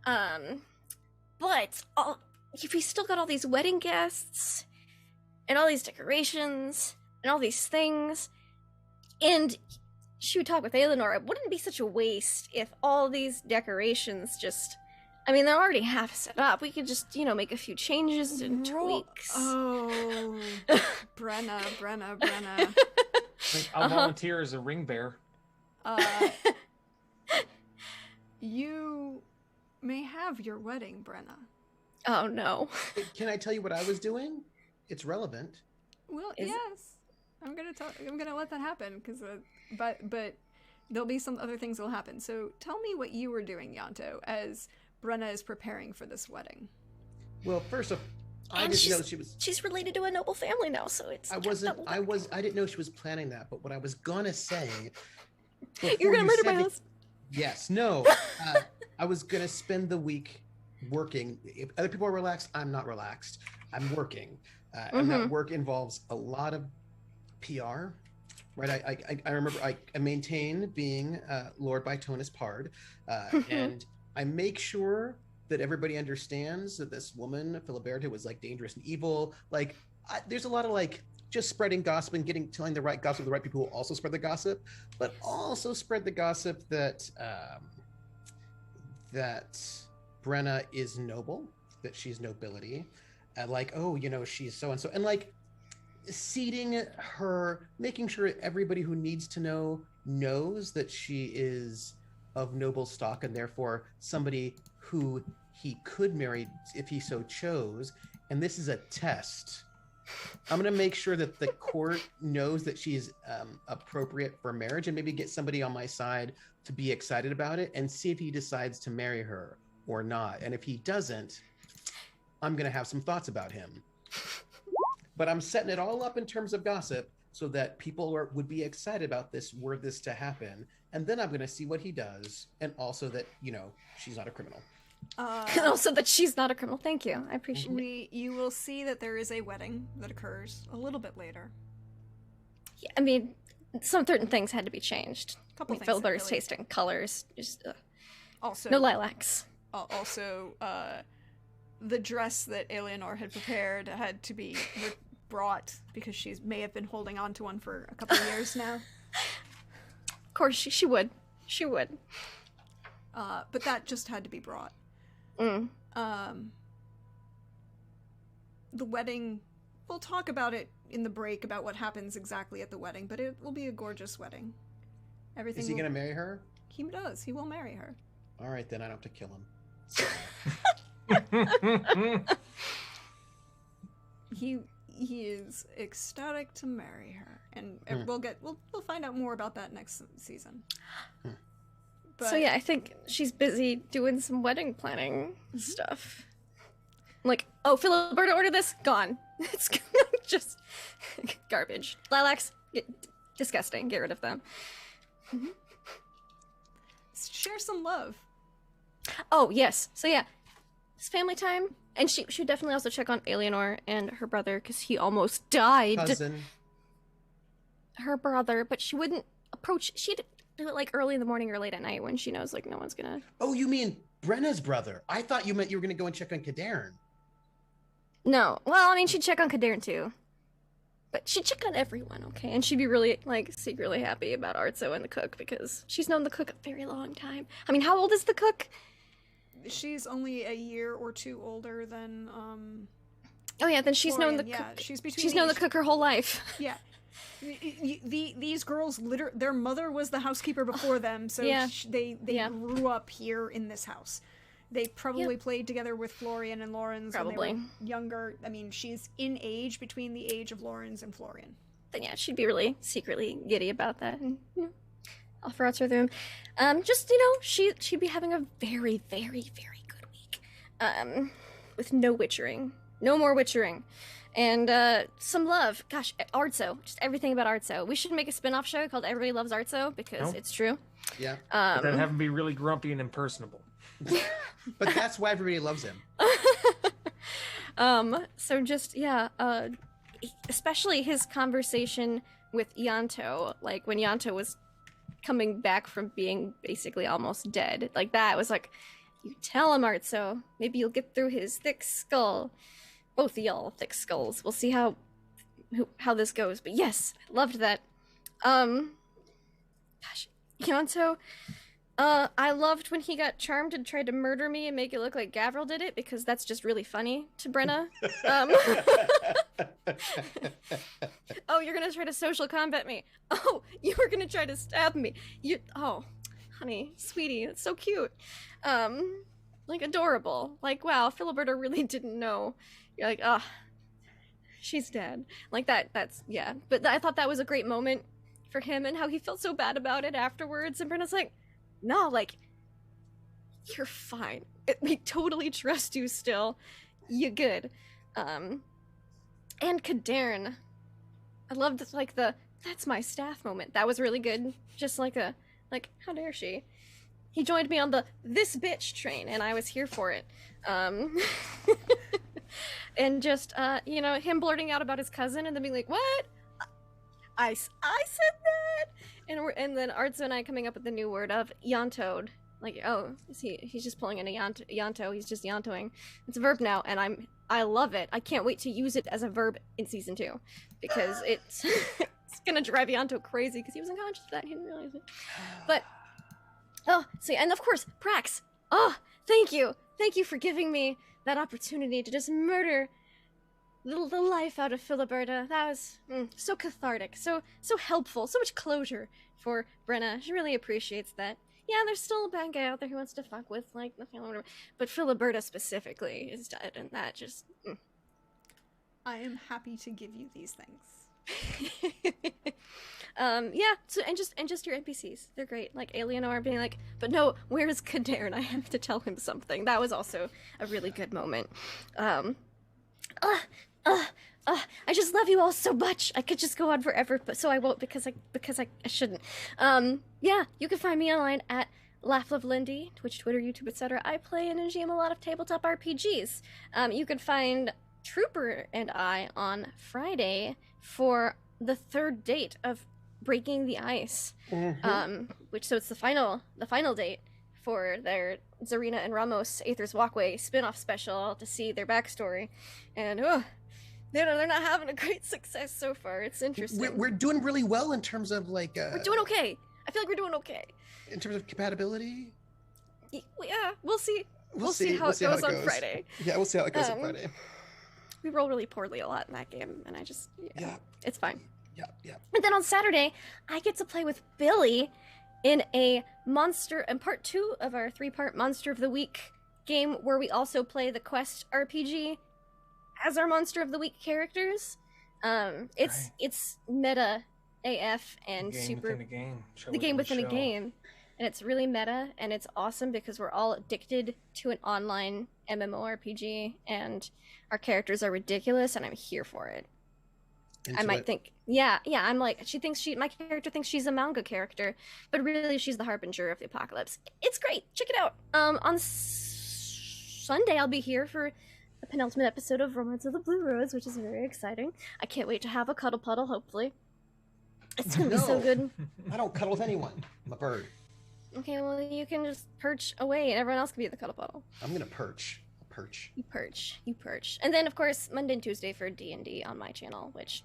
But we still got all these wedding guests and all these decorations and all these things, and she would talk with Eleanor. It wouldn't be such a waste if all these decorations they're already half set up. We could just, make a few changes and tweaks. Oh, Brenna. I'll volunteer as a ring bearer. You may have your wedding, Brenna. Oh no. Can I tell you what I was doing? It's relevant. Well, Is it- yes. I'm gonna let that happen because, but there'll be some other things that'll happen. So tell me what you were doing, Yanto, as Brenna is preparing for this wedding. Well, first off, I And didn't know she was. She's related to a noble family now, so it's. I didn't know she was planning that. But what I was gonna say. You're before gonna you murder said my it- husband. Yes. No. I was gonna spend the week working. If other people are relaxed, I'm not relaxed. I'm working, and that work involves a lot of PR. Right. I remember I maintain being Lord Bytonus Pard, and I make sure that everybody understands that this woman, Filiberta, was like dangerous and evil. Like, there's a lot of like just spreading gossip and telling the right gossip to the right people who also spread the gossip, but also spread the gossip that that Brenna is noble, that she's nobility, like, oh, you know, she's so and so, and like seeding her, making sure everybody who needs to know knows that she is of noble stock and therefore somebody who he could marry if he so chose. And this is a test. I'm going to make sure that the court knows that she's appropriate for marriage, and maybe get somebody on my side to be excited about it and see if he decides to marry her or not. And if he doesn't, I'm going to have some thoughts about him. But I'm setting it all up in terms of gossip so that people would be excited about this, were this to happen. And then I'm going to see what he does. And also that, you know, she's not a criminal. Also that she's not a criminal. Thank you. I appreciate it. You will see that there is a wedding that occurs a little bit later. Yeah, I mean, some certain things had to be changed. Couple I mean, things that Filbert's really- tasting colors. Just Also, no lilacs. Also, the dress that Eleanor had prepared had to be brought because she may have been holding on to one for a couple of years now. Of course, she would. She would. But that just had to be brought. Mm. The wedding, we'll talk about it in the break about what happens exactly at the wedding, but it will be a gorgeous wedding. Everything. Is he going to marry her? He does. He will marry her. All right, then I don't have to kill him. He is ecstatic to marry her, and we'll find out more about that next season. But, So yeah, I think she's busy doing some wedding planning stuff. I'm like, oh, Filiberta ordered this? Gone. It's just garbage. Lilacs, disgusting. Get rid of them. share some love. Oh, yes. So yeah, it's family time. And she would definitely also check on Eleanor and her brother, because he almost died. Cousin. Her brother, but she wouldn't approach. She'd do it like early in the morning or late at night when she knows like no one's gonna. Oh, you mean Brenna's brother? I thought you meant you were going to go and check on Cadarn. No. Well, I mean, she'd check on Cadarn too. But she'd check on everyone, okay? And she'd be really, like, secretly happy about Artso and the cook, because she's known the cook a very long time. I mean, how old is the cook? She's only a year or two older than, Oh yeah, then she's known the Florian, cook. yeah, she's between She's the known the age- cook her whole life. Yeah. These girls, their mother was the housekeeper before them, so Yeah. they Yeah. grew up here in this house. They probably played together with Florian and Lawrence when Probably. they were younger. I mean, she's in age between the age of Lawrence and Florian. Then yeah, she'd be really secretly giddy about that, and offer out to the room. Just she'd be having a very, very, very good week. With no witchering, no more witchering, and some love. Gosh, Artso, just everything about Artso. We should make a spin-off show called Everybody Loves Artso, because No. it's true. Yeah. But then have him be really grumpy and impersonable. But that's why everybody loves him. So just especially his conversation with Yanto, like when Yanto was coming back from being basically almost dead, like that was like, you tell him, Artso, maybe you'll get through his thick skull. Both of y'all thick skulls. We'll see how this goes. But yes, I loved that. Gosh, Yanto. I loved when he got charmed and tried to murder me and make it look like Gavril did it, because that's just really funny to Brenna. Oh, you're gonna try to social combat me. Oh, you were gonna try to stab me. Oh, honey, sweetie, that's so cute. like adorable. Like, wow, Filiberta really didn't know. You're like, ah, she's dead. Like that's yeah. But I thought that was a great moment for him and how he felt so bad about it afterwards. And Brenna's like, no, like, you're fine. We totally trust you still. You good. And Cadarn. I loved like that's my staff moment. That was really good. Just like how dare she? He joined me on the this bitch train and I was here for it. And just you know, him blurting out about his cousin and then being like, what? I said that, and then Artzo and I coming up with the new word of yantoed. Like, oh, he's just pulling in a yanto. He's just yantoing. It's a verb now, and I love it. I can't wait to use it as a verb in season 2 because it's it's gonna drive Yanto crazy because he was unconscious of that. He didn't realize it. But oh, see, and of course, Prax. Oh, thank you for giving me that opportunity to just murder the life out of Filiberta. That was so cathartic, so helpful, so much closure for Brenna. She really appreciates that. Yeah, there's still a bad guy out there who wants to fuck with, like, the family, whatever. But Filiberta specifically is dead, and that just... I am happy to give you these things. Yeah, so, and just your NPCs. They're great. Like, Alienor being like, but no, where's Cadarn? I have to tell him something. That was also a really good moment. I just love you all so much. I could just go on forever, but so I won't because I shouldn't. Yeah, you can find me online at LaughLoveLindy, Twitch, Twitter, YouTube, etc. I play and GM a lot of tabletop RPGs. You can find Trooper and I on Friday for the third date of Breaking the Ice. So it's the final date for their Zarina and Ramos Aether's Walkway spin-off special to see their backstory. And they're not having a great success so far. It's interesting. We're doing really well in terms of like we're doing okay. I feel like we're doing okay. In terms of compatibility? Yeah, we'll see. We'll see how it goes on Friday. Yeah, we'll see how it goes on Friday. We roll really poorly a lot in that game, and I just it's fine. Yeah. And then on Saturday, I get to play with Billy in a monster and part 2 of our 3-part Monster of the Week game, where we also play the Quest RPG as our Monster of the Week characters. It's meta AF and super the game within a game, and it's really meta, and it's awesome because we're all addicted to an online MMORPG, and our characters are ridiculous, and I'm here for it. I might think, I'm like, my character thinks she's a manga character, but really she's the harbinger of the apocalypse. It's great. Check it out. On Sunday, I'll be here for the penultimate episode of Romance of the Blue Rose, which is very exciting. I can't wait to have a cuddle puddle, hopefully. It's gonna be so good. I don't cuddle with anyone. I'm a bird. Okay, well, you can just perch away and everyone else can be the cuddle puddle. I'm gonna perch. You perch. And then, of course, Monday and Tuesday for D&D on my channel, which...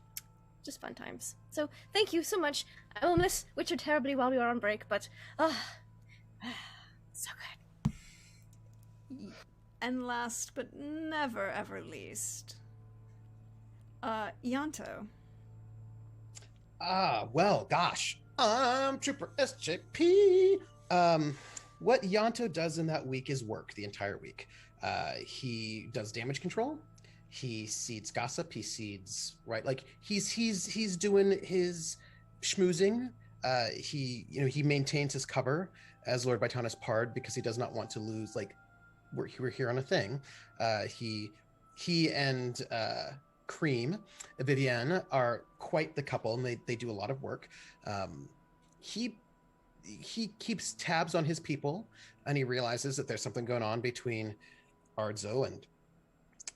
just fun times. So, thank you so much. I will miss Witcher terribly while we are on break, but... so good. And last but never ever least, Yanto. Well, gosh. I'm Trooper SJP. What Yanto does in that week is work the entire week. He does damage control. He seeds gossip. He seeds like he's doing his schmoozing. He maintains his cover as Lord Vitana's Pard because he does not want to lose. Like we're here on a thing. He and Cream, Vivienne, are quite the couple, and they do a lot of work. He keeps tabs on his people, and he realizes that there's something going on between Ardzo and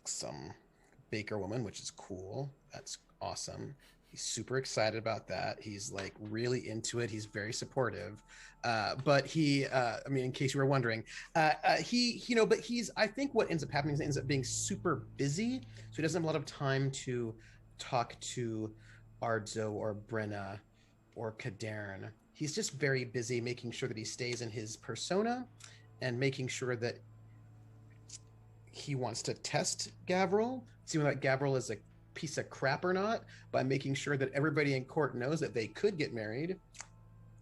some baker woman, which is cool. That's awesome. He's super excited about that. He's like really into it. He's very supportive. But he, in case you were wondering, but I think what ends up happening is he ends up being super busy. So he doesn't have a lot of time to talk to Ardzo or Brenna or Cadarn. He's just very busy making sure that he stays in his persona and making sure that he wants to test Gavril, see whether Gavril is a piece of crap or not, by making sure that everybody in court knows that they could get married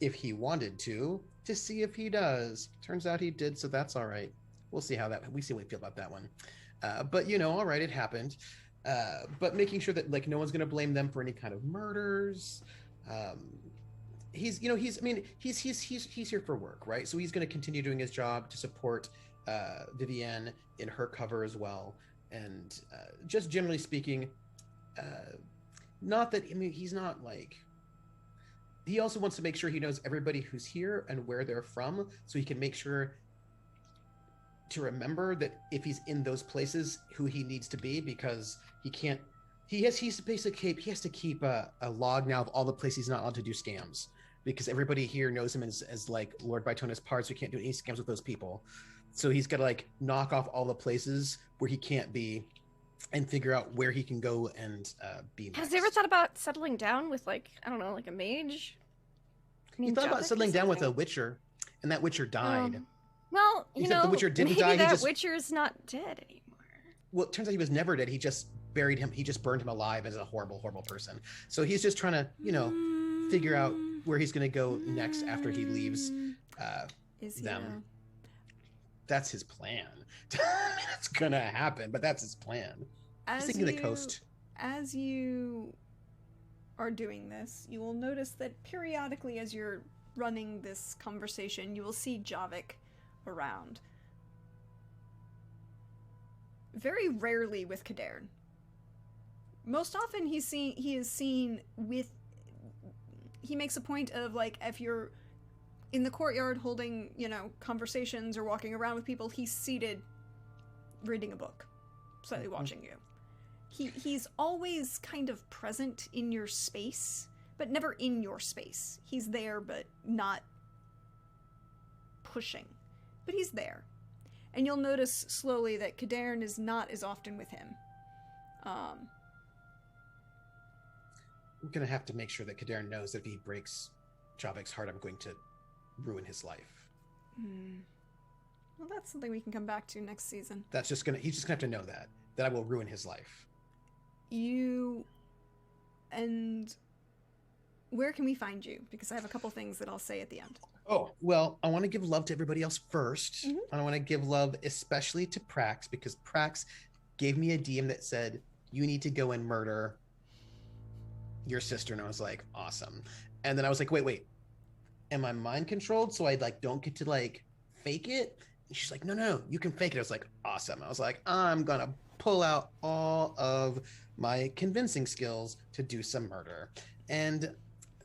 if he wanted to see if he does. Turns out he did, so that's all right. we'll see how we see what we feel about that one. But all right, it happened. But making sure that like no one's going to blame them for any kind of murders. He's here for work, right? So he's going to continue doing his job to support Vivienne in her cover as well. And just generally speaking, not that, he's not like, he also wants to make sure he knows everybody who's here and where they're from, so he can make sure to remember that if he's in those places, who he needs to be, because he has to keep a log now of all the places he's not allowed to do scams, because everybody here knows him as like Lord Bytona's part, so he can't do any scams with those people. So he's got to like knock off all the places where he can't be and figure out where he can go and be next. Has he ever thought about settling down with like, I don't know, like a mage? He thought about settling down with a witcher, and that witcher died. Well, the witcher didn't maybe die. That witcher's not dead anymore. Well, it turns out he was never dead. He just buried him. He just burned him alive as a horrible, horrible person. So he's just trying to, figure out where he's going to go next after he leaves them. That's his plan. It's going to happen, but that's his plan. He's thinking the coast. As you are doing this, you will notice that periodically as you're running this conversation, you will see Javik around. Very rarely with Kadern. Most often he is seen with... He makes a point of, like, if you're in the courtyard holding, conversations or walking around with people, he's seated reading a book, slightly watching you. He's always kind of present in your space, but never in your space. He's there, but not pushing. But he's there. And you'll notice slowly that Kadern is not as often with him. I'm going to have to make sure that Kadern knows that if he breaks Javik's heart, I'm going to ruin his life. Well, that's something we can come back to next season. He's just going to have to know that I will ruin his life. And where can we find you? Because I have a couple things that I'll say at the end. Oh, well, I want to give love to everybody else first. Mm-hmm. I want to give love especially to Prax, because Prax gave me a DM that said, you need to go and murder your sister. And I was like, awesome. And then I was like, wait, am I mind controlled? So I don't get to fake it? And she's like, no, you can fake it. I was like, awesome. I was like, I'm going to pull out all of my convincing skills to do some murder. And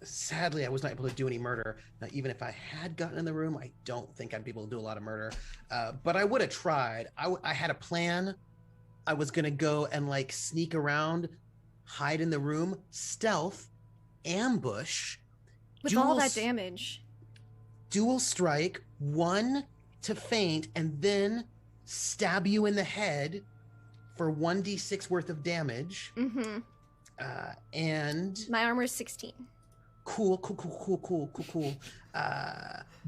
sadly, I was not able to do any murder. Now, even if I had gotten in the room, I don't think I'd be able to do a lot of murder. But I would have tried. I had a plan. I was going to go and sneak around, hide in the room, stealth, ambush. With all that damage. Dual strike, one to feint, and then stab you in the head for 1d6 worth of damage. Mm-hmm. And my armor is 16. Cool.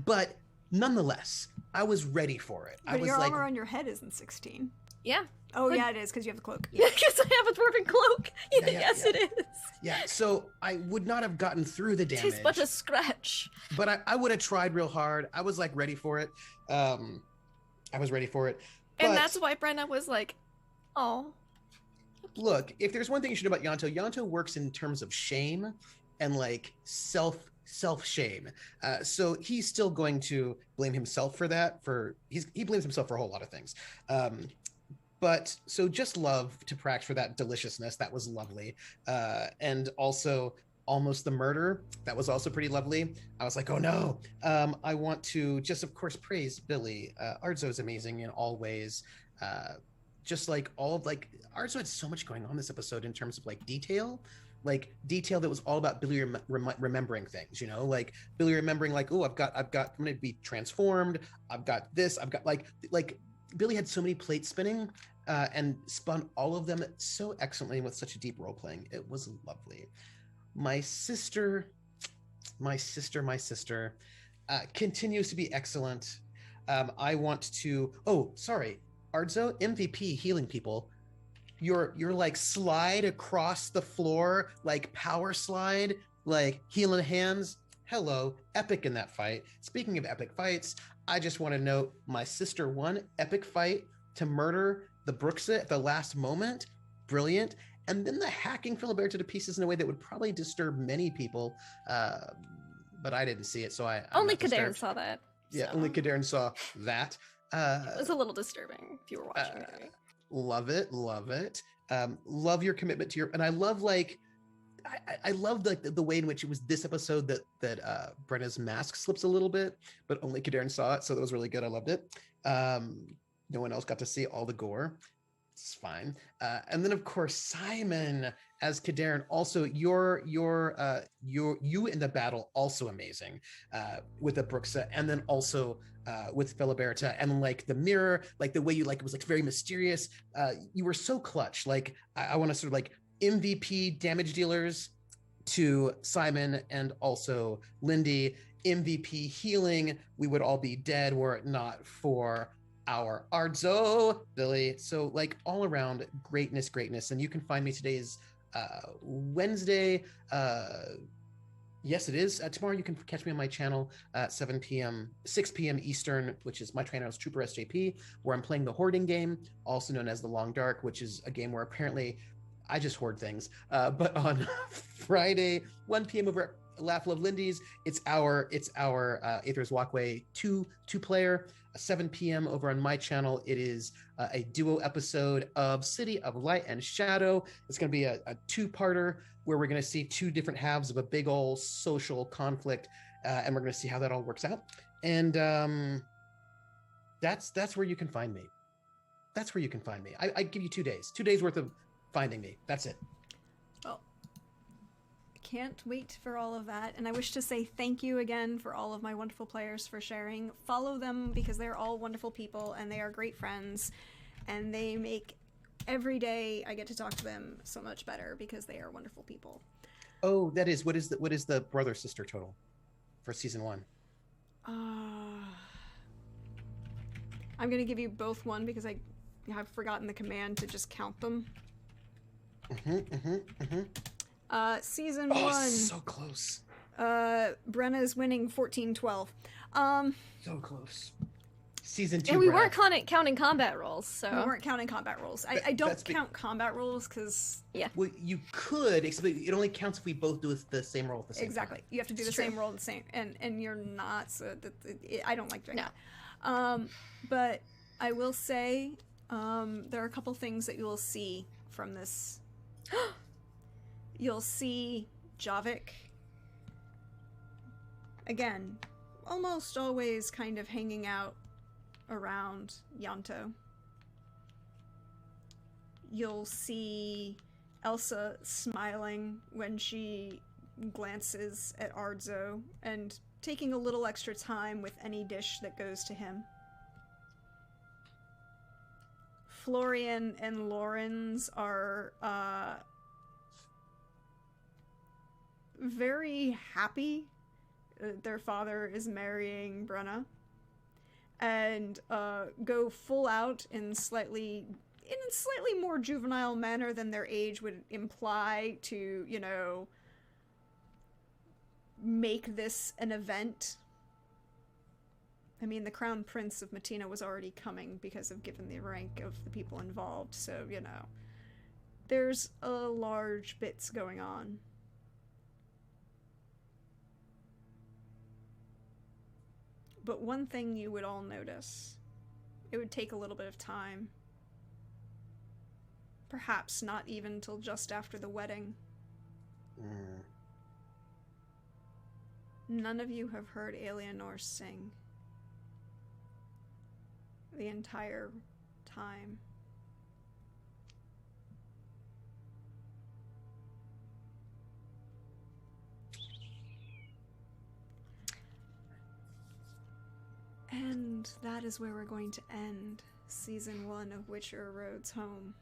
But nonetheless, I was ready for it. But your armor on your head isn't 16. Yeah. Oh, yeah, it is, because you have the cloak. Yeah, because I have a dwarven cloak. Yes, it is. Yeah, so I would not have gotten through the damage. Tis but a scratch. But I would have tried real hard. I was ready for it. I was ready for it. But and that's why Brenna was like, oh. Look, if there's one thing you should know about Yanto works in terms of shame and self-shame. So he's still going to blame himself for that. He blames himself for a whole lot of things. But so just love to Prax for that deliciousness. That was lovely. And also almost the murder. That was also pretty lovely. I was like, oh no. I want to just, of course, praise Billy. Arzo is amazing in all ways. Just Arzo had so much going on this episode in terms of detail that was all about Billy remembering things, Billy remembering I'm going to be transformed. I've got this. I've got Billy had so many plates spinning and spun all of them so excellently with such a deep role playing. It was lovely. My sister continues to be excellent. I want to, Arzo, MVP healing people. Your slide across the floor, power slide, healing hands. Hello, epic in that fight. Speaking of epic fights, I just want to note my sister won epic fight to murder the Bruxa at the last moment. Brilliant. And then the hacking Filiberta to pieces in a way that would probably disturb many people. But I didn't see it, so I'm Only not disturbed. Kadarn saw that. Yeah, so. only Kadarn saw that. It was a little disturbing if you were watching the movie. Love it, love it. Love your commitment to your, and I love I love the way in which it was this episode that Brenna's mask slips a little bit, but only Kadarn saw it, so that was really good. I loved it. No one else got to see all the gore. It's fine. And then of course Simon as Kadarn. Also, you in the battle also amazing with the Bruxa, and then also with Filiberta, and like the mirror, like the way you it was like very mysterious. You were so clutch. Like I want to sort of like MVP damage dealers to Simon and also Lindy. MVP healing. We would all be dead were it not for our Ardzo, Billy. So like all around greatness. And you can find me today's Wednesday. Yes, it is. Tomorrow you can catch me on my channel at 6 p.m. Eastern, which is my channel is Trooper SJP, where I'm playing the hoarding game, also known as the Long Dark, which is a game where apparently I just hoard things. But on Friday, 1 p.m. over at Laugh Love Lindy's, it's our Aether's Walkway two-player. 7 p.m. over on my channel, it is a duo episode of City of Light and Shadow. It's going to be a two-parter where we're going to see two different halves of a big old social conflict, and we're going to see how that all works out. And that's where you can find me. That's where you can find me. I give you 2 days. 2 days worth of finding me. That's it. Well, can't wait for all of that, and I wish to say thank you again for all of my wonderful players for sharing. Follow them because they're all wonderful people and they are great friends, and they make every day I get to talk to them so much better because they are wonderful people. Oh, that is what is the brother sister total for season 1? I'm gonna give you both one because I have forgotten the command to just count them. Season 1. So close. Brenna is winning 14-12. So close. Season 2. And we Brenna. weren't counting combat rolls, so We weren't counting combat rolls. I don't count combat rolls because Well, you could, except it only counts if we both do the same roll at the same exactly. time. You have to do It's the same true. roll the same, and you're not. So I don't like doing No. that. But I will say there are a couple things that you will see from this. You'll see Javik again, almost always kind of hanging out around Yanto. You'll see Elsa smiling when she glances at Ardzo and taking a little extra time with any dish that goes to him. Florian and Lorenz are very happy their father is marrying Brenna, and go full out in a slightly more juvenile manner than their age would imply to, you know, make this an event. I mean, the Crown Prince of Matina was already coming because of given the rank of the people involved, so, you know, there's a large bits going on. But one thing you would all notice, it would take a little bit of time. Perhaps not even till just after the wedding. None of you have heard Alienor sing the entire time. And that is where we're going to end Season 1 of Witcher Roads Home.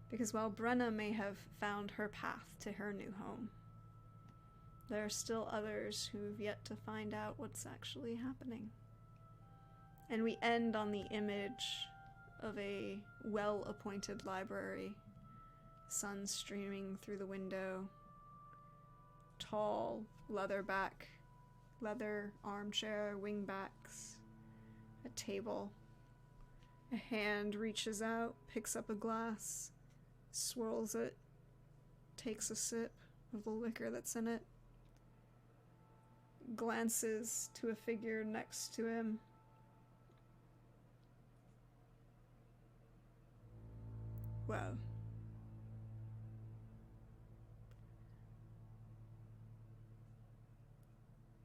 Because while Brenna may have found her path to her new home, there are still others who've yet to find out what's actually happening. And we end on the image of a well-appointed library, sun streaming through the window, tall, leatherback leather armchair, wingbacks, a table. A hand reaches out, picks up a glass, swirls it, takes a sip of the liquor that's in it, glances to a figure next to him. Well,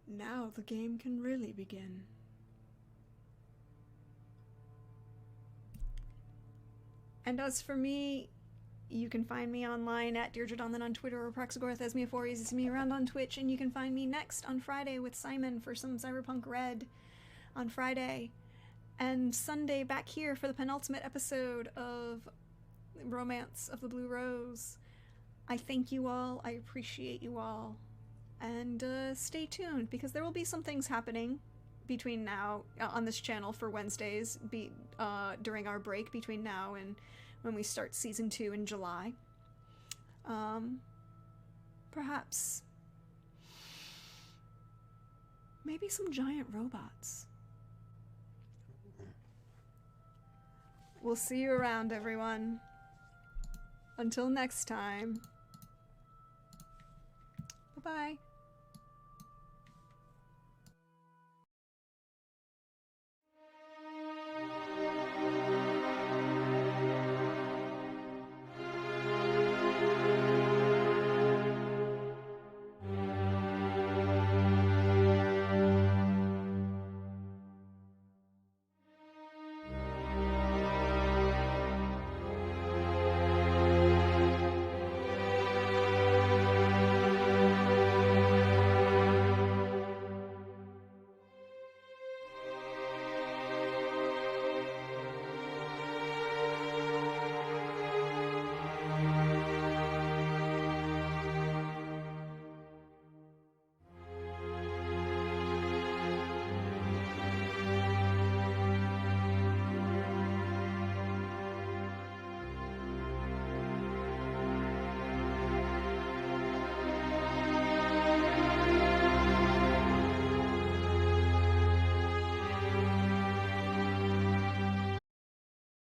now the game can really begin. And as for me, you can find me online at Deirdre Donlin on Twitter or Praxagorth as Mia4 easy to see me around on Twitch, and you can find me next on Friday with Simon for some Cyberpunk Red on Friday, and Sunday back here for the penultimate episode of Romance of the Blue Rose. I thank you all, I appreciate you all, and stay tuned because there will be some things happening between now on this channel for Wednesdays during our break between now and when we start season 2 in July. Perhaps maybe some giant robots. We'll see you around, everyone. Until next time. Bye-bye.